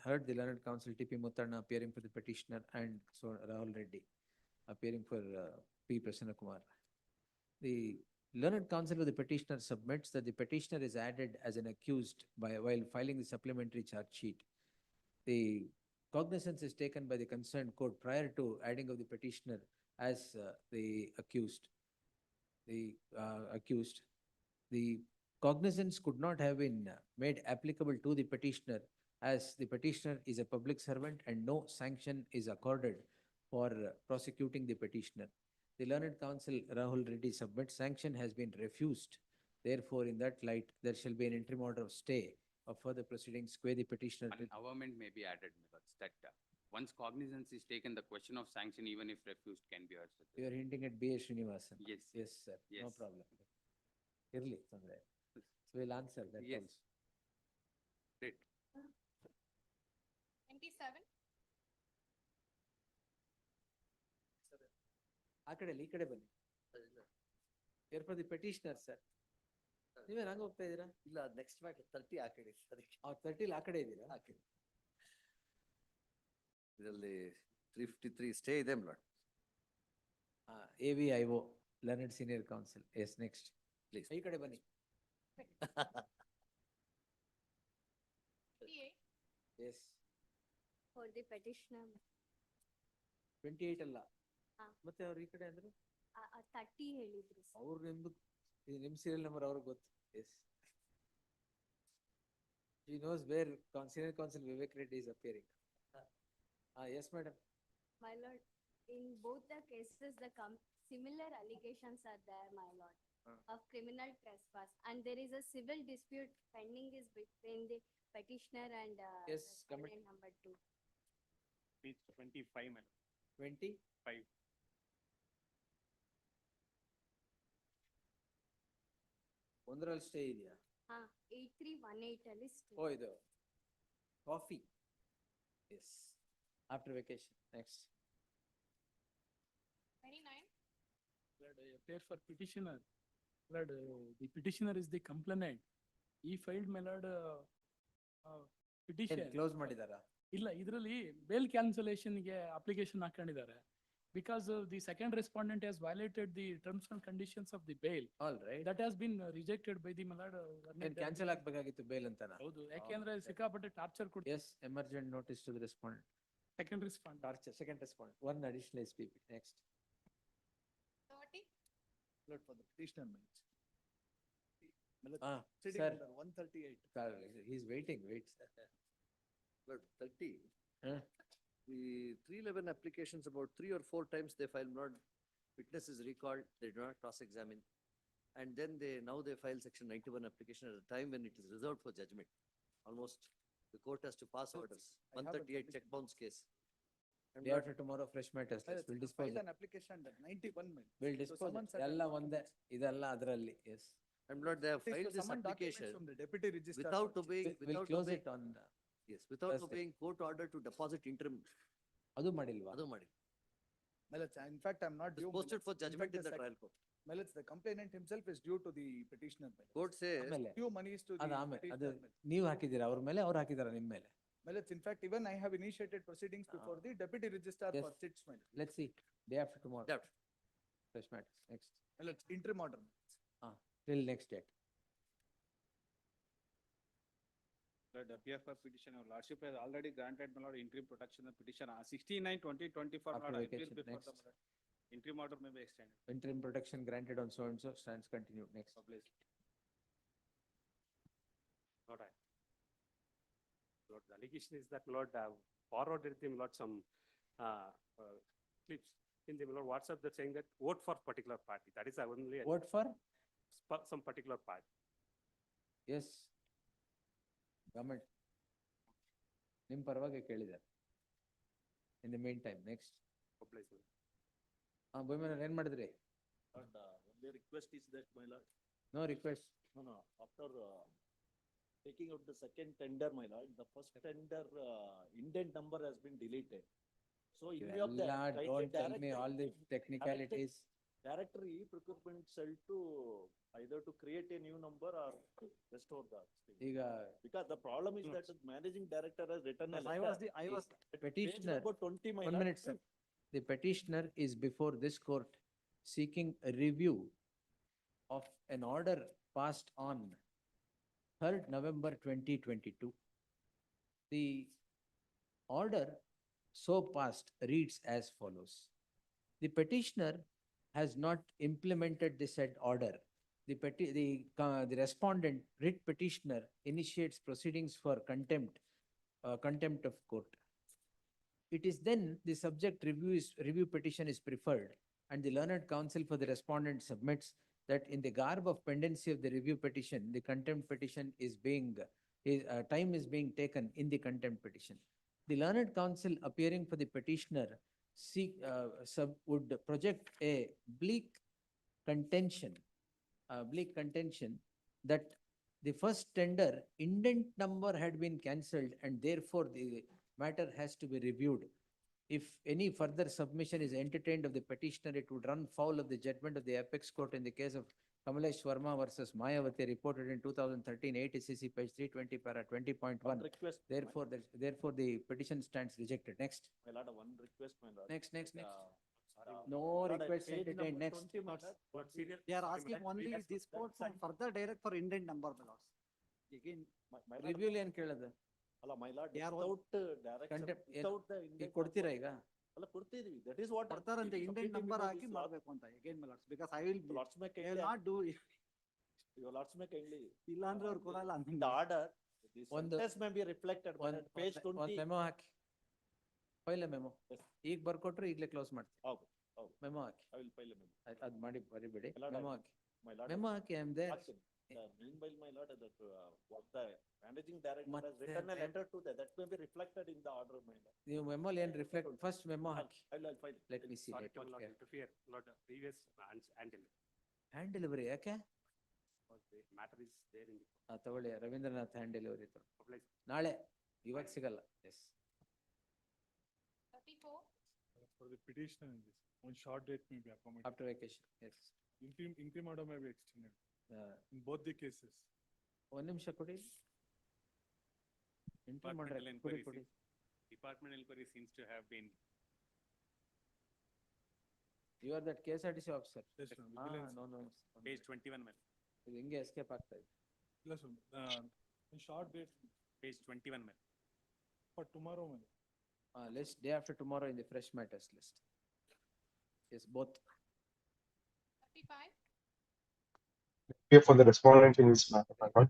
heard the learned counsel T.P. Muttanna appearing for the petitioner and so Rahul Reddy appearing for P. Prasanna Kumar. The learned counsel of the petitioner submits that the petitioner is added as an accused while filing the supplementary charge sheet. The cognizance is taken by the concerned court prior to adding of the petitioner as the accused. The cognizance could not have been made applicable to the petitioner as the petitioner is a public servant and no sanction is accorded for prosecuting the petitioner. The learned counsel Rahul Reddy submits sanction has been refused. Therefore, in that light, there shall be an interim order of stay of further proceedings where the petitioner. An amendment may be added, my lords, that once cognizance is taken, the question of sanction, even if refused, can be urged. You are hinting at B. A. Srinivasan. Yes. Yes, sir. No Yes. problem. Irli, ತೊಂದ್ರೆ. So we'll answer that Yes. also. Great. 27. ಆ ಕಡೆ ಈ ಕಡೆ ಬನ್ನಿ. Here for the petitioner, sir. ನೀವೇನು ಹಂಗ ಹೋಗ್ತಾ ಇದ್ದೀರಾ? ಇಲ್ಲ, ನೆಕ್ಸ್ಟ್ ಮ್ಯಾಟರ್ 30 ಆ ಕಡೆ ಅದಕ್ಕೆ. 30 ಆ ಕಡೆ ಇದ್ದೀರಾ? ಆ ಕಡೆ. ಇದರಲ್ಲಿ 353 ಸ್ಟೇ ಇದೆ ಮ್ಲಾಡ್. AVIO, learned senior counsel. Yes, next. Please. ಈ ಕಡೆ ಬನ್ನಿ. 28. Yes. For the petitioner. 28 ಅಲ್ಲ. ಹಾ. ಮತ್ತೆ ಅವ್ರು ಈ ಕಡೆ ಅಂದ್ರೆ 30 ಹೇಳಿದ್ರು sir. ಅವ್ರು ನಿಮ್ serial number ಅವ್ರಿಗೆ ಗೊತ್ತು. Yes. She knows where senior counsel Vivek Reddy is appearing. Yes, madam. My lord, in both the cases, similar allegations are there, my lord, of criminal trespass, and there is a civil dispute pending is between the petitioner and Yes, respondent number 2. Page 25, man. 25. ಒಂದರಲ್ಲಿ stay ಇದೆಯಾ? 8318 ಅಲ್ಲಿ stay. ಓ ಇದು coffee. Yes. After vacation. Next. 29. Lord, I appear for petitioner. Lord, the petitioner is the complainant. He filed, my lord, petition. Close ಮಾಡಿದಾರಾ? ಇಲ್ಲ, ಇದರಲ್ಲಿ bail ಕ್ಯಾನ್ಸಲೇಷನ್ಗೆ application ಹಾಕೊಂಡಿದ್ದಾರೆ. Because the second respondent has violated the terms and conditions of the bail. All right. That has been rejected by the, my lord. Cancel ಆಗ್ಬೇಕಾಗಿತ್ತು bail ಅಂತನಾ? ಹೌದು, ಯಾಕೆಂದ್ರೆ ಸಿಕ್ಕಾಪಟ್ಟೆ ಟಾರ್ಚರ್ ಕೊಡ್ತಾರೆ. Yes, emergent notice to the respondent. Second respondent. Torture, second respondent. One additional SPP. Next. 30. Lord, for the petitioner minutes. Sir. 138. He's waiting, wait. Lord, 30. Huh? The 311 applications, about 3 or 4 times they file not, witness is recalled, they do not cross-examine. And then now they file section 91 application at a time when it is reserved for judgment. Almost the court has to pass orders. 138 check bounce case. Day after tomorrow, fresh matters. We'll dispose it. An application at 91 minutes. We'll dispose it. ಎಲ್ಲ ಒಂದೇ, ಇದೆಲ್ಲ ಅದರಲ್ಲಿ. Yes. And Lord, they have filed this application From the deputy registrar. without obeying, We'll without close obeying, it on. yes, without Thursday. obeying court order to deposit interim. ಅದು ಮಾಡಿಲ್ವಾ? ಅದು ಮಾಡಿ. In fact, I'm not due. Posted for judgment in the fact, trial court. The complainant himself is due to the petitioner. Court says, ಆಮೇಲೆ Due monies to the ಅದು ಆಮೇಲೆ ಅದು petitioner. ನೀವು ಹಾಕಿದ್ದೀರಾ ಅವ್ರ ಮೇಲೆ, ಅವ್ರು ಹಾಕಿದಾರ ನಿಮ್ಮ ಮೇಲೆ? In fact, even I have initiated proceedings before the deputy registrar Yes. for SITs. Let's see. Day after tomorrow. Day after. Fresh matters. Next. Interim order. Till next date. Lord, appear for petition, your lordship has already granted, my lord, interim protection of petition. 69/2024, After lord, I appeal vacation, before next. the my lord. Interim order may be extended. Interim protection granted on so and so stands continued. Next. Published. Lord, Lord, the allegation is that, Lord, forwarded them, Lord, some clips in the, Lord, WhatsApp that saying that vote for particular party. That is only Vote for? some particular party. Yes. Government. ನಿಮ್ಮ ಪರವಾಗಿ ಕೇಳಿದ್ದಾರೆ. in the meantime, next. Bhumimana, ಏನ್ ಮಾಡಿದ್ರಿ? And only request is that, my lord, No request. no, after taking out the second tender, my lord, the first tender indent number has been deleted. So in view of that, Yalla, kindly don't tell me direct- all the technicalities. Directory procurement cell to either to create a new number or restore the thing. ಈಗ Because the problem is that the managing director has written a I letter. was Page petitioner. number 20, my 1 lord. minute, sir. The petitioner is before this court seeking a review of an order passed on 3rd November 2022. The order so passed reads as follows. The petitioner has not implemented the said order. The respondent, writ petitioner, initiates proceedings for contempt of court. It is then the subject review petition is preferred, and the learned counsel for the respondent submits that in the garb of pendency of the review petition, the contempt petition time is being taken in the contempt petition. The learned counsel appearing for the petitioner would project a bleak contention that the first tender indent number had been cancelled and therefore the matter has to be reviewed. If any further submission is entertained of the petitioner, it would run foul of the judgment of the apex court in the case of Kamalesh Verma versus Mayawati reported in 2013, 8 SCC page 320, para 20.1. Request. Therefore, the petition stands rejected. Next. My lord, one request, my lord. Next. No My lord, at request page entertained. number Next. 20, my lord, what serial- They are asking only this court for further direct for indent number, my lords. Again, my lord, Review ಏನ್ ಕೇಳೋದು? ಅಲ್ಲ, my lord, They are without direction, Contempt without the ಈಗ indent ಕೊಡ್ತೀರಾ number. ಈಗ? ಅಲ್ಲ, ಕೊಡ್ತಿದೀವಿ. That is what. ಕೊಡ್ತಾರಂತೆ indent submitting number before hockey this, ಮಾಡ್ಬೇಕು ಅಂತ again, my lords, because I will, Lords may I will not do, Your lords may kindly. ಇಲ್ಲ ಅಂದ್ರೆ ಅವ್ರು ಕೊಡಲ್ಲ ಅಂತ. The order, this ಒಂದು- sentence may be reflected, but at page ಒಂದ್ 20. Memo ಹಾಕಿ. File memo. Yes. ಈಗ ಬರ್ಕೊಟ್ರೆ ಈಗಲೇ ಕ್ಲೋಸ್ ಮಾಡ್ತೀನಿ. ಹೌದು. ಮೆಮೊ ಹಾಕಿ. I will file a memo. ಅದ್ ಮಾಡಿ ಬರಿಬೇಡಿ. My lord, ಮೆಮೊ ಹಾಕಿ. My lord. ಮೆಮೊ ಹಾಕಿ, I am there. Action. Meanwhile, my lord, that what the managing director has ಮತ್ತೆ written a letter to that may be reflected in the order, my lord. ನೀವು ಮೆಮೊಲಿ ಏನ್ reflect first memo hockey. I'll file. Let me C. Sorry to interfere, Lord, previous handle. Hand delivery ಯಾಕೆ? Matter is there in the. ತಗೊಳ್ಳಿ, Ravindranath hand delivery Publish. ನಾಳೆ, ಇವತ್ತು ಸಿಗಲ್ಲ. S. 34. For the petitioner in this, one short date may be accommodated. After vacation. Yes. Interim order may be extended in both the cases. ಒಂದ್ ನಿಮಿಷ ಕೊಡಿ. ಇಂಟರ್ಮ್ ಮಾಡ್ರೆ Departmental ಕೊಡಿ. Departmental inquiry seems to have been. You are that KSRTC officer. Yes, ma'am. Ah, Vigilance. no. Page 21, ma'am. ಇದು ಹಿಂಗೆ escape ಆಗ್ತಾ ಇದೆ. Yes, ma'am. One short date Page 21, ma'am. for tomorrow, ma'am. List day after tomorrow in the fresh matters list. Yes, both. 35. Here for the respondent in this matter, my lord.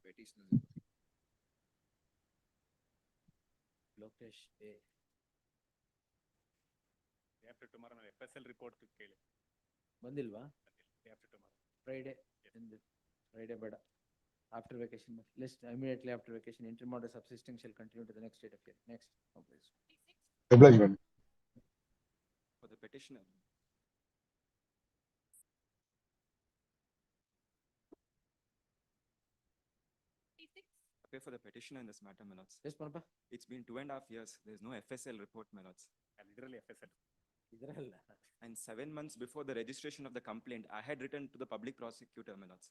Lokesh A. Day after tomorrow, ma'am, FSL report to ಕೇಳಿ. ಬಂದಿಲ್ವಾ? Day after tomorrow. Friday. Friday ಬೇಡ. After vacation, list immediately after vacation, interim order subsisting shall continue to the next date of hearing. Next. Obliged, ma'am. For the petitioner. Appear for the petitioner in this matter, my lords. Yes, Panapa. It's been 2.5 years. There is no FSL report, my lords. Literally FSL. ಇದರಲ್ಲ. And 7 months before the registration of the complaint, I had written to the public prosecutor, my lords,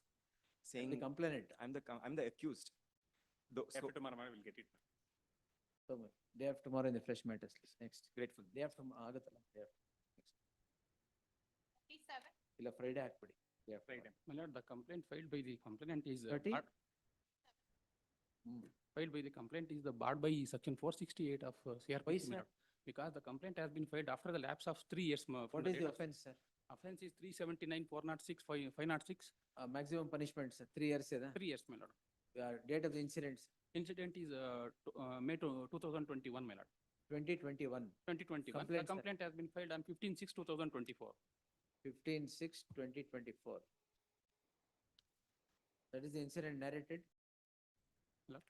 saying The complainant. I'm the accused. Day after tomorrow, ma'am, we'll get it. So, day after tomorrow in the fresh matters list. Next. Grateful. Day after ಆಗುತ್ತಲ್ಲ. Day after. Next. 37. ಇಲ್ಲ Friday ಹಾಕ್ಬಿಡಿ. Day after. Friday. My lord, the complaint filed by the complainant is. 30? Filed by the complaint is barred by section 468 of CRPC. Why, my sir? lord. Because the complaint has been filed after the lapse of 3 years. What is the offense, sir? Offense is 379, 406, 506, Maximum punishment, sir. 3 years ಇದೆ. 3 years, my lord. Date of the incidents, Incident is May 2021, my lord. 2021. 2021. The Complaint, sir. complaint has been filed on 15/6/2024. 15/6/2024. That is the incident narrated. Hello?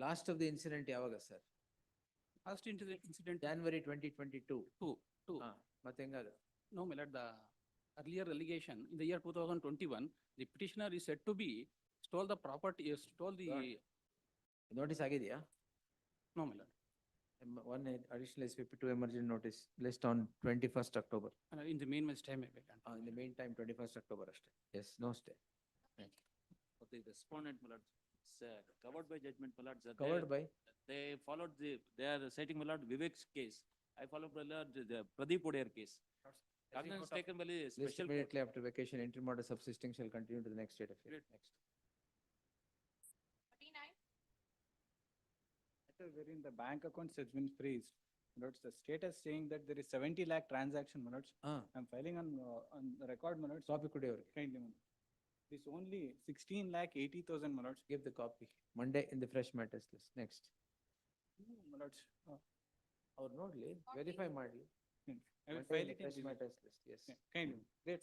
Last of the incident ಯಾವಾಗ sir? Last incident. January 2022. Two. ಮತ್ತೆ ಹೆಂಗಾಗ? No, my lord, the earlier allegation in the year 2021, the petitioner is said to be stole the property, stole the, Notice ಆಗಿದೆಯಾ? no, my lord. One additional SPP 2 emergency notice placed on 21st October. In the meanwhile, stay may be granted. In the meantime, 21st October ಅಷ್ಟೇ. Yes, no stay. But the respondent, my lord, it's covered by judgment, my lord. Covered by? They followed they are citing, my lord, Vivek's case. I followed, my lord, the Pradeep Odear case. Cognizance taken by the List special court. immediately after vacation, interim order subsisting shall continue to the next date of hearing. Next. Wherein the bank accounts has been freezed. Notes the status saying that there is 70 lakh transaction minutes. I'm filing on the record minutes. Copy ಕೊಡಿ ಅವ್ರಿಗೆ. Kindly minutes. This only 16 lakh 80,000 minutes. Give the copy. Monday in the fresh matters list. Next. Minutes. ಅವ್ರು ನೋಡ್ಲಿ, verify ಮಾಡ್ಲಿ. I will Monday file in the it in fresh this- matters list, yes. Kindly. Great.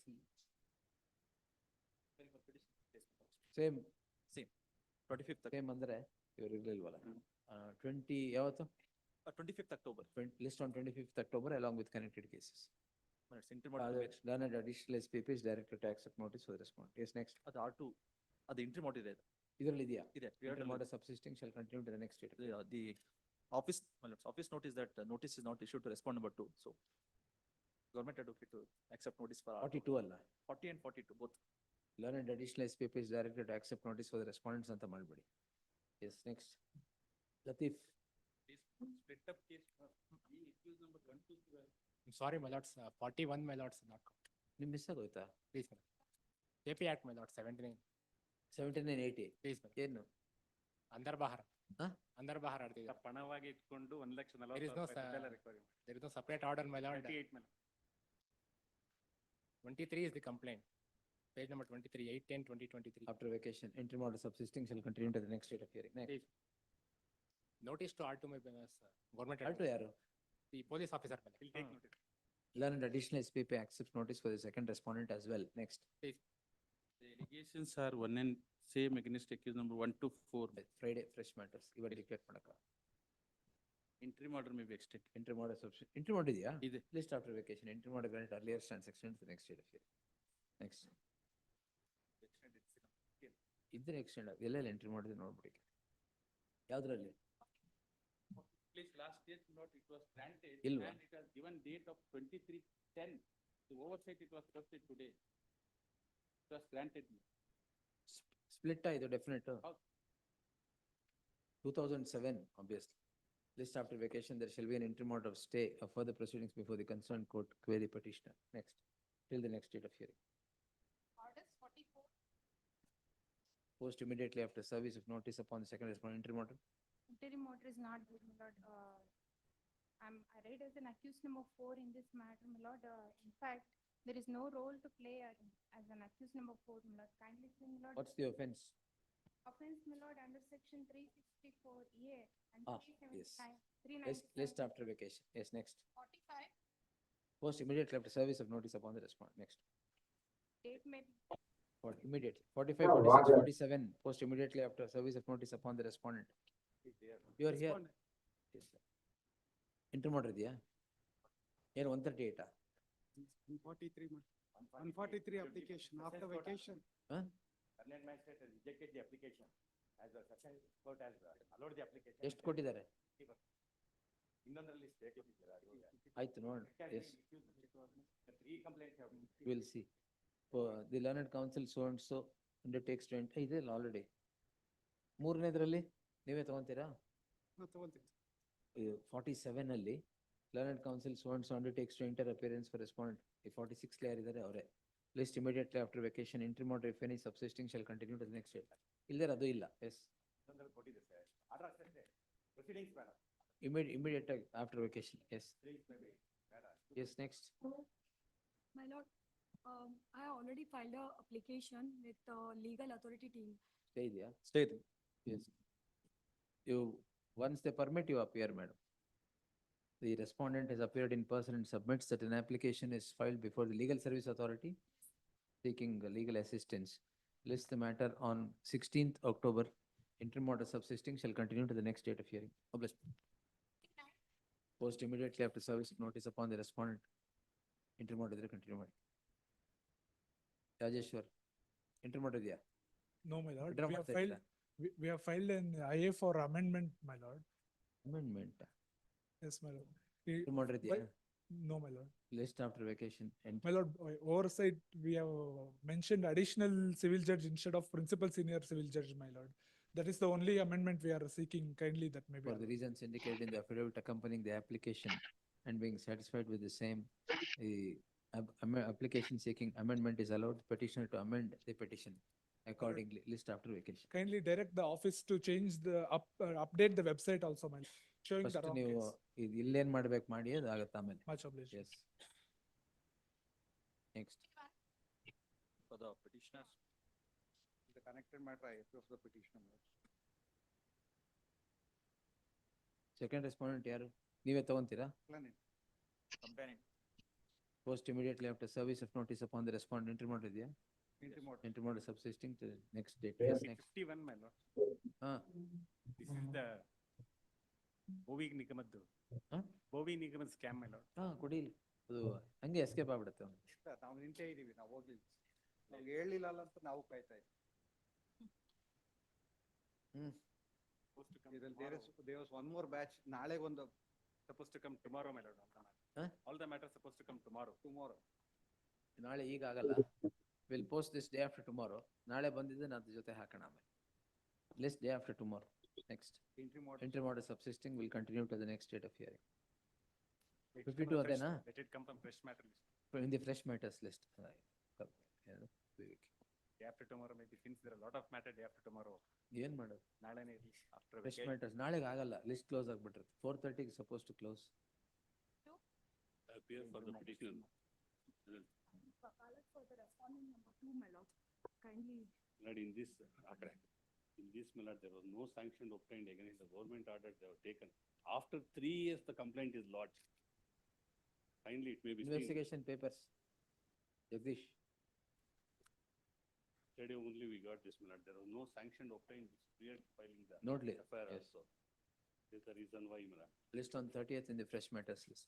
Same. 25th. Same ಅಂದ್ರೆ ಇವ್ರು ಇರ್ಲಿಲ್ವಲ್ಲ. 20 ಯಾವತ್ತು? 25th October. List on 25th October along with connected cases. Minutes, interim order. Learned additional SPP is directed to accept notice for the respondent. Yes, next. ಅದು R2, ಅದು interim order ಇದೆ. ಇದರಲ್ಲಿ ಇದೆಯಾ? ಇದೆ. Interim order subsisting shall continue to the next date. The office, my lords, office notice that notice is not issued to respondent number 2, so government advocate to accept notice for R2. 42 ಅಲ್ಲ? 40 and 42, both. Learned additional SPP is directed to accept notice for the respondents ಅಂತ ಮಾಡ್ಬೇಡಿ. Yes, next. Latif. Split up case, ಈ accused number 1 to 12. I'm sorry, my lords, 41, my lords, not count. ನಿಮ್ miss ಆಗೋಯ್ತಾ? Please, my lord. AP Act, my lord, 79. 7980. Please, my lord. ಏನು? Andarbahar. Andarbahar ಆಡ್ತಿದ್ದಾರೆ. ಪಣವಾಗಿ ಇಟ್ಕೊಂಡು 1,40,000 There is no, there is no separate order, my lord. 28 ಮೇಲೆ. 23 is the complaint. Page number 23, 8/10/2023. After vacation, interim order subsisting shall continue to the next date of hearing. Next. Please. Notice to R2 my government. R2 ಯಾರು? The police officer. Will take notice. Learned additional SPP accepts notice for the second respondent as well. Next. Please. The allegations are one and same against accused number 1 to 4. Friday, fresh matters. ಇವಾಗ declare ಮಾಡಕ. Interim order may be extended. Interim order subsisting. Interim order ಇದೆಯಾ? ಇದೆ. List after vacation. Interim order granted earlier stands extended to the next date of hearing. Next. ಇದ್ರೆ extend ಎಲ್ಲೆಲ್ಲ entry ಮಾಡಿದ್ರೆ ನೋಡ್ಬಿಡಿ. ಯಾವ್ದ್ರಲ್ಲಿ? Please, last year note it was granted ಇಲ್ವಾ? and it was given date of 23/10. The oversight it was trusted today. It was granted. Split ಆಯ್ತು definite. 2007 obviously. List after vacation there shall be an interim order of stay of further proceedings before the concerned court query petitioner. Next. Till the next date of hearing. Orders 44. Post immediately after service of notice upon the second respondent interim order. Interim order is not good, my lord. I read as an accused number 4 in this matter, my lord. In fact, there is no role to play as an accused number 4, my lord. Kindly see, my lord. What's the offense? Offense, my lord, under section 364A and Yes. 379. List after vacation. Yes, next. 45. Post immediately after service of notice upon the respondent. Next. Date may be For immediately. 45, 46, 47. Post immediately after service of notice upon the respondent. You are here. Yes, sir. Interim order ಇದೆಯಾ? ಏನು 138? 143 application after vacation. Permanent magistrate has rejected the application as the section court has allowed the application. ಎಷ್ಟು ಕೊಟ್ಟಿದ್ದಾರೆ? ಇನ್ನೊಂದರಲ್ಲಿ stay ಕೊಟ್ಟಿದ್ದಾರೆ. ಆಯ್ತು ನೋಡಿ. Yes. The 3 complaints have been. We'll see. The learned counsel so and so undertakes to enter. ಇದೆ already. ಮೂರನೇದ್ರಲ್ಲಿ ನೀವೇ ತಗೊಂತೀರಾ? 47 ಅಲ್ಲಿ learned counsel so and so undertakes to enter appearance for respondent. ಈ 46 layer ಇದ್ದಾರೆ ಅವರೇ. List immediately after vacation, interim order if any subsisting shall continue to the next date. ಇಲ್ಲದೆ ಅದು ಇಲ್ಲ. Yes. ಇನ್ನೊಂದರಲ್ಲಿ ಕೊಟ್ಟಿದೆ sir. Order ಅಷ್ಟೇ. Proceedings ಬೇಡ. Immediate after vacation. Yes. Proceedings may be ಬೇಡ. Yes, next. My lord, I already filed a application with the legal authority team. Stay ಇದೆಯಾ? Stay ಇದೆ. Yes. You, once they permit, you appear, madam. The respondent has appeared in person and submits that an application is filed before the legal service authority seeking legal assistance. Lists the matter on 16th October interim order subsisting shall continue to the next date of hearing. Obliged. Post immediately after service of notice upon the respondent. Interim order iದ್ರೆ continue ಮಾಡಿ. Rajeshwar, interim order ಇದೆಯಾ? No, my lord. Withdraw We have ಮಾಡ್ತಾ filed, ಇದ್ದೀರಾ? we have filed an IA for amendment, my lord. Amendment. Yes, my lord. Interim order ಇದೆಯಾ? No, my lord. List after vacation. And My lord, oversight, we have mentioned additional civil judge instead of principal senior civil judge, my lord. That is the only amendment we are seeking, kindly that may be. for the reasons indicated in the affidavit accompanying the application and being satisfied with the same, the application seeking amendment is allowed petitioner to amend the petition accordingly, list after vacation. Kindly direct the office to change the, update the website also, my lord, showing the First wrong ನೀವು case. ಇದು ಇಲ್ಲೇನ್ ಮಾಡ್ಬೇಕು ಮಾಡಿ ಅದು ಆಗತ್ತೆ ಆಮೇಲೆ. Much obliged. Yes. Next. For the petitioners, The connected matter, I approve the petitioner. Second respondent ಯಾರು? ನೀವೇ ತಗೊಂತೀರಾ? Complainant. Post immediately after service of notice upon the respondent, interim order ಇದೆಯಾ? Interim order. Interim order subsisting to the next date. Yes, next. 51, my lord. This is the Bovi Nigamaddu. Bovi Nigamad scam, my lord. ಕೊಡಿಲಿ. ಅದು ಹಂಗೆ escape ಆಗ್ಬಿಡುತ್ತೆ ಅವ್ನು. ನಾವು ನಿಂತೇ ಇದೀವಿ, ನಾವು ಹೋಗ್ಲಿಲ್ಲ. ನಾವು ಹೇಳಿಲ್ಲ ಅಂತ ನಾವು ಕಾಯ್ತಾ ಇದ್ದೀವಿ. There was one more batch. ನಾಳೆ ಒಂದು supposed to come tomorrow, my lord. All the matters supposed to come tomorrow. ನಾಳೆ ಈಗ ಆಗಲ್ಲ. We'll post this day after tomorrow. ನಾಳೆ ಬಂದಿದ್ದೆ ನಾನು ಜೊತೆ ಹಾಕೋಣ ಆಮೇಲೆ. List day after tomorrow. Next. Interim order subsisting will continue to the next date of hearing. 52 ಅದೇನಾ? Let it come from fresh matter list. In the fresh matters list. Day after tomorrow, maybe since there are a lot of matter, day after tomorrow. ಏನ್ ಮಾಡೋದು? ನಾಳೆನೇ ಇರ್ಲಿ. After Fresh vacation. matters ನಾಳೆಗೆ ಆಗಲ್ಲ. List close ಆಗ್ಬಿಟ್ಟಿರುತ್ತೆ. 4:30 is supposed to close. Appear for the petitioner. For the respondent number 2, my lord, kindly. Lord, in this, my lord, there was no sanction obtained against the government order they have taken. After 3 years, the complaint is lodged. Finally, it may be seen. Investigation papers. Jagdish. Today only we got this, my lord. There was no sanction obtained prior to filing the Note li- FIR yes. also. That's the reason why, my lord. List on 30th in the fresh matters list.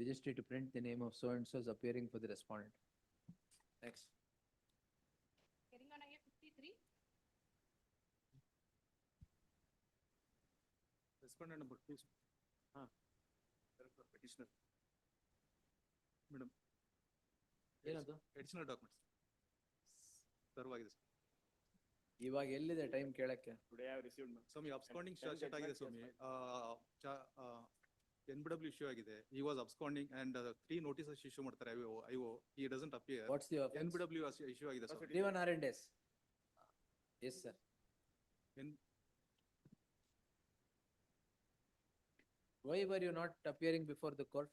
Registry to print the name of so and so is appearing for the respondent. Next. Hearing on IA 53. Respondent number 2. Petitioner. Madam. ಏನದು? Additional documents. ಸರ್ವಾಗಿದೆ. ಇವಾಗ ಎಲ್ಲಿದೆ time ಕೇಳಕ್ಕೆ? Today I have received. Swami, absconding charge sheet ಆಗಿದೆ Swami. NBW issue ಆಗಿದೆ. He was absconding and 3 notices issue ಮಾಡ್ತಾರೆ IO. He doesn't appear. What's the offense? NBW issue ಆಗಿದೆ Swami. 31 R and S. Yes, sir. Why were you not appearing before the court?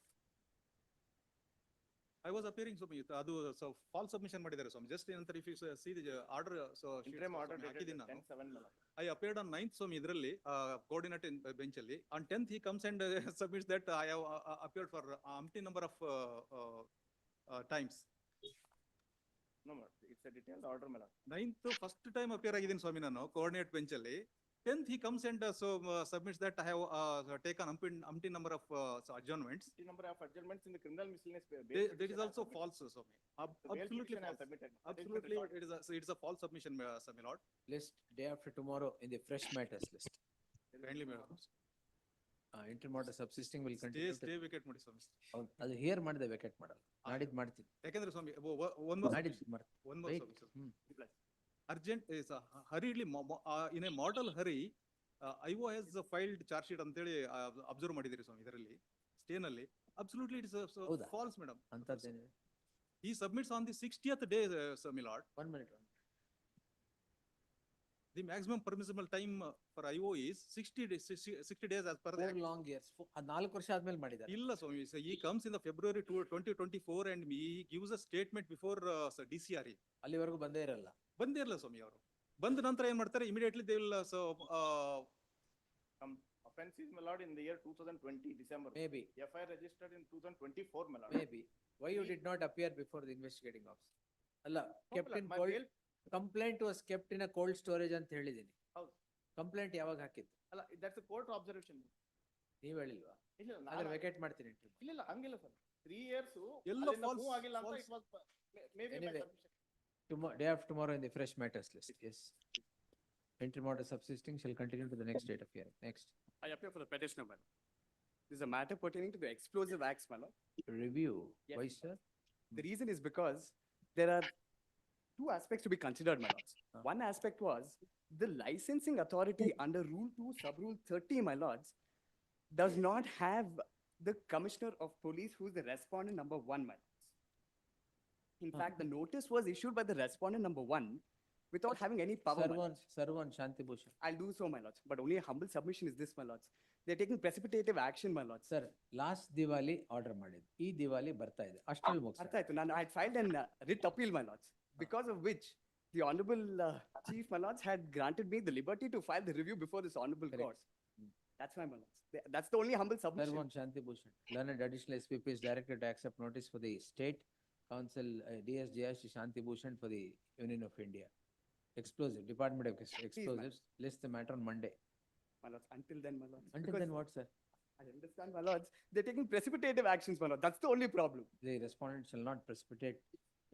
I was appearing Swami. ಅದು so false submission ಮಾಡಿದ್ದಾರೆ Swami. Just ನಂತರ if you see the order, so interim order dated ಹಾಕಿದ್ದೀನಿ ನಾನು. 10/7. I appeared on 9th Swami ಇದರಲ್ಲಿ coordinate bench ಅಲ್ಲಿ. On 10th he comes and submits that I have appeared for umpteen number of times. No, madam, it's a detailed order, madam. 9th first time appear ಆಗಿದ್ದೀನಿ Swami ನಾನು coordinate bench ಅಲ್ಲಿ. 10th he comes and submits that I have taken umpteen number of adjournments. The number of adjournments in the criminal miscellaneous. That is also false, Swami. Absolutely false. Absolutely, it is a false submission, Swami Lord. List day after tomorrow in the fresh matters list. Kindly, madam. Interim order subsisting will continue. Stay vacate ಮಾಡಿ Swami. ಅದು hair ಮಾಡಿದೆ vacate ಮಾಡಲ್ಲ. ನಾಡಿದ್ದು ಮಾಡ್ತೀನಿ. ಯಾಕಂದ್ರೆ Swami, one more. ನಾಡಿದ್ದು ಮಾಡ್ತೀನಿ. One more Swami. Urgent is hurriedly in a mortal hurry, IO has filed charge sheet ಅಂತೇಳಿ ಅಬ್ಸರ್ವ್ ಮಾಡಿದಿರಿ ಸ್ವಾಮಿ ಇದರಲ್ಲಿ ಸ್ಟೇ ನಲ್ಲಿ. Absolutely it is false, madam. ಅಂತದ್ದೇನಿದೆ? He submits on the 60th day, Swami Lord. 1 minute. The maximum permissible time for IO is 60 days as per the 4 long years. 4 ವರ್ಷ ಆದ್ಮೇಲೆ ಮಾಡಿದ್ದಾರೆ. ಇಲ್ಲ ಸ್ವಾಮಿ, he comes in the February 2024 and he gives a statement before DCRE. ಅಲ್ಲಿವರೆಗೂ ಬಂದೇ ಇರಲ್ಲ. ಬಂದೇ ಇರಲ್ಲ ಸ್ವಾಮಿ ಅವರು. ಬಂದ ನಂತರ ಏನ್ ಮಾಡ್ತಾರೆ, immediately they will Offense is, my lord, in the year 2020 December. Maybe. FIR registered in 2024, my lord. Maybe. Why you did not appear before the investigating officer? ಅಲ್ಲ, kept in my cold. bail. Complaint was kept in a cold storage ಅಂತ ಹೇಳಿದೀನಿ. ಹೌದು. Complaint ಯಾವಾಗ ಹಾಕಿದ್ದು? ಅಲ್ಲ, that's a court observation. ನೀವ್ ಹೇಳಿಲ್ವಾ? ಇಲ್ಲ, ಹಾಗಾದ್ರೆ ವೇಕೇಟ್ ಮಾಡ್ತೀನಿ. ಇಲ್ಲ, ಹಂಗಿಲ್ಲ ಸರ್. 3 years ಎಲ್ಲೋ ಮೂವ್ false- ಆಗಿಲ್ಲ ಅಂತ false. it was maybe by Anyway. submission. Day after tomorrow in the fresh matters list, yes. Interim order subsisting shall continue to the next date of hearing. Next. I appear for the petitioner, my lord. This is a matter pertaining to the explosive acts, my lord. Review, Yes, why my sir? The reason is because there are two aspects to be considered, my lords. One aspect was the licensing authority under Rule 2, Sub-Rule 30, my lords, does not have the Commissioner of Police, who is the respondent number 1, my lords. In fact, the notice was issued by the respondent number 1 without having any power, my lords. Sarvan Shanti Bhushan. I'll do so, my lords, but only a humble submission is this, my lords. They're taking precipitative action, my lords. Sir, last Diwali order ಮಾಡಿದ್ದು. ಈ ದಿವಾಲಿ ಬರ್ತಾ ಇದೆ. ಅಷ್ಟರಲ್ಲಿ ಮುಗಿಸಿ. ಅರ್ಥ ಆಯ್ತು. ನಾನು I had filed an writ appeal, my lords, because of which the honorable chief, my lords, had granted me the liberty to file the review before this honorable Correct. court. That's why, my lords. That's the only humble submission. Sarvan Shanti Bhushan. Learned additional SPP is directed to accept notice for the State Council, DSGI Shri Shanti Bhushan for the Union of India. Explosive, Department of Explosives, list the matter on Monday. My lords, until then, my lords. Until because then what, sir? I understand, my lords. They're taking precipitative actions, my lord. That's the only problem. The respondent shall not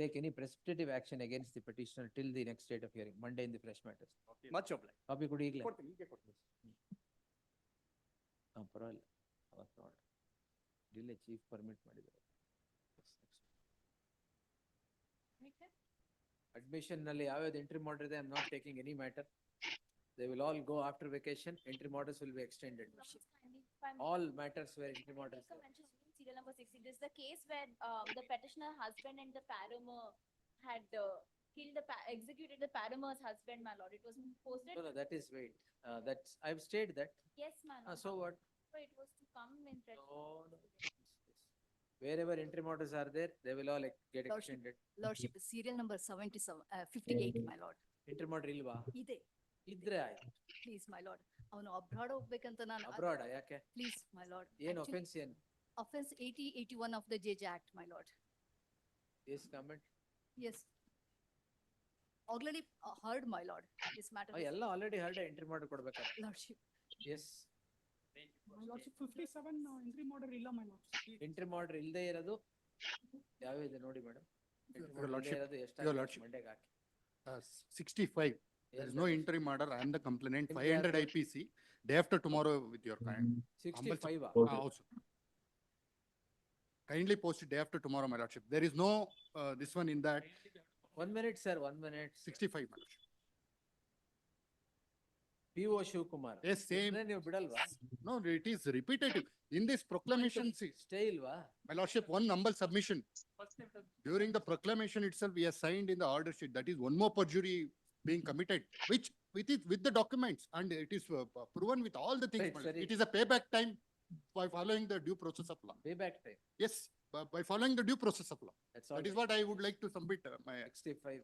take any precipitative action against the petitioner till the next date of hearing, Monday in the fresh matters. Much obliged. Copy ಕೊಡಿ ಈಗಲೇ. ಕೊಡ್ತೀನಿ, ಹೀಗೆ ಕೊಡ್ತೀನಿ. ಪರವಾಗಿಲ್ಲ. ಅವತ್ತು ನೋಡಿ. Delay chief permit ಮಾಡಿದ್ದಾರೆ. Admission ನಲ್ಲಿ ಯಾವ್ಯಾವ್ದು interim order ಇದೆ, I am not taking any matter. They will all go after vacation. Interim orders will be extended. All matters were interim orders. Serial number 60. This is the case where the petitioner husband and the paramour had killed executed the paramour's husband, my lord. It was posted. No, that is wait. That's I've stated that. Yes, my lord. So what? So it was to come in. No. Wherever interim orders are there, they will all get Lordship. extended. Lordship, serial number 58, my lord. Interim order ಇಲ್ವಾ? ಇದೆ. ಇದ್ರೆ ಆಯ್ತು. Please, my lord. ಅವನು abroad ಹೋಗ್ಬೇಕಂತ ನಾನು. Abroad ಯಾಕೆ? Please, my lord. ಏನು Actually, offense ಏನು? Offense 80-81 of the JJ Act, my lord. Yes, comment. Yes. Already heard, my lord, this matter. ಎಲ್ಲ already heard interim order ಕೊಡ್ಬೇಕಾ? Lordship. Yes. My lordship 57 interim order ಇಲ್ಲ my lord. Interim order ಇಲ್ಲದೆ ಇರೋದು ಯಾವಿದೆ ನೋಡಿ madam. Your lordship, your lordship. ಮಂಡೆಗೆ ಹಾಕಿ. 65. There is no interim order. I am the complainant. In 500 the- IPC. Day after tomorrow with your kind. 65 Also. Kindly post it day after tomorrow, my lordship. There is no, this one in that. 1 minute, sir, 1 minute. 65, my lordship. PO Shivkumar. Yes, same. ನೀವು ಬಿಡಲ್ವಾ? No, it is repetitive. In this proclamation, see, Stay ಇಲ್ವಾ? my lordship, one humble submission. During the proclamation itself, we have signed in the order sheet. That is one more perjury being committed, which with the documents, and it is proven with all the things. Right, my lord. sorry. It is a payback time by following the due process of law. Payback time. Yes, by following the due process of law. That's all. That is what I would like to submit my. 65.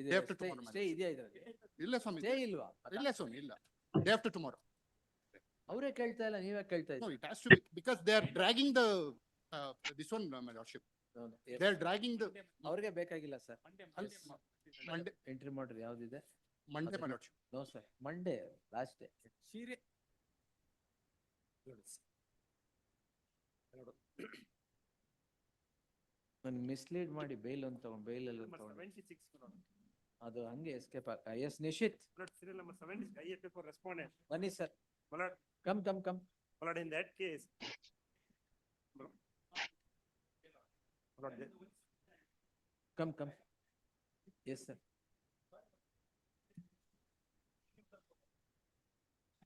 Day after tomorrow, Stay ಇದೆಯಾ ಇದರಲ್ಲಿ? ಇಲ್ಲ ಸ್ವಾಮಿ. Stay ಇಲ್ವಾ? ಇಲ್ಲ ಸ್ವಾಮಿ, ಇಲ್ಲ. Day after tomorrow. ಅವರೇ ಕೇಳ್ತಾ ಇಲ್ಲ, ನೀವೇ ಕೇಳ್ತಾ No, ಇದ್ದೀರಿ. it has to be, because they are dragging the, this one, my lordship. No, no, yes. They are dragging the. ಅವ್ರಿಗೆ ಬೇಕಾಗಿಲ್ಲ ಸರ್. Monday, Interim order ಯಾವ್ದಿದೆ? Monday, my lordship. No, sir. Monday, last day. ನಾನು mislead ಮಾಡಿ bail ಅಂತ bail ಅಲ್ಲಿ Number 76, my lord. ಅದು ಹಂಗೆ escape yes Nishith My lord, serial number 76, I appear for respondent. ಬನ್ನಿ sir. My lord, come my lord, in that case. My lord, come yes sir.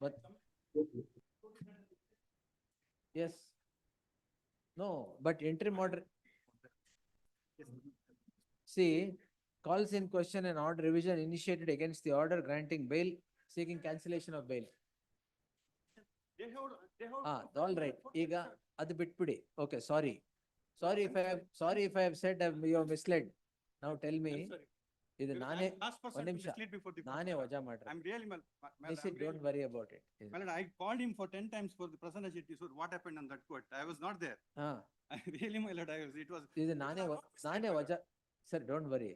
But yes. No, but interim order. See, calls in question an order revision initiated against the order granting bail, seeking cancellation of bail. All right. ಈಗ ಅದು ಬಿಟ್ಬಿಡಿ. Okay, sorry. Sorry if I have said you have misled. Now tell me. ಇದು ನಾನೇ ಒಂದ್ ನಿಮಿಷ ನಾನೇ ವಜಾ ಮಾಡ್ರಿ. I'm really, Don't worry about it. I called him for 10 times for the present issue. What happened on that court? I was not there. Really, my lord, it was. ಇದು ನಾನೇ ವಜಾ. Sir, don't worry.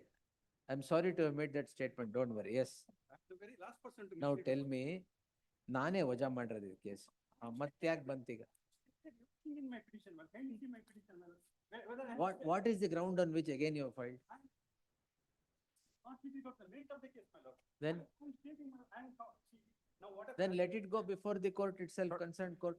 I'm sorry to have made that statement. Don't worry. Yes. I'm the very last person to. Now tell me, ನಾನೇ ವಜಾ ಮಾಡಿರೋದು case. ಮತ್ತೆ ಯಾಕೆ ಬಂತೀಗ? What is the ground on which again you have filed? Then let it go before the court itself, concerned court.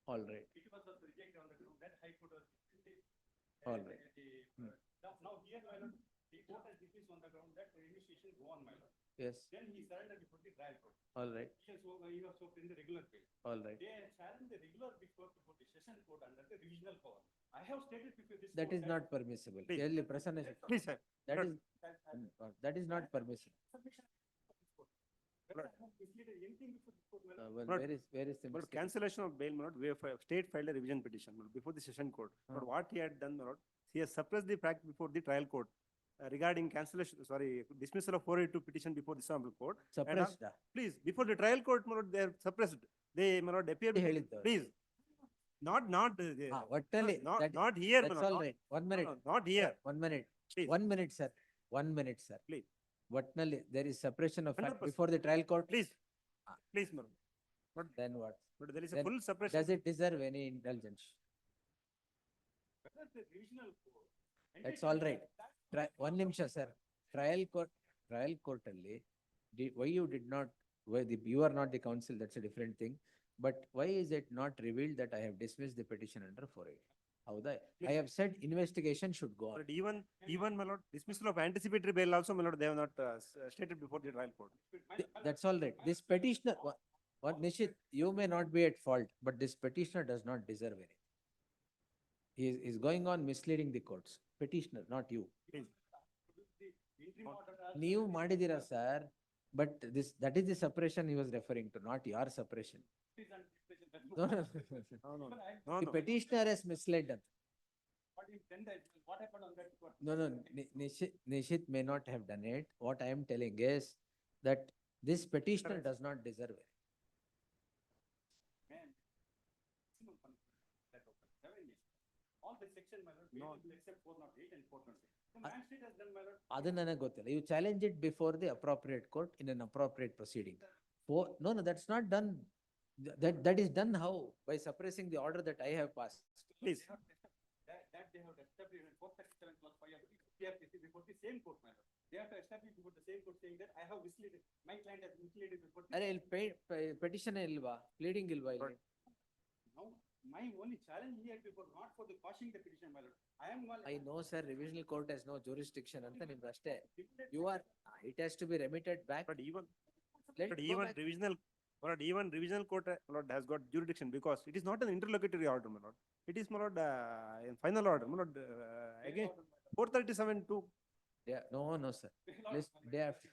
All right. All right. Now here, my lord, the court has dismissed on the ground that the initiation go on, my lord. Yes. Then he surrendered before the trial court. All right. He was so in the regular bail. All right. They challenged the regular before the session court under the revisional power. I have stated before this. That court is not permissible. Clearly, Prasanna. Please, sir. That is not permissible. Well, where is the But mistake? cancellation of bail, my lord, we have state filed a revision petition, my lord, before the session court. But what he had done, my lord, he has suppressed the fact before the trial court regarding cancellation, dismissal of 482 petition before the sample court. And, Suppressed. please, before the trial court, my lord, they are suppressed. They, my lord, appear. Please. Not. Not here, my That's lord. all right. 1 minute. No, not here. 1 minute. Please. 1 minute, sir. 1 minute, sir. Please. Vatnali, there is suppression of fact 100%. before the trial court. Please. Please, my lord. But then what? But there is a Then full suppression. Does it deserve any indulgence? That's all right. One nimsha, sir. Trial court ಅಲ್ಲಿ, why you did not, you are not the counsel, that's a different thing. But why is it not revealed that I have dismissed the petition under 480? I have said investigation should go on. But even, my lord, dismissal of anticipatory bail also, my lord, they have not stated before the trial court. That's all right. This petitioner, what Nishit, you may not be at fault, but this petitioner does not deserve anything. He is going on misleading the courts. Petitioner, not you. ನೀವು ಮಾಡಿದೀರಾ sir, but that is the suppression he was referring to, not your suppression. No. The petitioner has misled us. What happened on that court? No, Nishit may not have done it. What I am telling is that this petitioner does not deserve it. All the section, my lord, except 408 and 406. So magistrate has done, my lord. ಅದು ನನಗೆ ಗೊತ್ತಿಲ್ಲ. You challenge it before the appropriate court in an appropriate proceeding. No, that's not done. That is done how? By suppressing the order that I have passed. Please. That they have established in 437 plus 5 of PRPC before the same court, my lord. They have to establish before the same court saying that I have misled, my client has misled before. ಅರೆ ಇಲ್ಲಿ petition ಇಲ್ವಾ? Pleading ಇಲ್ವಾ ಇಲ್ಲಿ? Now, my only challenge here before not for the quashing the petition, my lord. I know, sir, revisional court has no jurisdiction ಅಂತ ನಿಮ್ದು ಅಷ್ಟೇ. It has to be remitted back. But even revisional court, my lord, has got jurisdiction because it is not an interlocutory order, my lord. It is, my lord, a final order, my lord. Again, 437(2). Yeah, no, sir. List day after.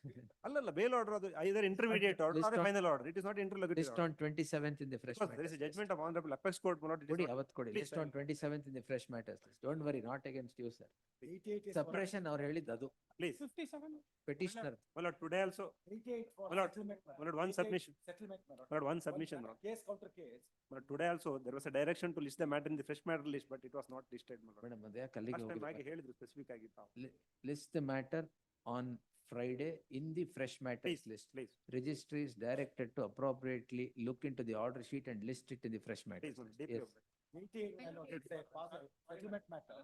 Allala, bail order, either intermediate order or a final order. It is not interlocutory List on 27th in the fresh because matters. there is a judgment of Honorable Apex Court, my lord. it is Kodi, not- avತ್ತು ಕೊಡಿ. Please, List on 27th in the fresh matters list. Don't worry, not against you, sir. 88 is Suppression ಅವ್ರು ಹೇಳಿದ್ದು ಅದು. Please. 57. Petitioner. My lord, today also, 88 for my lord, settlement. my lord, one 88 submission. Settlement, my lord. My lord, one submission, my lord. Case counter case. But today also, there was a direction to list the matter in the fresh matter list, but it was not listed, my lord. Madam, ಅದೇ ಕಲ್ಲಿಗೆ Last time ಹೋಗಿಲ್ಲ. ಹಾಗೆ ಹೇಳಿದ್ರು specific ಆಗಿ ತಾವು. List the matter on Friday in the fresh matters list. Please. Registry is directed to appropriately look into the order sheet and list it in the fresh matters. Please, list. DPO. Yes. 88, my lord, it's a settlement matter.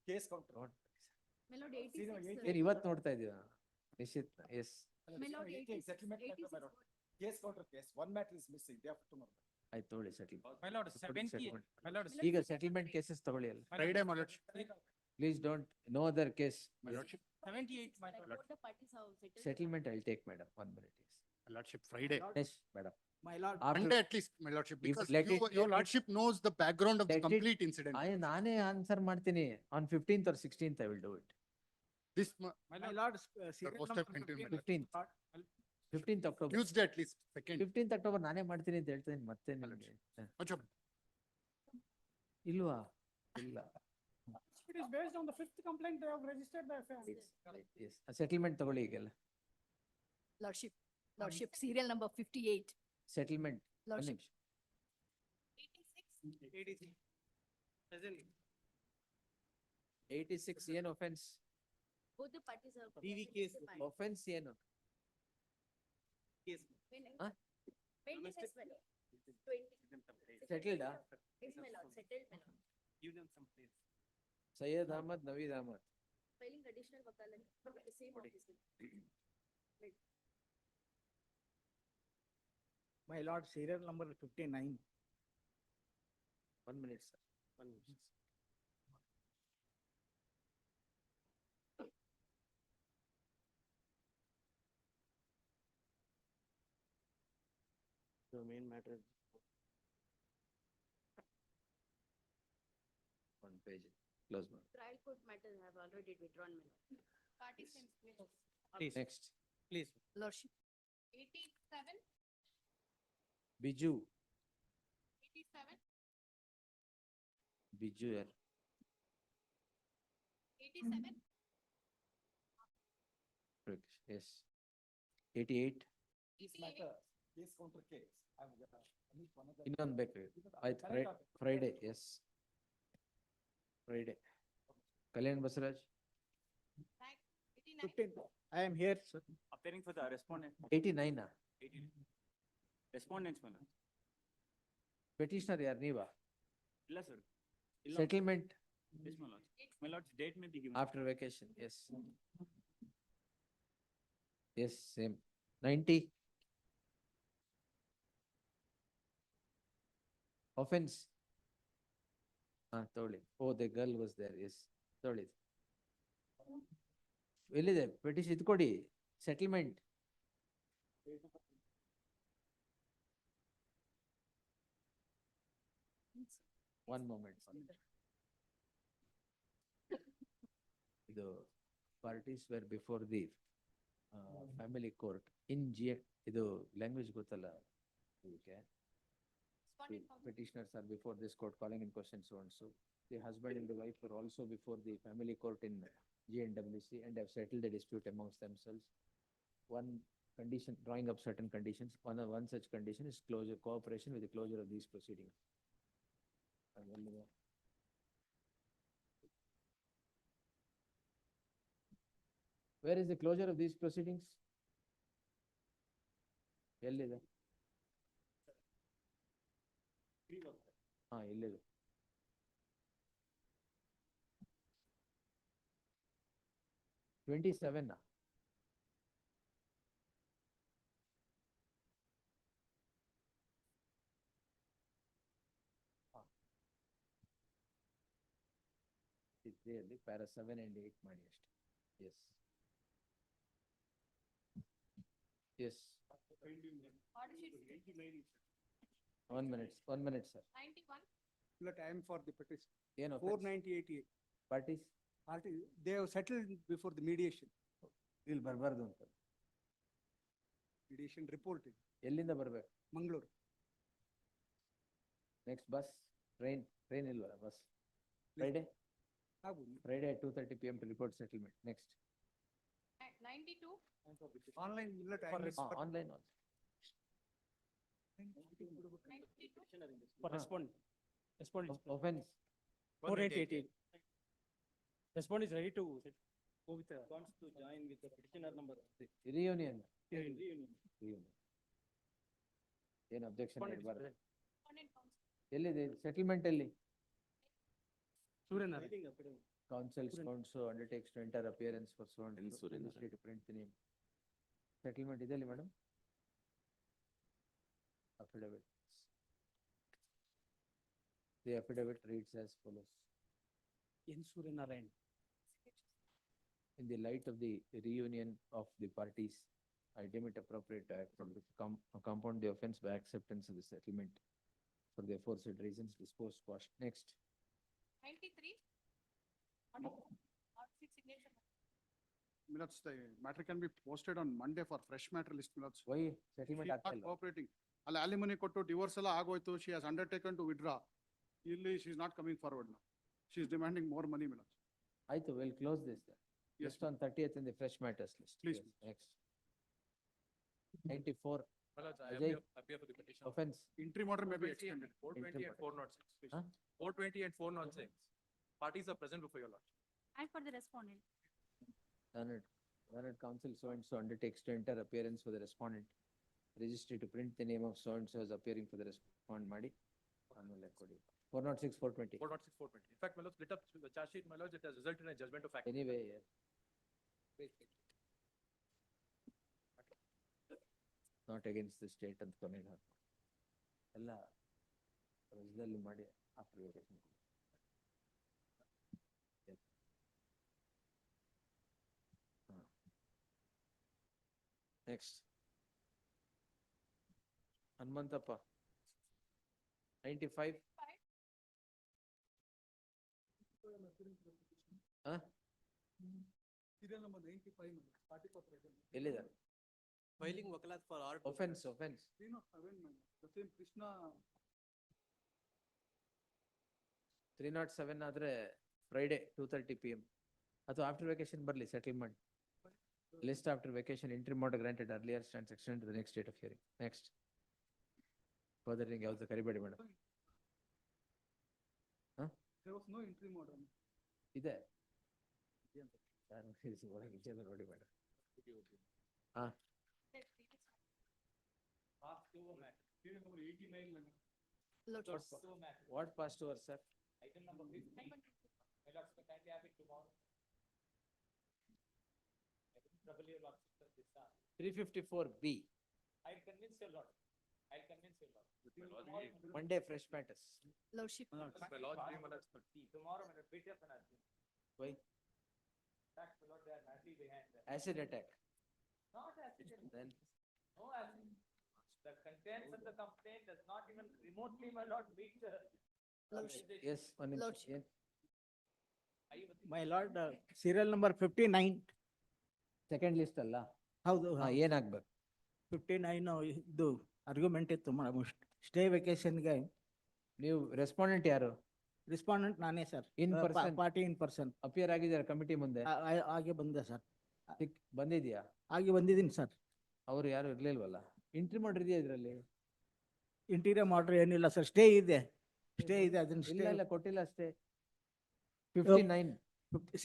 Case counter. My lord, Senior, 86. ಏನ್ ಇವತ್ತು ನೋಡ್ತಾ ಇದೀವ? ನಿಶ್ಚಿತ್, S. My lord, 88 settlement matter, my lord. Case counter case. One matter is missing. Day after tomorrow. ಆಯ್ತು ತಗೊಳ್ಳಿ settlement. My lord, 70, my lord, ಈಗ settlement cases ತಗೊಳ್ಳಿ ಅಲ್ಲ. Friday, my lord. Please don't, no other case. My lordship. 78, my lord. Both the parties have settled. Settlement I'll take, madam. 1 minute. My lordship, Friday. Yes, madam. My lord. Monday at least, my lordship, because let it- your lordship knows the background of the complete incident. ನಾನೇ answer ಮಾಡ್ತೀನಿ. On 15th or 16th I will do it. This, My lord, serial post number of continued, my lord. 15th October. Tuesday at least, second. 15th October ನಾನೇ ಮಾಡ್ತೀನಿ ಅಂತ ಹೇಳ್ತೀನಿ ಮತ್ತೆ ನಿಮಗೆ. ಇಲ್ವಾ? ಇಲ್ಲ. It is based on the 5th complaint they have registered the affair. Yes. Settlement ತಗೊಳ್ಳಿ ಈಗೆಲ್ಲ. Lordship, serial number 58. Settlement. Lordship. 86. Presently. 86 ಏನು offense? Both the parties are. TV case offense ಏನು? Huh? Maintenance fellow. 20. Settled ah? Yes, my lord, settled, my lord. Give them some place. Syed Ahmad, Naveed Ahmad. Filing additional wakalat from the same office. Right. My lord, serial number 59. 1 minute, sir. 1 minute. The main matter. One page, close one. Trial court matters have already withdrawn, my lord. Parties can split. Please. Next. Please. Lordship. 87, Biju, 87, Biju yaar. 87, Yes. 88. This matter, case counter case. ಇನ್ನೊಂದು ಬೇಕು ಆಯ್ತು Friday yes Friday Kalyan Basavaraj 15. I am here, sir. Appearing for the respondent. 89 18. Respondents, my lord. Petitioner ಯಾರು ನೀವಾ ಇಲ್ಲ, sir. Settlement Yes, my lord. My lord's date may be given. After vacation yes yes same 90 offense ತಗೊಳ್ಳಿ oh the girl was there yes ತಗೊಳ್ಳಿ ಎಲ್ಲಿದೆ petition ಇದು ಕೊಡಿ settlement one moment ಇದು parties were before the family court in ಜಿ ಇದು language ಗೊತ್ತಲ್ಲ ಇದಕ್ಕೆ petitioners are before this court calling in question so and so. The husband and the wife were also before the family court in GNWC and have settled the dispute amongst themselves. One condition, drawing up certain conditions, one such condition is closure, cooperation with the closure of these proceedings. Where is the closure of these proceedings? ಎಲ್ಲಿದೆ? ಇಲ್ಲಿದೆ. $27. ಇದರಲ್ಲಿ para 7 and 8 ಮಾಡಿ ಅಷ್ಟೇ. Yes. Yes. One minute, sir. 91. Look, I am for the petition. ಏನು 498A. parties? Party, they have settled before the mediation. ಇಲ್ಲಿ ಬರಬಾರ್ದು ಅಂತ. Mediation report. ಎಲ್ಲಿಂದ ಬರ್ಬೇಕು? Mangalore. Next bus, train ಇಲ್ವಲ್ಲ bus. Friday? Friday at 2:30 PM to report settlement. Next. 92. Online, look, I am Online also. For respondent. Offense. 4888. Respondent is ready to go with the. Wants to join with the petitioner number. Reunion. Reunion. ಏನು objection Respondent is ಇರಬಾರ್ದು. present. ಎಲ್ಲಿದೆ settlement ಎಲ್ಲಿ? Surendra. Counsel so undertakes to enter appearance for so and so to print the name. Settlement ಇದೆ ಅಲ್ಲಿ madam? Affidavit. The affidavit reads as follows. In Surendra. In the light of the reunion of the parties, I deem it appropriate to act from compound the offense by acceptance of the settlement for the aforesaid reasons disposed quashed. Next. 93. Signature. Minutes, the matter can be posted on Monday for fresh matter list. Minutes. Why settlement She is not ಆಗ್ತಿಲ್ಲ? cooperating. ಅಲ್ಲಿ alimony ಕೊಟ್ಟು divorce ಎಲ್ಲ ಆಗೋಯ್ತು. She has undertaken to withdraw. ಇಲ್ಲಿ she is not coming forward now. She is demanding more money. Minutes. ಆಯ್ತು, we'll close this then. Yes. Just on 30th in the fresh matters list. Please. Yes, next. 94. I Ajay, appear for the petition. offense. Interim order may be extended. 420 and 406. Huh? 420 and 406. Parties are present before your lordship. And for the respondent. Learned counsel so and so undertakes to enter appearance for the respondent. Registry to print the name of so and so as appearing for the respondent ಮಾಡಿ ಆಮೇಲೆ ಕೊಡಿ. 406, 420. 406, 420. In fact, my lord, split up the charge sheet, my lord, it has resulted in a judgment of fact. Anyway, not against the state ಅಂತ ಕೊನೆಗೆ ಹಾಕು. ಎಲ್ಲ ರಜದಲ್ಲಿ ಮಾಡಿ application. Next. Hanumanthappa. 95. Serial number 95, party for present. ಎಲ್ಲಿದ್ದಾರೆ? Filing wakalat for art. Offense. 307, the same Krishna. 307 ಆದ್ರೆ Friday 2:30 PM. ಅಥವಾ after vacation ಬರ್ಲಿ settlement. List after vacation, interim order granted earlier stands extended to the next date of hearing. Next. Further thing ಯಾವ್ದು ಕರಿಬೇಡಿ madam. There was no interim order. ಇದೆ. ಒಳಗೆ ನೋಡಿ madam. ಹಾ. What passed over, sir? Item number 15. My lords, kindly have it tomorrow. Trouble your lordship, sir, this are. 354B. I'll convince your lord. I'll convince your lord. Monday fresh matters. Lordship. My lord, my lord. Tomorrow, my lord, beat up an argument. Why? Fact, my lord, they are madly behind that. Acid attack. Not acid. Then. No acid. The contents of the complaint does not even remotely, my lord, meet the. Yes, one ನಿಮಿಷ. Lordship. ಏನ್? My lord, serial number 59. Second list ಅಲ್ಲ? ಹೌದು. ಏನಾಗ್ಬೇಕು? 59 ಇದು argument ಇತ್ತು madam, stay ವೆಕೇಶನ್ಗೆ. ನೀವು respondent ಯಾರು? Respondent ನಾನೇ sir. In person. Party in person. Appear ಆಗಿದ್ದಾರೆ ಕಮಿಟಿ ಮುಂದೆ? ಹಾಗೆ ಬಂದೆ ಸರ್. ಬಂದಿದ್ಯಾ? ಹಾಗೆ ಬಂದಿದ್ದೀನಿ ಸರ್. ಅವ್ರು ಯಾರು ಇರ್ಲಿಲ್ವಲ್ಲ? ಇಂಟ್ರಿ ಮಾಡಿದ್ಯಾ ಇದ್ರಲ್ಲಿ? ಇಂಟೀರಿಯರ್ ಆರ್ಡರ್ ಏನಿಲ್ಲ ಸರ್, ಸ್ಟೇ ಇದೆ. ಸ್ಟೇ ಇದೆ, ಅದನ್ನ ಇಲ್ಲ ಕೊಟ್ಟಿಲ್ಲ ಅಷ್ಟೇ. 59.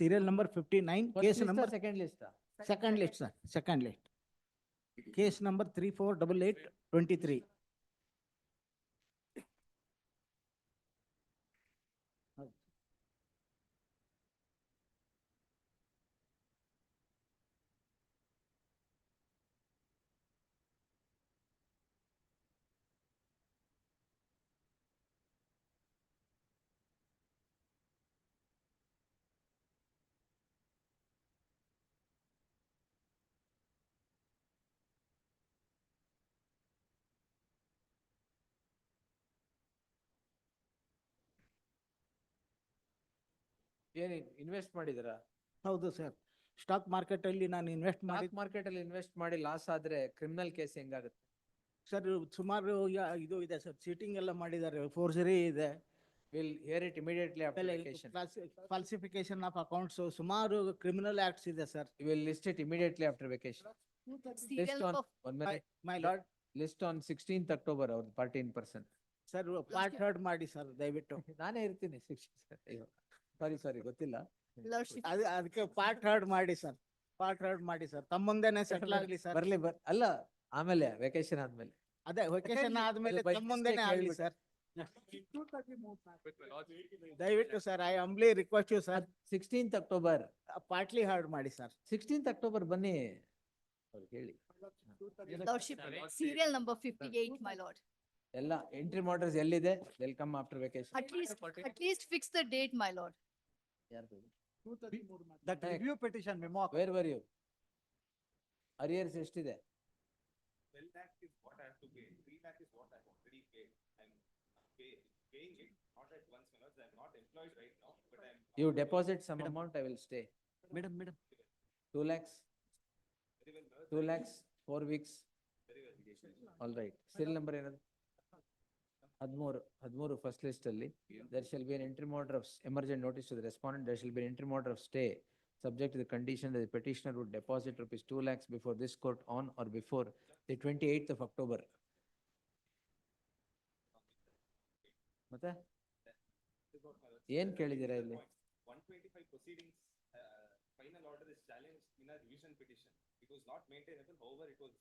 Serial number 59. Case number second list. Second list sir, second list. Case number 348823. ಏನ್ ಇನ್ವೆಸ್ಟ್ ಮಾಡಿದಿರಾ? ಹೌದು ಸರ್, ಸ್ಟಾಕ್ ಮಾರ್ಕೆಟ್ ಅಲ್ಲಿ ನಾನು ಇನ್ವೆಸ್ಟ್ ಮಾಡಿ. ಮಾರ್ಕೆಟ್ ಅಲ್ಲಿ ಇನ್ವೆಸ್ಟ್ ಮಾಡಿ ಲಾಸ್ ಆದ್ರೆ ಕ್ರಿಮಿನಲ್ ಕೇಸ್ ಹೆಂಗಾಗುತ್ತೆ? ಸರ್ ಸುಮಾರು ಇದು ಇದೆ ಸರ್, ಚೀಟಿಂಗ್ ಎಲ್ಲ ಮಾಡಿದ್ದಾರೆ, ಫೋರ್ಜರಿ ಇದೆ. Will hear it immediately after vacation. ಫಾಲ್ಸಿಫಿಕೇಶನ್ of accounts, ಸುಮಾರು ಕ್ರಿಮಿನಲ್ ಆಕ್ಟ್ಸ್ ಇದೆ sir. Will list it immediately after vacation. List on 1 minute. My lord, list on 16th October ಅವ್ರ party in person. Sir part third ಮಾಡಿ sir ದಯವಿಟ್ಟು. ನಾನೇ ಇರ್ತೀನಿ 16. ಸಾರಿ ಗೊತ್ತಿಲ್ಲ. ಅದಕ್ಕೆ part third ಮಾಡಿ ಸರ್, ಪಾರ್ಟ್ ಥರ್ಡ್ ಮಾಡಿ ಸರ್, ತಮ್ಮ ಮುಂದೆನೆ ಸೆಟ್ಲ್ ಆಗ್ಲಿ ಸರ್. ಬರ್ಲಿ ಅಲ್ಲ, ಆಮೇಲೆ ವೆಕೇಶನ್ ಆದ್ಮೇಲೆ. ಅದೇ ವೆಕೇಶನ್ ಆದ್ಮೇಲೆ ತಮ್ಮ ಮುಂದೆನೆ ಆಗ್ಲಿ ಸರ್. ದಯವಿಟ್ಟು sir, I humbly request you sir. 16th October partly heard ಮಾಡಿ ಸರ್. 16th October ಬನ್ನಿ ಅವ್ರಿಗೆ ಹೇಳಿ. Lordship, serial number 58, my lord. ಎಲ್ಲ ಎಂಟ್ರಿ ಆರ್ಡರ್ಸ್ ಎಲ್ಲಿದೆ? They'll come after vacation. At least fix the date, my lord. That review petition memo. Where were you? Arrears ಎಷ್ಟಿದೆ? 12 lakh is what I have to pay. 3 lakh is what I have already paid. I'm paying it, not at once, my lords. I'm not employed right now, but I'm. You deposit some amount, I will stay. Madam. 2 lakhs? 2 lakhs, 4 weeks. All right. Serial number ಏನದು? 13 first list ಅಲ್ಲಿ. There shall be an interim order of emergent notice to the respondent. There shall be an interim order of stay, subject to the condition that the petitioner would deposit rupees 2 lakhs before this court on or before the 28th of October. ಮತ್ತೆ ಏನ್ ಕೇಳಿದ್ದೀರಾ ಇಲ್ಲಿ? 125 proceedings final order is challenged in a revision petition. It was not maintainable, however, it was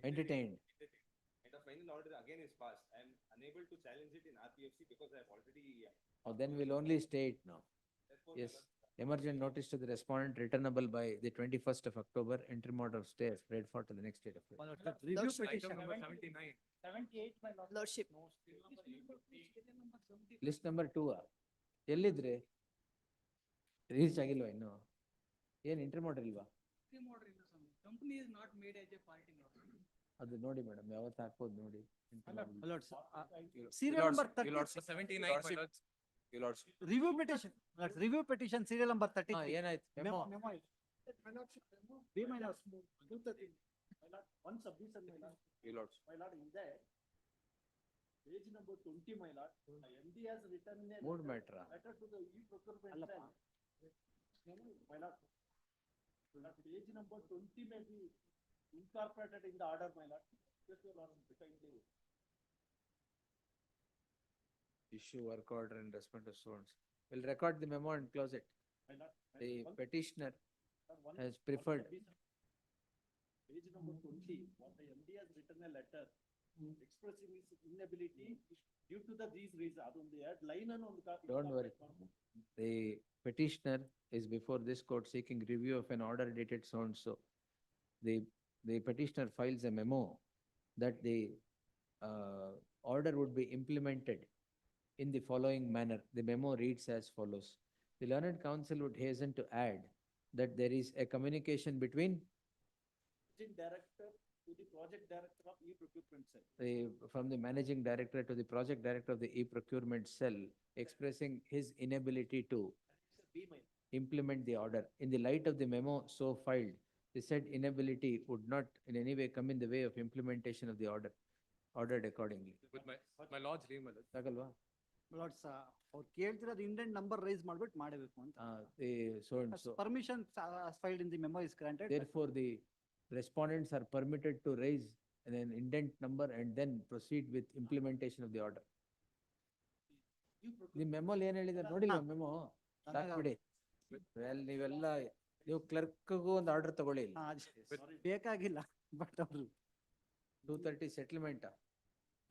Entertained. And the final order again is passed. I am unable to challenge it in RPFC because I have already. Oh, then we'll only state now. Therefore, my Yes. lord, Emergent notice to the respondent returnable by the 21st of October, interim order of stay is read for to the next date of. Review Item petition. number 79. 78, my lord. Lordship. List number 2 ಎಲ್ಲಿದ್ರಿ? Reach ಆಗಿಲ್ವಾ ಇನ್ನು? ಏನ್ inter ಮಾಡ್ರಿ ಇಲ್ವಾ? Company is not made as a party. ಅದು ನೋಡಿ madam, ಯಾವತ್ತು ಹಾಕ್ಬೋದು ನೋಡಿ. Serial number 30. 79, my lords. Your lords. Review petition. Review petition, serial number 33. ಏನಾಯ್ತು? Memo. Be my lord, 213. My lord, one submission, my lord. Your lords. My lord, in that, page number 20, my lord, MD has written a Mood matter. letter to the e-procurement cell. My lord, page number 20 may be incorporated in the order, my lord. Yes, your lord, kindly. Issue work order in respect of zones. We'll record the memo and close it. My lord, The one- petitioner one- has one preferred. submission. Page number 20, what the MD has written a letter expressing his inability due to these reasons. ಅದೊಂದು ಎರಡು line ಅನ್ನು ಒಂದು Don't worry. The petitioner is before this court seeking review of an order dated so and so. The petitioner files a memo that the order would be implemented in the following manner. The memo reads as follows. The learned counsel would hasten to add that there is a communication between managing director to the project director of e-procurement cell. from the managing director to the project director of the e-procurement cell expressing his inability to Be my implement the order. In the light of the memo so filed, the said inability would not in any way come in the way of implementation of the order, ordered accordingly. With my lords, leave my lords. ಸಾಕಲ್ವಾ? Lords, ಅವ್ರು ಕೇಳ್ತಿರೋದು indent number rice ಮಾಡ್ಬಿಟ್ಟು ಮಾಡಬೇಕು ಅಂತ. So and so. Permission filed in the memo is granted. Therefore, the respondents are permitted to raise an indent number and then proceed with implementation of the order. ನಿಮ್ ಮೆಮೊಲ್ ಏನ್ ಹೇಳಿದಾರೆ ನೋಡಿಲ್ವಾ memo? ಹಾಕ್ಬಿಡಿ. ನೀವೆಲ್ಲ ನೀವು ಕ್ಲರ್ಕ್ಗೂ ಒಂದು ಆರ್ಡರ್ ತಗೊಳ್ಳಿ. ಬೇಕಾಗಿಲ್ಲ ಬಟ್ ಅವರು 230 ಸೆಟಲ್ಮೆಂಟ್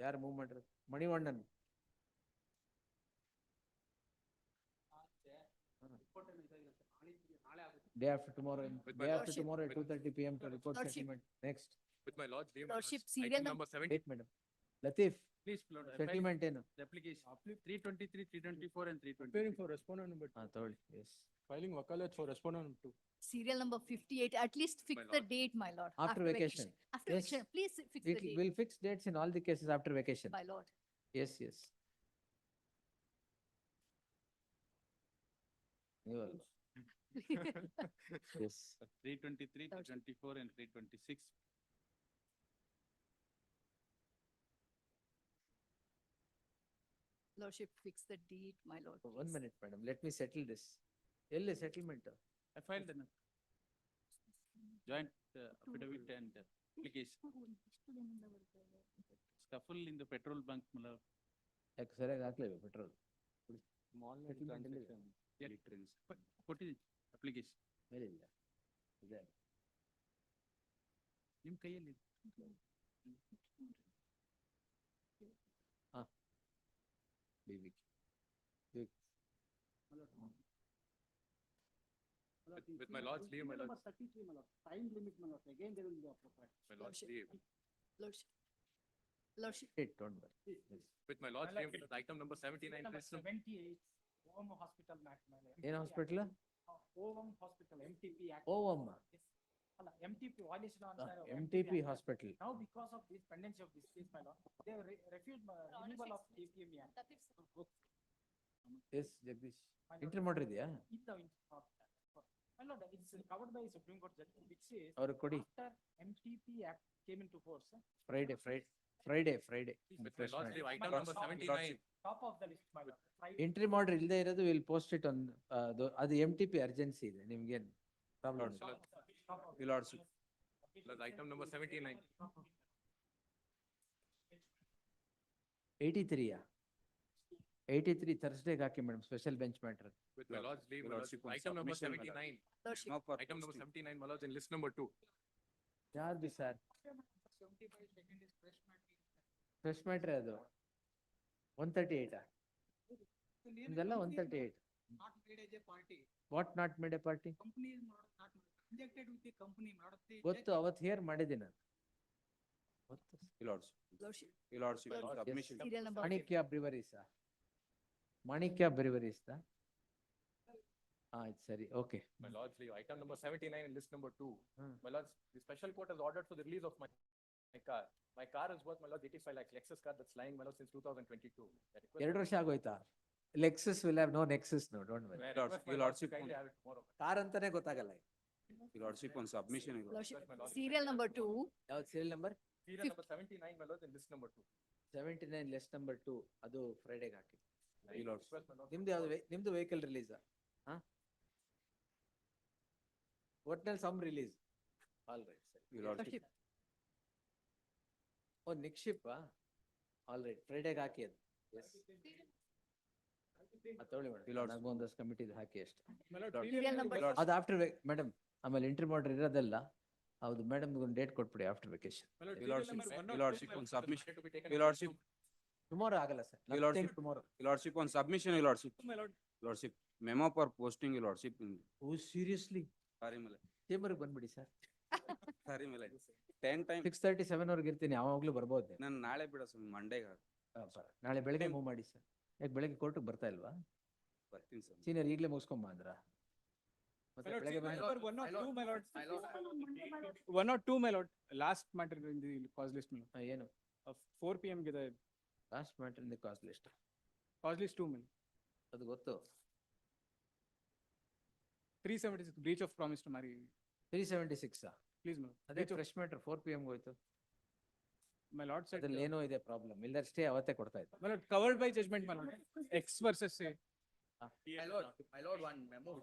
ಯಾರು ಮೂವ್ ಮಾಡ್ರಿ? Manivannan. Day after tomorrow, day after tomorrow at 2:30 PM to report Lordship. settlement. Next. With my lords, leave my Lordship, lords. serial Item number 70. Wait, madam. Latif, Please, Lord, I filed settlement ಏನು? the application, 323, 324 and 320. Preparing for respondent number ಹಾ ತಗೊಳ್ಳಿ. Yes. Filing wakalat for respondent number 2. Serial number 58, at least fix My the lord. date, my lord. After vacation. After Yes. vacation, please fix the date, We'll fix dates in all the cases after vacation. my lord. Yes, yes. You are- Yes. 323, Lordship. 324 and 326. Lordship, fix the date, my lord. One please. minute, madam. Let me settle this. ಎಲ್ಲಿ settlement? I filed an joint affidavit and application. Scuffle in the petrol bunk, my lord. ಯಾಕೆ ಸರಿಯಾಗಿ ಹಾಕ್ಲೇವೆ petrol? Small Settlement ಎಲ್ಲಿದೆ? transaction. Litrins. ಕೊಟ್ಟಿದ್ದೀನಿ application. ಮೇಲೆ ಇಲ್ಲ. ಇದೆ. ನಿಮ್ ಕೈಯಲ್ಲಿ ಹಾ. BB. With my lords, leave my Number lords. 33, my lord. Time limit, my lord. Again, there will be appropriate. My lords, Lordship. leave. Lordship. Lordship, Wait, don't worry. Yes. With my lords, My leave. Item number 79. Number please, sir. 78, Om Hospital Act, my lord. ಏನ್ hospital? Om Hospital, MTP Act. ಓವಮ್ಮ. Yes. ಅಲ್ಲ, MTP violation on the MTP Act. hospital. Now, because of this pendency of this case, my lord, they have refused removal of TPM Act. Yes Jagadish. Enter ಮಾಡಿದ್ಯಾ? My lord, it's covered by Supreme Court judgment, which says ಅವ್ರಿಗೆ ಕೊಡಿ. after MTP Act came into force, Friday. With my lords, leave. Item number 79. top of the list, my lord. Friday. Entry ಮಾಡ್ರಿ ಇಲ್ಲದೆ ಇರೋದು will post it on ಅದು MTP urgency ಇದೆ ನಿಮ್ಗೇನು problem? Lords, lords. Top of the Your lords. list. Lords, item number 79. 83 83 Thursday hockey madam, special bench matter. With my lord's leave, Your my lordship, lord, on item number submission, my lord. 79. Lordship. Memo for Item number posting. 79, my lords, in list number 2. ಯಾವ್ದು sir? Fresh matter ಅದು. 138. ಇದೆಲ್ಲ 138. Not made as a party. What not made a party? Company is not injected with the company, not the. ಗೊತ್ತು ಅವತ್ತು hair ಮಾಡಿದ್ದೀನಿ ನಾನು. ಗೊತ್ತು. Your lordship. Lordship. Your lordship, on Lordship. submission. Serial number. ಮಾಣಿಕ್ಯ ಬ್ರಿವರೀಸ್. ಮಾಣಿಕ್ಯ ಬ್ರಿವರೀಸ್. ಆಯ್ತು ಸರಿ, okay. My lord's leave, item number 79 in list number 2. My lords, the special court has ordered for the release of my car. My car is worth, my lords, 85 lakhs, Lexus car that's lying, my lords, since 2022. I request 2 ವರ್ಷ ಆಗೋಯ್ತಾ? Lexus will have no nexus, no, don't worry. I Your request my your lords to lordship, kindly have it tomorrow. Car ಅಂತಾನೆ ಗೊತ್ತಾಗಲ್ಲ. your lordship, on submission. Your lordship. Lordship. Serial number 2. ಯಾವ್ದು serial number? Serial number 79, my lords, in list number 2. 79 list number 2, ಅದು ಫ್ರೈಡೆಗೆ ಹಾಕಿ. I request my lords. ನಿಮ್ದು ಯಾವ್ದು ನಿಮ್ದು vehicle release? ಒಟ್ನಲ್ಲಿ some release. All right sir. Your lordship. Lordship. Oh ನಿಕ್ಷಿಪ್ all right, ಫ್ರೈಡೆಗೆ ಹಾಕಿ ಅದು. ಎಸ್ ತಗೊಳ್ಳಿ ಮೇಡಮ್, ನಾಗೊಂದಷ್ಟು ಕಮಿಟಿದು ಹಾಕಿ ಅಷ್ಟೇ. Serial number. ಅದು ಆಫ್ಟರ್ ಮೇಡಮ್, ಆಮೇಲೆ ಇಂಟ್ರಿ ಮಾಡ್ರಿ ಇರೋದೆಲ್ಲ ಹೌದು ಮೇಡಮ್, ಒಂದು ಡೇಟ್ ಕೊಟ್ಬಿಡಿ after vacation. Your lordship, your lordship, on submission. Your lordship, tomorrow ಆಗಲ್ಲ sir. your lordship, tomorrow. your lordship, on submission. Your lordship. Lordship, memo for posting. Your lordship. Oh seriously? Sorry, my lord. ಚೇಂಬರ್ಗೆ ಬಂದ್ಬಿಡಿ ಸರ್. Sorry, my lord. 10 time. 6:37 ವರ್ಗೆ ಇರ್ತೀನಿ, ಯಾವಾಗ್ಲೂ ಬರ್ಬೋದು. ನಾನು ನಾಳೆ ಬಿಡ ಮಂಡೇಗೆ ನಾಳೆ ಬೆಳಗ್ಗೆ ಮೂವ್ ಮಾಡಿ ಸರ್. ಯಾಕೆ ಬೆಳಗ್ಗೆ ಕೋರ್ಟಿಗೆ ಬರ್ತಾ ಇಲ್ವಾ? ಬರ್ತೀನಿ ಸರ್. ಸೀನಿಯರ್ ಈಗಲೇ ಮುಗಿಸ್ಕೊಂಬ ಅಂದ್ರ ಮತ್ತೆ ಬೆಳಗ್ಗೆ ಬಂದು 1 or 2, my lord. 1 or 2, my lord. Last matter in the cause list, my lord. ಏನು 4 PM ಗಿದೆ. Last matter in the cost list. Cause list 2, my lord. ಅದು ಗೊತ್ತು. 376, breach of promise to marry. 376 Please, my lord. ಅದೇ fresh matter 4 PM ಹೋಯ್ತು. My lord said. ಅದ್ರಲ್ಲಿ ಏನೋ ಇದೆ problem, ಇಲ್ದಾರ stay ಅವತ್ತೇ ಕೊಡ್ತಾ ಇತ್ತು. My lord, covered by judgment, my lord. X versus A. My lord, one memo.